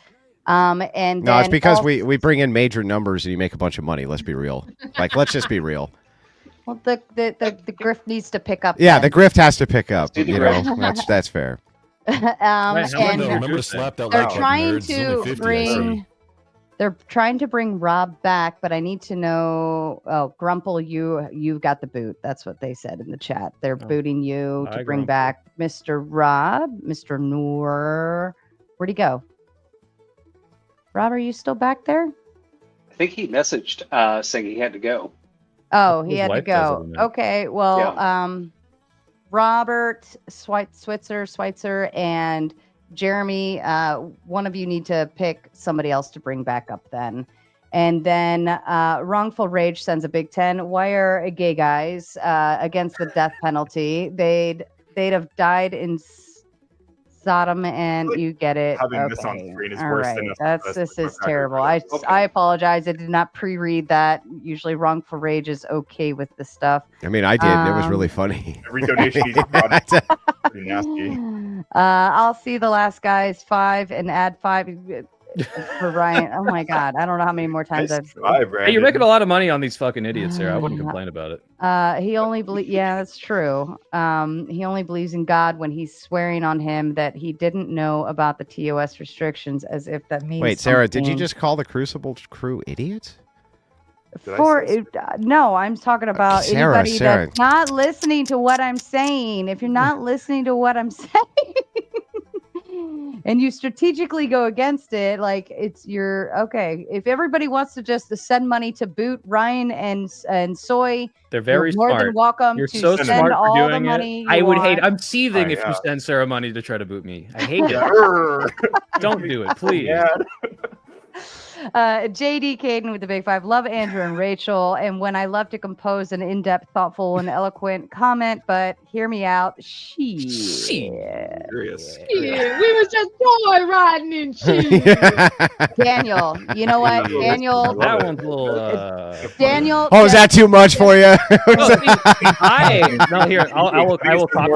And no, it's because we bring in major numbers and you make a bunch of money. Let's be real. Let's just be real. Well, the grift needs to pick up. Yeah, the grift has to pick up. That's fair. They're trying to bring Rob back, but I need to know. Oh, Grumple, you got the boot. That's what they said in the chat. They're booting you to bring back Mr. Rob, Mr. Noor. Where'd he go? Rob, are you still back there? I think he messaged saying he had to go. Oh, he had to go. Okay, well, Robert, Switzer, and Jeremy, one of you need to pick somebody else to bring back up then. And then Wrongful Rage sends a big 10. Why are gay guys against the death penalty? They'd have died in Sodom, and you get it. Having this on screen is All worse right. than This is terrible. I apologize. I did not pre-read that. Usually Wrongful Rage is okay with this stuff. I mean, I did. And it was really funny. Every donation he's got pretty nasty. I'll see the last guy's 5 and add 5 for Ryan. Oh my God. I don't know how many more times Hey, you're making a lot of money on these fucking idiots here. I wouldn't complain about it. He only believes, yeah, that's true. He only believes in God when he's swearing on him that he didn't know about the TOS restrictions, as if that means Wait, Sarah, did you something. just call the Crucible crew idiots? No, I'm talking about Sarah, anybody that's not listening to what I'm saying. If you're not listening to what I'm saying and you strategically go against it, like okay. If everybody wants to just send money to boot Ryan and Soy, they're very more smart. than welcome. You're to so send smart all for the doing money it. I would hate. want. I'm seething if you send Sarah money to try to boot me. I hate it. Don't do it, please. JD Caden with the big 5. Love Andrew and Rachel. And when I love to compose an in-depth, thoughtful, and eloquent comment, but hear me out. Serious. Yeah, we was just boy riding in shoes. Daniel, you know what? Daniel. That one's a little. Daniel. Oh, is that too much for you? Here. I will copy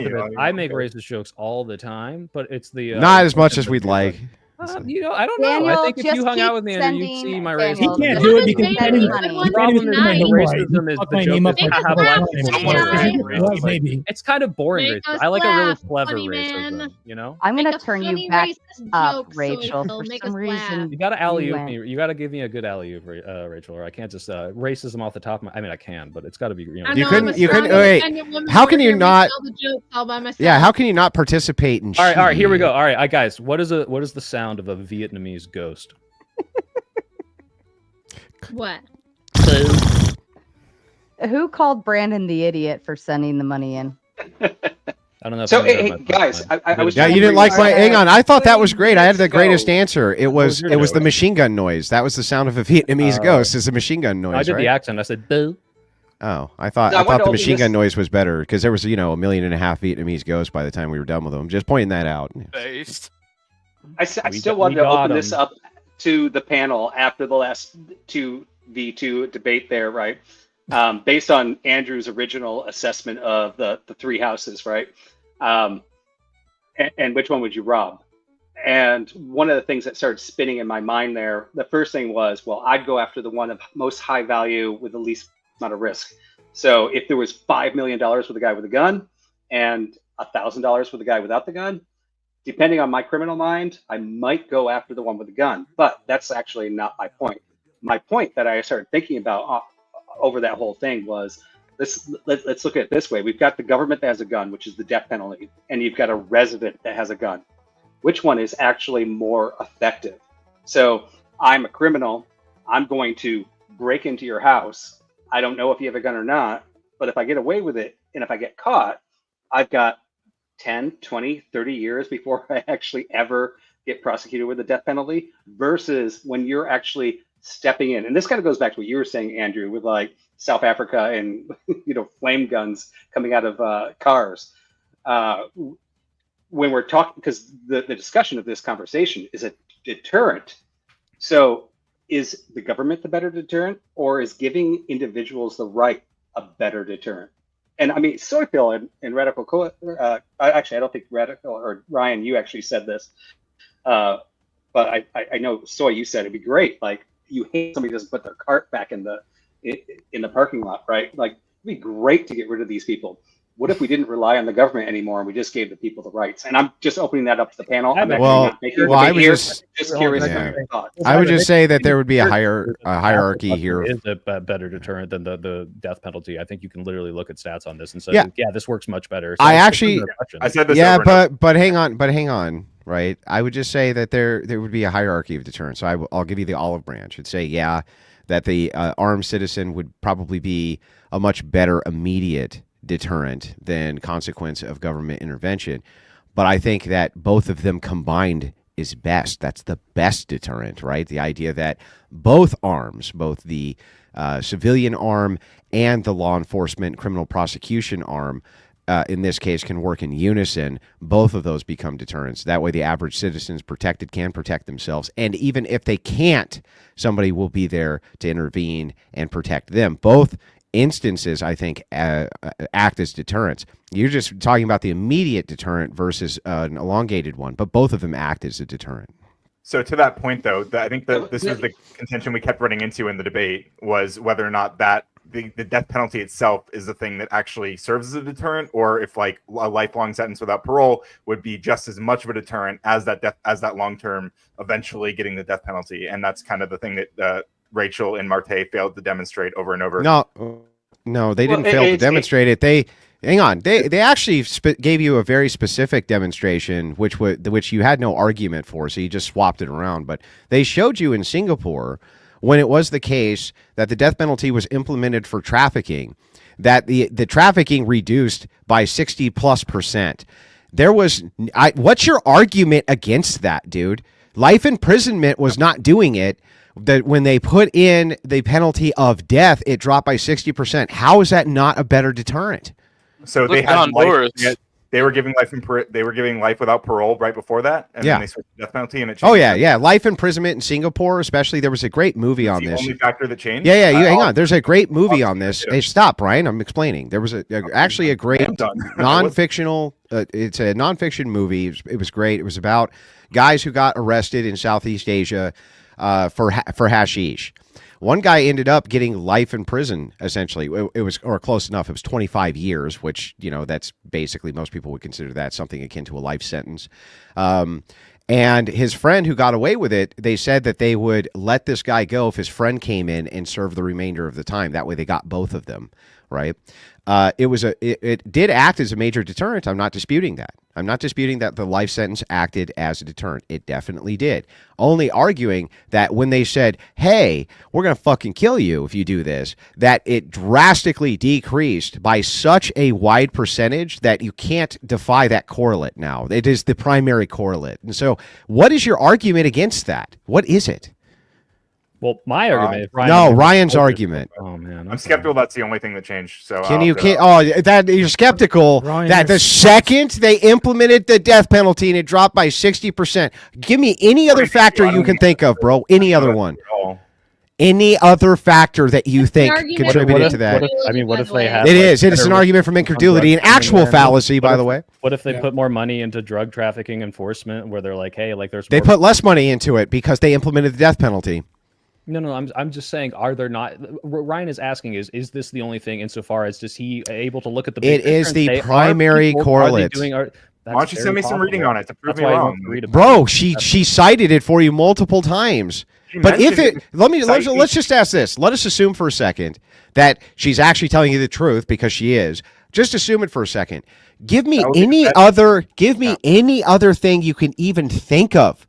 this. I make racist jokes all the time, but it's the not as much as we'd like. I don't know. Daniel, I think if you hung out with me, Andrew, you'd see my racism. He can't do it because the problem is the racism is the joke is how black people maybe. It's kind of boring racism. I like a really clever racism, you know? I'm going to turn you back up, Rachel, for some reason. You got to alley-oop me. You got to give me a good alley-oop, Rachel, or I can't just racism off the top of my... I mean, I can, but it's got to be... You couldn't... Wait. How can you not... Yeah, how can you not participate in... All right, here we go. All right, guys, what is the sound of a Vietnamese ghost? What? Who called Brandon the idiot for sending the money in? I don't know. So, hey, guys, I was. Yeah, you didn't like my. Hang on, I thought that was great. I had the greatest answer. It was the machine gun noise. That was the sound of a Vietnamese ghost. Is a machine gun noise. I did the accent. I said boo. Oh, I thought the machine gun noise was better because there was 1.5 million Vietnamese ghosts by the time we were done with them. Just pointing that out. I still wanted to open this up to the panel after the last 2v2 debate there, right? Based on Andrew's original assessment of the three houses, right? And which one would you rob? And one of the things that started spinning in my mind there, the first thing was, well, I'd go after the one of most high value with the least amount of risk. So if there was $5 million with a guy with a gun and $1,000 with a guy without the gun, depending on my criminal mind, I might go after the one with the gun. But that's actually not my point. My point that I started thinking about over that whole thing was, let's look at it this way. We've got the government that has a gun, which is the death penalty, and you've got a resident that has a gun. Which one is actually more effective? So I'm a criminal. I'm going to break into your house. I don't know if you have a gun or not, but if I get away with it and if I get caught, I've got 10, 20, 30 years before I actually ever get prosecuted with the death penalty, versus when you're actually stepping in. And this kind of goes back to what you were saying, Andrew, with like South Africa and flame guns coming out of cars. When we're talking, because the discussion of this conversation is a deterrent. So is the government the better deterrent, or is giving individuals the right a better deterrent? And I mean, Soy Pill and Radical actually, I don't think Radical or Ryan, you actually said this, but I know Soy, you said it'd be great. Like, you hate somebody doesn't put their cart back in the parking lot, right? Like, it'd be great to get rid of these people. What if we didn't rely on the government anymore and we just gave the people the rights? And I'm just opening that up to the panel. I'm not making a debate here, just curious about your thoughts. I would just say that there would be a hierarchy here. Is a better deterrent than the death penalty. I think you can literally look at stats on this and say, yeah, this works much better. So I said this. Yeah, but hang on. Right. I would just say that there would be a hierarchy of deterrence. So I'll give you the olive branch. I'd say, yeah, that the armed citizen would probably be a much better immediate deterrent than consequence of government intervention. But I think that both of them combined is best. That's the best deterrent, right? The idea that both arms, both the civilian arm and the law enforcement criminal prosecution arm, in this case, can work in unison. Both of those become deterrents. That way the average citizen's protected, can protect themselves. And even if they can't, somebody will be there to intervene and protect them. Both instances, I think, act as deterrents. You're just talking about the immediate deterrent versus an elongated one, but both of them act as a deterrent. So to that point, though, I think that this was the contention we kept running into in the debate, was whether or not that the death penalty itself is the thing that actually serves as a deterrent, or if like a lifelong sentence without parole would be just as much of a deterrent as that long term eventually getting the death penalty. And that's kind of the thing that Rachel and Martae failed to demonstrate over and over. No, they didn't fail to demonstrate it. They actually gave you a very specific demonstration, which you had no argument for, so you just swapped it around. But they showed you in Singapore, when it was the case that the death penalty was implemented for trafficking, that the trafficking reduced by 60+%. What's your argument against that, dude? Life imprisonment was not doing it. That when they put in the penalty of death, it dropped by 60%. How is that not a better deterrent? So they had they were giving life without parole right before that, and then they switched to death penalty, and it changed. Life imprisonment in Singapore, especially. There was a great movie on this. The only factor that changed. Hang on. There's a great movie on this. Hey, stop, Brian. I'm explaining. There was actually a great non-fictional. It's a non-fiction movie. It was great. It was about guys who got arrested in Southeast Asia for hashish. One guy ended up getting life in prison, essentially. It was, or close enough. It was 25 years, which, that's basically, most people would consider that something akin to a life sentence. And his friend who got away with it, they said that they would let this guy go if his friend came in and served the remainder of the time. That way they got both of them, right? It did act as a major deterrent. I'm not disputing that. I'm not disputing that the life sentence acted as a deterrent. It definitely did. Only arguing that when they said, hey, we're going to fucking kill you if you do this, that it drastically decreased by such a wide percentage that you can't defy that correlate now. It is the primary correlate. And so what is your argument against that? What is it? Well, my argument is Ryan's argument. Oh man, I'm skeptical. That's the only thing that changed. So that you're skeptical that the second they implemented the death penalty and it dropped by 60%. Give me any other factor you can think of, bro. Any other one. Any other factor that you think contributed to that? What if they had? It is an argument from incredulity, an actual fallacy, by the way. What if they put more money into drug trafficking enforcement, where they're like, hey, like there's. They put less money into it because they implemented the death penalty. No, I'm just saying, are there not? Ryan is asking, is this the only thing insofar as is he able to look at the? Big it is the primary correlate. Why don't you send me some reading on it to prove me wrong? Bro, she cited it for you multiple times. But if it, let's just ask this. Let us assume for a second that she's actually telling you the truth because she is. Just assume it for a second. Give me any other thing you can even think of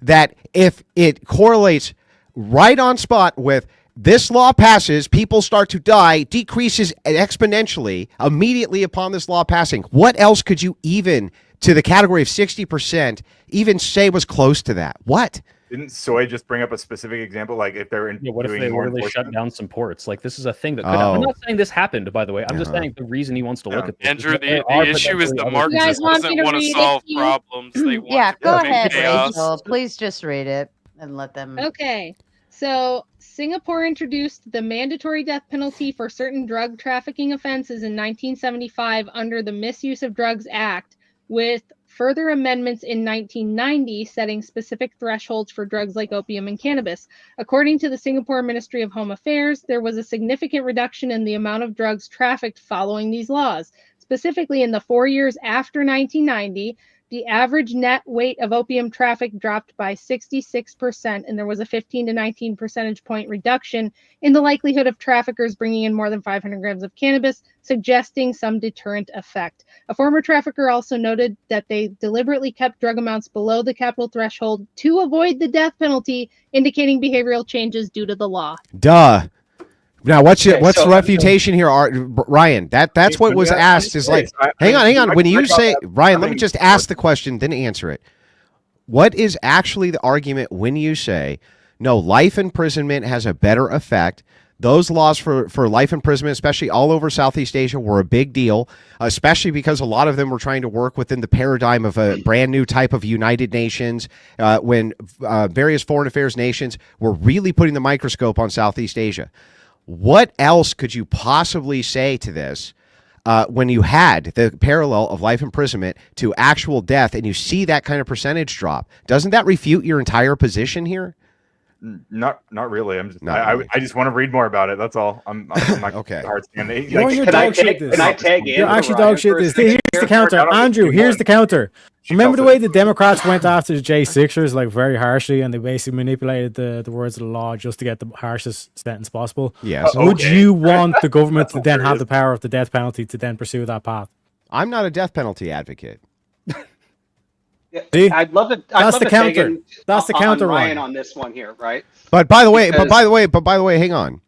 that if it correlates right on spot with this law passes, people start to die, decreases exponentially immediately upon this law passing. What else could you even, to the category of 60%, even say was close to that? What? Didn't Soy just bring up a specific example? Like if they're what if they literally shut down some ports? Like this is a thing that could Oh. happen. I'm not saying this happened, by the way. I'm just saying the reason he wants to look at this. Andrew, the issue is the Marxist doesn't want to solve problems. They want Yeah, to go create ahead, chaos. Rachel. Please just read it and let them. Okay. So Singapore introduced the mandatory death penalty for certain drug trafficking offenses in 1975 under the Misuse of Drugs Act, with further amendments in 1990 setting specific thresholds for drugs like opium and cannabis. According to the Singapore Ministry of Home Affairs, there was a significant reduction in the amount of drugs trafficked following these laws. Specifically, in the 4 years after 1990, the average net weight of opium traffic dropped by 66%, and there was a 15 to 19 percentage point reduction in the likelihood of traffickers bringing in more than 500 grams of cannabis, suggesting some deterrent effect. A former trafficker also noted that they deliberately kept drug amounts below the capital threshold to avoid the death penalty, indicating behavioral changes due to the law. Duh. Now, what's the refutation here, Ryan? That's what was asked. Is like, hang on. When you say, Ryan, let me just ask the question, then answer it. What is actually the argument when you say, no, life imprisonment has a better effect? Those laws for life imprisonment, especially all over Southeast Asia, were a big deal, especially because a lot of them were trying to work within the paradigm of a brand new type of United Nations, when various foreign affairs nations were really putting the microscope on Southeast Asia. What else could you possibly say to this when you had the parallel of life imprisonment to actual death and you see that kind of percentage drop? Doesn't that refute your entire position here? Not really. I just want to read more about it. That's all. I'm not okay. Hard standing. Can I tag in? You're actually dog shit this. Here's the counter. Andrew, here's the counter. Remember the way the Democrats went after the J6ers like very harshly, and they basically manipulated the words of the law just to get the harshest sentence possible? Yes. Would you want the government to then have the power of the death penalty to then pursue that path? I'm not a death penalty advocate. See? I'd love to. That's the counter. That's the counter, Ryan, Ryan. on this one here, right? But by the way, hang on.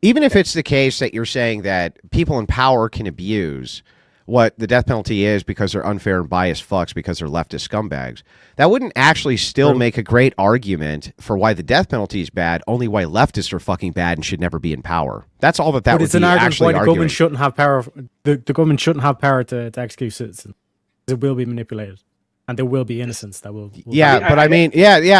Even if it's the case that you're saying that people in power can abuse what the death penalty is because they're unfair and biased fucks because they're leftist scumbags, that wouldn't actually still make a great argument for why the death penalty is bad, only why leftists are fucking bad and should never be in power. That's all that But would it's be an argument actually why the arguing. government shouldn't have power. The government shouldn't have power to execute citizens. It will be manipulated. And there will be innocents that will Yeah,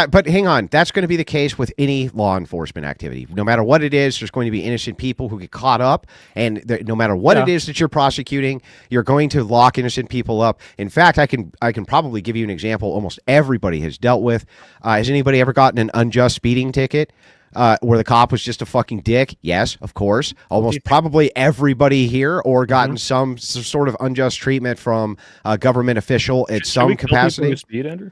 but hang on. That's going to be the case with any law enforcement activity. No matter what it is, there's going to be innocent people who get caught up, and no matter what it is that you're prosecuting, you're going to lock innocent people up. In fact, I can probably give you an example almost everybody has dealt with. Has anybody ever gotten an unjust speeding ticket? Where the cop was just a fucking dick? Yes, of course. Almost probably everybody here, or gotten some sort of unjust treatment from a government official at some capacity. Who speed, Andrew?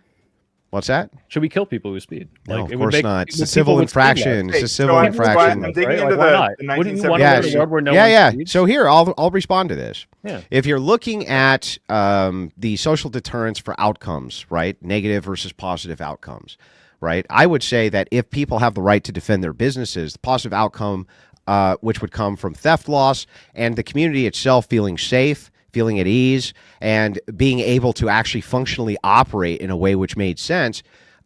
What's that? Should we kill people who speed? No, of course not. It's a civil infraction. It's a civil infraction. I'm digging into the 1970s. Yeah. So here, I'll respond to this. Yeah. If you're looking at the social deterrence for outcomes, right, negative versus positive outcomes, right, I would say that if people have the right to defend their businesses, the positive outcome, which would come from theft loss and the community itself feeling safe, feeling at ease, and being able to actually functionally operate in a way which made sense,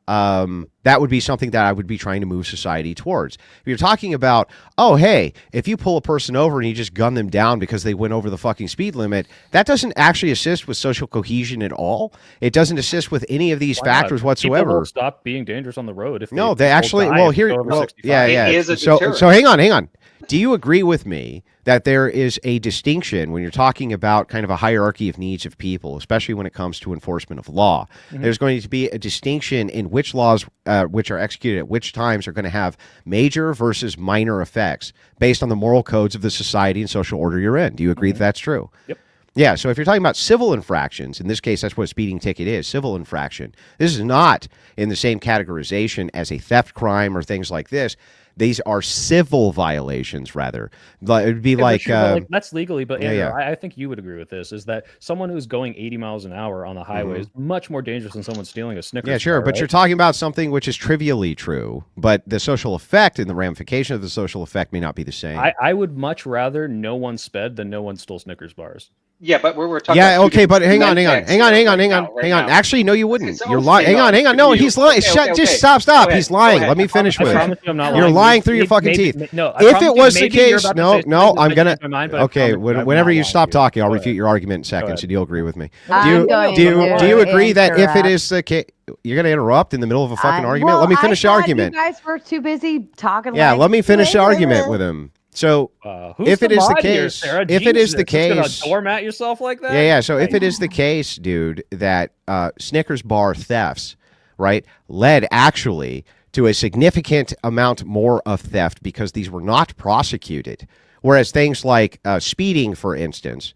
that would be something that I would be trying to move society towards. If you're talking about, oh, hey, if you pull a person over and you just gun them down because they went over the fucking speed limit, that doesn't actually assist with social cohesion at all. It doesn't assist with any of these factors whatsoever. People will stop being dangerous on the road if no, they actually. Well, here, well, yeah. It is a So deterrent. hang on. Do you agree with me that there is a distinction when you're talking about kind of a hierarchy of needs of people, especially when it comes to enforcement of law? There's going to be a distinction in which laws, which are executed at which times, are going to have major versus minor effects based on the moral codes of the society and social order you're in. Do you agree that that's true? Yep. Yeah, so if you're talking about civil infractions, in this case, that's what a speeding ticket is, civil infraction. This is not in the same categorization as a theft crime or things like this. These are civil violations, rather. It would be like, that's legally, but yeah, Andrew, yeah. I think you would agree with this, is that someone who's going 80 miles an hour on the highway is much more dangerous than someone stealing a Snickers Yeah, sure, bar, but right? you're talking about something which is trivially true, but the social effect and the ramification of the social effect may not be the same. I would much rather no one sped than no one stole Snickers bars. Yeah, but we're talking. Yeah, about okay, but hang on. right now. Actually, no, you wouldn't. So You're okay, lying. no, Hang on. No, he's lying. Just stop. Go ahead, He's lying. go Let me ahead. finish I with promise it. you I'm not You're lying. lying through your fucking teeth. No, if it was the maybe you're case, about to say no, something I'm that gonna. changes my mind, but I Okay, promise you I'm whenever not you lying stop to you. talking, I'll Go refute ahead. your argument in Go seconds. ahead. So do you agree with me? I'm going Do you agree that if it interrupt. is the case, you're gonna interrupt in the middle of a fucking argument? Well, Let me finish the I thought argument. You guys were too busy talking. Yeah, like, let me finish the argument with him. So, Who's if it is the mod here, case, Sarah? if it is Jesus, the just gonna case, doormat yourself like that? yeah. So if it is the case, dude, that Snickers bar thefts, right, led actually to a significant amount more of theft because these were not prosecuted, whereas things like speeding, for instance,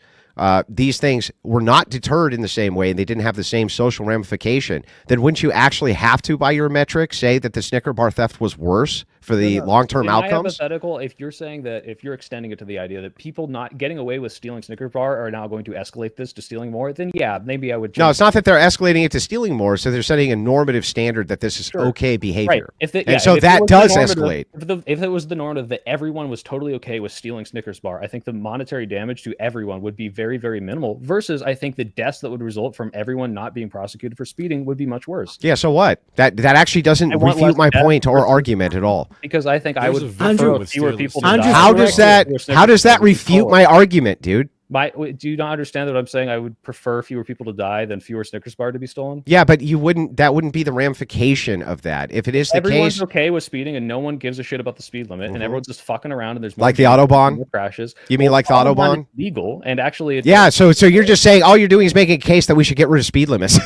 these things were not deterred in the same way and they didn't have the same social ramification, then wouldn't you actually have to, by your metric, say that the Snicker bar theft was worse for the long-term In my outcomes? hypothetical, if you're saying that, if you're extending it to the idea that people not getting away with stealing Snickers bar are now going to escalate this to stealing more, then yeah, maybe I would. No, it's not that they're escalating it to stealing more. So they're setting a normative standard that this is okay behavior. Right. So that does escalate. If it was the normative that everyone was totally okay with stealing Snickers bar, I think the monetary damage to everyone would be very, very minimal. Versus, I think the deaths that would result from everyone not being prosecuted for speeding would be much worse. Yeah. So what? That actually doesn't refute my point or argument at all. Because I think I would prefer fewer people to die. How does that refute my argument, dude? Do you not understand that I'm saying? I would prefer fewer people to die than fewer Snickers bar to be stolen. Yeah, but that wouldn't be the ramification of that. If it is the Everyone's case, okay with speeding and no one gives a shit about the speed limit and everyone's just fucking around and there's more like the people Autobahn? and more crashes. You mean like the Autobahn? is legal and actually Yeah, so you're just saying all you're doing is making a case that we should get rid of speed limits.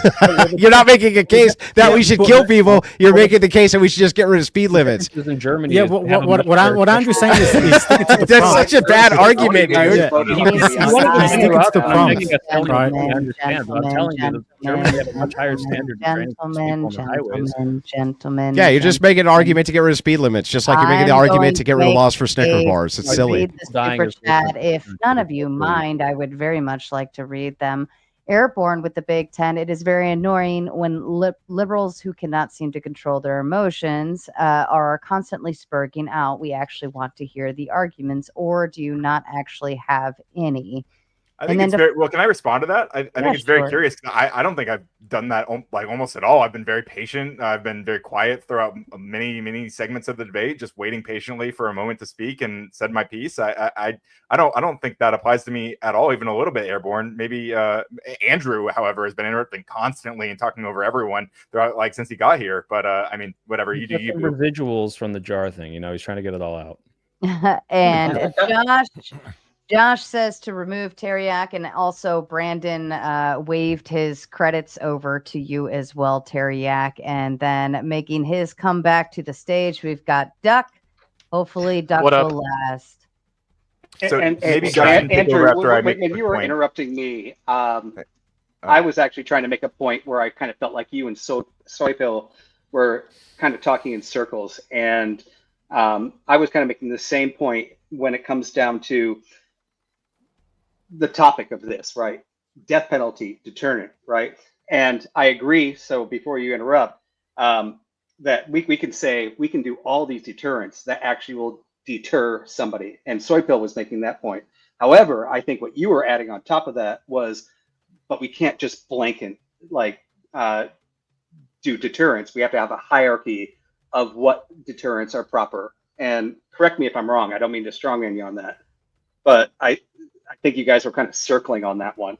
You're not making a case that we should kill people. You're making the case that we should just get rid of speed limits. In Germany, Yeah, what Andrew's saying is sticking to the That's prompt. such a bad argument, dude. Sticking to the prompt. I Right. understand, but I'm telling you that Germany has a much higher standard of training for people on the highways. Gentlemen. Yeah, you're just making an argument to get rid of speed limits, just like you're making the I'm argument going to get rid of make laws for Snicker a- bars. It's silly. Read the super chat. If none of you mind, I would very much like to read them. Airborne with the Big Ten. It is very annoying when liberals who cannot seem to control their emotions are constantly spurging out. We actually want to hear the arguments, or do you not actually have any? I think it's very well. Can I respond to that? I think it's very sure. curious. I don't think I've done that like almost at all. I've been very patient. I've been very quiet throughout many segments of the debate, just waiting patiently for a moment to speak and said my piece. I don't think that applies to me at all, even a little bit. Airborne. Maybe Andrew, however, has been interrupting constantly and talking over everyone throughout, like, since he got here. But I mean, whatever you do, you do. Residuals from the jar thing. You know, he's trying to get it all out. And Josh says to remove Teriak, and also Brandon waved his credits over to you as well, Teriak. And then making his comeback to the stage, we've got Duck. Hopefully, Duck will last. So maybe Andrew, when you were interrupting me, I was actually trying to make a point where I kind of felt like you and Soy Pill were kind of talking in circles, and I was kind of making the same point when it comes down to the topic of this, right? Death penalty, deterrent, right? And I agree. So before you interrupt, that we can say we can do all these deterrents that actually will deter somebody. And Soy Pill was making that point. However, I think what you were adding on top of that was, but we can't just blanket like do deterrence, we have to have a hierarchy of what deterrents are proper. And correct me if I'm wrong. I don't mean to strongman you on that, but I think you guys were kind of circling on that one.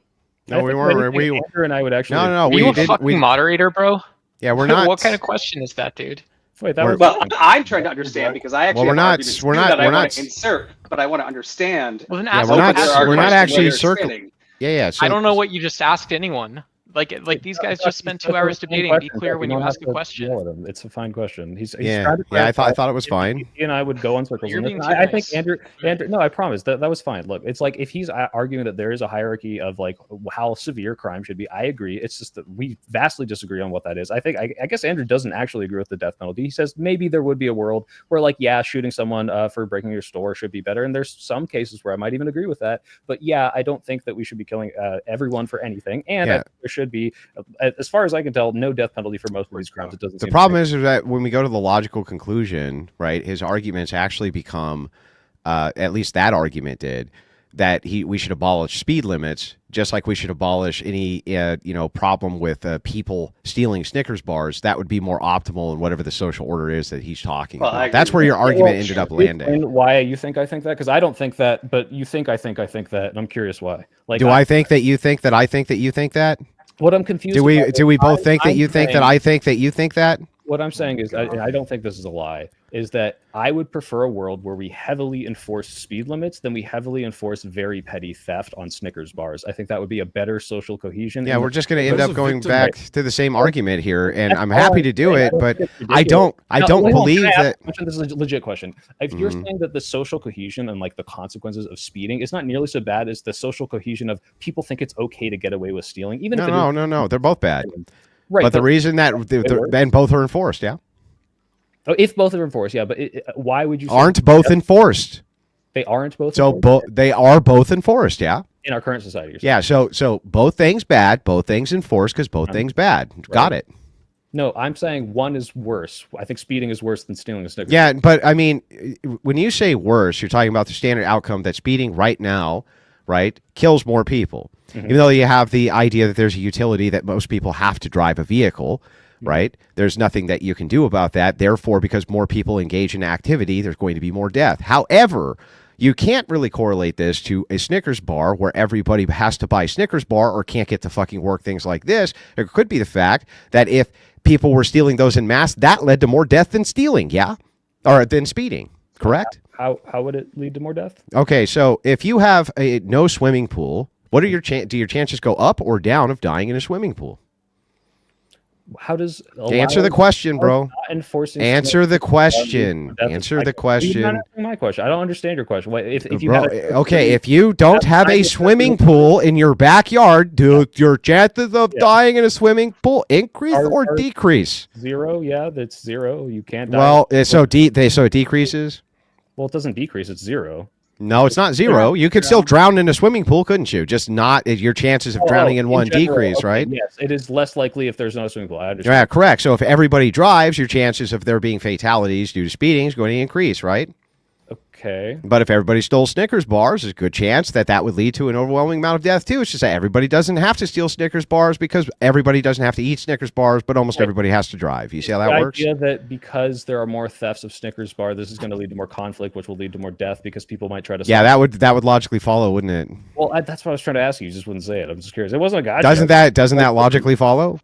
No, we weren't. Andrew and I would actually. No, Are you a fucking moderator, bro? Yeah, we're not. What kind of question is that, dude? Wait, that was. Well, I'm trying to understand because I actually Well, have arguments we're too not- that I we're want not- to insert, but I want to understand. Well, then Yeah, ask we're the not. question. We're not where actually you're circling. sitting. Yeah. So, I don't know what you just asked anyone. Like these guys just spent 2 hours debating. Be clear when you ask a question. It's a fine question. He's Yeah. trying to Yeah. I clarify. thought it was fine. He and I would go on circles. You're on this. being too I think nice. Andrew. No, I promise that was fine. Look, it's like if he's arguing that there is a hierarchy of like how severe crime should be, I agree. It's just that we vastly disagree on what that is. I think I guess Andrew doesn't actually agree with the death penalty. He says maybe there would be a world where like shooting someone for breaking your store should be better, and there's some cases where I might even agree with that. But I don't think that we should be killing everyone for anything, and I think there should be, as far as I can tell, no death penalty for most of these crimes. It doesn't. The problem is that when we go to the logical conclusion, right, his arguments actually become, at least that argument did, that we should abolish speed limits, just like we should abolish any problem with people stealing Snickers bars. That would be more optimal in whatever the social order is that he's talking about. That's where your argument ended up landing. And why you think I think that? Because I don't think that, but you think I think that, and I'm curious why. Like, do I think that you think that I think that you think that? What I'm confused. Do we both about think that you think that I think that you think that? What I'm saying is, I don't think this is a lie, is that I would prefer a world where we heavily enforce speed limits than we heavily enforce very petty theft on Snickers bars. I think that would be a better social cohesion. Yeah, we're just going to end up going back to the same argument here, and I'm happy to do it, but I don't believe that. This is a legit question. If you're saying that the social cohesion and like the consequences of speeding is not nearly so bad as the social cohesion of people think it's okay to get away with stealing, even if no, they're both bad. Right, but the reason that and both are enforced, Oh, if both are enforced, but why would you say aren't both enforced? They aren't both. So they are both enforced, yeah. In our current society, yeah. So both things bad, both things enforced because both things bad. Right. Got it. No, I'm saying one is worse. I think speeding is worse than stealing a Snickers. Yeah, but I mean, when you say worse, you're talking about the standard outcome that speeding right now, right, kills more people. Mm-hmm. Even though you have the idea that there's a utility that most people have to drive a vehicle, right? There's nothing that you can do about that. Therefore, because more people engage in activity, there's going to be more death. However, you can't really correlate this to a Snickers bar where everybody has to buy Snickers bar or can't get to fucking work, things like this. It could be the fact that if people were stealing those in mass, that led to more death than stealing, or than speeding, correct? How would it lead to more death? Okay, so if you have no swimming pool, what are do your chances go up or down of dying in a swimming pool? How does answer the question, bro? Answer the question. Answer the question. You're not answering my question. I don't understand your question. If you bro, if you don't have a swimming pool in your backyard, do your chances of dying in a swimming pool increase or decrease? Zero. Yeah, that's zero. You can't die. Well, so it decreases. Well, it doesn't decrease. It's zero. No, it's not zero. You could still drown in a swimming pool, couldn't you? Just not your chances of drowning in one general, decrease, right? Yes, it is less likely if there's no swimming pool. I understand. Yeah, correct. So if everybody drives, your chances of there being fatalities due to speeding is going to increase, right? Okay. But if everybody stole Snickers bars, there's a good chance that would lead to an overwhelming amount of death too. It's just that everybody doesn't have to steal Snickers bars because everybody doesn't have to eat Snickers bars, but almost everybody has to drive. You see how that works? The idea that because there are more thefts of Snickers bar, this is going to lead to more conflict, which will lead to more death because people might try to. Yeah, that would logically follow, wouldn't it? Well, that's what I was trying to ask you. You just wouldn't say it. I'm just curious. It wasn't a gotcha. Doesn't that logically follow?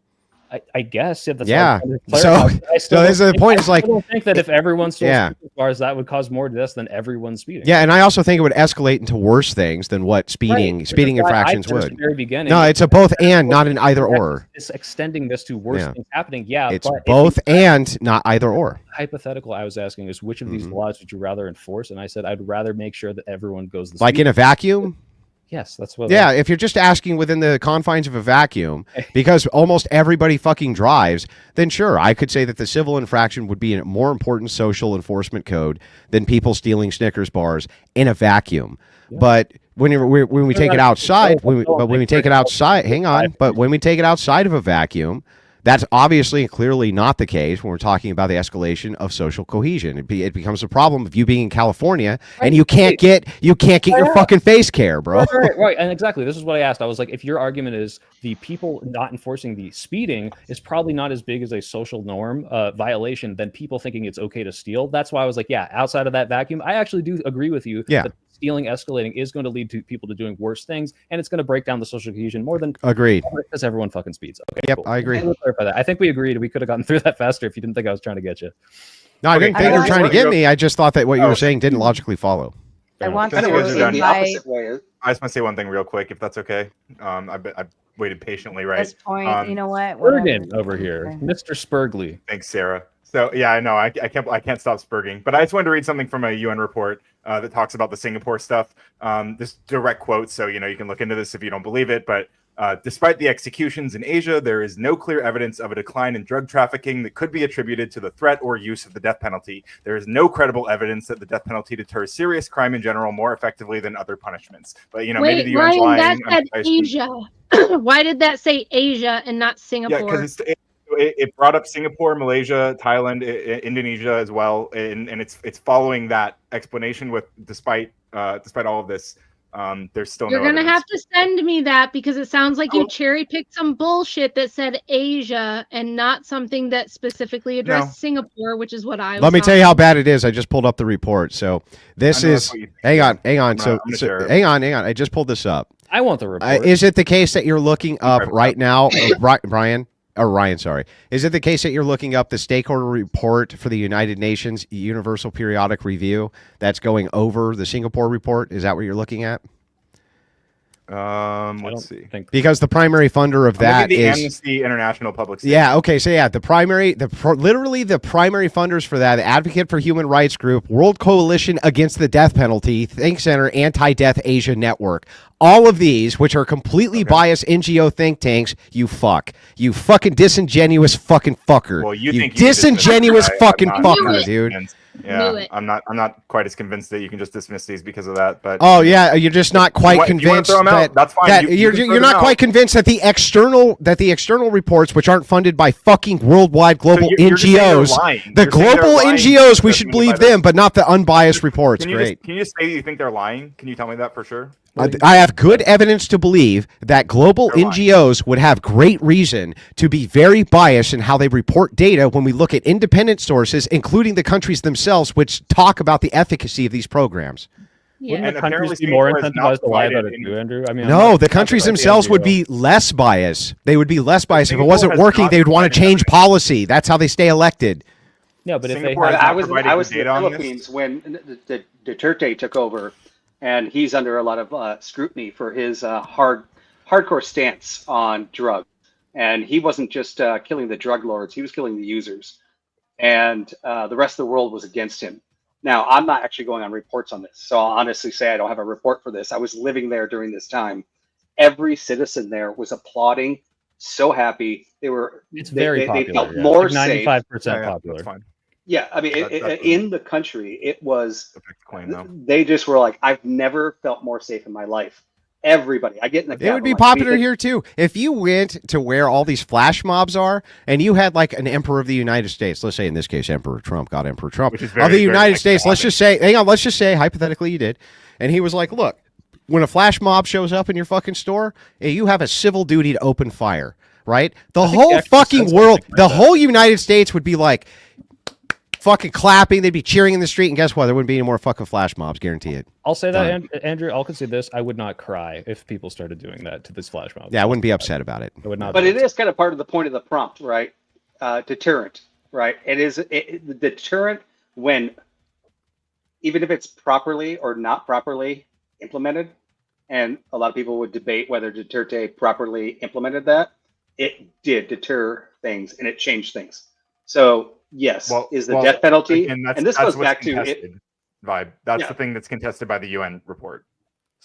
I guess. Yeah. So the point is like, I don't think that if everyone stole Snickers bars, that would cause more deaths than everyone speeding. Yeah, and I also think it would escalate into worse things than what speeding infractions would. At the very beginning, no, it's a both and, not an either or. It's extending this to worse things happening. Yeah, it's both and, not either or. Hypothetical, I was asking is which of these laws would you rather enforce? And I said I'd rather make sure that everyone goes the like in a vacuum. Yes, that's what. Yeah, if you're just asking within the confines of a vacuum, because almost everybody fucking drives, then sure, I could say that the civil infraction would be a more important social enforcement code than people stealing Snickers bars in a vacuum. Yeah. But when we take it outside, when we take it outside of a vacuum, That's obviously and clearly not the case when we're talking about the escalation of social cohesion. It becomes a problem of you being in California and you can't get your fucking face care, bro. Right. And exactly, this is what I asked. I was like, if your argument is the people not enforcing the speeding is probably not as big as a social norm violation than people thinking it's okay to steal. That's why I was like, yeah, outside of that vacuum, I actually do agree with you. Yeah. That stealing escalating is going to lead to people to doing worse things, and it's going to break down the social cohesion more than agreed because everyone fucking speeds. Okay, yep, cool. I agree. We'll clarify that. I think we agreed we could have gotten through that faster if you didn't think I was trying to get you. No, I didn't think you were trying to get me. I just thought that what you were saying didn't logically follow. I want Since to you guys are done, invite I just want to say one thing real quick, if that's okay. I've waited patiently, right? this point. You know what? Spurgeon over here, Mr. Spurgley. Thanks, Sarah. So yeah, I know I can't stop spurging, but I just wanted to read something from a UN report that talks about the Singapore stuff. This direct quote, so you can look into this if you don't believe it. But despite the executions in Asia, there is no clear evidence of a decline in drug trafficking that could be attributed to the threat or use of the death penalty. There is no credible evidence that the death penalty deters serious crime in general more effectively than other punishments. But maybe the UN's lying. That said Asia. Why did that say Asia and not Singapore? Yeah, because it brought up Singapore, Malaysia, Thailand, Indonesia as well, and it's following that explanation. With despite all of this, there's still You're no gonna evidence. have to send me that because it sounds like you cherry picked some bullshit that said Asia and not something that specifically addressed Singapore, which is what I was. Let me tell you how bad it is. I just pulled up the report. So this is hang on. So hang on. I just pulled this up. I want the report. Is it the case that you're looking up right now, Ryan, sorry. Is it the case that you're looking up the stakeholder report for the United Nations Universal Periodic Review that's going over the Singapore report? Is that what you're looking at? Let's see. Because the primary funder of that the is Amnesty International Public Safety. Yeah, okay. So yeah, literally the primary funders for that, the Advocate for Human Rights Group, World Coalition Against the Death Penalty, Think Center, Anti-Death Asia Network. All of these, which are completely biased NGO think tanks, you fucking disingenuous fucking fucker. Well, you think disingenuous fucking fucker, dude. Yeah, I'm not quite as convinced that you can just dismiss these because of that. But oh yeah, you're just not quite convinced that that's fine. That you're not quite convinced that the external reports, which aren't funded by fucking worldwide global NGOs, the global NGOs, we should believe them, but not the unbiased reports. Great. Can you just say you think they're lying? Can you tell me that for sure? I have good evidence to believe that global NGOs would have great reason to be very biased in how they report data when we look at independent sources, including the countries themselves, which talk about the efficacy of these programs. Yeah. Wouldn't the countries be more incentivized to lie about it too, Andrew? I mean, no, the countries themselves would be less biased. They would be less biased. If it wasn't working, they would want to change policy. That's how they stay elected. No, but if they I was in the Philippines when the Duterte took over. And he's under a lot of scrutiny for his hardcore stance on drugs. And he wasn't just killing the drug lords, he was killing the users. And the rest of the world was against him. Now, I'm not actually going on reports on this. So I'll honestly say I don't have a report for this. I was living there during this time. Every citizen there was applauding, so happy. It's very popular. They felt more safe. 95% popular. That's fine. Yeah, I mean, in the country, it was. They just were like, I've never felt more safe in my life. Everybody, I get in the. It would be popular here too. If you went to where all these flash mobs are, and you had like an emperor of the United States, let's say in this case, Emperor Trump, of the United States. Let's just say, hypothetically, you did, and he was like, look, when a flash mob shows up in your fucking store, you have a civil duty to open fire, right? The whole fucking world, the whole United States would be like. Fucking clapping, they'd be cheering in the street, and guess what? There wouldn't be any more fucking flash mobs, guarantee it. I'll say that, Andrew. I'll concede this. I would not cry if people started doing that to this flash mob. Yeah, I wouldn't be upset about it. I would not. But it is kind of part of the point of the prompt, right? Deterrent, right? It is the deterrent when, even if it's properly or not properly implemented, and a lot of people would debate whether Duterte properly implemented that. It did deter things, and it changed things. So. Yes, is the death penalty, and this goes back to it. Vibe. That's the thing that's contested by the UN report.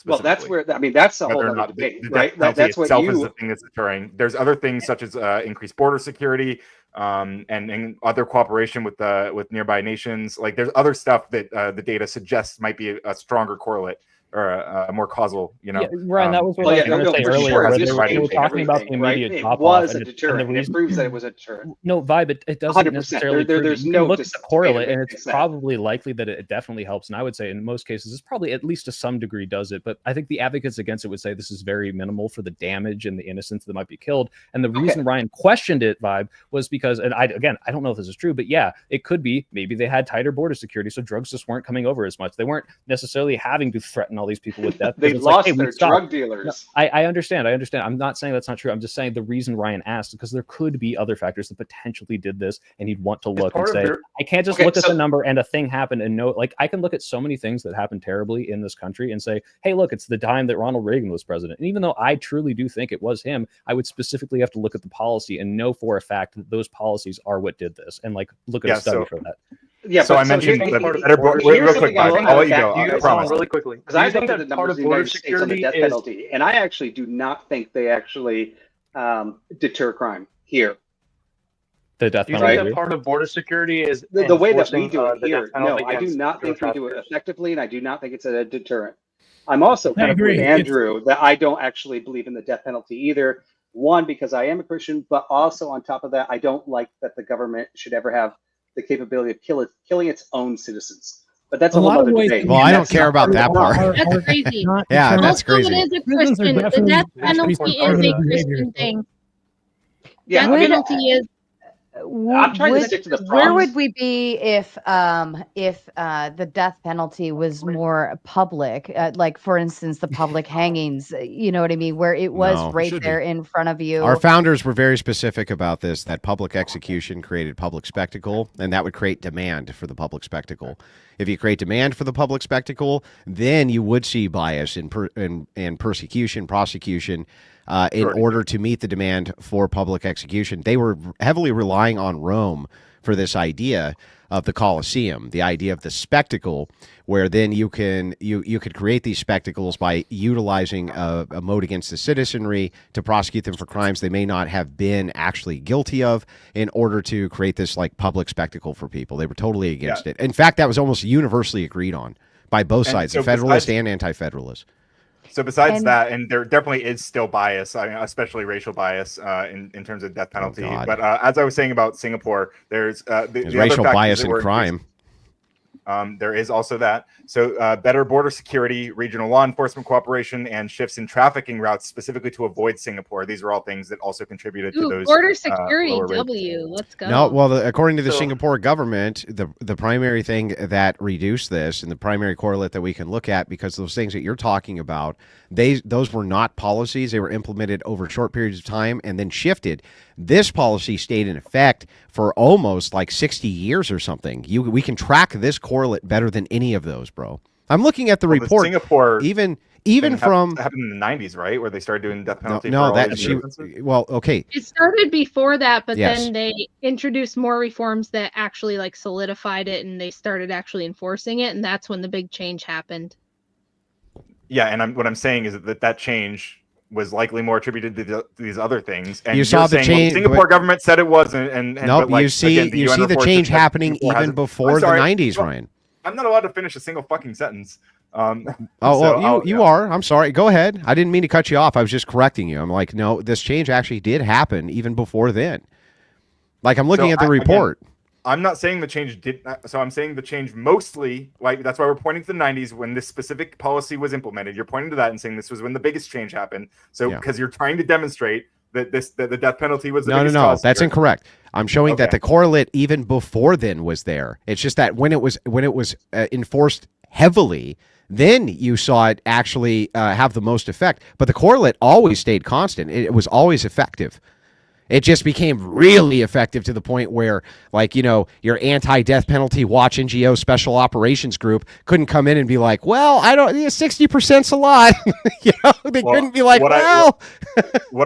Well, that's where that's the whole other debate, right? That's what is the thing that's deterring. There's other things such as increased border security, and other cooperation with nearby nations. Like there's other stuff that the data suggests might be a stronger correlate or a more causal, Yeah, Ryan, that was what I was going to say earlier. Where they were talking about the immediate drop off, was a deterrent. It proves that it was a deterrent. No, Vi, but it doesn't 100%. necessarily. There's you no can look at the correlate, and it's against that. probably likely that it definitely helps. And I would say in most cases, it's probably at least to some degree does it. But I think the advocates against it would say this is very minimal for the damage and the innocents that might be killed. And the reason Ryan questioned it, Vibe, was because, and I don't know if this is true, but yeah, it could be maybe they had tighter border security, so drugs just weren't coming over as much. They weren't necessarily having to threaten all these people with death. They lost their drug dealers. No, I understand. I'm not saying that's not true. I'm just saying the reason Ryan asked because there could be other factors that potentially did this, and he'd want to look and say, I can't just look at the number and a thing happened and know. Like I can look at so many things that happened terribly in this country and say, hey, look, it's the time that Ronald Reagan was president. And even though I truly do think it was him, I would specifically have to look at the policy and know for a fact that those policies are what did this, and like look at a study for that. Yeah, so I mentioned real quick, I'll let you go. I promise. Really quickly, because I think that the numbers of the United States on the death penalty, and I actually do not think they actually deter crime here. The death penalty. Do you think that part of border security is the way that we do it here? No, I do not think we do it effectively, and I do not think it's a deterrent. I'm also kind of with Andrew that I don't actually believe in the death penalty either. One, because I am a Christian, but also on top of that, I don't like that the government should ever have the capability of killing its own citizens. But that's a whole other debate. Well, I don't care about that part. That's crazy. Yeah, that's crazy. It is a Christian. The death penalty is a Christian thing. Yeah, death penalty is. I'm trying to stick to the where would we be if the death penalty was more public, like for instance the public hangings, you know what I mean, where it was there in front of you? Our founders were very specific about this, that public execution created public spectacle, and that would create demand for the public spectacle. If you create demand for the public spectacle, then you would see bias in persecution, prosecution, in order to meet the demand for public execution. They were heavily relying on Rome for this idea of the Colosseum, the idea of the spectacle, where then you could create these spectacles by utilizing a mode against the citizenry to prosecute them for crimes they may not have been actually guilty of, in order to create this like public spectacle for people. They were totally against it. In fact, that was almost universally agreed on by both sides, the Federalists and Anti-Federalists. So besides that, and there definitely is still bias, I mean, especially racial bias in terms of death penalty. But as I was saying about Singapore, there's the racial bias in crime. There is also that. So better border security, regional law enforcement cooperation, and shifts in trafficking routes specifically to avoid Singapore. These are all things that also contributed to those. Border security, let's go. No, well, according to the Singapore government, the primary thing that reduced this, and the primary correlate that we can look at, because those things that you're talking about, those were not policies. They were implemented over short periods of time and then shifted. This policy stayed in effect for almost like 60 years or something. We can track this correlate better than any of those, bro. I'm looking at the report. Singapore even from happened in the 90s, right, where they started doing death penalty. Okay. It started before that, but then they introduced more reforms that actually like solidified it, and they started actually enforcing it, and that's when the big change happened. Yeah, and what I'm saying is that change was likely more attributed to these other things. And you saw the change. Singapore government said it wasn't. And nope, you see the change happening even before the 90s, Ryan. I'm not allowed to finish a single fucking sentence. You are. I'm sorry. Go ahead. I didn't mean to cut you off. I was just correcting you. I'm like, no, this change actually did happen even before then. Like, I'm looking at the report. Again, I'm not saying the change did. So I'm saying the change mostly, like, that's why we're pointing to the 90s when this specific policy was implemented. You're pointing to that and saying this was when the biggest change happened. So because you're trying to demonstrate that the death penalty was the biggest cause. That's incorrect. I'm showing that the correlate even before then was there. It's just that when it was enforced heavily, then you saw it actually have the most effect. But the correlate always stayed constant. It was always effective. It just became really effective to the point where, like, your anti-death penalty watch NGO special operations group couldn't come in and be like, well, 60%'s a lot. They couldn't be like, what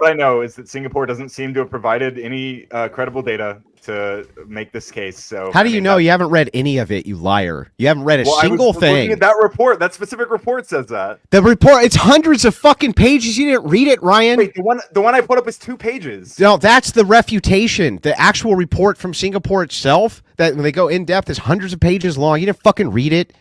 I know is that Singapore doesn't seem to have provided any credible data to make this case. So how do you know? You haven't read any of it, you liar. You haven't read a single thing. Looking at that report, that specific report says that. The report, it's hundreds of fucking pages. You didn't read it, Ryan. Wait, the one I put up is 2 pages. No, that's the refutation. The actual report from Singapore itself, that when they go in depth, is hundreds of pages long. You didn't fucking read it.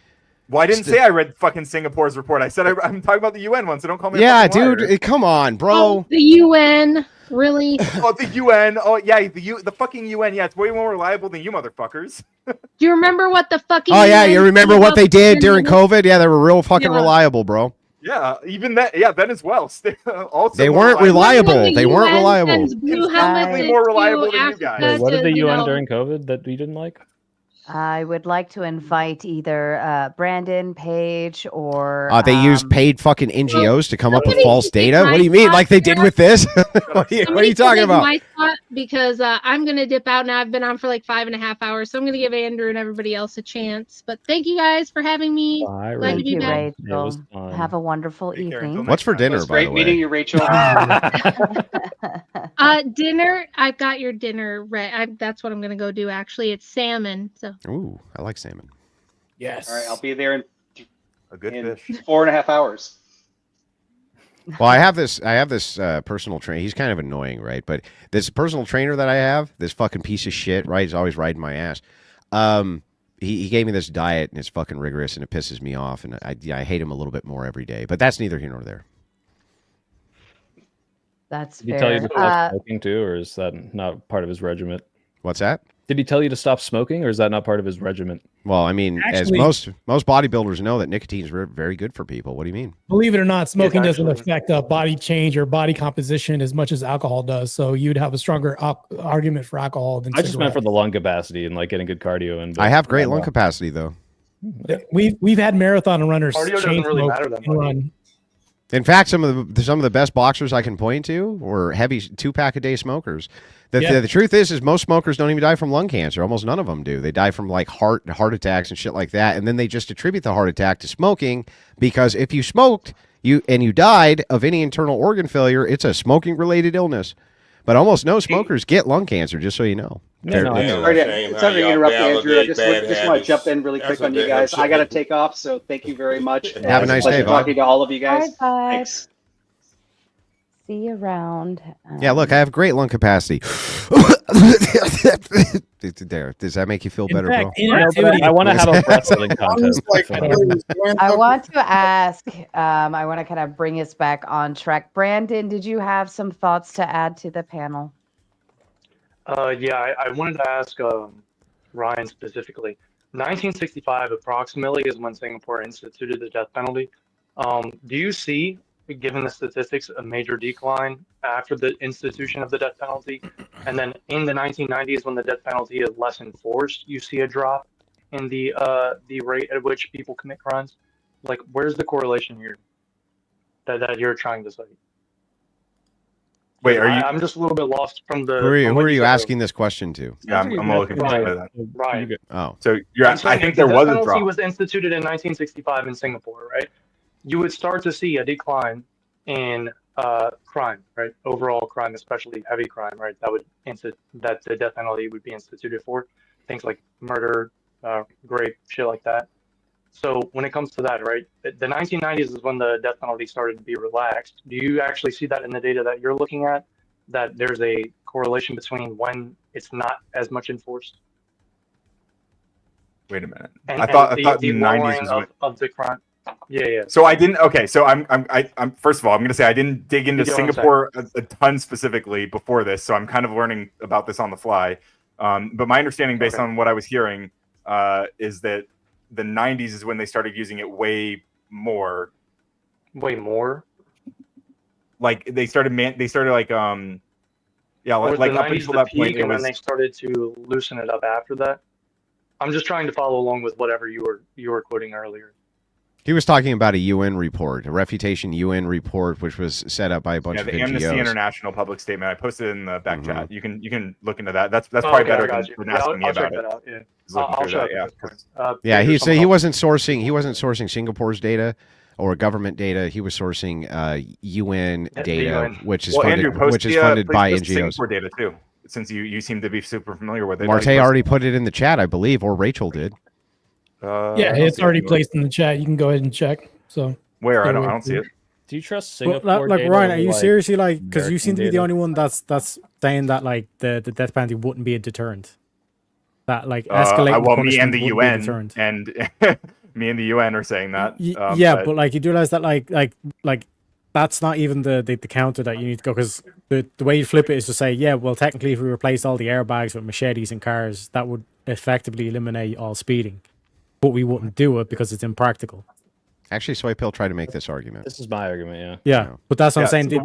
Well, I didn't say I read fucking Singapore's report. I said I'm talking about the UN one, so don't call me. Yeah, a fucking dude, liar. come on, bro. Oh, the UN, really? Oh, the UN. Oh, yeah, the fucking UN. Yeah, it's way more reliable than you motherfuckers. Do you remember what the fucking? Oh yeah, UN you remember said what about they the did during pandemic? COVID? Yeah, they were real fucking Yeah. reliable, bro. Yeah, even that. Yeah, then as well. Also, They more weren't reliable. When the They weren't UN reliable. sends blue helmets Considerably more reliable into than you guys. Africa Wait, what did the to, UN during COVID that you didn't like? I would like to invite either Brandon, Paige, or They used paid fucking NGOs to come up with somebody false can take data. my What do you mean? spot Like they did there. with this? What are you Somebody can talking take about? my spot because I'm gonna dip out now. I've been on for like 5.5 hours, so I'm gonna give Andrew and everybody else a chance. But thank you guys for having me. Bye, Glad to Thank be you, back. Rachel. Have a wonderful evening. What's for dinner, by Great the meeting way? you, Rachel. Dinner. I've got your dinner. That's what I'm gonna go do. Actually, it's salmon. So. Ooh, I like salmon. Yes. All right, I'll be there in a good fish. 4.5 hours. Well, I have this personal trainer. He's kind of annoying, right? But this personal trainer that I have, this fucking piece of shit, right? He's always riding my ass. He gave me this diet and it's fucking rigorous and it pisses me off and I hate him a little bit more every day. But that's neither here nor there. That's Did he fair. tell you to stop smoking too, or is that not part of his regiment? What's that? Did he tell you to stop smoking, or is that not part of his regiment? Well, I mean, Actually- as most bodybuilders know that nicotine is very good for people. What do you mean? Believe it or not, smoking Yes, doesn't actually. affect body change or body composition as much as alcohol does. So you'd have a stronger argument for alcohol than I just meant for cigarettes. the lung capacity and like getting good cardio. And I have great lung capacity though. We've had marathon runners Cardio doesn't chain really smoke matter that and much. run. In fact, some of the best boxers I can point to were heavy 2-pack a day smokers. The truth is most smokers don't even die from lung cancer. Almost none of them do. They die from like heart attacks and shit like that. And then they just attribute the heart attack to smoking because if you smoked you died of any internal organ failure, it's a smoking related illness. But almost no smokers get lung cancer, just so you know. Yeah, no, I know. Sorry to interrupt, Andrew. I just want to jump in really quick on you guys. I got to take off, so thank you very much. Have a nice Pleasure day, bud. talking to all of you guys. Bye-bye. Thanks. See you around. Yeah, look, I have great lung capacity. There, does that make you feel better, fact, bro? inactivity- I want to have a wrestling contest. I want to ask, I want to kind of bring us back on track. Brandon, did you have some thoughts to add to the panel? Yeah, I wanted to ask Ryan specifically. 1965 approximately is when Singapore instituted the death penalty. Do you see, given the statistics, a major decline after the institution of the death penalty? And then in the 1990s, when the death penalty is less enforced, you see a drop in the rate at which people commit crimes? Like, where's the correlation here that you're trying to cite? Wait, are you? I'm just a little bit lost from the. Who from what are you said. asking this question to? Yeah, I'm looking Right. for that. Right. Oh, So I'm I saying think if there the was death a penalty drop. was instituted in 1965 in Singapore, right? You would start to see a decline in crime, right? Overall crime, especially heavy crime, right? That the death penalty would be instituted for things like murder, rape, shit like that. So when it comes to that, right, the 1990s is when the death penalty started to be relaxed. Do you actually see that in the data that you're looking at? That there's a correlation between when it's not as much enforced? Wait a minute. And, I thought the the 90s lowering was when. of the crime. Yeah. So I didn't. Okay, so I'm first of all, I'm going to say I didn't dig into You go on, Singapore a ton specifically before this, so I'm kind of learning about this on the fly. But my understanding, based on what I was hearing, is that the 90s is when they started using it way more. Way more. Like they started like yeah, Or was like the up 90s until the that point peak, it and then was. they started to loosen it up after that? I'm just trying to follow along with whatever you were quoting earlier. he was talking about a UN report, a refutation UN report, which was set up by a bunch Yeah, of the NGOs. Amnesty International public statement. I posted it in the back chat. You can look into that. That's Oh, probably okay, I better got you. than Yeah, asking me I'll about check it. that out. Yeah. Just looking I'll through check that, yeah. it out. Yeah, Maybe he someone he else- wasn't sourcing Singapore's data or government data. He was sourcing UN Yeah, the data, UN. which is Well, funded, Andrew, post which is the, funded please by post NGOs. Singapore data too, since you seem to be super familiar with it. Martae already put it in the chat, I believe, or Rachel did. Yeah, it's already placed in the chat. You can go ahead and check. So where stay I away don't see from it. Do you trust Well, Singapore? like data Ryan, are over, you like, seriously like because you American seem to be the data? only one that's saying that like the death penalty wouldn't be a deterrent. That like escalating Well, me punishment and the wouldn't be a UN deterrent. and Me and the UN are saying that. Yeah, but like you do realize that like that's not even the counter that you need to go, because the way you flip it is to say, yeah, well, technically, if we replace all the airbags with machetes in cars, that would effectively eliminate all speeding, but we wouldn't do it because it's impractical. Actually, Soy Pill tried to make this argument. This is my argument, yeah. Yeah, but that's what I'm saying. They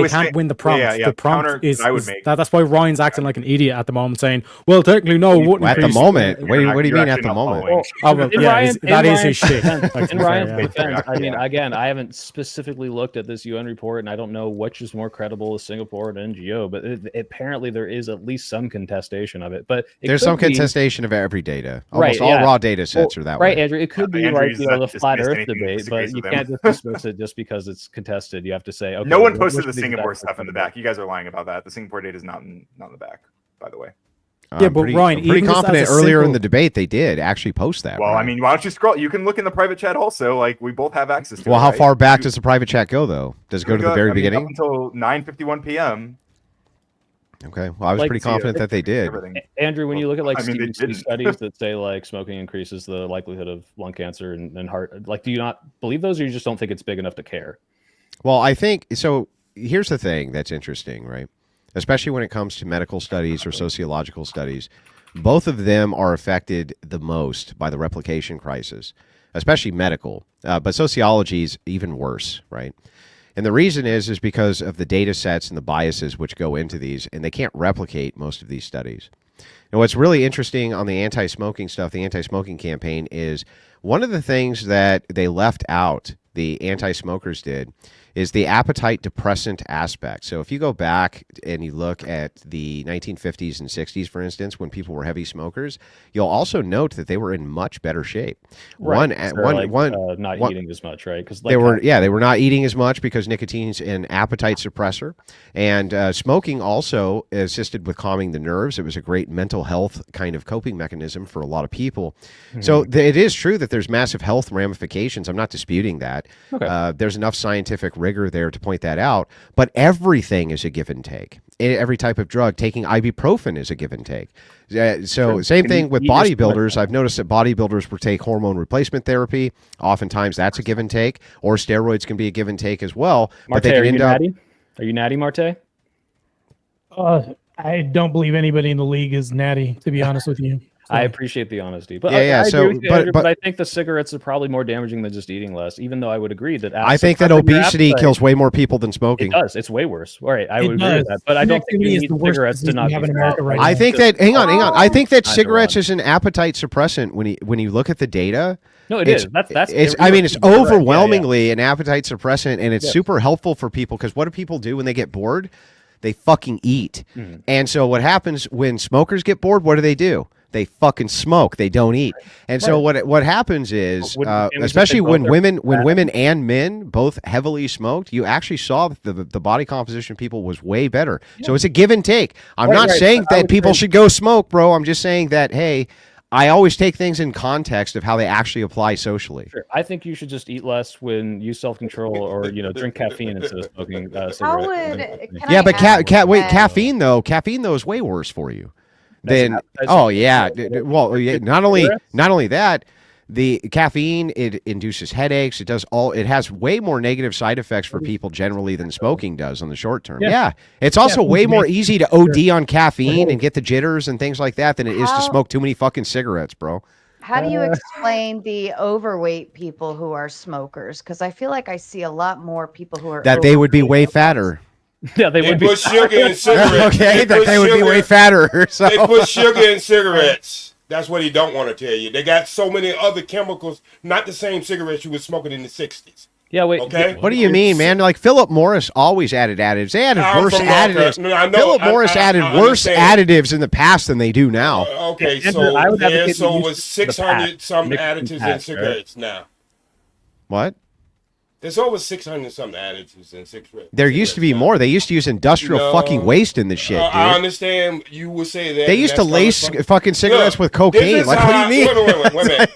can't win the prompt. The prompt is that's why Ryan's acting like an idiot at the moment, saying, "Well, technically, no, it wouldn't." At the moment, what do you mean at the moment? That is his shit. In Ryan's defense, I mean, again, I haven't specifically looked at this UN report, and I don't know which is more credible, as Singapore and NGO. But apparently, there is at least some contestation of it. But there's some contestation of every data. Almost all raw data sets are that way. Right, Andrew. It could be like the flat Earth debate. But you can't just dismiss it just because it's contested. You have to say, okay. No one posted the Singapore stuff in the back. You guys are lying about that. The Singapore data is not in the back, by the way. Yeah, but Ryan, I'm pretty confident earlier in the debate they did actually post that. Well, right? I mean, why don't you scroll? You can look in the private chat also. Like, we both have access to it. Well, how far back does the private chat go, though? Does it go to the very beginning? Up until 9:51 p.m. Okay, well, I was pretty confident that they did. Andrew, when you look at like CDC studies that say like smoking increases the likelihood of lung cancer and heart, like, do you not believe those, or you just don't think it's big enough to care? Well, I think so. Here's the thing that's interesting, right? Especially when it comes to medical studies or sociological studies, both of them are affected the most by the replication crisis, especially medical. But sociology is even worse, right? And the reason is because of the data sets and the biases which go into these, and they can't replicate most of these studies. And what's really interesting on the anti-smoking stuff, the anti-smoking campaign, is one of the things that they left out, the anti-smokers did, is the appetite depressant aspect. So if you go back and you look at the 1950s and 60s, for instance, when people were heavy smokers, you'll also note that they were in much better shape. Right. Not eating as much, right? Because they were not eating as much because nicotine's an appetite suppressor, and smoking also assisted with calming the nerves. It was a great mental health kind of coping mechanism for a lot of people. Mm-hmm. So it is true that there's massive health ramifications. I'm not disputing that. Okay. There's enough scientific rigor there to point that out, but everything is a give and take. Every type of drug, taking ibuprofen is a give and take. So same thing with bodybuilders. I've noticed that bodybuilders will take hormone replacement therapy. Oftentimes that's a give and take, or steroids can be a give and take as well. Martae, but they can end up. Are you natty, Martae? I don't believe anybody in the league is natty, to be honest with you. I appreciate the honesty, but I agree with you, Andrew, but I think the cigarettes are probably more damaging than just eating less. Even though I would agree that I think that obesity kills way more people than smoking. It does. It's way worse. All right, I would agree with that, but I don't think you need cigarettes to not be fat. Right? I think that. Hang on. I think that cigarettes is an appetite suppressant. When you look at the data, no, it is. That's. It's overwhelmingly an appetite suppressant, and it's super helpful for people because what do people do when they get bored? They fucking eat. Mm-hmm. And so what happens when smokers get bored? What do? They fucking smoke. They don't eat. And so what happens is, especially when women and men both heavily smoked, you actually saw that the body composition of people was way better. Yeah. So it's a give and take. I'm not saying that people should go smoke, bro. I'm just saying that, hey, I always take things in context of how they actually apply socially. Sure. I think you should just eat less when use self-control or drink caffeine instead of smoking cigarettes. Caffeine though is way worse for you. Not only that, the caffeine, it induces headaches. It has way more negative side effects for people generally than smoking does on the short term. Yeah. It's also way more easy to OD on caffeine and get the jitters and things like that than it is to smoke too many fucking cigarettes, bro. How do you explain the overweight people who are smokers? Because I feel like I see a lot more people who are they would be way fatter. Yeah, they would put sugar in cigarettes. Okay, they would be way fatter. So. They put sugar in cigarettes. That's what he don't want to tell you. They got so many other chemicals, not the same cigarettes you were smoking in the 60s. Yeah, wait. Okay. What do you mean, man? Like Philip Morris always added additives. They added worse additives. Philip Morris added worse additives in the past than they do now. Okay, so there's over 600 some additives in cigarettes now. What? There's over 600 something additives in cigarettes. There used to be more. They used to use industrial fucking waste in the shit, dude. I understand you would say that. They used to lace fucking cigarettes with cocaine. Like, what do you mean? Wait a minute.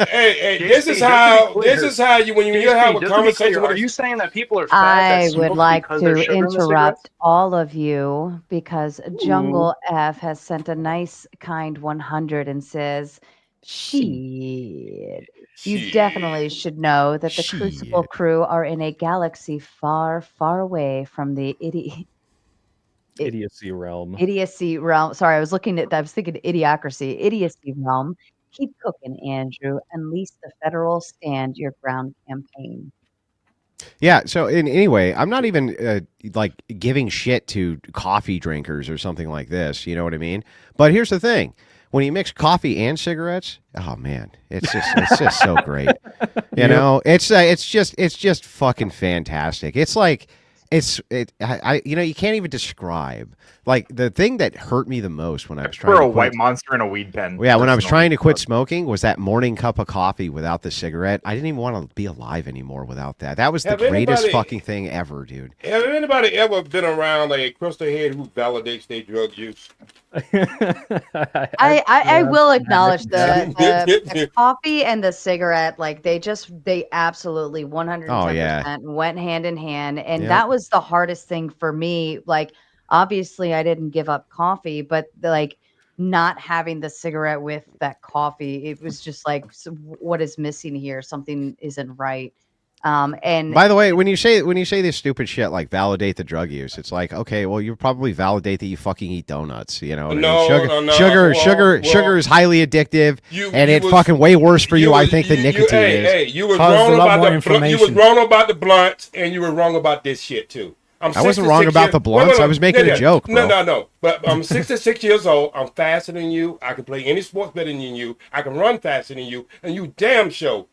Hey, this is how you, when you have a conversation with... Are you saying that people are fat? I would like to interrupt all of you because Jungle F has sent a nice, kind 100 and says, Shit. You definitely should know that the Crucible crew are in a galaxy far, far away from the Idiocy realm. idiocy realm. Sorry, I was thinking idiocracy, idiocy realm. Keep cooking, Andrew. Unleash the federal stand your ground campaign. Yeah. So anyway, I'm not even like giving shit to coffee drinkers or something like this. You know what I mean? But here's the thing: when you mix coffee and cigarettes, oh man, it's just so great. You know, it's just fucking fantastic. It's like you can't even describe. Like the thing that hurt me the most when I was trying For to a quit, white monster and a weed pen. yeah, when I was personally. trying to quit smoking, was that morning cup of coffee without the cigarette. I didn't even want to be alive anymore without that. That was the Have greatest anybody- fucking thing ever, dude. Have anybody ever been around a crystal head who validates their drug use? I will acknowledge the coffee and the cigarette, like they absolutely 110% went hand in hand. And Yep. that was the hardest thing for me. Like, obviously I didn't give up coffee, but like not having the cigarette with that coffee, it was just like, so what is missing here? Something isn't right. And By the way, when you say this stupid shit like validate the drug use, it's like, okay, well, you probably validate that you fucking eat donuts. You know, what I mean? Sugar is highly addictive, and it fucking way worse for you. I think than nicotine is. Hey, you was wrong about the blunts, and you were wrong about this shit too. I wasn't wrong about the blunts. I was making a joke, bro. No. But I'm 66 years old. I'm faster than you. I can play any sports better than you. I can run faster than you, and you damn sure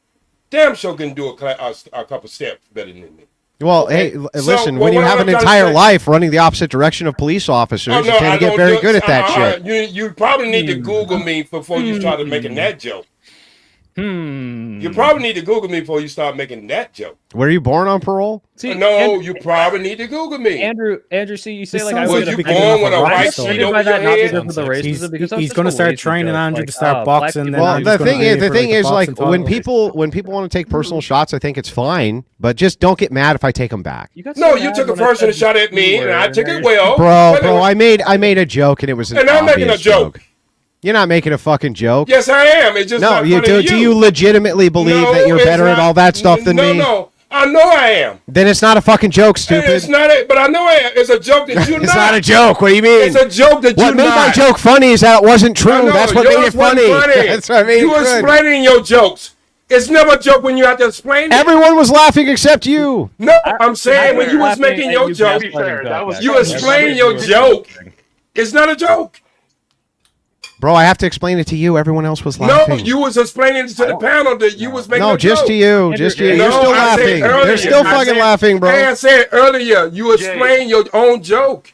can do a couple steps better than me. Well, Okay. hey, So, listen, well, when you what have I'm an trying to entire say- life running the opposite direction of police officers, you I tend to get don't very do- good at that shit. You probably need to Google me before you started making that joke. You probably need to Google me before you start making that joke. Were you born on parole? No, you probably need to Google me. Andrew, see, you say This like sounds I like was you're born with a white sheet over your head. He's going to start training Andrew to start boxing. Well, the thing is, like when people want to take personal shots, I think it's fine, but just don't get mad if I take them back. No, you took a personal shot at me, and I took it well. Bro, I made a joke, and it was an And I'm making a obvious joke. You're not making a fucking joke. Yes, I am. It's just No, not you funny to do you legitimately believe No, that you're it's better at not. all that stuff than me? No, I know I am. Then it's not a fucking joke, stupid. It's not, but I know I am. It's a joke that you're not. It's not a joke. What do you mean? It's a joke that you're What made my not. joke funny is that it wasn't true. I know, That's what made yours it funny. wasn't That's what made You it good. explaining your jokes. It's never a joke when you have to explain it. Everyone was laughing except you. No, I'm saying when you was making your joke, you explain your joke. It's not a joke. Bro, I have to explain it to you. Everyone else was No, laughing. you was explaining to the panel that you was making No, a just joke. to you. Just to you. No, You're still I said laughing. earlier- They're still I fucking said- laughing, bro. Hey, I said earlier, you explained your own joke.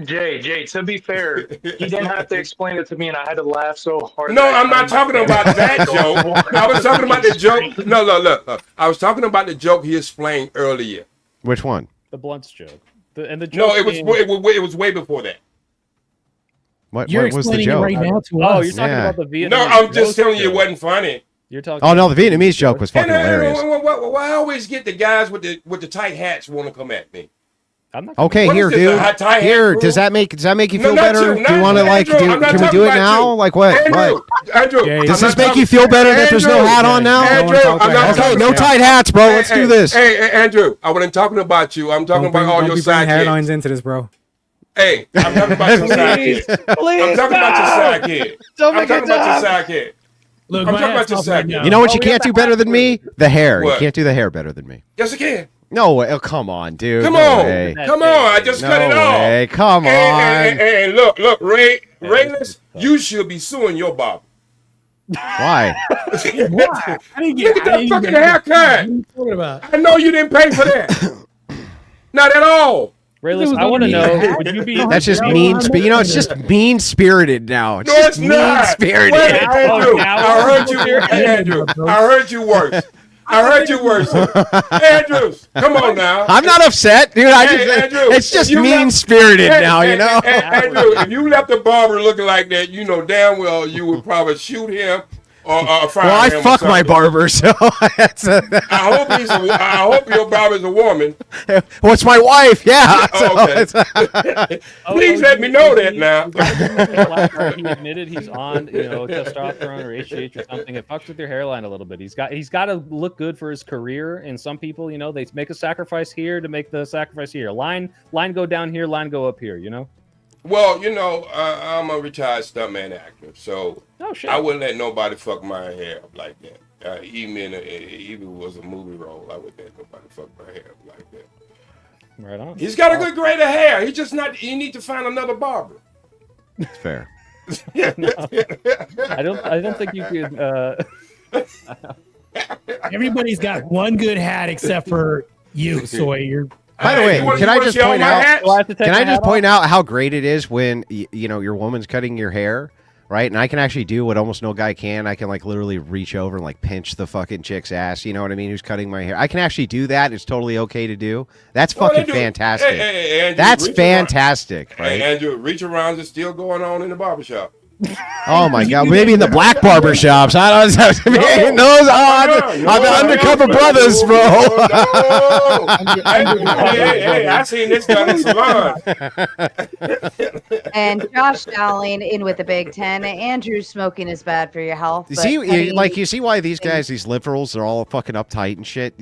Jay, to be fair, he didn't have to explain it to me, and I had to laugh so hard. No, I'm not talking about that joke. I was talking about the joke. No, look. I was talking about the joke he explained earlier. Which one? The blunts joke. And the No, joke it was being- it was way before that. What You're was the explaining it joke? right now to Oh, us. you're talking Yeah. about the Vietnamese. No, I'm just roast telling you it joke. wasn't funny. You're talking. Oh no, the Vietnamese joke was fucking And hilarious. why I always get the guys with the tight hats want to come at me? I'm not. Okay, What here, is this, dude. a high tie Here, hat does rule? that make you No, feel not better? you, Do you not want to like? Andrew, I'm not Can we talking do it about now? you. Like what? Andrew, What? Andrew, Does this make you feel better that there's no hat on now? Okay, no tight hats, bro. Let's do this. Hey, Andrew, I wasn't talking about you. I'm talking about all your bring sidekicks. hairlines into this, bro. Hey, I'm talking about your sidekicks. I'm talking about your sidekick. Don't I'm make talking it about your dumb. sidekick. Look, I'm my talking about hat's your off right sidekick. now. You know what you can't do better than me? The hair. You What? can't do the hair better than me. Yes, I can. No way. Oh, come on, dude. Come No on. way. Come on. I just cut it No off. way. Come on. And look, Rayless, you should be suing your barber. Why? I didn't Look at that fucking haircut. I know you didn't pay for that. Not at all. Rayless, I want to know. Would you be? That's just mean. You know, it's just mean spirited now. It's No, just it's mean not. spirited. Wait, Andrew, I heard you. Andrew, I heard you worse. I heard you worse. Andrews, come on now. I'm not upset, dude. Andrew, It's just you mean spirited now, you know. Andrew, if you left the barber looking like that, you know damn well you would probably shoot him or fire Well, I him or fuck my something. barber, so that's I hope your barber's a woman. What's my wife? Yeah. Oh, okay. Please let me know that now. He admitted he's on, testosterone or HGH or something. It fucks with your hairline a little bit. He's got to look good for his career. And some people, they make a sacrifice here to make the sacrifice here. Line go down here, line go up here. Well, I'm a retired stuntman actor, so shit. I wouldn't let nobody fuck my hair up like that. Even if it was a movie role, I wouldn't let nobody fuck my hair up like that. Right on. He's got a good grade of hair. He's just not. You need to find another barber. It's fair. I don't think you could. Everybody's got one good hat except for you, Soy. You're. By the way, can I just point out? Can I just point out how great it is when your woman's cutting your hair, right? And I can actually do what almost no guy can. I can literally reach over and pinch the fucking chick's ass. You know what I mean? Who's cutting my hair? I can actually do that. It's totally okay to do. That's fucking fantastic. Hey, Andrew, that's fantastic, right? Hey, Andrew, reach arounds is still going on in the barbershop. Oh my God! Maybe in the black barber shops. I don't know. Those are the undercover brothers, bro. Hey, I seen this guy in the salon. And Josh Dowling in with the Big Ten. Andrew, smoking is bad for your health. You see, you see why these guys, these liberals, are all fucking uptight and shit.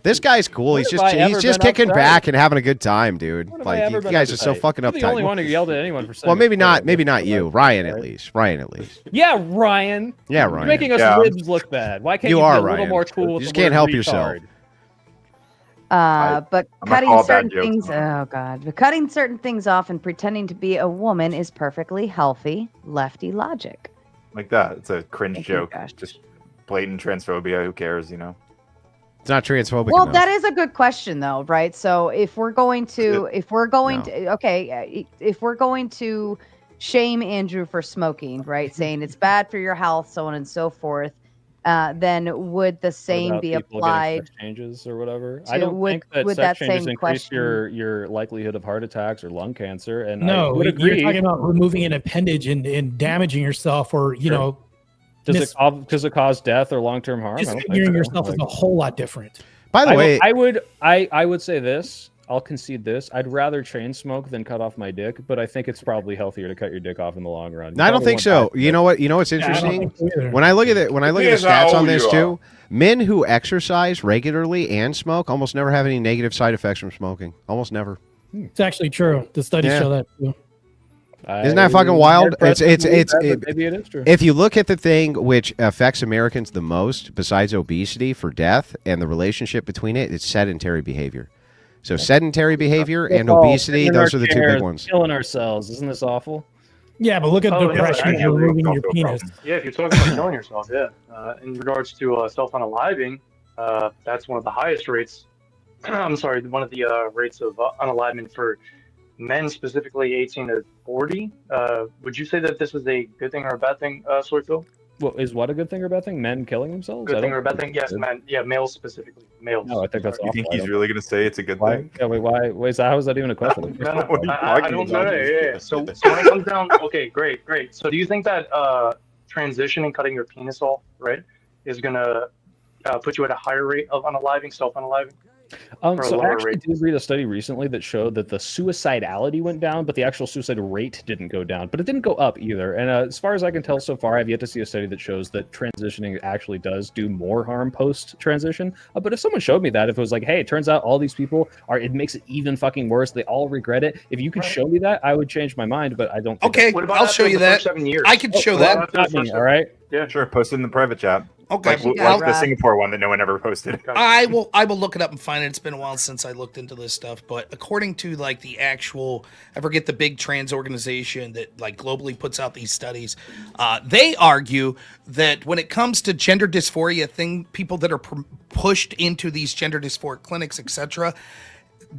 This guy's cool. He's just kicking back and having a good time, dude. You guys are so fucking uptight. You're the only one who yelled at anyone for saying. Well, maybe not you, Ryan at least. Ryan at least. Yeah, Ryan. Yeah, Ryan. You're making us libs look bad. Why can't you be a little more cool? You just can't help yourself. But cutting certain things. Oh God! But cutting certain things off and pretending to be a woman is perfectly healthy lefty logic. Like that. It's a cringe joke. Just blatant transphobia. Who cares? It's not transphobic. Well, enough. that is a good question, though, right? So if we're going to shame Andrew for smoking, right? Saying it's bad for your health, so on and so forth. Then would the same be applied? Sex changes or whatever. I don't think that sex changes increase your likelihood of heart attacks or lung cancer. And no, I would agree. You're talking about removing an appendage and damaging yourself, or does it cause death or long-term harm? Disfiguring yourself is a whole lot different. By the way, I would say this. I'll concede this. I'd rather chain smoke than cut off my dick, but I think it's probably healthier to cut your dick off in the long run. I don't think so. You know what? What's interesting? When I look at it, the stats on this too, men who exercise regularly and smoke almost never have any negative side effects from smoking. Almost never. It's actually true. The studies show that too. Isn't that fucking wild? Maybe it is true. If you look at the thing which affects Americans the most, besides obesity for death and the relationship between it, it's sedentary behavior. So sedentary behavior and obesity, those are the two big ones. Killing ourselves. Isn't this awful? Yeah, but look at depression and removing your penis. Yeah, if you're talking about killing yourself, in regards to self-unaliving, that's one of the highest rates. I'm sorry, one of the rates of unalivement for men, specifically 18 to 40. Would you say that this is a good thing or a bad thing, Soy Pill? Well, is what a good thing or bad thing? Men killing themselves? Good thing or a bad thing? Yes, men. Yeah, males specifically. Males. No, I think that's awful. You think he's really going to say it's a good thing? Yeah, wait, why? How is that even a question? I don't know. Yeah. So when it comes down, okay, great. So do you think that transitioning, cutting your penis off, right, is going to put you at a higher rate of unaliving, self-unaliving? So I actually did read a study recently that showed that the suicidality went down, but the actual suicide rate didn't go down, but it didn't go up either. And as far as I can tell so far, I've yet to see a study that shows that transitioning actually does do more harm post-transition. But if someone showed me that, if it was like, hey, it turns out all these people it makes it even fucking worse, they all regret it. If you could show me that, I would change my mind, but I don't think Okay, I'll show you that. I can show that. Not me, all right? Yeah, sure. Post it in the private chat. Okay. Like the Singapore one that no one ever posted. I will look it up and find it. It's been a while since I looked into this stuff, but according to the actual, I forget the big trans organization that globally puts out these studies, they argue that when it comes to gender dysphoria people that are pushed into these gender dysphoric clinics, etc.,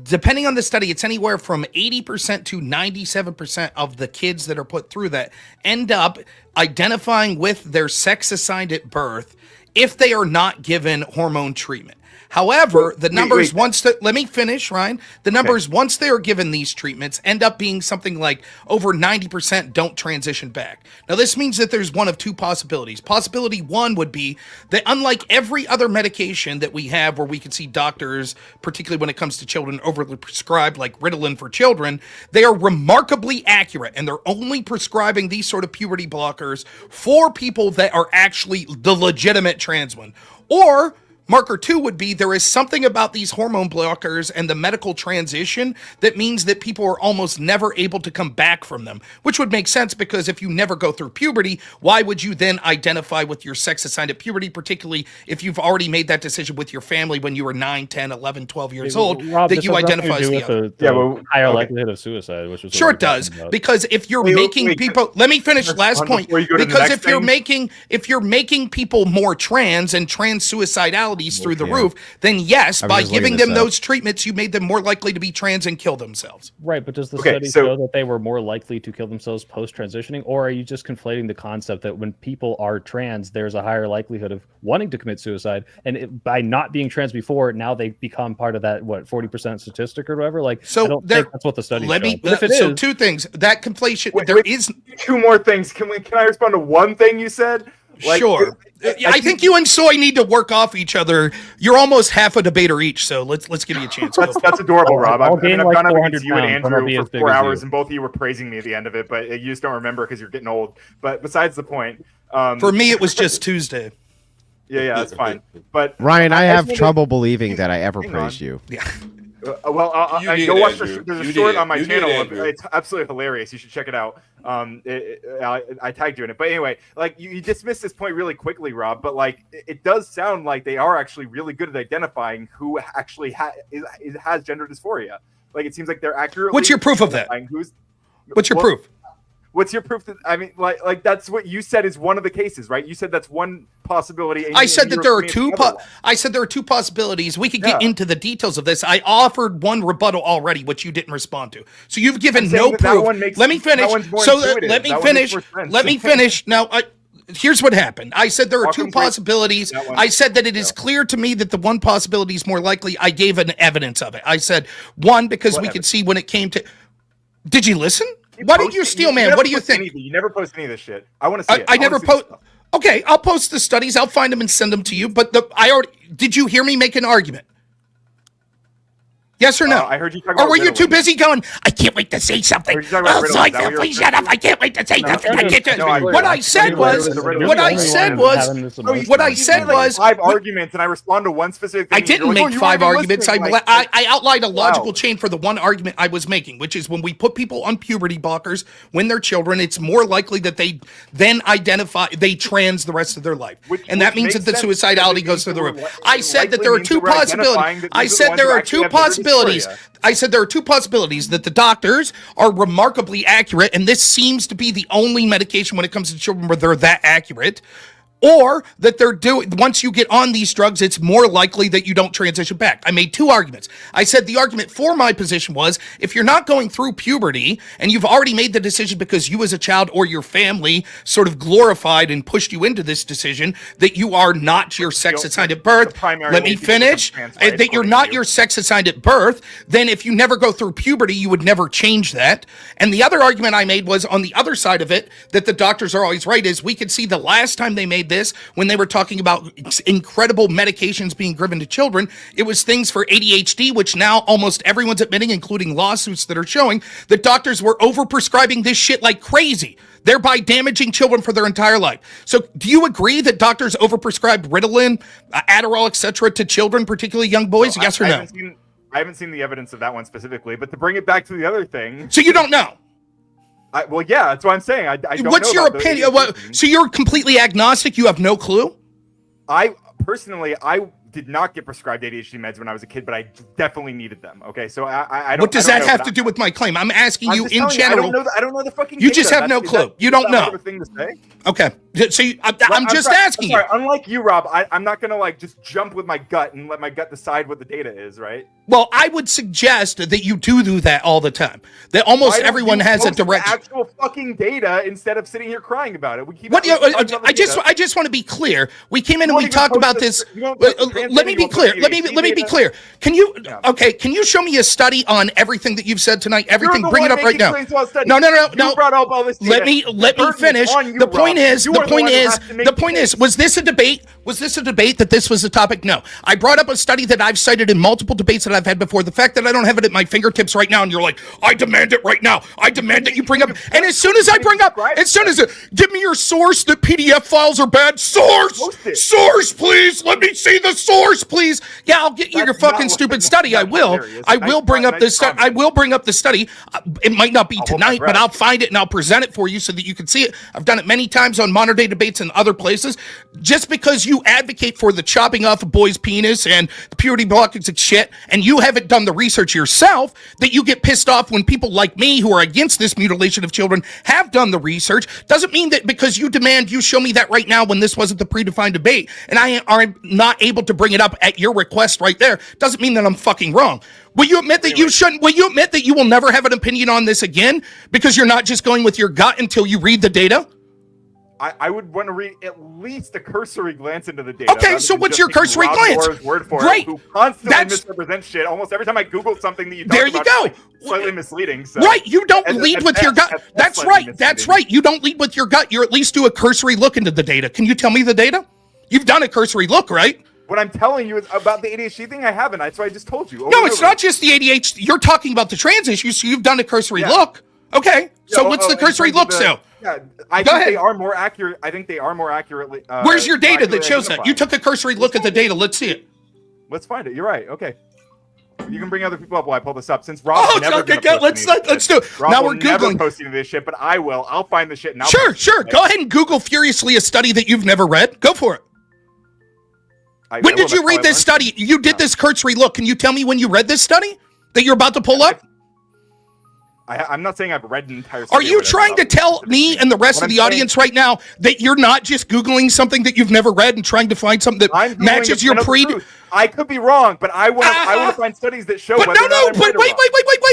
depending on the study, it's anywhere from 80% to 97% of the kids that are put through that end up identifying with their sex assigned at birth if they are not given hormone treatment. However, the numbers let me finish, Ryan. The numbers once they are given these treatments end up being something like over 90% don't transition back. Now, this means that there's one of two possibilities. Possibility one would be that unlike every other medication that we have where we can see doctors, particularly when it comes to children, overly prescribed like Ritalin for children, they are remarkably accurate, and they're only prescribing these sort of puberty blockers for people that are actually the legitimate trans one. Or marker two would be there is something about these hormone blockers and the medical transition that means that people are almost never able to come back from them, which would make sense because if you never go through puberty, why would you then identify with your sex assigned at puberty, particularly if you've already made that decision with your family when you were 9, 10, 11, 12 years old, Rob, that you identify as the other. Higher likelihood of suicide, which was Sure it does, because if you're making people, let me finish last point, because if you're making people more trans and trans suicidality through the roof, then yes, by giving them those treatments, you made them more likely to be trans and kill themselves. Right, but does the study show that they were more likely to kill themselves post-transitioning, or are you just conflating the concept that when people are trans, there's a higher likelihood of wanting to commit suicide, and by not being trans before, now they become part of that 40% statistic or whatever? Like, I don't think that's what the study shows. So two things, that conflation, there is two more things. Can I respond to one thing you said? Sure. I think you and Soy need to work off each other. You're almost half a debater each, so let's give you a chance. That's adorable, Rob. I've gone up against you and Andrew for 4 hours, you. and both of you were praising me at the end of it, but you just don't remember because you're getting old. But besides the point, for me, it was just Tuesday. Yeah, that's fine. But Ryan, I have trouble believing that I ever praised you. Yeah. Go watch. There's a short on my channel. It's absolutely hilarious. You should check it out. I tagged you in it. But anyway, like you dismissed this point really quickly, Rob. But like it does sound like they are actually really good at identifying who actually has gender dysphoria. Like it seems like they're accurately. What's your proof of that? What's your proof? What's your proof that like that's what you said is one of the cases, right? You said that's one possibility. I said that there are two. I said there are two possibilities. We could get into the details of this. I offered one rebuttal already, which you didn't respond to. So you've given no proof. Let me finish. Let me finish. Now, here's what happened. I said there are two possibilities. I said that it is clear to me that the one possibility is more likely. I gave an evidence of it. I said one because we could see when it came to. Did you listen? Why did you steal, man? What do you think? You never post any of this shit. I want to see it. I never post. Okay, I'll post the studies. I'll find them and send them to you. But did you hear me make an argument? Yes or no? I heard you talking about Or were you Ritalin. too busy going, I can't wait to say something. Oh, sorry, please shut up. I can't wait to say nothing. What I said was 5 arguments and I respond to one specific thing. I didn't make 5 arguments. I outlined a logical chain for the one argument I was making, which is when we put people on puberty blockers when they're children, it's more likely that they then they trans the rest of their life. And that means that the suicidality goes through the roof. I said that there are two possibilities. I said there are two possibilities. I said there are two possibilities that the doctors are remarkably accurate, and this seems to be the only medication when it comes to children where they're that accurate. Or that they're doing, once you get on these drugs, it's more likely that you don't transition back. I made 2 arguments. I said the argument for my position was, if you're not going through puberty and you've already made the decision because you as a child or your family sort of glorified and pushed you into this decision, that you are not your sex assigned at birth. Let me finish. That you're not your sex assigned at birth, then if you never go through puberty, you would never change that. And the other argument I made was on the other side of it, that the doctors are always right, is we could see the last time they made this, when they were talking about incredible medications being given to children, it was things for ADHD, which now almost everyone's admitting, including lawsuits that are showing that doctors were overprescribing this shit like crazy, thereby damaging children for their entire life. So do you agree that doctors overprescribe Ritalin, Adderall, etc. to children, particularly young boys? Yes or no? I haven't seen the evidence of that one specifically, but to bring it back to the other thing. So you don't know? Well, yeah, that's what I'm saying. I don't know. What's your opinion? So you're completely agnostic? You have no clue? I did not get prescribed ADHD meds when I was a kid, but I definitely needed them. Okay, so I don't. What does that have to do with my claim? I'm asking you in general. I don't know the fucking. You just have no clue. You don't know. Thing to say? Okay, so I'm just asking you. Unlike you, Rob, I'm not gonna like just jump with my gut and let my gut decide what the data is, right? Well, I would suggest that you do that all the time. That almost everyone has a direction. Actual fucking data instead of sitting here crying about it. We keep. I just want to be clear. We came in and we talked about this. let me be clear. Let me be clear. Can you Can you show me a study on everything that you've said tonight? Everything. Bring it up right now. No. You brought up all this Let data. me finish. The point is, was this a debate? Was this a debate that this was a topic? No. I brought up a study that I've cited in multiple debates that I've had before. The fact that I don't have it at my fingertips right now, and you're like, I demand it right now. I demand that you bring up. And as soon as I bring up, give me your source that PDF files are bad. Source, please. Let me see the source, please. Yeah, I'll get you your fucking stupid study. I will. I will bring up this. I will bring up the study. It might not be tonight, but I'll find it and I'll present it for you so that you can see it. I've done it many times on Modern Day Debates and other places. Just because you advocate for the chopping off a boy's penis and the puberty blockers and shit, and you haven't done the research yourself, that you get pissed off when people like me who are against this mutilation of children have done the research, doesn't mean that because you demand you show me that right now when this wasn't the predefined debate, and I am not able to bring it up at your request right there, doesn't mean that I'm fucking wrong. Will you admit that you shouldn't? Will you admit that you will never have an opinion on this again because you're not just going with your gut until you read the data? I would want to read at least a cursory glance into the data. Okay, so what's your cursory glance? Word for Great. It, who constantly misrepresents shit. Almost every time I Google something that you talk about, it's like slightly misleading. So. Right, you don't lead with your gut. That's right. That's right. You don't lead with your gut. You at least do a cursory look into the data. Can you tell me the data? You've done a cursory look, right? What I'm telling you is about the ADHD thing. I haven't. That's what I just told you. No, it's not just the ADHD. You're talking about the trans issue, so you've done a cursory look. Okay, so what's the cursory look so? Yeah, I think they are more accurate. I think they are more accurately. Where's your data that shows that? You took a cursory look at the data. Let's see it. Let's find it. You're right. Okay. You can bring other people up while I pull this up. Since Rob never let's do it. Rob now we're never Googling. Posting this shit, but I will. I'll find the shit now. Sure. Go ahead and Google furiously a study that you've never read. Go for it. When did you read this study? You did this cursory look. Can you tell me when you read this study that you're about to pull up? I'm not saying I've read an entire study. Are you trying to tell me and the rest of the audience right now that you're not just Googling something that you've never read and trying to find something that matches your I could be wrong, but I want to find studies that show. But wait.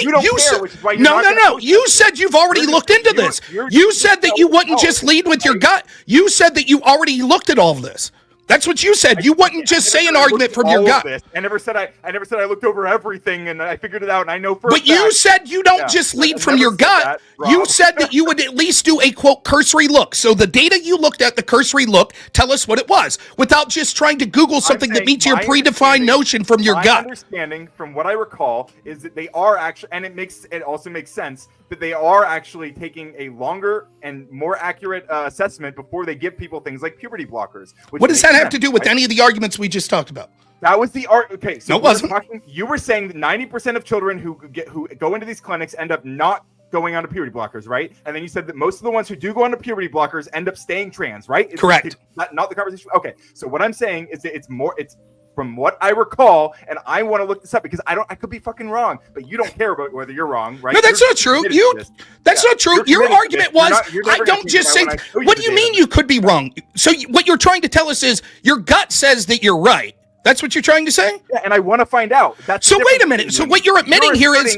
You don't care, which is why you're no. You said you've already looked into this. You said that you wouldn't just lead with your gut. You said that you already looked at all of this. That's what you said. You wouldn't just say an argument from your gut. I never said I looked over everything and I figured it out and I know for But you said you don't just lead from your gut. You said that you would at least do a quote cursory look. So the data you looked at, the cursory look, tell us what it was without just trying to Google something that meets your predefined notion from your gut. My understanding from what I recall is that they are actually, and it also makes sense that they are actually taking a longer and more accurate assessment before they give people things like puberty blockers. What does that have to do with any of the arguments we just talked about? That was the art. Okay, so no, it wasn't. You were saying that 90% of children who go into these clinics end up not going onto puberty blockers, right? And then you said that most of the ones who do go onto puberty blockers end up staying trans, right? Correct. Not the conversation. Okay, so what I'm saying is that it's from what I recall, and I want to look this up because I could be fucking wrong, but you don't care about whether you're wrong, right? No, that's not true. That's not true. Your argument was, I don't just say, what do you mean you could be wrong? So what you're trying to tell us is your gut says that you're right. That's what you're trying to say? Yeah, and I want to find out. So wait a minute. So what you're admitting here is,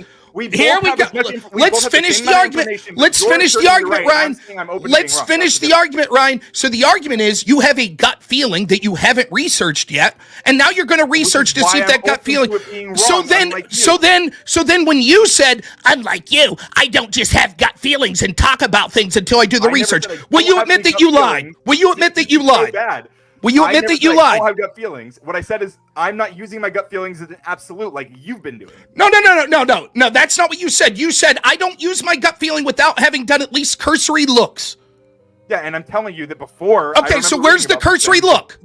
here we go. Let's finish the argument. Let's finish the argument, Ryan. Let's finish the argument, Ryan. So the argument is you have a gut feeling that you haven't researched yet, and now you're going to research to see if that gut feeling. So then, when you said, "Unlike you, I don't just have gut feelings and talk about things until I do the research," will you admit that you lied? Will you admit that you lied? Will you admit that you lied? I have gut feelings. What I said is I'm not using my gut feelings as an absolute like you've been doing. No. That's not what you said. You said I don't use my gut feeling without having done at least cursory looks. Yeah, and I'm telling you that before. Okay, so where's the cursory look?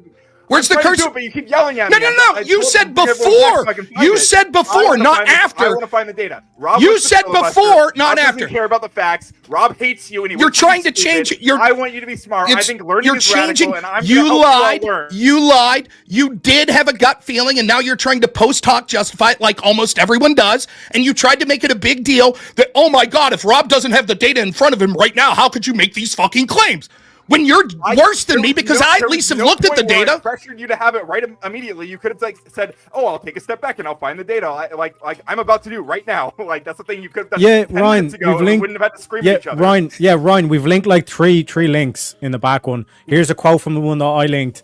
Where's the cursory? But you keep yelling at me. No. You said before. You said before, not after. I want to find the data. You said before, not after. Doesn't care about the facts. Rob hates you, and you're trying to change it. I want you to be smart. I think learning is radical, and I'm you lied. You did have a gut feeling, and now you're trying to post hoc justify it like almost everyone does. And you tried to make it a big deal that, oh my God, if Rob doesn't have the data in front of him right now, how could you make these fucking claims? When you're worse than me, because I at least have looked at the data. I pressured you to have it right immediately. You could have said, "Oh, I'll take a step back and I'll find the data." Like I'm about to do right now. Like that's the thing you could have done. Yeah, 10 Ryan, minutes ago, we've linked. Wouldn't have had to scream at each other. Ryan, we've linked like three links in the back one. Here's a quote from the one that I linked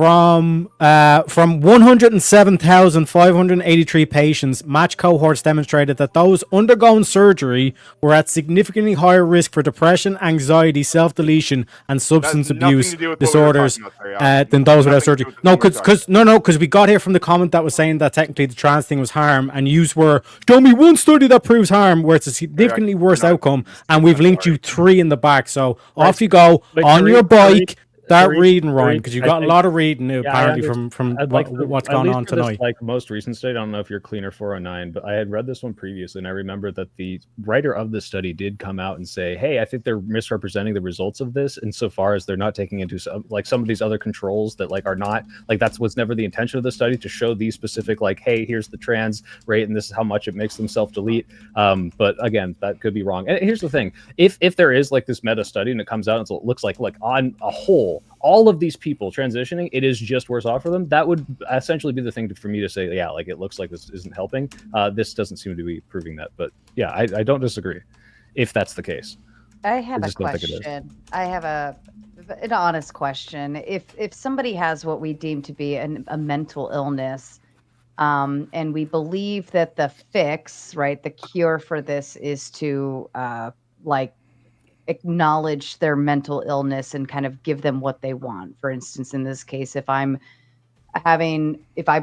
From 107,583 patients, matched cohorts demonstrated that those undergoing surgery were at significantly higher risk for depression, anxiety, self-deletion, and substance abuse disorders than those without surgery. No, because we got here from the comment that was saying that technically the trans thing was harm, and yous were, show me one study that proves harm where it's a significantly worse outcome, and we've linked you 3 in the back. So off you go on your bike. Start reading, Ryan, because you got a lot of reading apparently from what's going on tonight. Like most recent study, I don't know if you're cleaner 409, but I had read this one previously, and I remember that the writer of this study did come out and say, "Hey, I think they're misrepresenting the results of this insofar as they're not taking into some of these other controls that are not that was never the intention of the study to show these specific hey, here's the trans rate and this is how much it makes them self-delete." But again, that could be wrong. And here's the thing: if there is this meta study and it comes out and it looks like on a whole, all of these people transitioning, it is just worse off for them. That would essentially be the thing for me to say, yeah, it looks like this isn't helping. This doesn't seem to be proving that. But yeah, I don't disagree if that's the case. I have a question. I have an honest question. If somebody has what we deem to be a mental illness, and we believe that the fix, right, the cure for this is to acknowledge their mental illness and kind of give them what they want. For instance, in this case, if I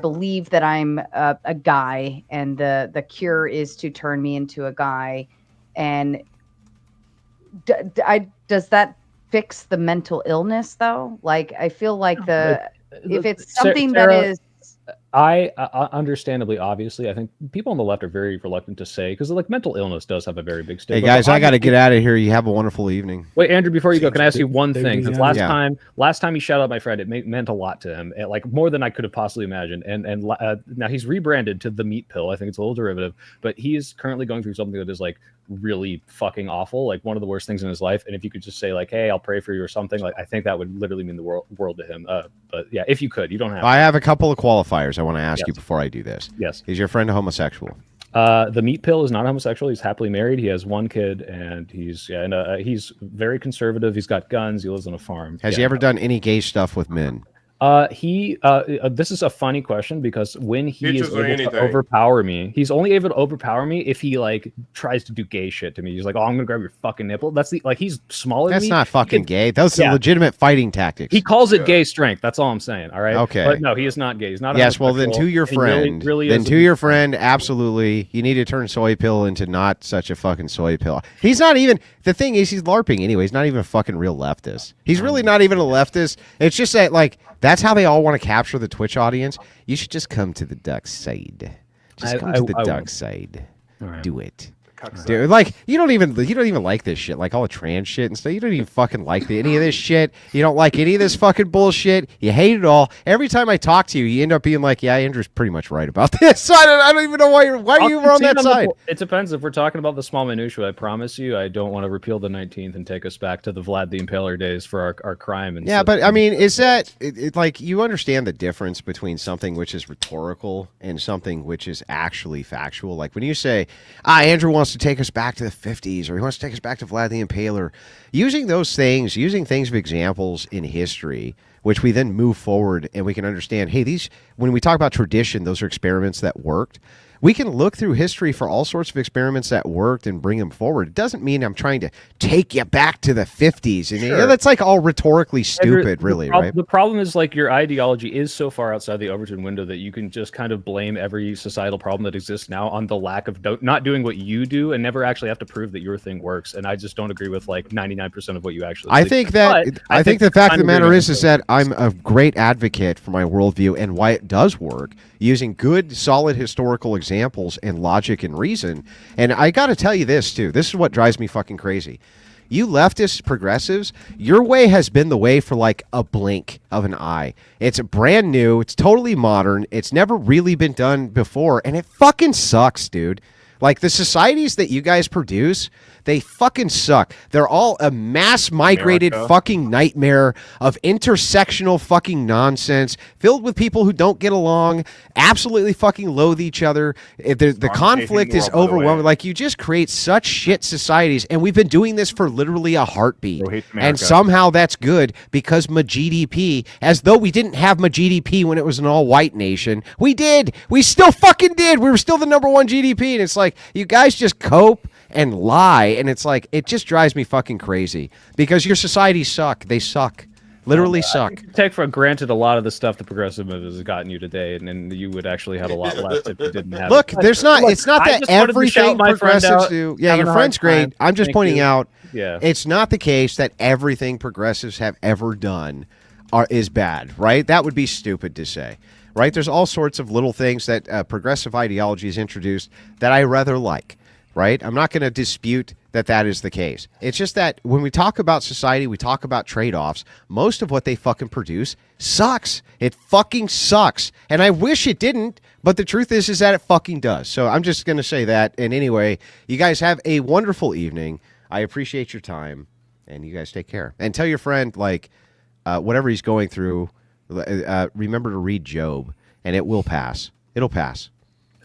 believe that I'm a guy and the cure is to turn me into a guy, and does that fix the mental illness though? I feel like if it's something Sarah, that is. I understandably, obviously, I think people on the left are very reluctant to say because mental illness does have a very big stigma. Hey guys, I got to get out of here. You have a wonderful evening. Wait, Andrew, before you go, can I ask you one thing? Because last time he shouted out my friend, it meant a lot to him, more than I could have possibly imagined. And now he's rebranded to the Meat Pill. I think it's a little derivative, but he is currently going through something that is really fucking awful, one of the worst things in his life. And if you could just say hey, I'll pray for you or something, I think that would literally mean the world to him. But yeah, if you could, you don't have. I have a couple of qualifiers I want to ask you before I do this. Yes. Is your friend a homosexual? The Meat Pill is not homosexual. He's happily married. He has 1 kid, and he's very conservative. He's got guns. He lives on a farm. Has he ever done any gay stuff with men? This is a funny question because when he is able to overpower me, he's only able to overpower me if he tries to do gay shit to me. He's oh, I'm gonna grab your fucking nipple. That's he's smaller than me. That's not fucking gay. Those are legitimate fighting tactics. He calls it gay strength. That's all I'm saying. All right. Okay. But no, he is not gay. He's not. Yes. Well, then to your friend, absolutely, you need to turn Soy Pill into not such a fucking Soy Pill. He's not even. The thing is, he's LARPing anyway. He's not even a fucking real leftist. He's really not even a leftist. It's just that that's how they all want to capture the Twitch audience. You should just come to the duck side. Just come to the duck side. Right. Do it. Dude, you don't even like this shit, all the trans shit and stuff. You don't even fucking like any of this shit. You don't like any of this fucking bullshit. You hate it all. Every time I talk to you, you end up being yeah, Andrew's pretty much right about this. So I don't even know why you were on that side. It depends. If we're talking about the small minutiae, I promise you, I don't want to repeal the 19th and take us back to the Vlad the Impaler days for our crime. And yeah, but I mean, is that you understand the difference between something which is rhetorical and something which is actually factual? When you say, Andrew wants to take us back to the 50s, or he wants to take us back to Vlad the Impaler, using things of examples in history, which we then move forward and we can understand, hey, when we talk about tradition, those are experiments that worked. We can look through history for all sorts of experiments that worked and bring them forward. It doesn't mean I'm trying to take you back to the 50s. And that's all rhetorically stupid, really, right? The problem is your ideology is so far outside the Overton window that you can just kind of blame every societal problem that exists now on the lack of not doing what you do and never actually have to prove that your thing works. And I just don't agree with 99% of what you actually I think the fact of the matter is that I'm a great advocate for my worldview and why it does work, using good, solid historical examples and logic and reason. And I got to tell you this too. This is what drives me fucking crazy. You leftists, progressives, your way has been the way for a blink of an eye. It's brand new. It's totally modern. It's never really been done before. And it fucking sucks, dude. The societies that you guys produce, They fucking suck. They're all a mass migrated fucking nightmare of intersectional fucking nonsense filled with people who don't get along, absolutely fucking loathe each other. The conflict is overwhelming. Like, you just create such shit societies, and we've been doing this for literally a heartbeat. And somehow that's good because my GDP, as though we didn't have my GDP when it was an all-white nation. We did. We still fucking did. We were still the #1 GDP, and it's like, you guys just cope and lie, and it's like, it just drives me fucking crazy because your societies suck. They suck. Literally suck. I take for granted a lot of the stuff the progressive movement has gotten you today, and you would actually have a lot less if you didn't have Look, it. there's not. It's not that everything progressives do. Yeah, your friend's great. I'm just pointing out. Yeah. It's not the case that everything progressives have ever done is bad, right? That would be stupid to say, right? There's all sorts of little things that progressive ideology has introduced that I rather like. Right? I'm not going to dispute that is the case. It's just that when we talk about society, we talk about trade-offs. Most of what they fucking produce sucks. It fucking sucks. And I wish it didn't, but the truth is that it fucking does. So I'm just going to say that. And anyway, you guys have a wonderful evening. I appreciate your time, and you guys take care. And tell your friend, like, whatever he's going through, remember to read Job, and it will pass. It'll pass.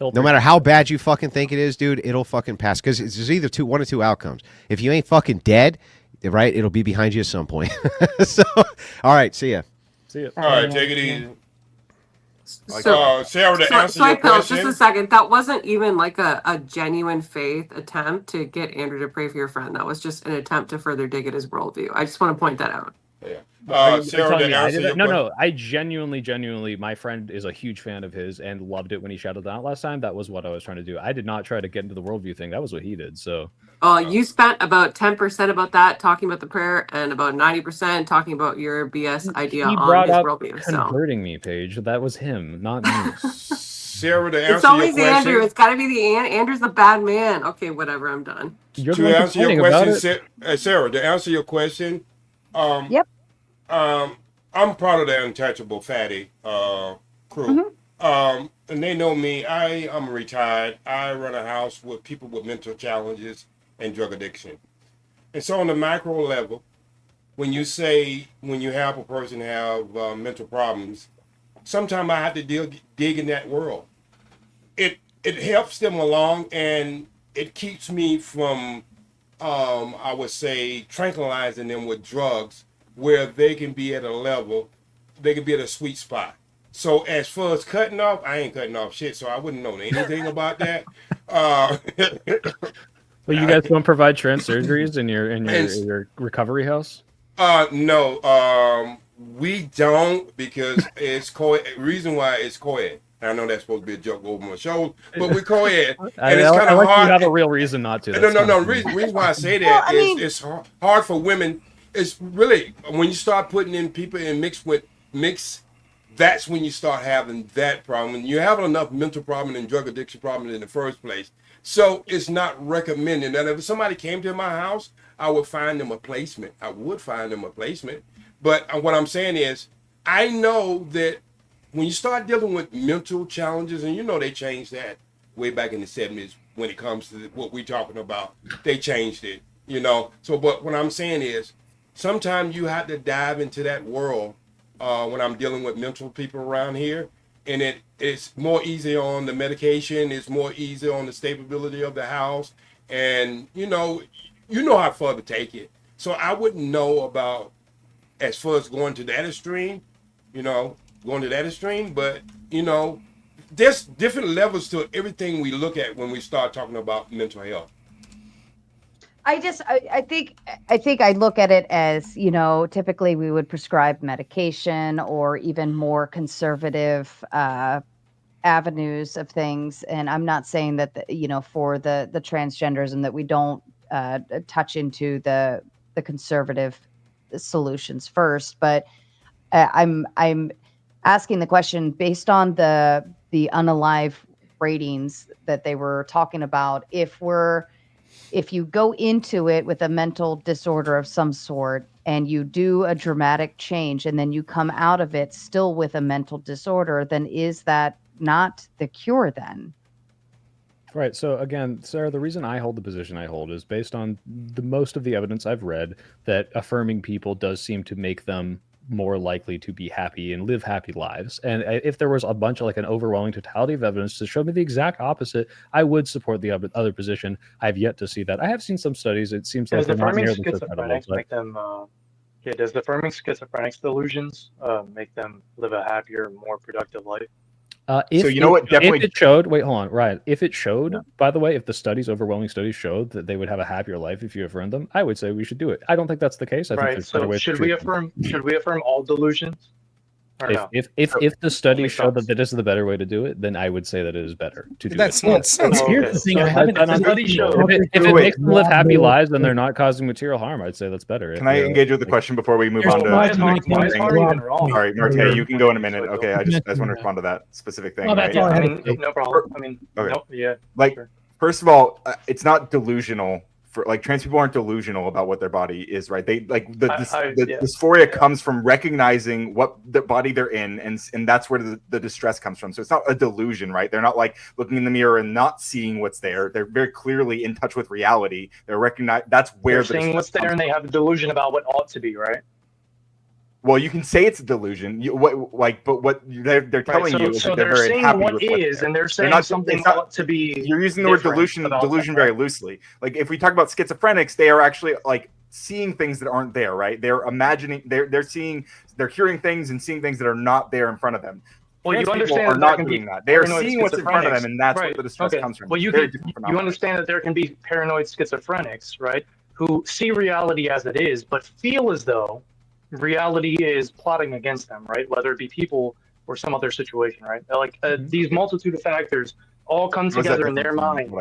No matter how bad you fucking think it is, dude, it'll fucking pass. Because there's either one of two outcomes. If you ain't fucking dead, right, it'll be behind you at some point. So, all right, see ya. See ya. All right, take it easy. So, Sarah, to answer Soy your Pill, question. just a second. That wasn't even like a genuine faith attempt to get Andrew to pray for your friend. That was just an attempt to further dig at his worldview. I just want to point that out. Yeah. Sarah, to answer your no, I genuinely, my friend is a huge fan of his and loved it when he shouted out last time. That was what I was trying to do. I did not try to get into the worldview thing. That was what he did. So, you spent about 10% about that talking about the prayer, and about 90% talking about your BS idea he on brought his up worldview. converting me, Paige. That was him, not me. Sarah, to answer It's always your question. Andrew. It's got to be the Andrew's the bad man. Okay, whatever. I'm done. To answer your question, Sarah, to answer your question, Yep. I'm part of the Untouchable Fatty crew. And they know me. I'm retired. I run a house with people with mental challenges and drug addiction. And so on the macro level, when you have a person have mental problems, sometimes I have to dig in that world. It helps them along, and it keeps me from, I would say, tranquilizing them with drugs where they can be at a level, they can be at a sweet spot. So as far as cutting off, I ain't cutting off shit, so I wouldn't know anything about that. Well, you guys don't provide trans surgeries in your recovery house? No, we don't, because it's co-ed. Reason why it's co-ed. I know that's supposed to be a joke over my shoulder, but we're co-ed, and it's kind of hard. You have a real reason not to. No. Reason why I say that is it's hard for women. It's really when you start putting in people in mix. That's when you start having that problem. You have enough mental problem and drug addiction problem in the first place. So it's not recommended that if somebody came to my house, I would find them a placement. But what I'm saying is, I know that when you start dealing with mental challenges, and they changed that way back in the 70s when it comes to what we're talking about, they changed it, So, but what I'm saying is, sometimes you have to dive into that world when I'm dealing with mental people around here, and it's more easy on the medication, it's more easy on the stability of the house, and you know how far to take it. So I wouldn't know about as far as going to that extreme, but there's different levels to everything we look at when we start talking about mental health. I think I look at it as, typically we would prescribe medication or even more conservative avenues of things. And I'm not saying that, for the transgenders, and that we don't touch into the conservative solutions first, but I'm asking the question based on the unalive ratings that they were talking about. If you go into it with a mental disorder of some sort and you do a dramatic change and then you come out of it still with a mental disorder, then is that not the cure then? Right. So again, Sarah, the reason I hold the position I hold is based on the most of the evidence I've read that affirming people does seem to make them more likely to be happy and live happy lives. And if there was a bunch of like an overwhelming totality of evidence to show me the exact opposite, I would support the other position. I've yet to see that. I have seen some studies. It seems like Does they're not affirming nearly so credible. schizophrenics make them? Yeah, does affirming schizophrenics delusions make them live a happier, more productive life? So you know what? Definitely. If it showed, wait, hold on, Ryan. If it showed, by the way, if the overwhelming studies showed that they would have a happier life if you affirmed them, I would say we should do it. I don't think that's the case. I think Right. there's better So ways. should we affirm all delusions? Or no? If the studies show that this is the better way to do it, then I would say that it is better to do That's it. nonsense. Here's the thing. I haven't If it makes them live happy lives and they're not causing material harm, I'd say that's better. Can I engage with the question before we move on to why is harm even wrong? All right, Martae, you can go in a minute. Okay, I just want to respond to that specific thing. Right? I mean, no problem. I mean, Okay. no, yeah. Like, sure. first of all, it's not delusional. For like trans people aren't delusional about what their body is, right? They like the dysphoria comes from recognizing what the body they're in, and that's where the distress comes from. So it's not a delusion, right? They're not like looking in the mirror and not seeing what's there. They're very clearly in touch with reality. They're that's where They're seeing what's there, and they have a delusion about what ought to be, right? Well, you can say it's a delusion. But what they're telling you is that they're very happy with what is, and they're saying something ought to be. You're using the word delusion very loosely. Like if we talk about schizophrenics, they are actually like seeing things that aren't there, right? They're imagining, they're hearing things and seeing things that are not there in front of them. Well, you Trans people understand are not doing that. They are seeing what's in front of them, and that's where the distress comes from. Well, you understand that there can be paranoid schizophrenics, right? Who see reality as it is, but feel as though reality is plotting against them, right? Whether it be people or some other situation, right? Like these multitude of factors all come together in their mind,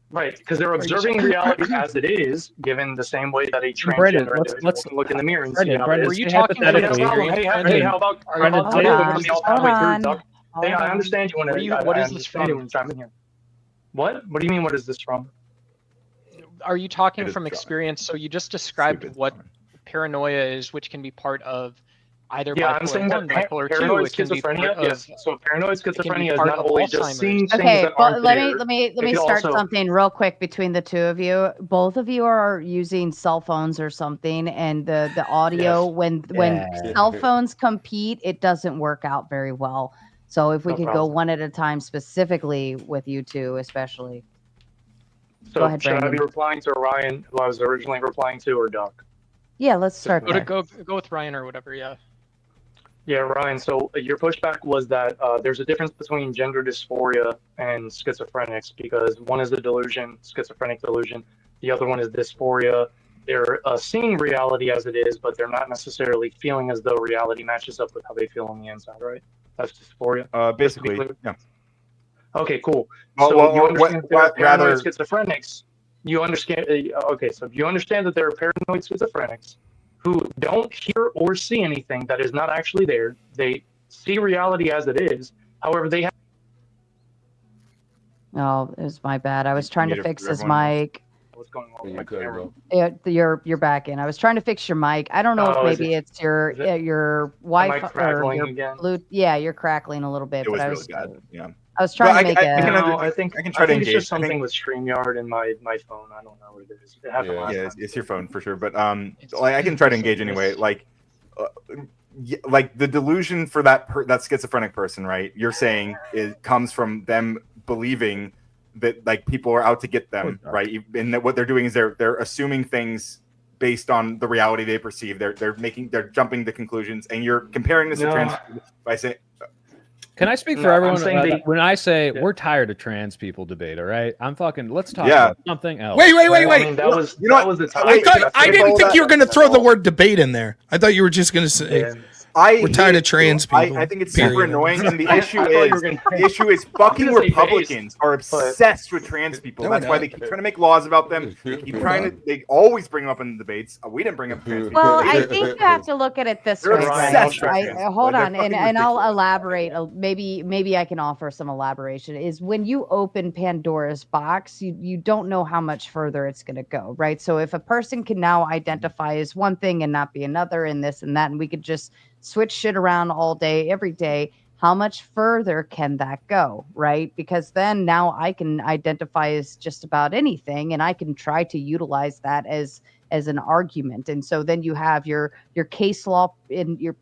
right? Because they're observing reality as it is, given the same way that a transgender individual can look in the mirror and see how it is. Were you talking Hey, how about Hey, I understand you want to. What is this from? What do you mean? What is this from? Are you talking from experience? So you just described what paranoia is, which can be part of either bipolar 1, bipolar 2. It can be part of, so paranoid schizophrenia is not only just seeing things that but aren't let there. me start something real quick between the two of you. Both of you are using cell phones or something, and the audio when cell phones compete, it doesn't work out very well. So if we could go one at a time, specifically with you two, especially. So go ahead, should Brandon. I be replying to Ryan, who I was originally replying to, or Doc? Yeah, let's start there. Go with Ryan or whatever. Yeah. Yeah, Ryan. So your pushback was that there's a difference between gender dysphoria and schizophrenics because one is a delusion, schizophrenic delusion. The other one is dysphoria. They're seeing reality as it is, but they're not necessarily feeling as though reality matches up with how they feel on the inside, right? That's dysphoria. Basically, yeah. Okay, cool. Well, So you understand that rather paranoid schizophrenics. You understand? Okay, so you understand that there are paranoid schizophrenics who don't hear or see anything that is not actually there. They see reality as it is. However, they have. Oh, it was my bad. I was trying to fix his mic. What's going on with my camera? Yeah, you're back in. I was trying to fix your mic. I don't know if maybe it's your Wi-Fi or your Bluetooth. Yeah, you're crackling a little bit. It was but really bad. Yeah. I was trying to make I think I can try to engage. It's just something with StreamYard and my phone. I don't know what it is. It happened last time. It's your phone for sure. But like I can try to engage anyway. Like the delusion for that schizophrenic person, right? You're saying it comes from them believing that like people are out to get them, right? And that what they're doing is they're assuming things based on the reality they perceive. They're jumping to conclusions, and you're comparing this to trans by saying. Can I speak for everyone? When I say we're tired of trans people debate, all right? I'm fucking. Let's talk about something else. Wait. I mean, that was the time. I didn't think you were going to throw the word debate in there. I thought you were just going to say we're tired of trans people. I think it's super annoying, and the issue is fucking Republicans are obsessed with trans people. That's why they keep trying to make laws about them. They always bring them up in the debates. We didn't bring up trans people. Well, I think you have to look at it this way. Hold on, and I'll elaborate. Maybe I can offer some elaboration. Is when you open Pandora's box, you don't know how much further it's going to go, right? So if a person can now identify as one thing and not be another, and this and that, and we could just switch shit around all day, every day. how much further can that go, right? Because then now I can identify as just about anything, and I can try to utilize that as an argument. And so then you have your case law in your,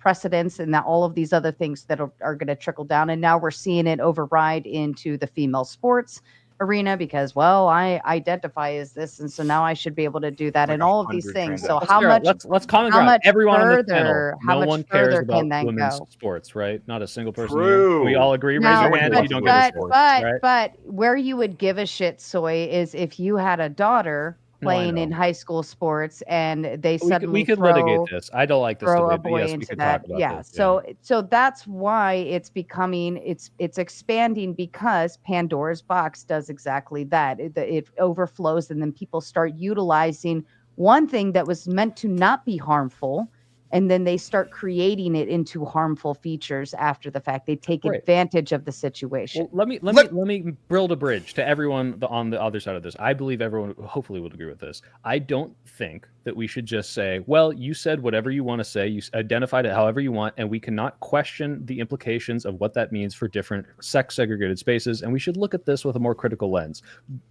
precedents, and that all of these other things that are going to trickle down. And now we're seeing it override into the female sports arena because, well, I identify as this, and so now I should be able to do that, and all of these things. So how much? Let's common ground. Everyone on the panel. No one cares about women's sports, right? Not a single person here. We all agree. Raise your hand if you don't give a sports, right? But where you would give a shit, Soy, is if you had a daughter playing in high school sports and they suddenly we could litigate this. I don't like this throw debate, a boy yes, we into could that. talk about Yeah. this. So that's why it's becoming it's expanding, because Pandora's box does exactly that. It overflows, and then people start utilizing one thing that was meant to not be harmful, and then they start creating it into harmful features after the fact. They take advantage of the situation. Well, let me build a bridge to everyone on the other side of this. I believe everyone hopefully would agree with this. I don't think that we should just say, well, you said whatever you want to say, you identified it however you want, and we cannot question the implications of what that means for different sex segregated spaces, and we should look at this with a more critical lens,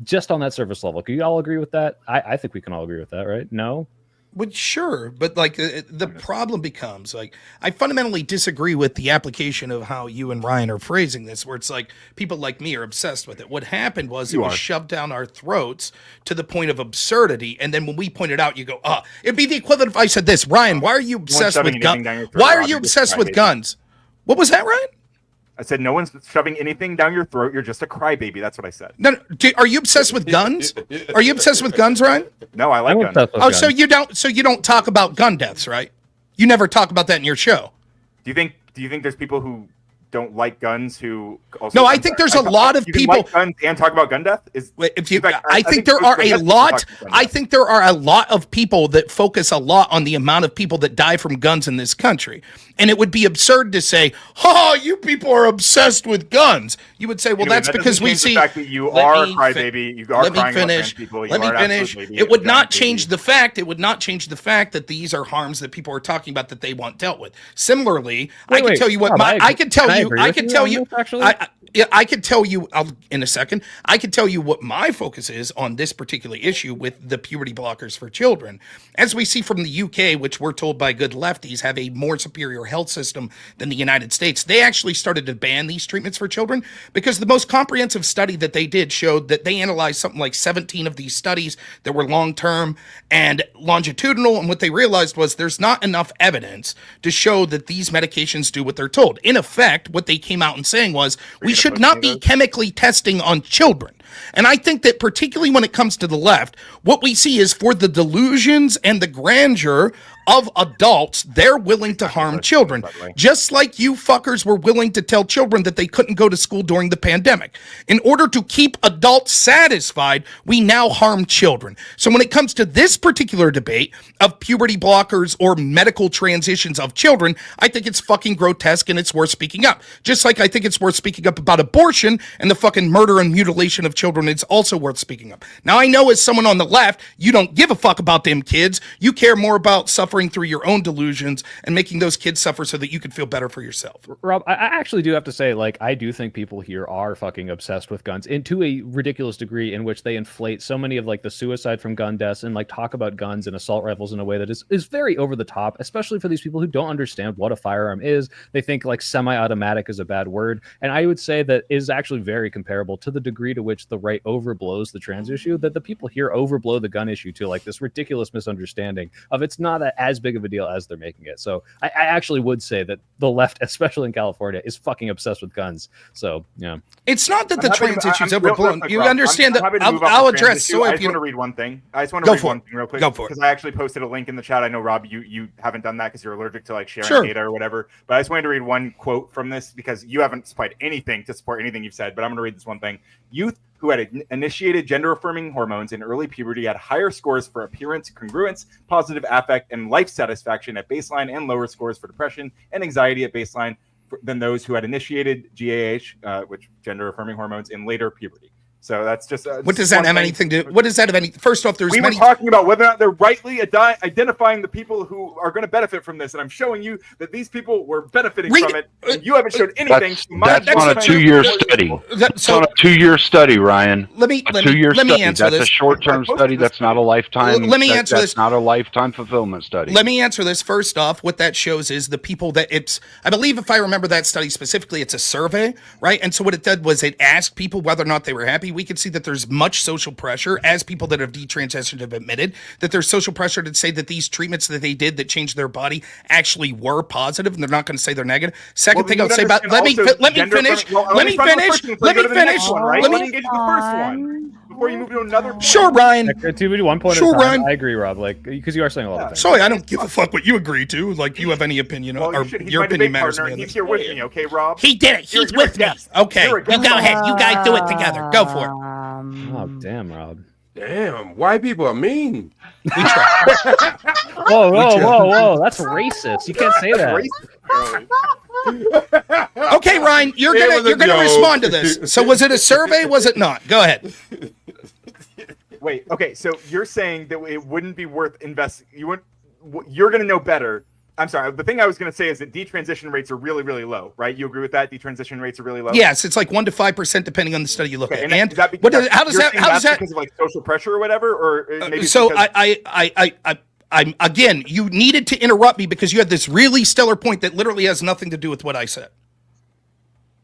just on that surface level. Can you all agree with that? I think we can all agree with that, right? No? Well, sure, but like the problem becomes like I fundamentally disagree with the application of how you and Ryan are phrasing this, where it's like people like me are obsessed with it. What happened was it was shoved down our throats to the point of absurdity, and then when we point it out, you go, it'd be the equivalent if I said this, Ryan. Why are you obsessed with guns? Why are you obsessed with guns? What was that, Ryan? I said no one's shoving anything down your throat. You're just a crybaby. That's what I said. No, are you obsessed with guns? Are you obsessed with guns, Ryan? No, I like guns. Oh, so you don't talk about gun deaths, right? You never talk about that in your show. Do you think there's people who don't like guns who also? No, I think there's a lot of people like guns and talk about gun death. I think there are a lot. I think there are a lot of people that focus a lot on the amount of people that die from guns in this country, and it would be absurd to say, "Oh, you people are obsessed with guns." You would say, "Well, that's because we see." The fact that you are a crybaby. You are crying about trans people. Let me finish. It would not change the fact. It would not change the fact that these are harms that people are talking about that they want dealt with. Similarly, I can tell you what I can tell you. I can tell you. I could tell you in a second. I could tell you what my focus is on this particular issue with the puberty blockers for children. As we see from the UK, which we're told by good lefties have a more superior health system than the United States, they actually started to ban these treatments for children because the most comprehensive study that they did showed that they analyzed something like 17 of these studies that were long-term and longitudinal, and what they realized was there's not enough evidence to show that these medications do what they're told. In effect, what they came out and saying was we should not be chemically testing on children. And I think that particularly when it comes to the left, what we see is for the delusions and the grandeur of adults, they're willing to harm children. Just like you fuckers were willing to tell children that they couldn't go to school during the pandemic. In order to keep adults satisfied, we now harm children. So when it comes to this particular debate of puberty blockers or medical transitions of children, I think it's fucking grotesque and it's worth speaking up. Just like I think it's worth speaking up about abortion and the fucking murder and mutilation of children, it's also worth speaking up. Now I know as someone on the left, you don't give a fuck about them kids. You care more about suffering through your own delusions and making those kids suffer so that you can feel better for yourself. Rob, I actually do have to say, like, I do think people here are fucking obsessed with guns, and to a ridiculous degree in which they inflate so many of like the suicide from gun deaths and like talk about guns and assault rifles in a way that is very over the top, especially for these people who don't understand what a firearm is. They think like semi-automatic is a bad word, and I would say that is actually very comparable to the degree to which the right overblows the trans issue, that the people here overblow the gun issue to like this ridiculous misunderstanding of it's not as big of a deal as they're making it. So I actually would say that the left, especially in California, is fucking obsessed with guns. So yeah, it's not that the trans issue's overblown. You understand that I'll address Soy Pill. I just want to read one thing. I just want to read one thing real quick. Go for it. Because I actually posted a link in the chat. I know, Rob, you haven't done that because you're allergic to like sharing data or whatever. But I just wanted to read one quote from this because you haven't supplied anything to support anything you've said. But I'm going to read this one thing. Youth who had initiated gender-affirming hormones in early puberty had higher scores for appearance, congruence, positive affect, and life satisfaction at baseline, and lower scores for depression and anxiety at baseline than those who had initiated GAH, which gender-affirming hormones, in later puberty. So that's just what does that have anything to? What does that have any? First off, there's we were talking about whether or not they're rightly identifying the people who are going to benefit from this, and I'm showing you that these people were benefiting from it. And you haven't showed anything. That's on a 2-year study. That's on a 2-year study, Ryan. Let me answer That's a short-term study. That's not a lifetime. Let me answer this. That's not a lifetime fulfillment study. Let me answer this. First off, what that shows is the people that it's. I believe if I remember that study specifically, it's a survey, right? And so what it did was it asked people whether or not they were happy. We could see that there's much social pressure, as people that have detransitioned have admitted, that there's social pressure to say that these treatments that they did that changed their body actually were positive, and they're not going to say they're negative. Second thing I'll say about let me finish. Let me finish. Let me finish. Let me get to the first one before you move to another point. Sure, Ryan. To 1 point. Sure, Ryan. Ryan. I agree, Rob. Like because you are saying a lot of things. Sorry, I don't give a fuck what you agree to. Like you have any opinion, or your opinion matters to me. He's here with me, okay, Rob? He did it. He's with me. Okay, you go ahead. You guys do it together. Go for it. Oh damn, Rob. Damn, white people are mean. We try. Whoa! That's racist. You can't say that. Okay, Ryan, you're gonna respond to this. So was it a survey? Was it not? Go ahead. Wait. Okay. So you're saying that it wouldn't be worth investing. You're gonna know better. I'm sorry. The thing I was going to say is that detransition rates are really, really low, right? You agree with that? Detransition rates are really low. Yes, it's like 1 to 5% depending on the study you look at. And how does that because of like social pressure or whatever, or maybe so I'm again. You needed to interrupt me because you had this really stellar point that literally has nothing to do with what I said.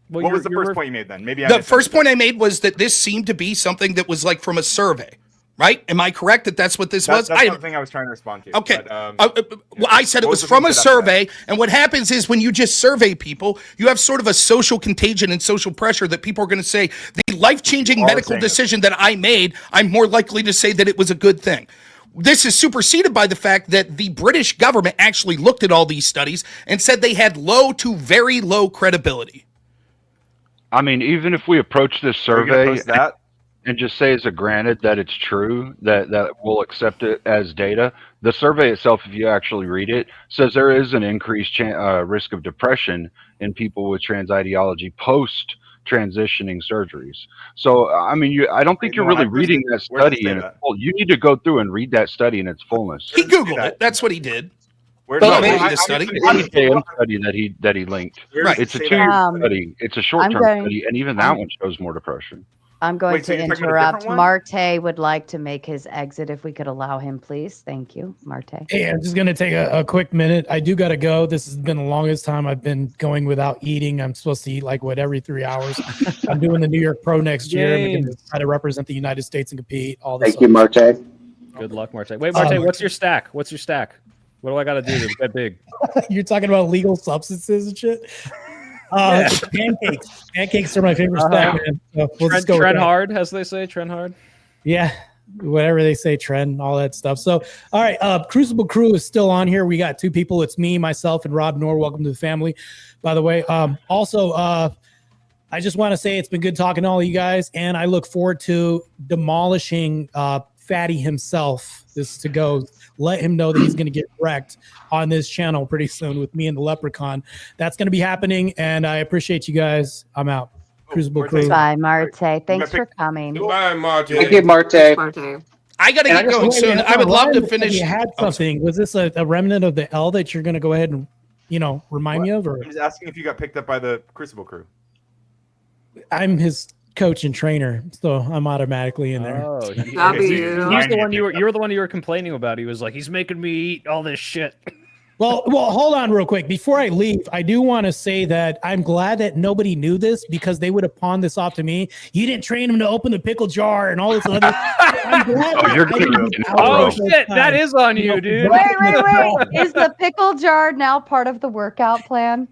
What was the first point you made then? Maybe the first point I made was that this seemed to be something that was like from a survey. Right? Am I correct that that's what this was? That's the thing I was trying to respond to. Okay. Well, I said it was from a survey, and what happens is when you just survey people, you have sort of a social contagion and social pressure that people are going to say, the life-changing medical decision that I made, I'm more likely to say that it was a good thing. This is superseded by the fact that the British government actually looked at all these studies and said they had low to very low credibility. I mean, even if we approach this survey and just say as a granted that it's true, that we'll accept it as data. The survey itself, if you actually read it, says there is an increased risk of depression in people with trans ideology post-transitioning surgeries. So, I mean, I don't think you're really reading that study in its full. You need to go through and read that study in its fullness. He Googled it. That's what he did. The study that he linked. Right. It's a 2-year study. It's a short-term study, and even that one shows more depression. I'm going to interrupt. Martae would like to make his exit if we could allow him, please. Thank you, Martae. Hey, I'm just going to take a quick minute. I do got to go. This has been the longest time I've been going without eating. I'm supposed to eat like every 3 hours. I'm doing the New York Pro next year. I'm going to try to represent the United States and compete. All this. Thank you, Martae. Good luck, Martae. Wait, Martae, what's your stack? What's your stack? What do I got to do to get big? You're talking about legal substances and shit? Pancakes. Pancakes are my favorite snack, man. So we'll just go trend hard, as they say. Trend hard. Yeah, whatever they say, trend, all that stuff. So, all right, Crucible Crew is still on here. We got 2 people. It's me, myself, and Rob Noor. Welcome to the family, by the way. Also, I just want to say it's been good talking to all you guys, and I look forward to demolishing Fatty himself. This to go. Let him know that he's going to get wrecked on this channel pretty soon with me and the Leprechaun. That's going to be happening, and I appreciate you guys. I'm out. Crucible Crew. Bye, Martae. Thanks for coming. Goodbye, Martae. Thank you, Martae. I got to get going soon. I would love to finish. You had something. Was this a remnant of the L that you're going to go ahead and, remind me of? Or? I'm just asking if you got picked up by the Crucible Crew. I'm his coach and trainer, so I'm automatically in there. Oh, he's the one you were the one you were complaining about. He was like, he's making me eat all this shit. Well, hold on real quick. Before I leave, I do want to say that I'm glad that nobody knew this because they would have pawned this off to me. You didn't train him to open the pickle jar and all this other. I'm glad shit, that is on you, dude. Wait. Is the pickle jar now part of the workout plan?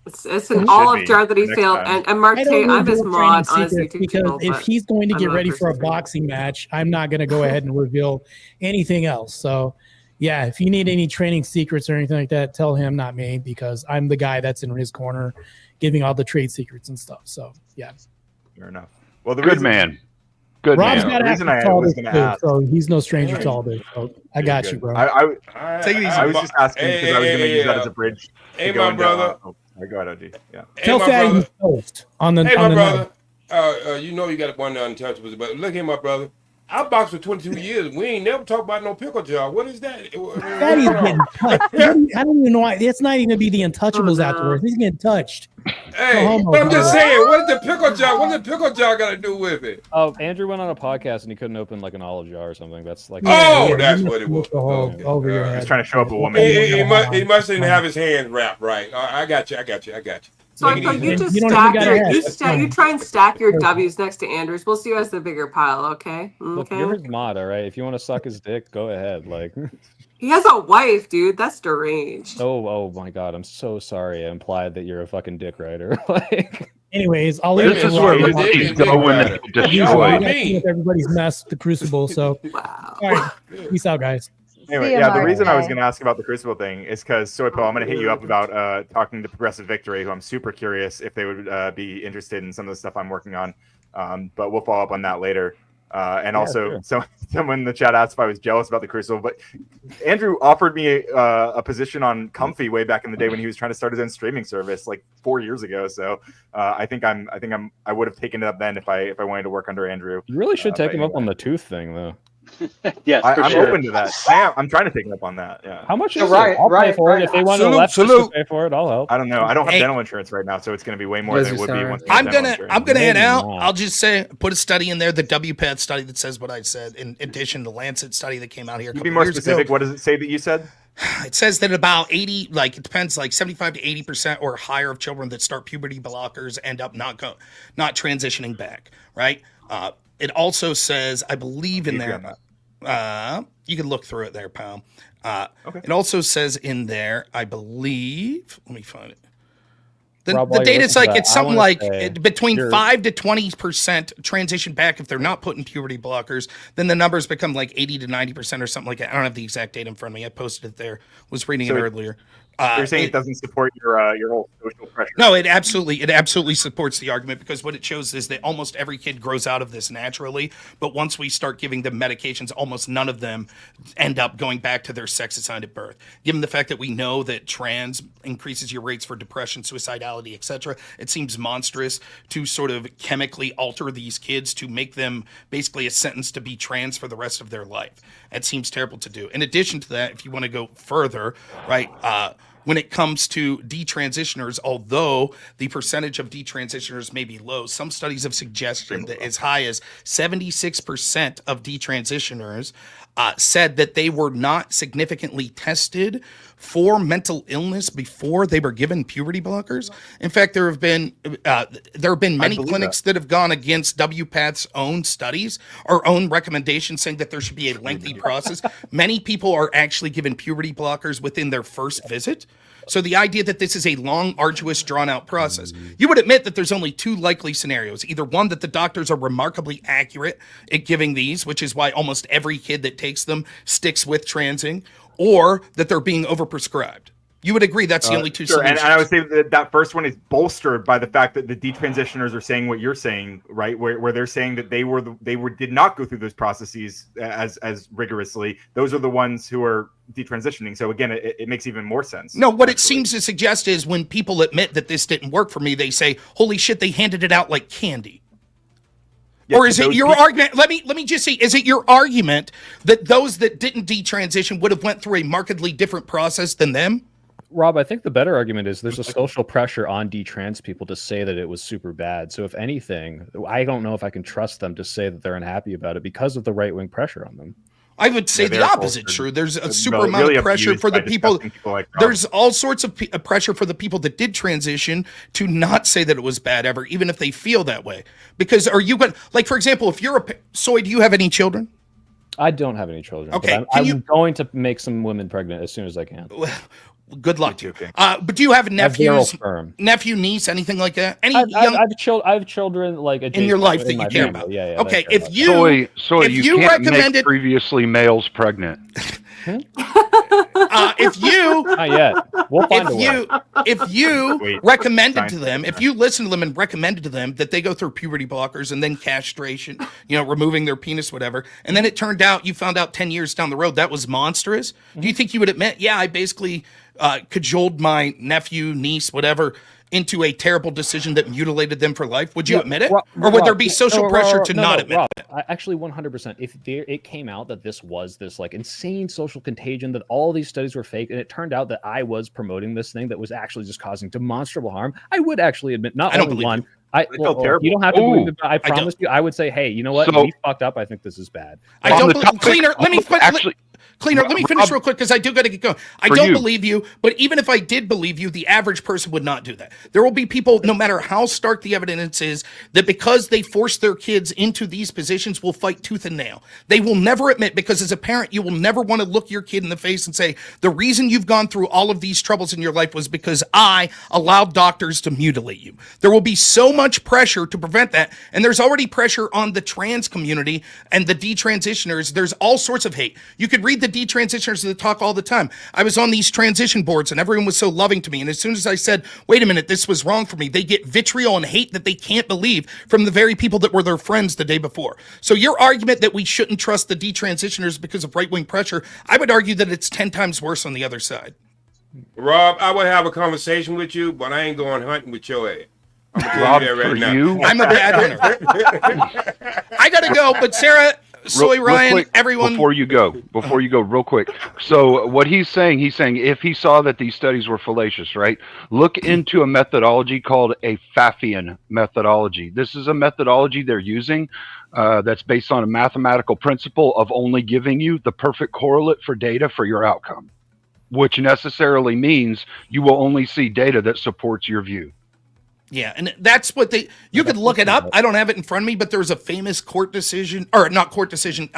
It's an olive jar that he failed. And Martae, I'm his mod on his YouTube channel. If he's going to get ready for a boxing match, I'm not going to go ahead and reveal anything else. So, yeah, if you need any training secrets or anything like that, tell him, not me, because I'm the guy that's in his corner giving all the trade secrets and stuff. So, yeah. Fair enough. Well, Good man. Rob's got access to all this too, so he's no stranger to all this. So I got you, bro. I was just asking because I was going to use that as a bridge. Hey, my brother. Go ahead, OG. Yeah. Tell Fatty he's toast on the. Hey, my brother. you know you got one of the untouchables, but look here, my brother. I boxed for 22 years. We ain't never talked about no pickle jar. What is that? That is getting touched. I don't even know why. It's not even be the untouchables afterwards. He's getting touched. Hey, but I'm just saying, what is the pickle jar? What does the pickle jar got to do with it? Oh, Andrew went on a podcast and he couldn't open like an olive jar or something. That's like that's what it was. Over your head. He's trying to show up a woman. He mustn't have his hands wrapped right. I got you. So you just you try and stack your W's next to Andrew's. We'll see who has the bigger pile, okay? Look, you're his mod, all right? If you want to suck his dick, go ahead. Like he has a wife, dude. That's deranged. Oh my god, I'm so sorry. I implied that you're a fucking dick writer. Like anyways, I'll leave this is where Lindsay's go when they get destroyed. With everybody's mess, the Crucible. So wow. All right. Peace out, guys. Anyway, yeah, the reason I was going to ask about the Crucible thing is because Soy Pill, I'm going to hit you up about talking to Progressive Victory, who I'm super curious if they would be interested in some of the stuff I'm working on. But we'll follow up on that later. And also, someone in the chat asked if I was jealous about the Crucible, but Andrew offered me a position on Comfy way back in the day when he was trying to start his own streaming service, like 4 years ago. So I would have taken it up then if I wanted to work under Andrew. You really should take him up on the tooth thing, though. Yes, I'm open to that. I'm trying to take him up on that. Yeah. How much is it? I'll pay for it. If they want to pay for it, I'll help. I don't know. I don't have dental insurance right now, so it's going to be way more than it would be once. I'm gonna head out. I'll just say put a study in there, the WPATH study that says what I said. In addition, the Lancet study that came out here. Can you be more specific? What does it say that you said? It says that about 80, like it depends, like 75 to 80% or higher of children that start puberty blockers end up not transitioning back. Right. It also says, I believe in there. You can look through it there, pal. Okay. It also says in there, I believe. Let me find it. The data's like it's something like between 5 to 20% transition back if they're not putting puberty blockers. Then the numbers become like 80 to 90% or something like that. I don't have the exact data in front of me. I posted it there. Was reading it earlier. You're saying it doesn't support your whole social pressure? No, it absolutely supports the argument, because what it shows is that almost every kid grows out of this naturally, but once we start giving them medications, almost none of them end up going back to their sex assigned at birth. Given the fact that we know that trans increases your rates for depression, suicidality, etc., it seems monstrous to sort of chemically alter these kids to make them basically a sentence to be trans for the rest of their life. It seems terrible to do. In addition to that, if you want to go further, right, when it comes to detransitioners, although the percentage of detransitioners may be low, some studies have suggested that as high as 76% of detransitioners said that they were not significantly tested for mental illness before they were given puberty blockers. In fact, there have been many clinics that have gone against WPATH's own studies or own recommendations, saying that there should be a lengthy process. Many people are actually given puberty blockers within their first visit. So the idea that this is a long, arduous, drawn-out process, you would admit that there's only two likely scenarios. Either one, that the doctors are remarkably accurate at giving these, which is why almost every kid that takes them sticks with transing, or that they're being overprescribed. You would agree that's the only two solutions. And I would say that first one is bolstered by the fact that the detransitioners are saying what you're saying, right? Where they're saying that they did not go through those processes as rigorously. Those are the ones who are detransitioning. So again, it makes even more sense. No, what it seems to suggest is when people admit that this didn't work for me, they say, "Holy shit, they handed it out like candy." Yeah, or is it your argument? Let me just see. Is it your argument that those that didn't detransition would have went through a markedly different process than them? Rob, I think the better argument is there's a social pressure on detrans people to say that it was super bad. So if anything, I don't know if I can trust them to say that they're unhappy about it because of the right-wing pressure on them. I would say the opposite true. There's a super amount of pressure for the people. There's all sorts of pressure for the people that did transition to not say that it was bad ever, even if they feel that way. Because are you going, like, for example, if you're Soy, do you have any children? I don't have any children. Okay. I'm going to make some women pregnant as soon as I can. Good luck to you. But do you have nephews, nephew, niece, anything like that? I have children like in your life that you care about. Yeah. Okay, if you can't make previously males pregnant. If you not yet, we'll find a way. If you recommended to them, if you listened to them and recommended to them that they go through puberty blockers and then castration, removing their penis, whatever, and then it turned out you found out 10 years down the road that was monstrous, do you think you would admit, yeah, I basically cajoled my nephew, niece, whatever, into a terrible decision that mutilated them for life? Would you admit it? Or would there be social pressure to not admit it? Actually, 100%. If it came out that this was this like insane social contagion, that all these studies were fake, and it turned out that I was promoting this thing that was actually just causing demonstrable harm, I would actually admit, not only one, I feel terrible. You don't have to believe it, but I promise you, I would say, hey, you know what? We fucked up. I think this is bad. I don't believe, Cleaner, let me actually. Cleaner, let me finish real quick because I do got to get going. I don't believe you, but even if I did believe you, the average person would not do that. There will be people, no matter how stark the evidence is, that because they force their kids into these positions will fight tooth and nail. They will never admit, because as a parent, you will never want to look your kid in the face and say, the reason you've gone through all of these troubles in your life was because I allowed doctors to mutilate you. There will be so much pressure to prevent that, and there's already pressure on the trans community and the detransitioners. There's all sorts of hate. You could read the detransitioners that talk all the time. I was on these transition boards and everyone was so loving to me. And as soon as I said, wait a minute, this was wrong for me, they get vitriol and hate that they can't believe from the very people that were their friends the day before. So your argument that we shouldn't trust the detransitioners because of right-wing pressure, I would argue that it's 10 times worse on the other side. Rob, I would have a conversation with you, but I ain't going hunting with your ass. I'm gonna tell you that right now. I'm a bad hunter. I gotta go, but Sarah, Soy, Ryan, quick, everyone. Before you go, real quick. So what he's saying if he saw that these studies were fallacious, right? Look into a methodology called a Pfaffian methodology. This is a methodology they're using that's based on a mathematical principle of only giving you the perfect correlate for data for your outcome, which necessarily means you will only see data that supports your view. Yeah, and that's what you could look it up. I don't have it in front of me, but there was a famous court decision, or not court decision,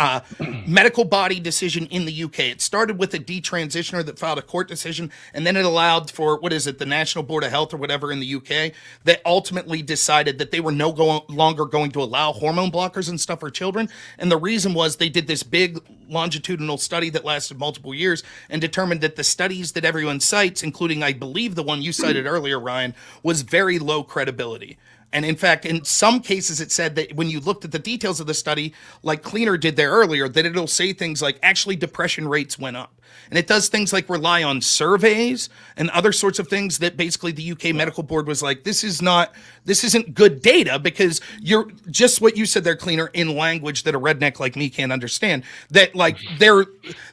medical body decision in the UK. It started with a detransitioner that filed a court decision, and then it allowed for, the National Board of Health or whatever in the UK, that ultimately decided that they were no longer going to allow hormone blockers and stuff for children. And the reason was they did this big longitudinal study that lasted multiple years and determined that the studies that everyone cites, including, I believe, the one you cited earlier, Ryan, was very low credibility. And in fact, in some cases, it said that when you looked at the details of the study, like Cleaner did there earlier, that it'll say things like actually depression rates went up. And it does things like rely on surveys and other sorts of things that basically the UK Medical Board was like, this isn't good data, because you're just what you said there, Cleaner, in language that a redneck like me can't understand, that like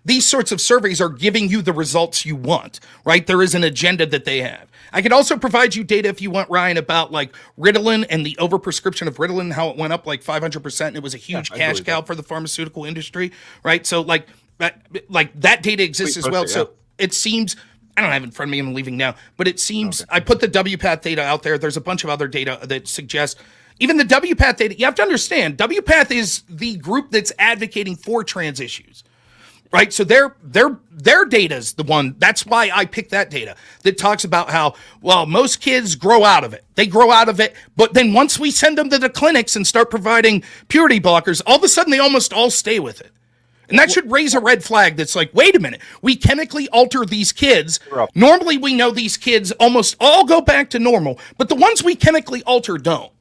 these sorts of surveys are giving you the results you want, right? There is an agenda that they have. I could also provide you data if you want, Ryan, about like Ritalin and the overprescription of Ritalin, how it went up like 500%. And it was a huge cash cow for the pharmaceutical industry, right? So like that data exists as well. So it seems, I don't have it in front of me, I'm leaving now, but it seems, I put the WPATH data out there. There's a bunch of other data that suggests, even the WPATH data, you have to understand, WPATH is the group that's advocating for trans issues. Right, so their data is the one. That's why I picked that data that talks about how, well, most kids grow out of it. They grow out of it, but then once we send them to the clinics and start providing puberty blockers, all of a sudden they almost all stay with it. And that should raise a red flag that's like, wait a minute, we chemically alter these kids. Normally we know these kids almost all go back to normal, but the ones we chemically alter don't.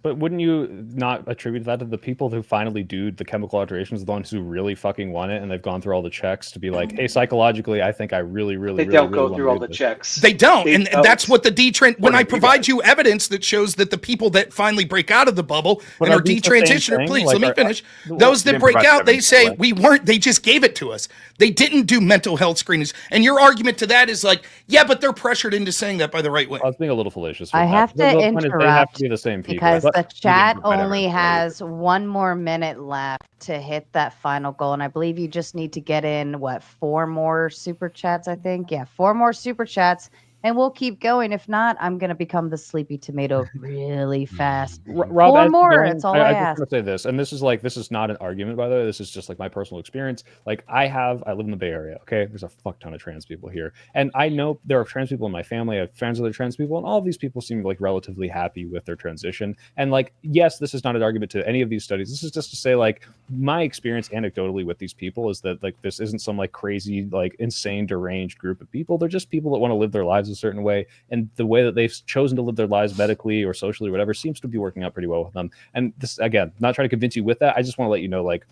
But wouldn't you not attribute that to the people who finally do the chemical alterations, the ones who really fucking want it, and they've gone through all the checks to be like, hey, psychologically, I think I really they don't go through all the checks. They don't, and that's what the when I provide you evidence that shows that the people that finally break out of the bubble and are detransitioner, please let me finish. Those that break out, they say we weren't. They just gave it to us. They didn't do mental health screenings, and your argument to that is like, yeah, but they're pressured into saying that by the right way. I was being a little fallacious. I have to interrupt. They have to be the same people because the chat only has 1 more minute left to hit that final goal, and I believe you just need to get in 4 more super chats. I think 4 more super chats, and we'll keep going. If not, I'm gonna become the sleepy tomato really fast. Rob, 4 more. That's all I ask. I just want to say this, and this is not an argument, by the way. This is just like my personal experience. Like I live in the Bay Area. Okay, there's a fuck ton of trans people here, and I know there are trans people in my family. I have friends of other trans people, and all of these people seem like relatively happy with their transition. And like, yes, this is not an argument to any of these studies. This is just to say, like, my experience anecdotally with these people is that like this isn't some like crazy, like insane, deranged group of people. They're just people that want to live their lives a certain way, and the way that they've chosen to live their lives medically or socially or whatever seems to be working out pretty well with them. And this, again, not trying to convince you with that, I just want to let you know, like,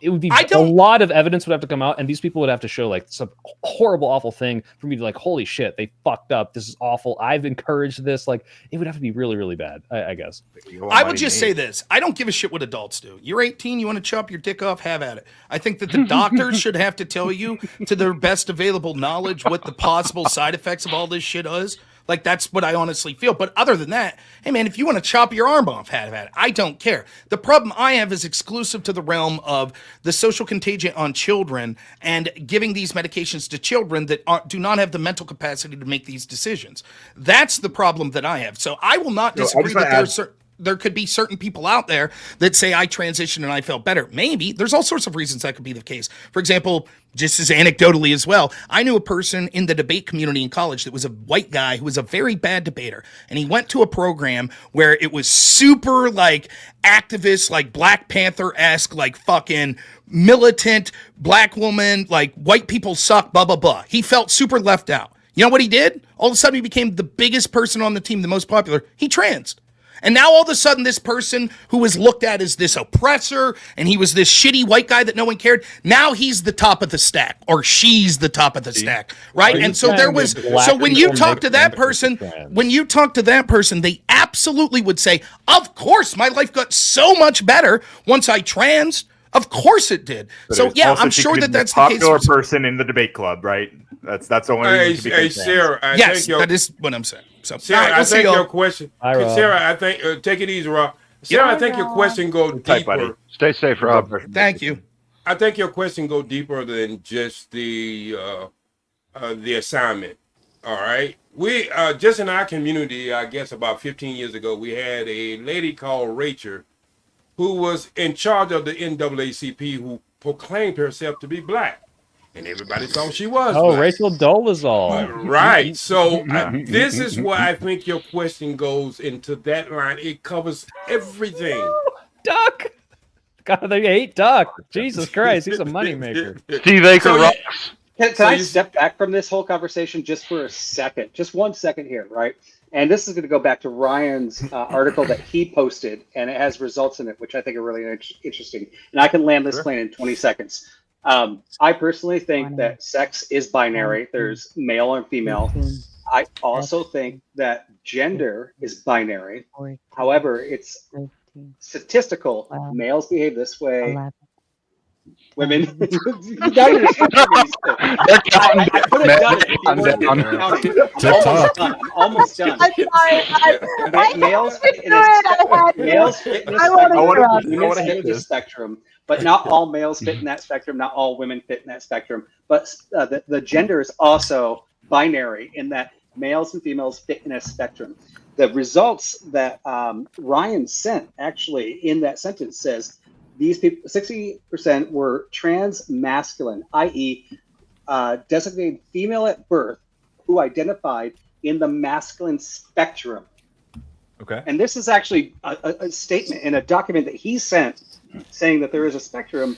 it would be a lot of evidence would have to come out, and these people would have to show like some horrible, awful thing for me to like, holy shit, they fucked up. This is awful. I've encouraged this. Like, it would have to be really, really bad, I guess. I would just say this. I don't give a shit what adults do. You're 18, you want to chop your dick off, have at it. I think that the doctors should have to tell you to their best available knowledge what the possible side effects of all this shit is. Like, that's what I honestly feel. But other than that, hey, man, if you want to chop your arm off, have at it. I don't care. The problem I have is exclusive to the realm of the social contagion on children and giving these medications to children that do not have the mental capacity to make these decisions. That's the problem that I have. So I will not disagree that there could be certain people out there that say I transitioned and I felt better. Maybe. There's all sorts of reasons that could be the case. For example, just as anecdotally as well, I knew a person in the debate community in college that was a white guy who was a very bad debater. And he went to a program where it was super like activist, like Black Panther-esque, like fucking militant black woman, like white people suck, blah, blah, blah. He felt super left out. You know what he did? All of a sudden he became the biggest person on the team, the most popular. He transed. And now all of a sudden this person who was looked at as this oppressor and he was this shitty white guy that no one cared, now he's the top of the stack, or she's the top of the stack, right? And so there was, so when you talk to that person, they absolutely would say, of course my life got so much better once I transed. Of course it did. But so yeah, I'm sure that that's the case. Popular person in the debate club, right? That's the only reason. Hey, Sarah, yes, that is what I'm saying. So Sarah, we'll I think your question. Sarah, I think I think your question goes deeper. Stay safe, Rob. Thank you. I think your question goes deeper than just the assignment. All right, we just in our community, I guess about 15 years ago, we had a lady called Rachel, who was in charge of the NAACP, who proclaimed herself to be black, and everybody thought she was. Oh, black. Rachel Dolezal. Right. So this is why I think your question goes into that line. It covers everything. Duck. God, they hate Duck. Jesus Christ, he's a moneymaker. Steve Aker rocks. Can I step back from this whole conversation just for a second? Just 1 second here, right? And this is going to go back to Ryan's article that he posted, and it has results in it, which I think are really interesting. And I can land this plane in 20 seconds. I personally think that sex is binary. There's male and female. I also think that gender is binary. However, it's statistical. Males behave this way. Women. You got it. I could have done it. Almost done. I'm sorry. Males fit in the spectrum, but not all males fit in that spectrum. Not all women fit in that spectrum. But the gender is also binary in that males and females fit in a spectrum. The results that Ryan sent actually in that sentence says these people, 60% were trans masculine, i.e., designated female at birth, who identified in the masculine spectrum. Okay. And this is actually a statement in a document that he sent saying that there is a spectrum,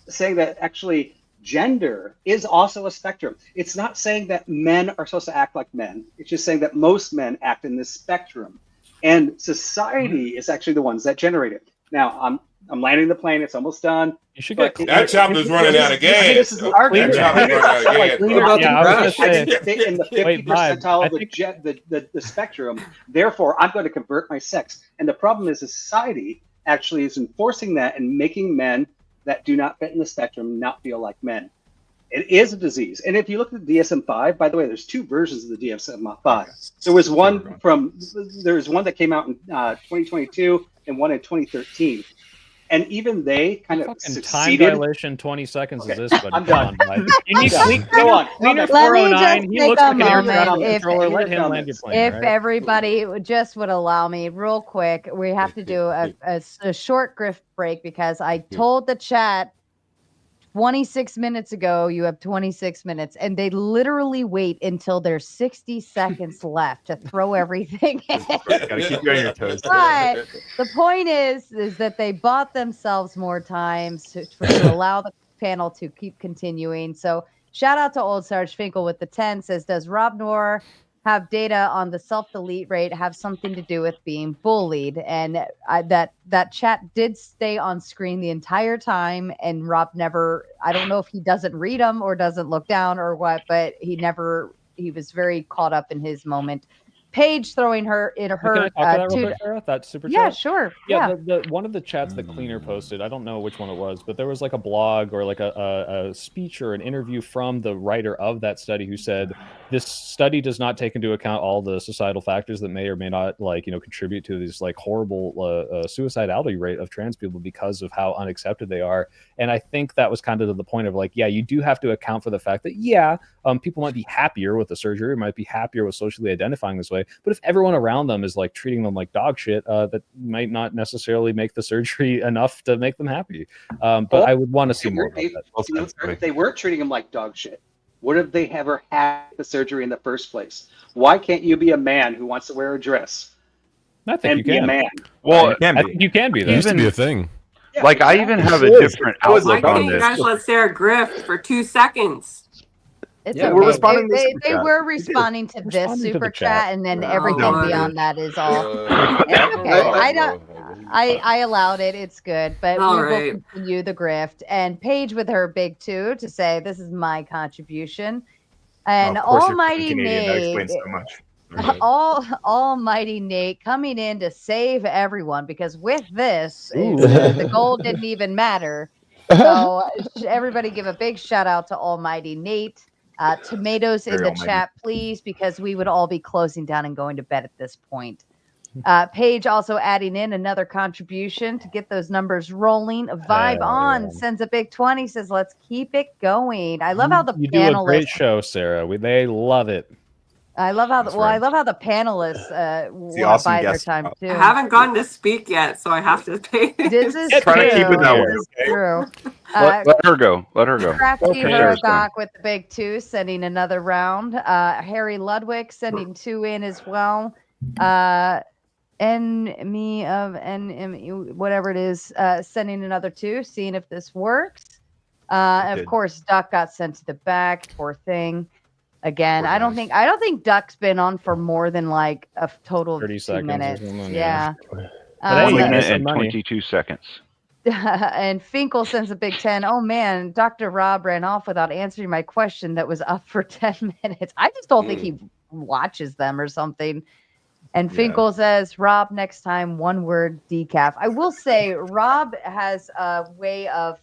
saying that actually gender is also a spectrum. It's not saying that men are supposed to act like men. It's just saying that most men act in this spectrum. And society is actually the ones that generate it. Now, I'm landing the plane. It's almost done. You should get that chopper's running out of gas. This is the argument. That chopper's running out of gas. I didn't fit in the 50th percentile of the spectrum. Therefore, I'm going to convert my sex. And the problem is, society actually is enforcing that and making men that do not fit in the spectrum not feel like men. It is a disease. And if you look at the DSM-5, by the way, there's two versions of the DSM-5. There was one that came out in 2022 and one in 2013. And even they kind of succeeded. Time dilation, 20 seconds is this, but I'm done. You need to go on. Cleaner 409. He looks like an air traffic controller. Let him land your plane. If right? everybody just would allow me real quick, we have to do a short grift break because I told the chat 26 minutes ago, you have 26 minutes, and they literally wait until there's 60 seconds left to throw everything in. Gotta keep you on your toes. But the point is that they bought themselves more time to allow the panel to keep continuing. So shout out to Old Sarge Finkel with the 10 says, does Rob Noor have data on the self-delete rate have something to do with being bullied. And that chat did stay on screen the entire time, and Rob never, I don't know if he doesn't read them or doesn't look down or what, but he was very caught up in his moment. Paige throwing her in her Can I talk to that real quick, Sarah? That super chat? Yeah, sure. Yeah. The one of the chats that Cleaner posted, I don't know which one it was, but there was like a blog or like a speech or an interview from the writer of that study who said this study does not take into account all the societal factors that may or may not contribute to this like horrible suicidality rate of trans people because of how unaccepted they are. And I think that was kind of to the point of like, yeah, you do have to account for the fact that people might be happier with the surgery, might be happier with socially identifying this way. But if everyone around them is like treating them like dog shit, that might not necessarily make the surgery enough to make them happy. But I would want to see more about that. If they were treating them like dog shit, would have they ever had the surgery in the first place? Why can't you be a man who wants to wear a dress? I think you be can. a man. Well, I think you can be. It used to be a thing. Like I even have a different Why outlook on can't you this. guys let Sarah grift for 2 seconds? It's Yeah, okay. we're responding to They super chat. were responding to this Responding to super the chat, chat. and then Oh, everything Lord. beyond that is all. It's okay. I allowed it. It's good, but All we right. will continue the grift. And Paige with her big two to say this is my contribution, and Of course, you're Almighty Canadian. That Nate. explains so much. Almighty Nate coming in to save everyone, because with this, the goal didn't even matter. So everybody give a big shout out to Almighty Nate. Tomatoes in Very the almighty. chat, please, because we would all be closing down and going to bed at this point. Paige also adding in another contribution to get those numbers rolling. Vibe on sends a big 20, says let's keep it going. I love how the You do a great panelists show, Sarah. They love it. I love how That's I right. love how the panelists want to awesome buy their guest time spot. too. I haven't gotten to speak yet, so I have to pay. This is Try to keep it that way, This is okay? true. Let her go. Let her go. Crafty For Sarah's time. Huragok with the big two, sending another round. Harry Ludwig sending 2 in as well. Whatever it is, sending another 2, seeing if this works. Of course, Duck got sent to the back. Poor thing. Again, I don't think Duck's been on for more than like a total of 30 2 seconds or minutes. something, Yeah. But One hey, minute that's and money. 22 seconds. And Finkel sends a big 10. Oh man, Dr. Rob ran off without answering my question that was up for 10 minutes. I just don't think he watches them or something. And Finkel says, Rob, next time, 1 word, decaf. I will say, Rob has a way of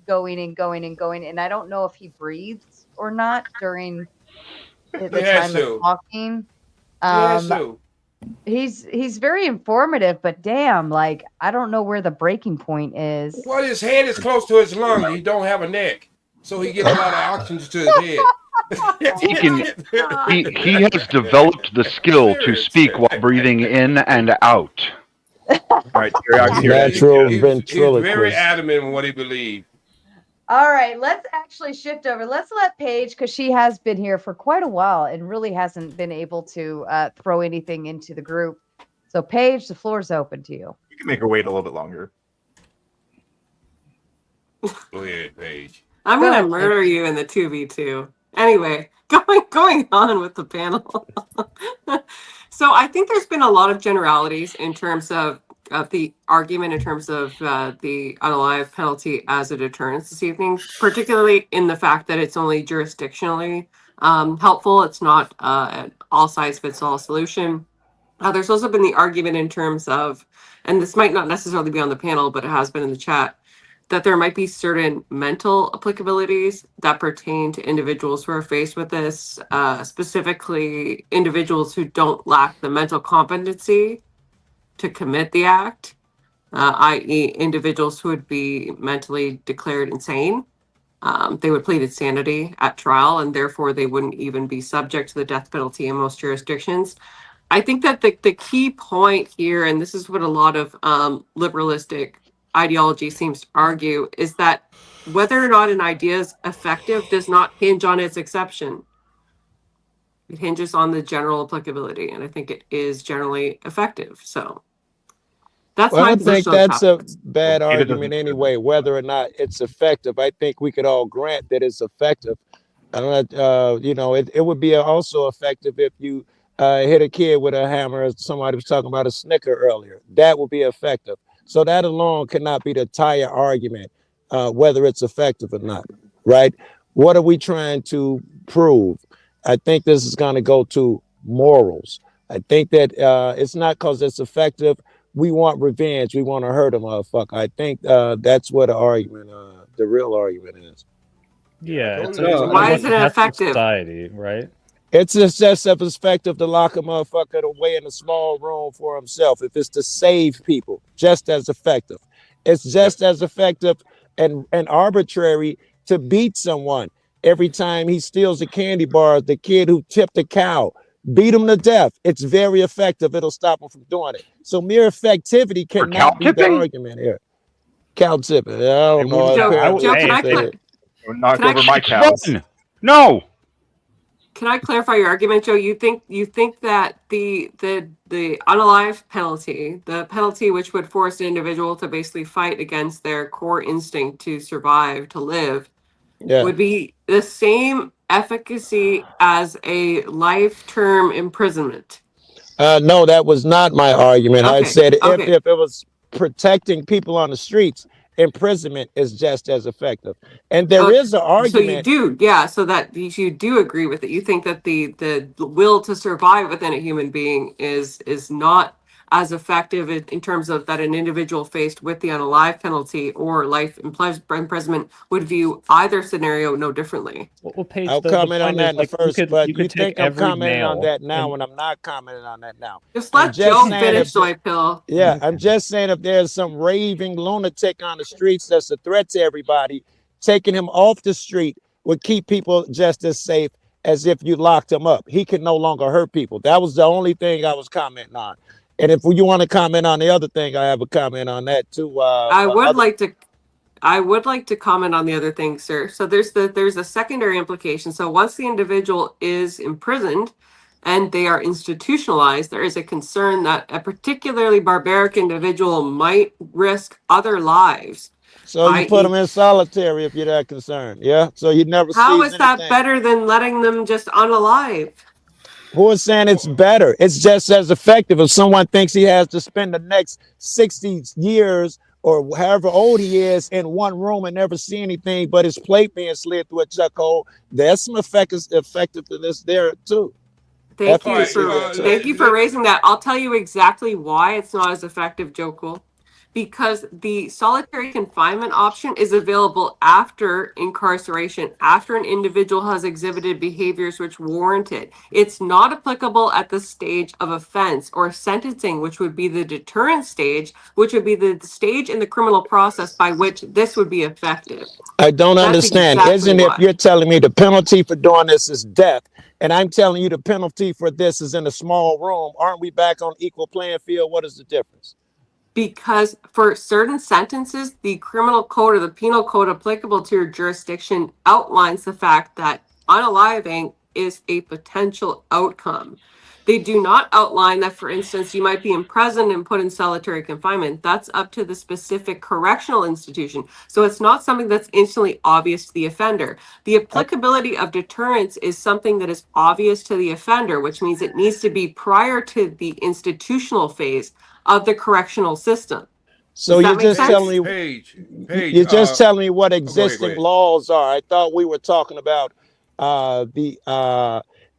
going and going and going, and I don't know if he breathes or not during the time of talking. He's very informative, but damn, like I don't know where the breaking point is. Well, his head is close to his lung. He don't have a neck, so he gets a lot of oxygen to his head. He has developed the skill to speak while breathing in and out. All right, Natural ventriloquist. He's very adamant in what he believes. All right, let's actually shift over. Let's let Paige, because she has been here for quite a while and really hasn't been able to throw anything into the group. So, Paige, the floor's open to you. You can make her wait a little bit longer. Go ahead, Paige. I'm gonna murder you in the 2v2. Anyway, going on with the panel. So I think there's been a lot of generalities in terms of the argument in terms of the unalive penalty as a deterrent this evening, particularly in the fact that it's only jurisdictionally helpful. It's not an all-size-fits-all solution. There's also been the argument in terms of, and this might not necessarily be on the panel, but it has been in the chat, that there might be certain mental applicabilities that pertain to individuals who are faced with this, specifically individuals who don't lack the mental competency to commit the act, i.e. individuals who would be mentally declared insane. They would plead insanity at trial, and therefore they wouldn't even be subject to the death penalty in most jurisdictions. I think that the key point here, and this is what a lot of liberalistic ideology seems to argue, is that whether or not an idea is effective does not hinge on its exception. It hinges on the general applicability, and I think it is generally effective. So that's Well, my I don't think position on the that's a topic. bad argument anyway, whether or not it's effective. I think we could all grant that it's effective. I don't know, it would be also effective if you hit a kid with a hammer, as somebody was talking about a Snicker earlier. That would be effective. So that alone cannot be the entire argument, whether it's effective or not, right? What are we trying to prove? I think this is going to go to morals. I think that it's not because it's effective. We want revenge. We want to hurt a motherfucker. I think that's what the real argument is. Yeah, it's why is it effective? Society, right? It's just as effective to lock a motherfucker away in a small room for himself. If it's to save people, just as effective. It's just as effective and arbitrary to beat someone every time he steals a candy bar. The kid who tipped a cow, beat him to death. It's very effective. It'll stop him from doing it. So mere effectivity cannot be the argument here. Cow tipping. I don't know. Joe, can I knock over my cows. No. Can I clarify your argument, Joe? You think that the unalive penalty, the penalty which would force an individual to basically fight against their core instinct to survive, to live, would be the same efficacy as a life-term imprisonment? No, that was not my argument. I said if it was protecting people on the streets, imprisonment is just as effective. And there is an argument. So you do, yeah, so that you do agree with it. You think that the will to survive within a human being is not as effective in terms of that an individual faced with the unalive penalty or life imprisonment would view either scenario no differently. Well, Paige, I'll comment on that in the first, but you think I'm commenting on that now, and I'm not commenting on that now. Just let Joe finish, Soy Pill. Yeah, I'm just saying if there's some raving lunatic on the streets that's a threat to everybody, taking him off the street would keep people just as safe as if you locked him up. He can no longer hurt people. That was the only thing I was commenting on. And if you want to comment on the other thing, I have a comment on that too. I would like to comment on the other thing, sir. So there's a secondary implication. So once the individual is imprisoned and they are institutionalized, there is a concern that a particularly barbaric individual might risk other lives. So you put them in solitary if you're that concerned. Yeah. So you never. How is that better than letting them just unalive? Who is saying it's better? It's just as effective. If someone thinks he has to spend the next 60 years or however old he is in one room and never see anything but his plate being slid through a chuck hole, there's some effectiveness there too. Thank you for raising that. I'll tell you exactly why it's not as effective, Joe Cool. Because the solitary confinement option is available after incarceration, after an individual has exhibited behaviors which warrant it. It's not applicable at the stage of offense or sentencing, which would be the deterrent stage, which would be the stage in the criminal process by which this would be effective. I don't understand. Exactly Isn't it, you're telling me the penalty for doing this is death, and I'm telling you the penalty for this is in a small room. Aren't we back on equal playing field? What is the difference? Because for certain sentences, the criminal code or the penal code applicable to your jurisdiction outlines the fact that unaliving is a potential outcome. They do not outline that, for instance, you might be imprisoned and put in solitary confinement. That's up to the specific correctional institution. So it's not something that's instantly obvious to the offender. The applicability of deterrence is something that is obvious to the offender, which means it needs to be prior to the institutional phase of the correctional system. So you're just telling me, you're just telling me what existing laws are. I thought we were talking about a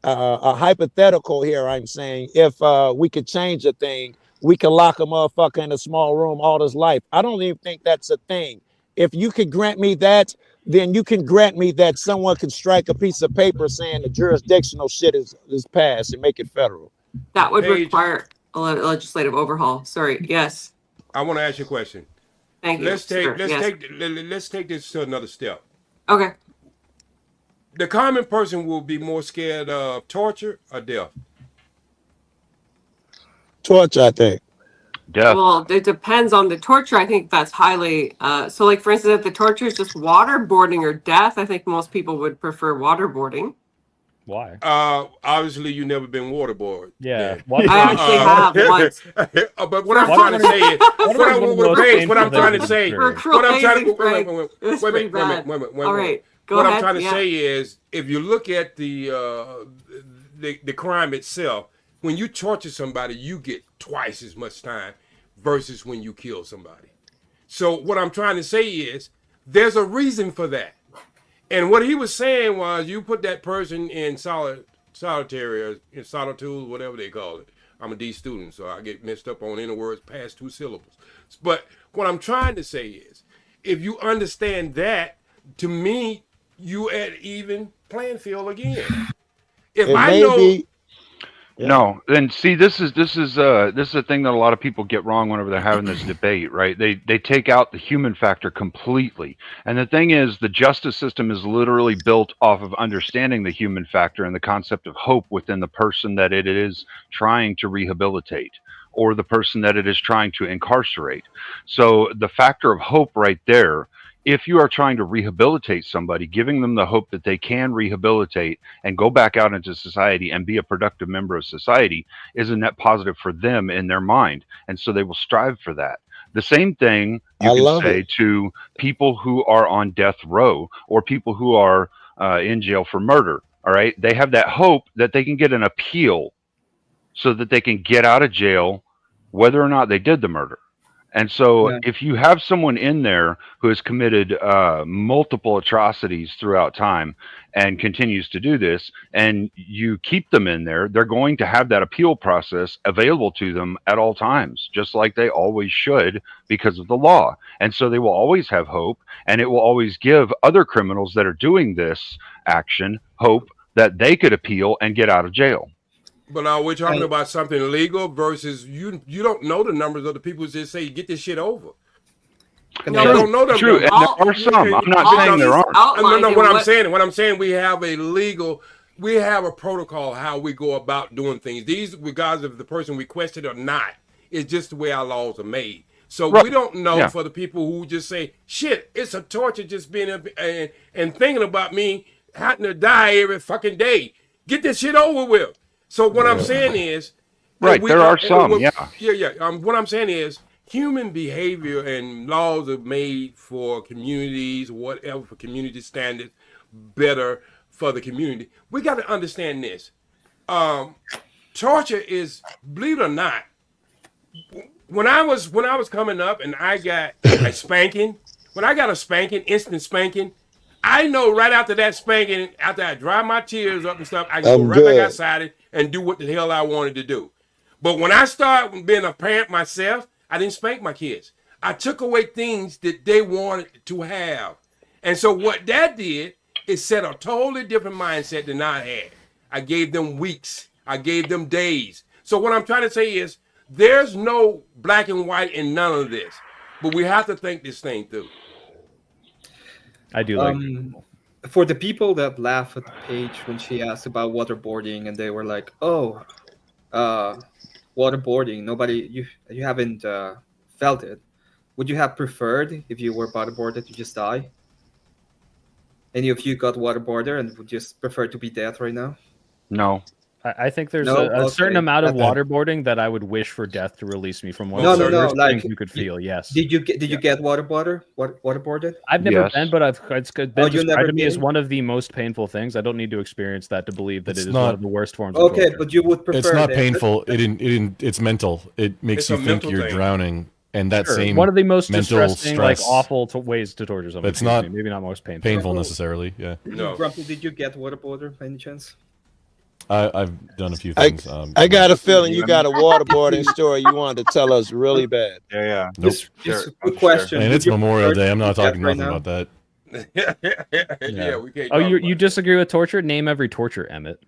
hypothetical here. I'm saying if we could change a thing, we could lock a motherfucker in a small room all his life. I don't even think that's a thing. If you could grant me that, then you can grant me that someone could strike a piece of paper saying the jurisdictional shit is passed and make it federal. That would require a legislative overhaul. Sorry. Yes. I want to ask you a question. Thank you. Let's take this to another step. Okay. The common person will be more scared of torture or death. Torture, I think. Death. Well, it depends on the torture. I think that's highly so. Like for instance, if the torture is just waterboarding or death, I think most people would prefer waterboarding. Why? Obviously, you've never been waterboarded. Yeah. I actually have once. But what I'm trying to say is, what I'm trying to say, All right, go ahead. Say is, if you look at the crime itself, when you torture somebody, you get twice as much time versus when you kill somebody. So what I'm trying to say is there's a reason for that. And what he was saying was you put that person in solitary or in solitude, whatever they call it. I'm a D student, so I get messed up on any words past 2 syllables. But what I'm trying to say is, if you understand that, to me, you at even playing field again. If I know. No, and see, this is a thing that a lot of people get wrong whenever they're having this debate, right? They take out the human factor completely. And the thing is, the justice system is literally built off of understanding the human factor and the concept of hope within the person that it is trying to rehabilitate, or the person that it is trying to incarcerate. So the factor of hope right there, if you are trying to rehabilitate somebody, giving them the hope that they can rehabilitate and go back out into society and be a productive member of society, is a net positive for them in their mind. And so they will strive for that. The same thing you can say to people who are on death row or people who are in jail for murder. All right. They have that hope that they can get an appeal so that they can get out of jail, whether or not they did the murder. And so if you have someone in there who has committed multiple atrocities throughout time and continues to do this, and you keep them in there, they're going to have that appeal process available to them at all times, just like they always should because of the law. And so they will always have hope, and it will always give other criminals that are doing this action hope that they could appeal and get out of jail. But now we're talking about something legal versus you don't know the numbers of the people who just say get this shit over. No, you don't know them. True, and there are some. I'm not saying there aren't. No, what I'm saying, we have a protocol how we go about doing things. These, regardless of the person requested or not, is just the way our laws are made. So we don't know for the people who just say, shit, it's a torture just being up and thinking about me having to die every fucking day. Get this shit over with. So what I'm saying is, there are some, what I'm saying is, human behavior and laws are made for communities, whatever, for community standards, better for the community. We got to understand this. Torture is, believe it or not, when I was coming up and I got a spanking, instant spanking, I know right after that spanking, after I dry my tears up and stuff, I can go right back outside and do what the hell I wanted to do. But when I started being a parent myself, I didn't spank my kids. I took away things that they wanted to have. And so what that did is set a totally different mindset than I had. I gave them weeks. I gave them days. So what I'm trying to say is there's no black and white in none of this. But we have to think this thing through. I do like for the people that laugh at the page when she asked about waterboarding and they were like, oh, waterboarding, nobody, you haven't felt it. Would you have preferred, if you were waterboarded, to just die? Any of you got waterboarded and would just prefer to be dead right now? No. I think there's a certain amount of waterboarding that I would wish for death to release me from. One of the worst things you could feel. Yes. Did you get waterboarded? I've never been, but it's been described to me as one of the most painful things. I don't need to experience that to believe that it is one of the worst forms of torture. Okay, but you would prefer. It's not painful. It's mental. It makes you think you're drowning, and that same one of the most distressing, stress, awful ways to torture someone. It's not maybe not most painful. Painful necessarily. Yeah. No. Grumpy, did you get waterboarded by any chance? I've done a few things. I got a feeling you got a waterboarding story you wanted to tell us really bad. Yeah. Nope. It's a good question. And it's Memorial Day. I'm not talking nothing about that. We can't. Oh, you disagree with torture? Name every torture, Emmett.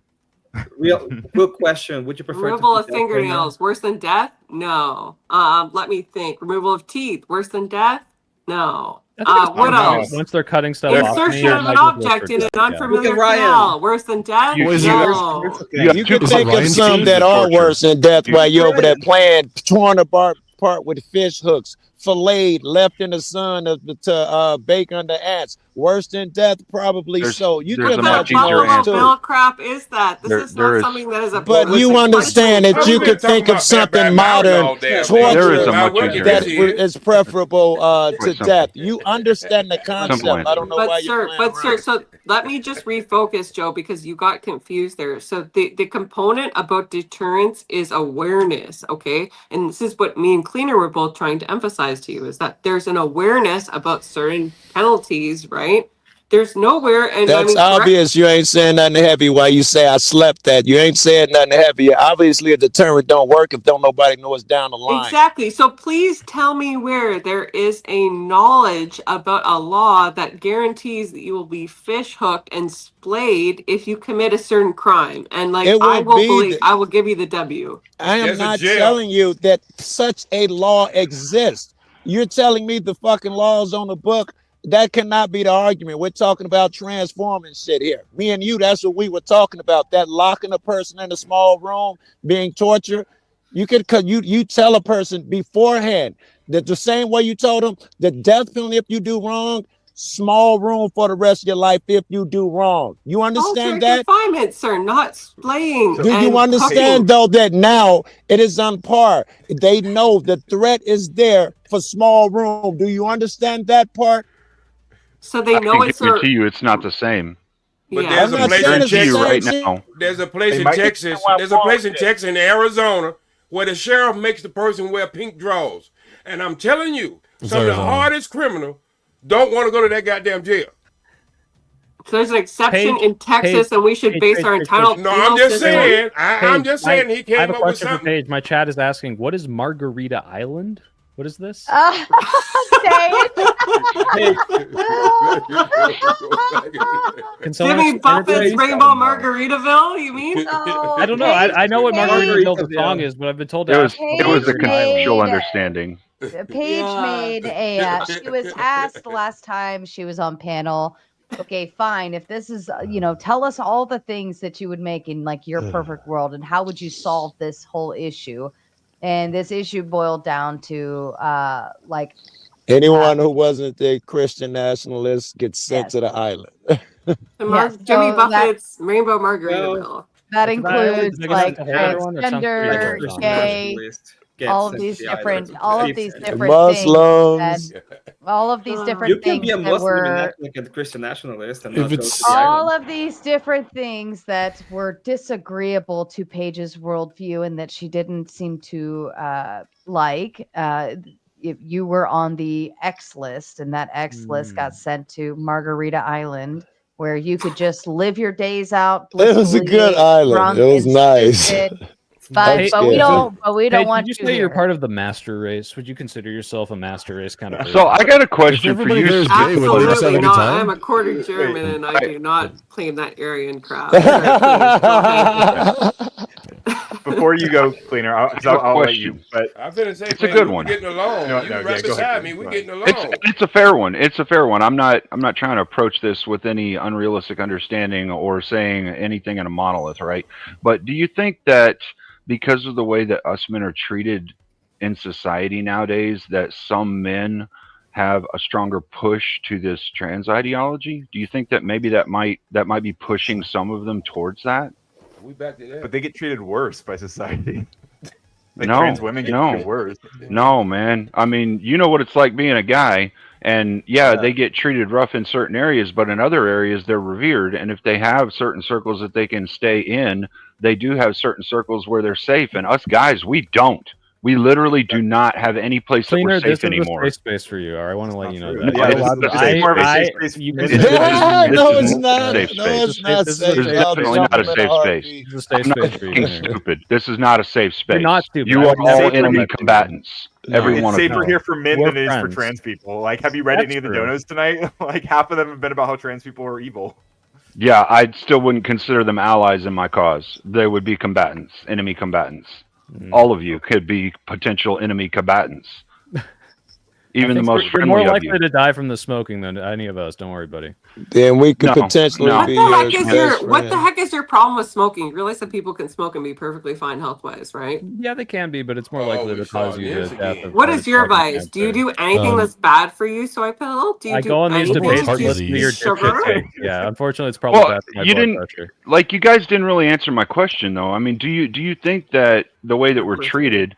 Real good question. Would you prefer removal of fingernails worse than death? No. Let me think. Removal of teeth worse than death? No. What else? Once they're cutting stuff off, insertion of an object in an unfamiliar canal worse than death? No. You can think of some that are worse than death while you're over there playing torn apart with fish hooks, filleted, left in the sun to bake under ants. Worse than death, probably so. You What can kind of Buffalo Bill crap is that? This is not something that is a. But you understand that you could think of something modern, torture that is preferable to death. You understand the concept. I don't know why you're playing But sir, so let me just refocus, Joe, because you got confused there. So the component about deterrence is awareness, okay? And this is what me and Cleaner were both trying to emphasize to you, is that there's an awareness about certain penalties, right? There's nowhere, and that's obvious. You ain't saying nothing heavy. Why you say I slept that? You ain't saying nothing heavy. Obviously, a deterrent don't work if don't nobody know it's down the line. Exactly. So please tell me where there is a knowledge about a law that guarantees that you will be fish hooked and splayed if you commit a certain crime. And like I will give you the W. I am not telling you that such a law exists. You're telling me the fucking laws on the book. That cannot be the argument. We're talking about transforming shit here. Me and you, that's what we were talking about. That locking a person in a small room, being tortured. You could, cause you tell a person beforehand that the same way you told them the death penalty if you do wrong, small room for the rest of your life if you do wrong. You understand that? Confinement, sir, not splaying. Do you understand though that now it is on par? They know the threat is there for small room. Do you understand that part? So they know I can guarantee you it's not the same. But there's a place in Texas right now. There's a place in Texas. There's a place in Texas and Arizona where the sheriff makes the person wear pink drawers. And I'm telling you, some of the hardest criminals don't want to go to that goddamn jail. So there's an exception in Texas, and we should base our entire. No, I'm just saying. I'm just saying he came I have a up with question for something. Paige. My chat is asking, what is Margarita Island? What is this? Jimmy Buffett's Rainbow Margaritaville, you mean? I don't know. I know what Margaritaville the song is, but I've been told it was a conceptual understanding. Paige made a. She was asked last time she was on panel. Okay, fine. If this is, tell us all the things that you would make in like your perfect world, and how would you solve this whole issue? And this issue boiled down to anyone who wasn't a Christian nationalist gets sent to the island. Jimmy Buffett's Rainbow Margaritaville. That includes like transgender, gay, all of these different Muslims. things. All of these different You can things be a that Muslim were. and act like a Christian nationalist and not go to the All island. of these different things that were disagreeable to Paige's worldview and that she didn't seem to like. If you were on the X list, and that X list got sent to Margarita Island, where you could just live your days out. It was a good island. It was nice. But we don't want you to. say you're part of the master race. Would you consider yourself a master race kind of person? So I got a question for you. Absolutely not. I'm a quarter German, and I do not claim that Aryan crap. Before you go, Cleaner, I'll let you. But I'm finna say, it's a good one. We're getting along. No, you no, right yeah, go beside ahead, me. go We're ahead. getting along. It's a fair one. It's a fair one. I'm not trying to approach this with any unrealistic understanding or saying anything in a monolith, right? But do you think that because of the way that us men are treated in society nowadays, that some men have a stronger push to this trans ideology? Do you think that maybe that might be pushing some of them towards that? We back to that. But they get treated worse by society. Like no, trans women get treated worse. No, man. I mean, you know what it's like being a guy, and they get treated rough in certain areas, but in other areas they're revered. And if they have certain circles that they can stay in, they do have certain circles where they're safe. And us guys, we don't. We literally do not have any place that we're safe anymore. This is a safe space for you. I want to let you know that. No, it's not. No, it's not safe. This is definitely not a safe space. This is a safe space for you. Stupid. This is not a safe space. You're not stupid. You are all enemy combatants. Every one of them. It's safer here for men than it is for trans people. Like, have you read any of the donos tonight? Like, half of them have been about how trans people are evil. Yeah, I still wouldn't consider them allies in my cause. They would be combatants, enemy combatants. All of you could be potential enemy combatants. Even the most you're friendly more of likely you. to die from the smoking than any of us. Don't worry, buddy. Then we could No, potentially no. be What the heck your is best your friend. what the heck is your problem with smoking? You realize that people can smoke and be perfectly fine health wise, right? Yeah, they can be, but it's more likely to cause you the death of What heart is your attack and vice? Do you cancer. do anything that's bad for you, Soy Pill? Do you I do go on these anything? debates Do to you listen to your use sugar? dipshit take. Yeah, unfortunately, it's probably Well, bad for my you blood didn't pressure. like. You guys didn't really answer my question, though. I mean, do you think that the way that we're treated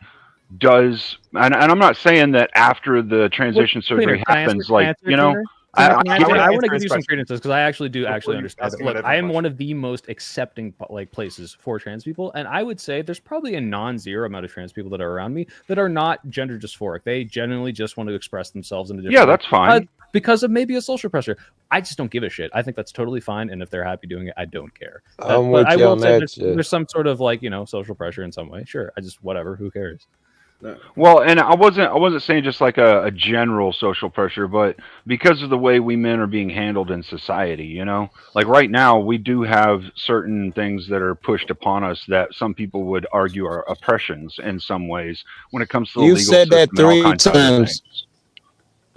does? And I'm not saying that after the transition surgery happens, like you know. I I want to give you some credences because I actually do understand it. Look, I am one of the most accepting places for trans people, and I would say there's probably a non-zero amount of trans people that are around me that are not gender dysphoric. They genuinely just want to express themselves in a different way. that's fine. Because of maybe a social pressure. I just don't give a shit. I think that's totally fine, and if they're happy doing it, I don't care. I'm but with I you will on say that there's some sort of social pressure in some way. Sure, I just whatever. Who cares? Well, and I wasn't saying just like a general social pressure, but because of the way we men are being handled in society, you know, like right now we do have certain things that are pushed upon us that some people would argue are oppressions in some ways when it comes to the You legal said that system and all 3 kinds of other times. things.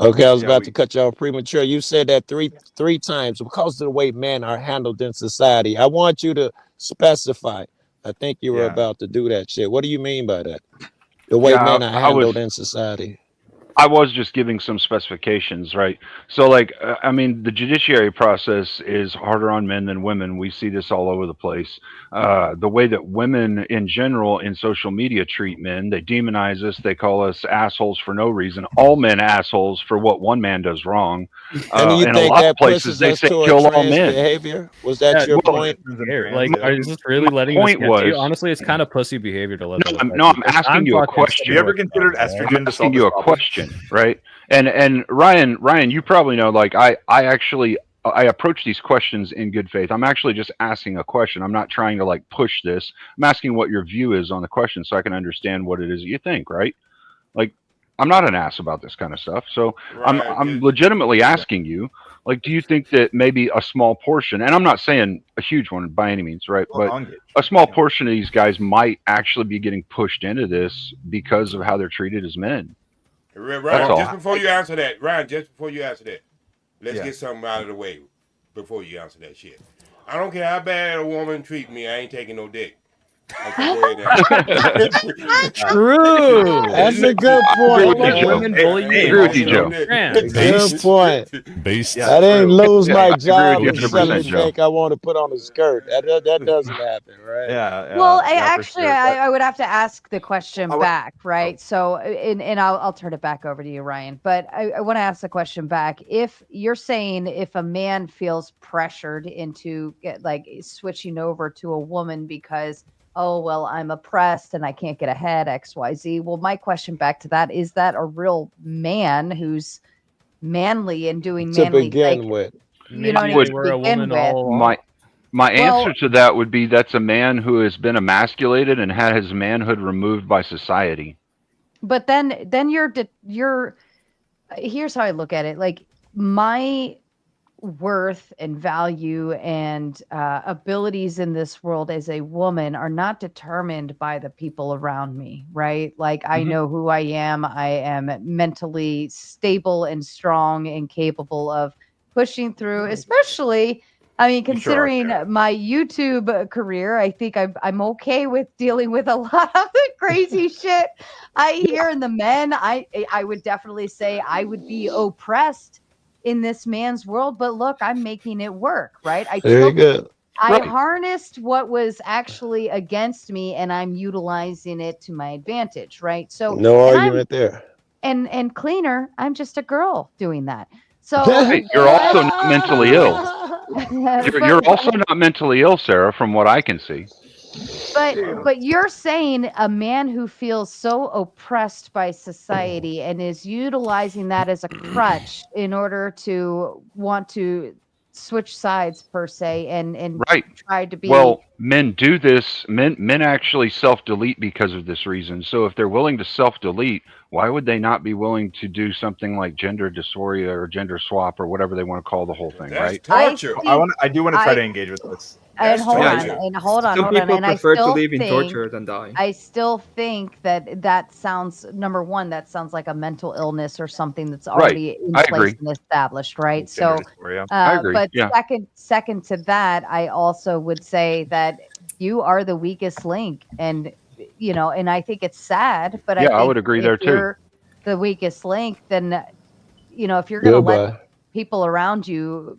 Okay, I was about to cut you off premature. You said that three times because of the way men are handled in society. I want you to specify. I think you were about to do that shit. What do you mean by that? The way men are handled in society. I was just giving some specifications, right? So, like, I mean, the judiciary process is harder on men than women. We see this all over the place. The way that women in general in social media treat men, they demonize us. They call us assholes for no reason. All men assholes for what one man does wrong. And you in a think lot of that places, pushes they us say toward kill all trans men. behavior? Was that your point? Like, is this really letting this point get to you? was- Honestly, it's kind of pussy behavior to let that affect No, I'm because asking you a fucking question. Have you ever considered estrogen I'm asking you a question, right? And Ryan, you probably know. Like, I approach these questions in good faith. I'm actually just asking a question. I'm not trying to like push this. I'm asking what your view is on the question so I can understand what it is that you think, right? Like, I'm not an ass about this kind of stuff. So I'm legitimately asking you, like, do you think that maybe a small portion, and I'm not saying a huge one by any means, right? But a small portion of these guys might actually be getting pushed into this because of how they're treated as men. Ryan, just before you answer that, let's get something out of the way before you answer that shit. I don't care how bad a woman treat me, I ain't taking no dick. Okay, go ahead. True. That's a good point. Women bully you. I agree with you, Joe. Good point. Based. I didn't lose my job agree and with you suddenly 100%, Joe. think I want to put on a skirt. That doesn't happen, right? Well, I would have to ask the question back, right? So, and I'll turn it back over to you, Ryan. But I want to ask the question back. If you're saying if a man feels pressured into switching over to a woman because, oh, well, I'm oppressed and I can't get ahead, XYZ. Well, my question back to that, is that a real man who's manly and doing To manly begin with. You know what I mean? My answer to that would be that's a man who has been emasculated and had his manhood removed by society. But then you're here's how I look at it. Like, my worth and value and abilities in this world as a woman are not determined by the people around me, right? Like, I know who I am. I am mentally stable and strong and capable of pushing through, especially, I mean, considering my YouTube career. I think I'm okay with dealing with a lot of the crazy shit I hear in the men. I would definitely say I would be oppressed in this man's world, but look, I'm making it work, right? I harnessed what was actually against me and I'm utilizing it to my advantage, right? So no argument there. And cleaner, I'm just a girl doing that. So you're also not mentally ill. You're also not mentally ill, Sarah, from what I can see. But you're saying a man who feels so oppressed by society and is utilizing that as a crutch in order to want to switch sides per se and try to be. Well, men do this. Men actually self-delete because of this reason. So if they're willing to self-delete, why would they not be willing to do something like gender dysphoria or gender swap or whatever they want to call the whole thing, right? Torture. I do want to try to engage with this. That's hold on, torture. and hold on, Some hold on. people And I prefer to still live in think, torture than die. I still think that sounds, number one, that sounds like a mental illness or something that's Right. already in I place agree. and established, right? Gender So, dysphoria. I agree. but Yeah. second to that, I also would say that you are the weakest link, and and I think it's sad, but I Yeah, I think would agree if there too. you're the weakest link, then if you're going to let Goodbye. people around you,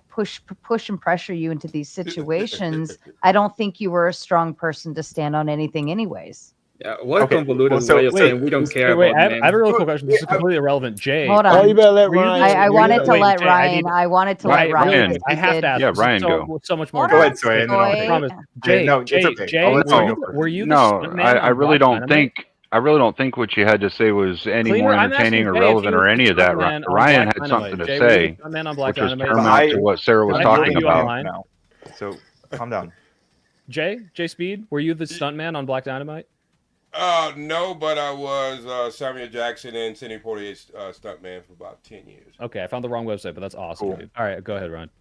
push and pressure you into these situations, I don't think you were a strong person to stand on anything anyways. Yeah, what a Okay, convoluted well, so way of Wait, saying we don't care wait, about I have a men. really cool question. This is completely irrelevant. Jay, Hold Oh, you on. better let were you Ryan. the- I were you wanted the- to wait, let Jay, I Ryan. need- I wanted to let Ryan. Ryan, because I he have did- to ask. Yeah, This is Ryan, go. so much more. Hold Go on, ahead, Soy, and then I'll Soy. take it. Promise. Jay, Jay, no, it's Jay, okay. Jay, I'll let were Soy you go first. were you the No, stuntman I on really Black don't Dynamite? think. I really don't think what you had to say was any Cleaner, more I'm entertaining asking or Jay if he relevant was or the any of that. stuntman on Ryan Black had something Dynamite. to Jay, were you say, the stuntman on Black which was Dynamite? paramount to what Sarah was Can I talking mute you about. online? now. So calm down. Jay Speed, were you the stuntman on Black Dynamite? No, but I was Samuel Jackson and Sidney Poitier's stuntman for about 10 years. Okay, I found the wrong website, but that's awesome. Cool. Dude. All right, go ahead, Ryan.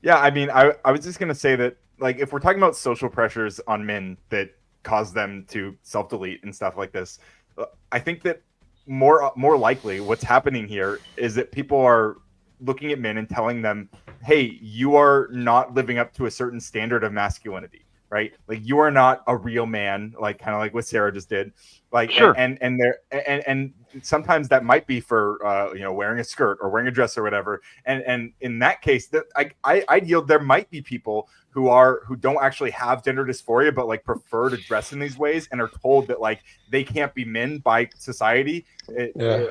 Yeah, I mean, I was just gonna say that, like, if we're talking about social pressures on men that cause them to self-delete and stuff like this, I think that more likely what's happening here is that people are looking at men and telling them, hey, you are not living up to a certain standard of masculinity, right? Like, you are not a real man, like kind of like what Sarah just did. Like, Sure. and sometimes that might be for wearing a skirt or wearing a dress or whatever. And in that case, that I yield there might be people who don't actually have gender dysphoria, but like prefer to dress in these ways and are told that like they can't be men by society,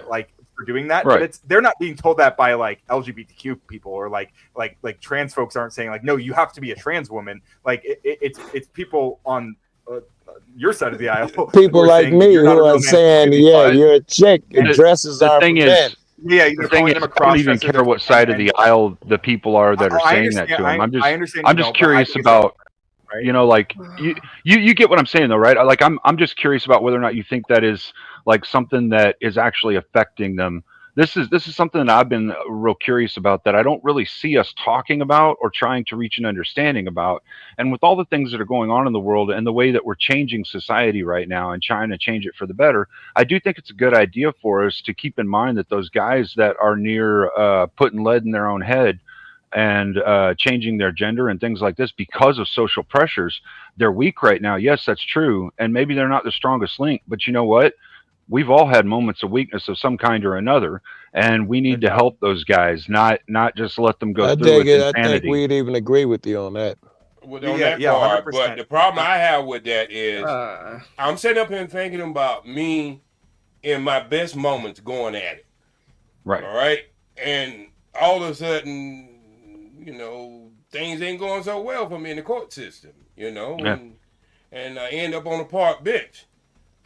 like for doing that. Right. But they're not being told that by like LGBTQ people or like trans folks aren't saying like, no, you have to be a trans woman. Like it's people on your side of the aisle. People like me who are saying, yeah, you're a chick and dresses are for men. Yeah, the thing is, I don't even care what side of the aisle the people are that are saying that to him. I'm just curious about, like you get what I'm saying though, right? Like I'm just curious about whether or not you think that is like something that is actually affecting them. This is something that I've been real curious about that I don't really see us talking about or trying to reach an understanding about. And with all the things that are going on in the world and the way that we're changing society right now and trying to change it for the better, I do think it's a good idea for us to keep in mind that those guys that are near putting lead in their own head and changing their gender and things like this because of social pressures, they're weak right now. Yes, that's true. And maybe they're not the strongest link, but you know what? We've all had moments of weakness of some kind or another, and we need to help those guys, not just let them go through with insanity. I think we'd even agree with you on that. On that part, 100%. But the problem I have with that is I'm sitting up here and thinking about me in my best moments going at it. Right. All right. And all of a sudden, things ain't going so well for me in the court system, Yeah. and I end up on a park bench.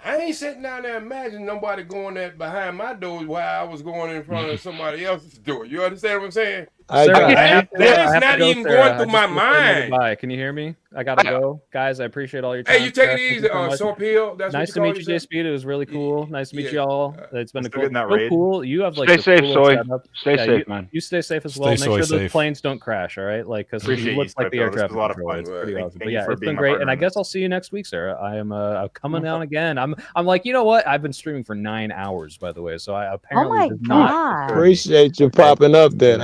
I ain't sitting down there imagining nobody going that behind my door while I was going in front of somebody else's door. You understand what I'm saying? That is not even going through my mind. Bye. Can you hear me? I gotta go, guys. I appreciate all your time. Hey, you take it Thank you easy, so much. Soy Pill. That's nice what to you meet call you, Jay yourself? Speed. It was really cool. Nice to meet you all. It's been a still getting that so raid. cool. You have like Stay the safe, coolest Soy. setup. Stay safe, man. You stay safe as Stay well. Make Soy sure those safe. planes don't crash. All right, like because it Appreciate looks you, like the Soy air Pill. This was traffic a lot of controller. fun. It's pretty Thank awesome. you But yeah, for it's being been my great, partner and I in guess this. I'll see you next week, Sarah. I am coming on again. I'm like, you know what? I've been streaming for 9 hours, by the way, so I apparently my did not God. Appreciate you popping up then.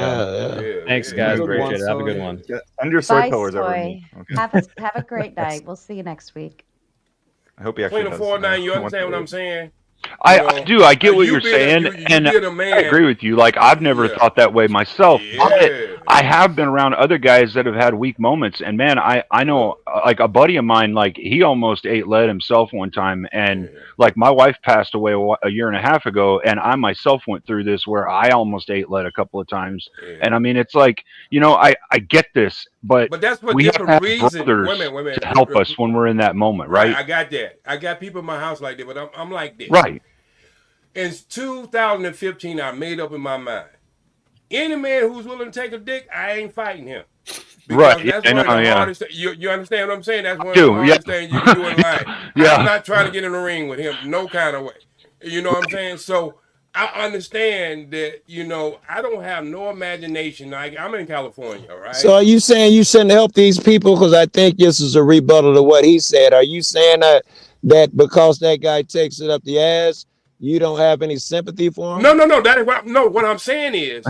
Thanks, guys. Good Appreciate one, it. Have a good Soy. one. Send your soy Bye, pillars over to Soy. me. Okay. Have a great night. We'll see you next week. I hope he actually Between the does. 4-9, you once understand a what I'm week. saying? I do. I get what you you're being a- saying, you and being a I man. agree with you. Like I've never Yeah. thought that way myself, but Yeah. I have been around other guys that have had weak moments. And man, I know like a buddy of mine, like he almost ate lead himself one time, and like my wife passed away a year and a half ago, and I myself went through this where I almost ate lead a couple of times. And I mean, it's like I get this, but that's for we have to different have reasons. brothers Wait a minute. to help us when we're in that moment, right? I got that. I got people in my house like that, but I'm like this. Right. In 2015, I made up in my mind. Any man who's willing to take a dick, I ain't fighting him. Because Right. that's Yeah, one of I know, the yeah. hardest. You understand what I'm saying? That's one of do, the hardest yeah. things you can do in life. Yeah. I'm not trying to get in the ring with him, no kind of way. You know what I'm saying? So I understand that, I don't have no imagination. I'm in California, right? So are you saying you shouldn't help these people? Because I think this is a rebuttal to what he said. Are you saying that because that guy takes it up the ass, you don't have any sympathy for him? No. That is what I'm saying is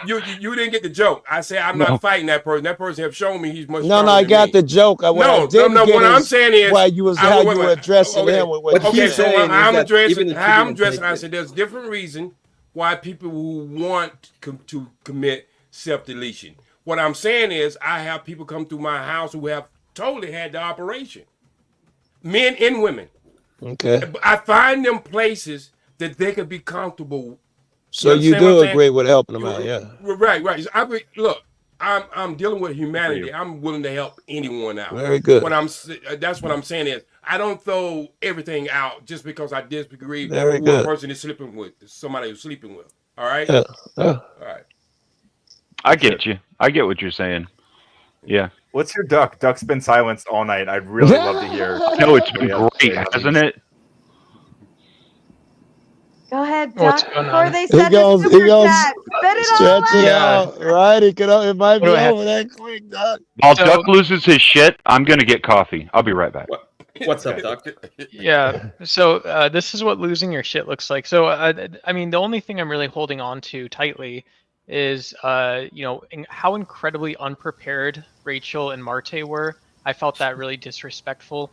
you didn't get the joke. I say I'm not fighting that person. That person have shown me he's much stronger No, I than got me. the joke. What I didn't get What is I'm saying is how you were addressing him with what he's so saying I'm is that addressing even if how you I'm didn't addressing. take I it- said there's different reason why people who want to commit self-deletion. What I'm saying is I have people come through my house who have totally had the operation, men and women. Okay. I find them places that they could be comfortable. So you do agree with helping them out, yeah? Right. Look, I'm dealing with humanity. I'm willing to help anyone out. Very good. That's what I'm saying is I don't throw everything out just because I disagree Very with good. a person is sleeping with, somebody who's sleeping with. All right. Yeah. All right. I get you. I get what you're saying. Yeah. What's your duck? Duck's been silenced all night. I'd really love to hear. No, it's been great, hasn't it? Go ahead, What's Duck. going Before on? they He send the goes, super chat, spit it all stretch it out. out, right? It might be Go ahead. over that quick, Duck. While So- Duck loses his shit, I'm gonna get coffee. I'll be right back. What's up, Doc? Yeah. So this is what losing your shit looks like. So I mean, the only thing I'm really holding on to tightly is how incredibly unprepared Rachel and Martae were. I felt that really disrespectful.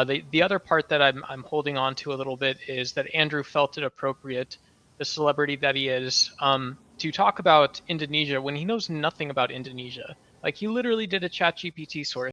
The other part that I'm holding on to a little bit is that Andrew felt it appropriate, the celebrity that he is, to talk about Indonesia when he knows nothing about Indonesia. Like, he literally did a ChatGPT source